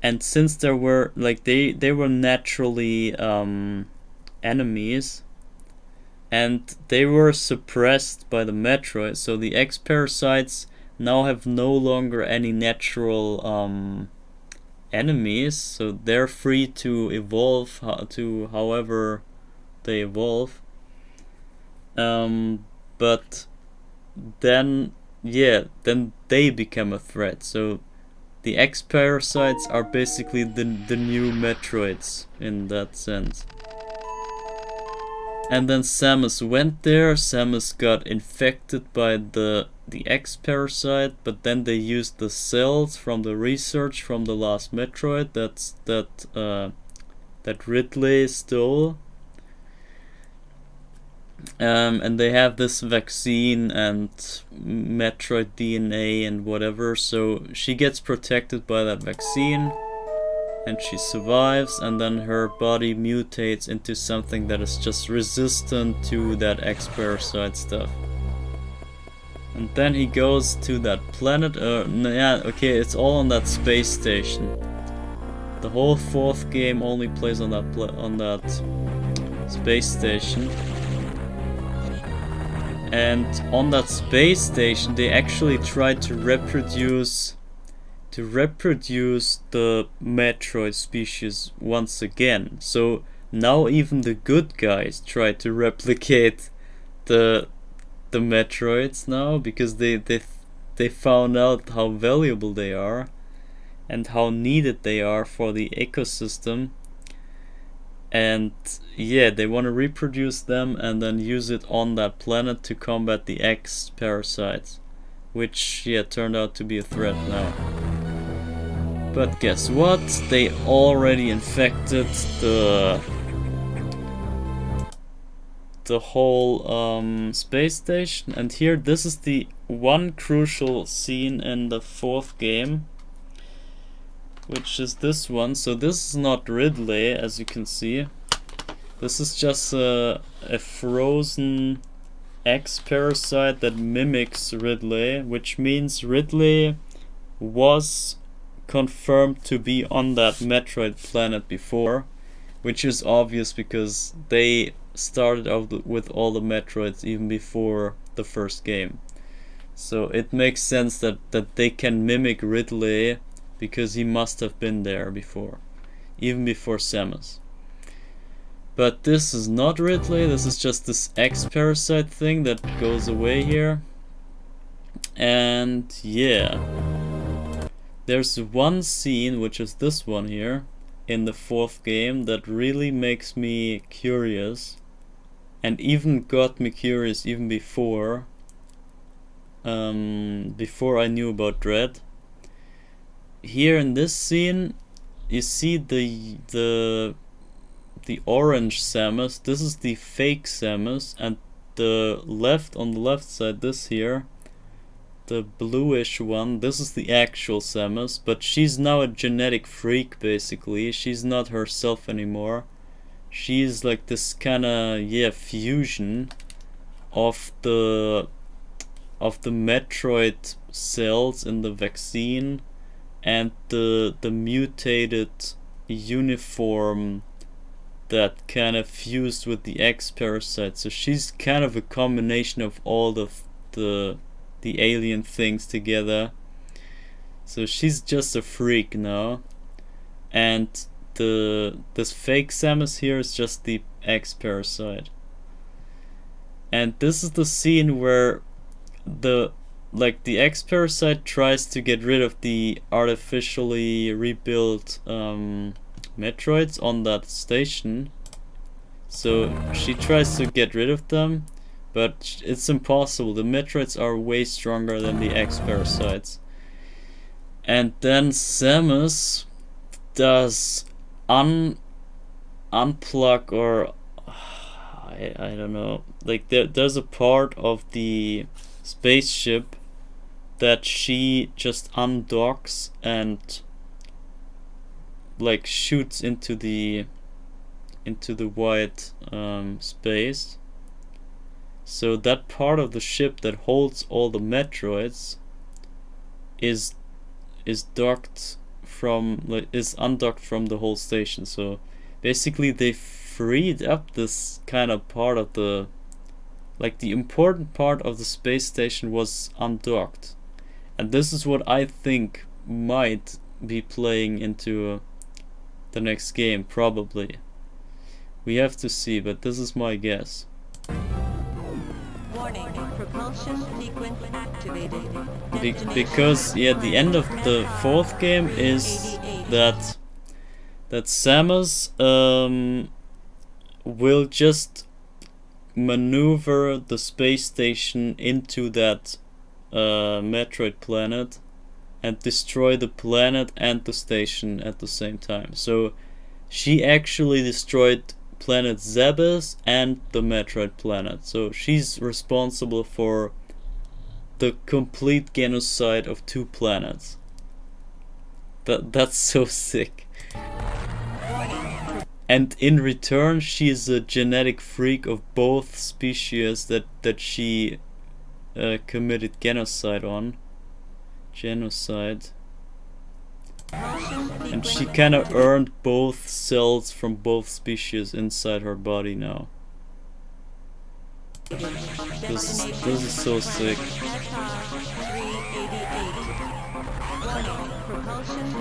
[SPEAKER 1] And since there were like they were naturally enemies, and they were suppressed by the Metroid, so the X parasites now have no longer any natural enemies, so they're free to evolve to however they evolve. But then they become a threat. So the X parasites are basically the new Metroids in that sense. And then Samus went there. Samus got infected by the X parasite, but then they used the cells from the research from the last Metroid that Ridley stole. And they have this vaccine and Metroid DNA and whatever, so she gets protected by that vaccine and she survives, and then her body mutates into something that is just resistant to that X-Parasite stuff. And then he goes to that planet, yeah, okay, it's all on that space station. The whole fourth game only plays on that space station. And on that space station they actually tried to reproduce the Metroid species once again. So now even the good guys try to replicate the Metroids now, because they found out how valuable they are and how needed they are for the ecosystem. And yeah, they want to reproduce them and then use it on that planet to combat the X parasites, which yeah turned out to be a threat now. But guess what? They already infected the whole space station. And here, this is the one crucial scene in the fourth game, which is this one. So this is not Ridley, as you can see. This is just a frozen X parasite that mimics Ridley, which means Ridley was confirmed to be on that Metroid planet before, which is obvious because they started out with all the Metroids even before the first game. So it makes sense that they can mimic Ridley, because he must have been there before, even before Samus. But this is not Ridley, this is just this X-Parasite thing that goes away here. And yeah, there's one scene, which is this one here, in the fourth game, that really makes me curious, and even got me curious even before I knew about Dread. Here in this scene, you see the orange Samus. This is the fake Samus, and on the left side, this here, the bluish one, this is the actual Samus, but she's now a genetic freak basically. She's not herself anymore. She's like this kinda fusion of the Metroid cells in the vaccine and the mutated uniform that kind of fused with the X parasite. So she's kind of a combination of all the alien things together. So she's just a freak now, and this fake Samus here is just the X parasite. And this is the scene where the X parasite tries to get rid of the artificially rebuilt Metroids on that station. So she tries to get rid of them, but it's impossible. The Metroids are way stronger than the X parasites. And then Samus does unplug, or I don't know, like there's a part of the spaceship that she just undocks and like shoots into the white space. So that part of the ship that holds all the Metroids is undocked from the whole station. So basically they freed up this kind of part of the important part of the space station was undocked. And this is what I think might be playing into the next game, probably. We have to see, but this is my guess.
[SPEAKER 3] Warning, propulsion sequence activated.
[SPEAKER 1] Because yeah, the end of the fourth game is that Samus will just maneuver the space station into that Metroid planet and destroy the planet and the station at the same time. So she actually destroyed planet Zebes and the Metroid planet. So she's responsible for the complete genocide of 2 planets. That's so sick. And in return, she is a genetic freak of both species that she committed genocide on. Genocide. And she kind of earned both cells from both species inside her body now. This is so sick.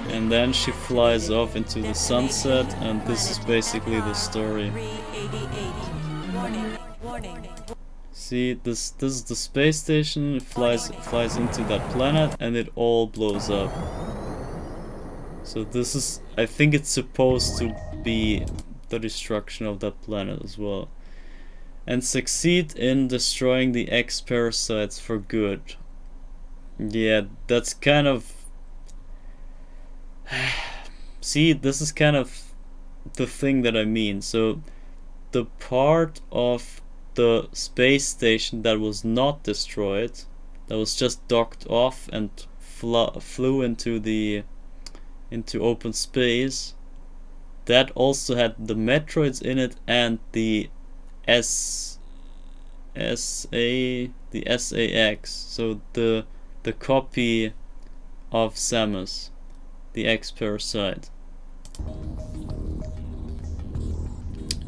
[SPEAKER 1] And then she flies off into the sunset, and this is basically the story. See, this is the space station. It flies into that planet, and it all blows up. So this is, I think it's supposed to be the destruction of that planet as well. And succeed in destroying the X parasites for good. Yeah, that's kind of... See, this is kind of the thing that I mean. So the part of the space station that was not destroyed, that was just docked off and flew into open space, that also had the Metroids in it and the SAX, so the copy of Samus, the X parasite.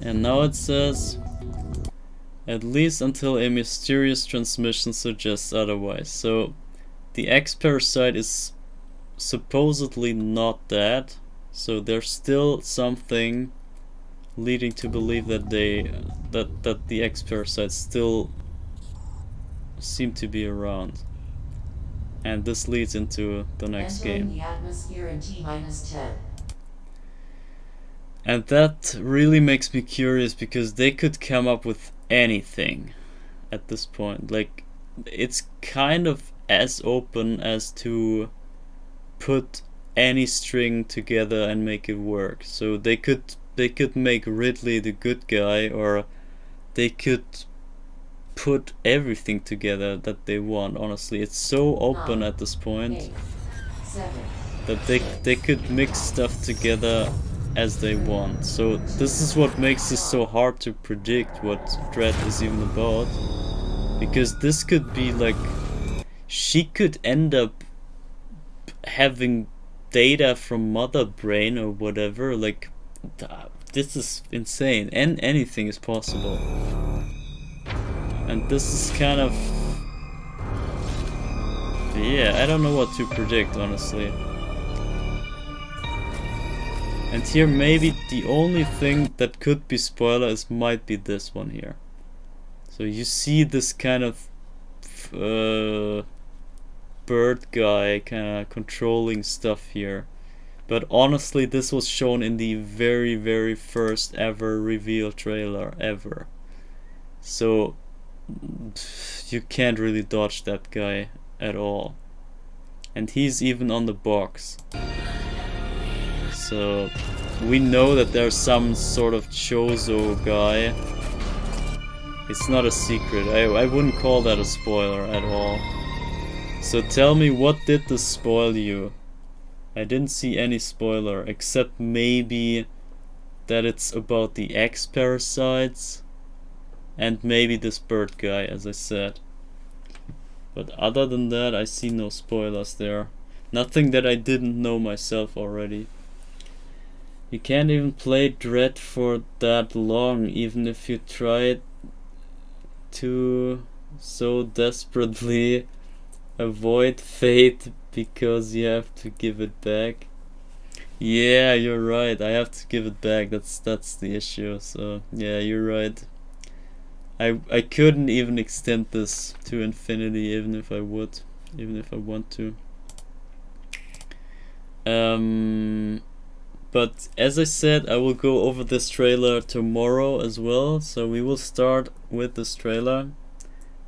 [SPEAKER 1] And now it says, at least until a mysterious transmission suggests otherwise. So the X parasite is supposedly not dead, so there's still something leading to believe that the X parasites still seem to be around. And this leads into the next game.
[SPEAKER 4] The atmosphere in T-10.
[SPEAKER 1] And that really makes me curious, because they could come up with anything at this point. Like, it's kind of as open as to put any string together and make it work. So they could make Ridley the good guy, or they could put everything together that they want. Honestly, it's so open at this point that they could mix stuff together as they want. So this is what makes this so hard to predict what Dread is even about, because this could be like, she could end up having data from Mother Brain or whatever. Like, this is insane, and anything is possible. And this is kind of, yeah, I don't know what to predict, honestly. And here maybe the only thing that could be spoiler might be this one here. So you see this kind of bird guy kind of controlling stuff here. But honestly, this was shown in the very, very first ever reveal trailer ever. So you can't really dodge that guy at all. And he's even on the box. So we know that there's some sort of Chozo guy. It's not a secret. I wouldn't call that a spoiler at all. So tell me, what did this spoil you? I didn't see any spoiler, except maybe that it's about the X parasites and maybe this bird guy, as I said. But other than that, I see no spoilers there. Nothing that I didn't know myself already. You can't even play Dread for that long, even if you try to so desperately avoid fate because you have to give it back. Yeah, you're right. I have to give it back. That's the issue. So yeah, you're right. I couldn't even extend this to infinity, even if I would, even if I want to. But as I said, I will go over this trailer tomorrow as well. So we will start with this trailer,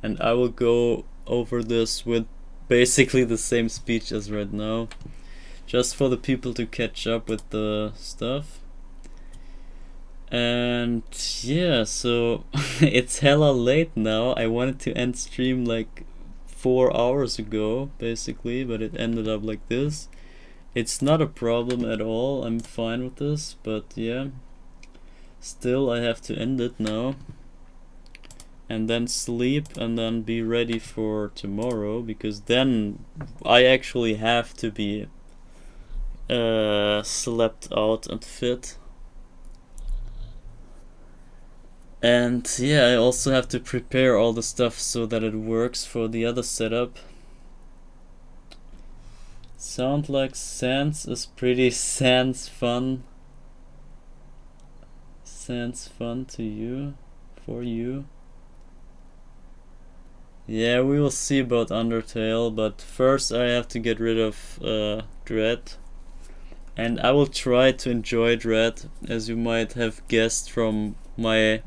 [SPEAKER 1] and I will go over this with basically the same speech as right now, just for the people to catch up with the stuff. And yeah, so it's hella late now. I wanted to end stream like 4 hours ago, basically, but it ended up like this. It's not a problem at all. I'm fine with this, but yeah. Still, I have to end it now. And then sleep and then be ready for tomorrow, because then I actually have to be slept out and fit. And yeah, I also have to prepare all the stuff so that it works for the other setup. Sound like Sans is pretty Sans fun. Sans fun to you? For you? Yeah, we will see about Undertale, but first I have to get rid of Dread. And I will try to enjoy Dread, as you might have guessed from my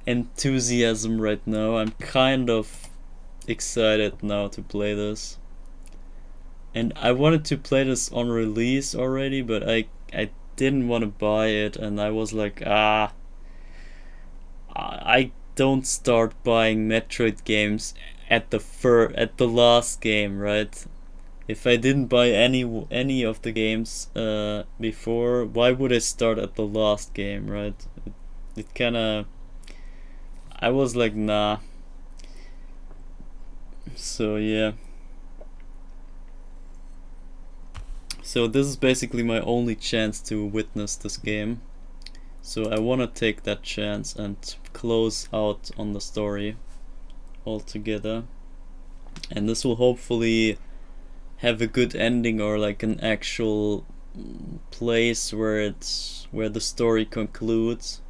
[SPEAKER 1] enthusiasm right now. I'm kind of excited now to play this. And I wanted to play this on release already, but I didn't want to buy it, and I was like, I don't start buying Metroid games at the last game, right? If I didn't buy any of the games before, why would I start at the last game, right? It kinda... I was like, nah. So yeah. So this is basically my only chance to witness this game. So I wanna take that chance and close out on the story altogether. And this will hopefully have a good ending, or like an actual place where the story concludes.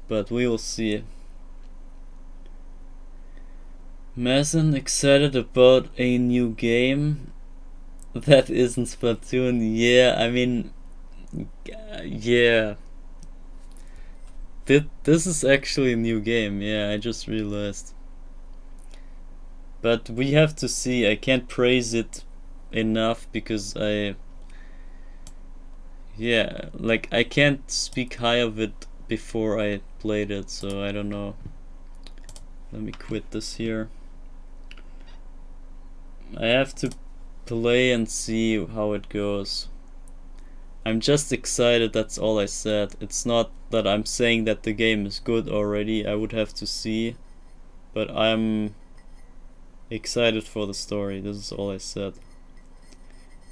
[SPEAKER 1] But we will see. Mason excited about a new game that isn't Splatoon. Yeah, I mean, yeah. This is actually a new game. Yeah, I just realized. But we have to see. I can't praise it enough because yeah, like I can't speak high of it before I played it, so I don't know. Let me quit this here. I have to play and see how it goes. I'm just excited, that's all I said. It's not that I'm saying that the game is good already. I would have to see. But I'm excited for the story. This is all I said.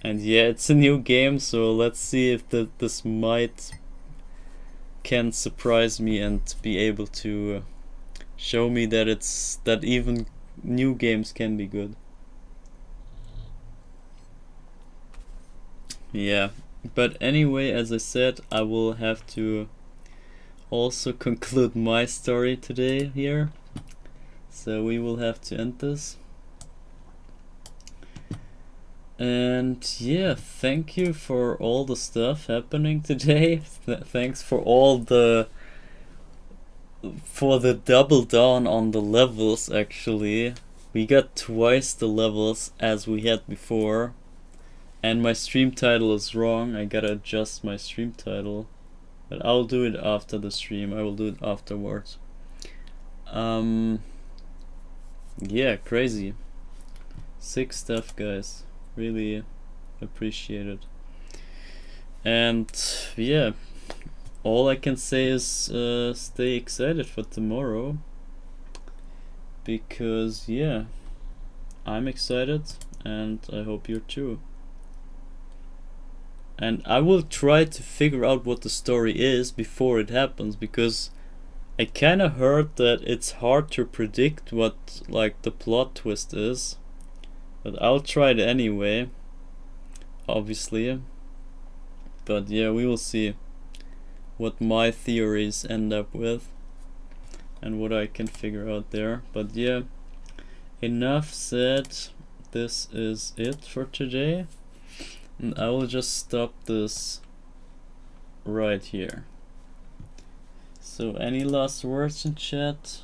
[SPEAKER 1] And yeah, it's a new game, so let's see if this can surprise me and be able to show me that even new games can be good. Yeah, but anyway, as I said, I will have to also conclude my story today here. So we will have to end this. And yeah, thank you for all the stuff happening today. Thanks for the double down on the levels. Actually, we got twice the levels as we had before. And my stream title is wrong. I gotta adjust my stream title. But I'll do it after the stream. I will do it afterwards. Yeah, crazy. Sick stuff, guys. Really appreciate it. And yeah, all I can say is stay excited for tomorrow. Because yeah, I'm excited and I hope you're too. And I will try to figure out what the story is before it happens, because I kinda heard that it's hard to predict what like the plot twist is. But I'll try it anyway, obviously. But yeah, we will see what my theories end up with and what I can figure out there. But yeah, enough said. This is it for today. And I will just stop this right here. So any last words in chat?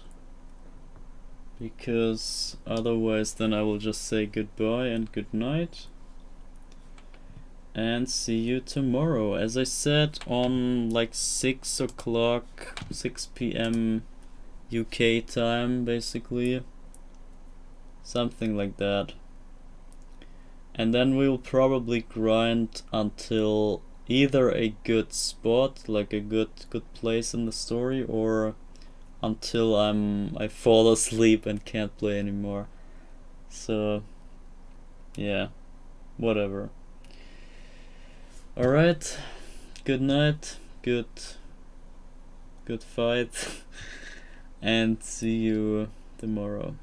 [SPEAKER 1] Because otherwise then I will just say goodbye and good night. and see you tomorrow. As I said, on like 6 o'clock, 6 p.m. UK time, basically. Something like that. And then we'll probably grind until either a good spot, like a good place in the story, or until I fall asleep and can't play anymore. So yeah, whatever. Alright, good night, good fight, and see you tomorrow.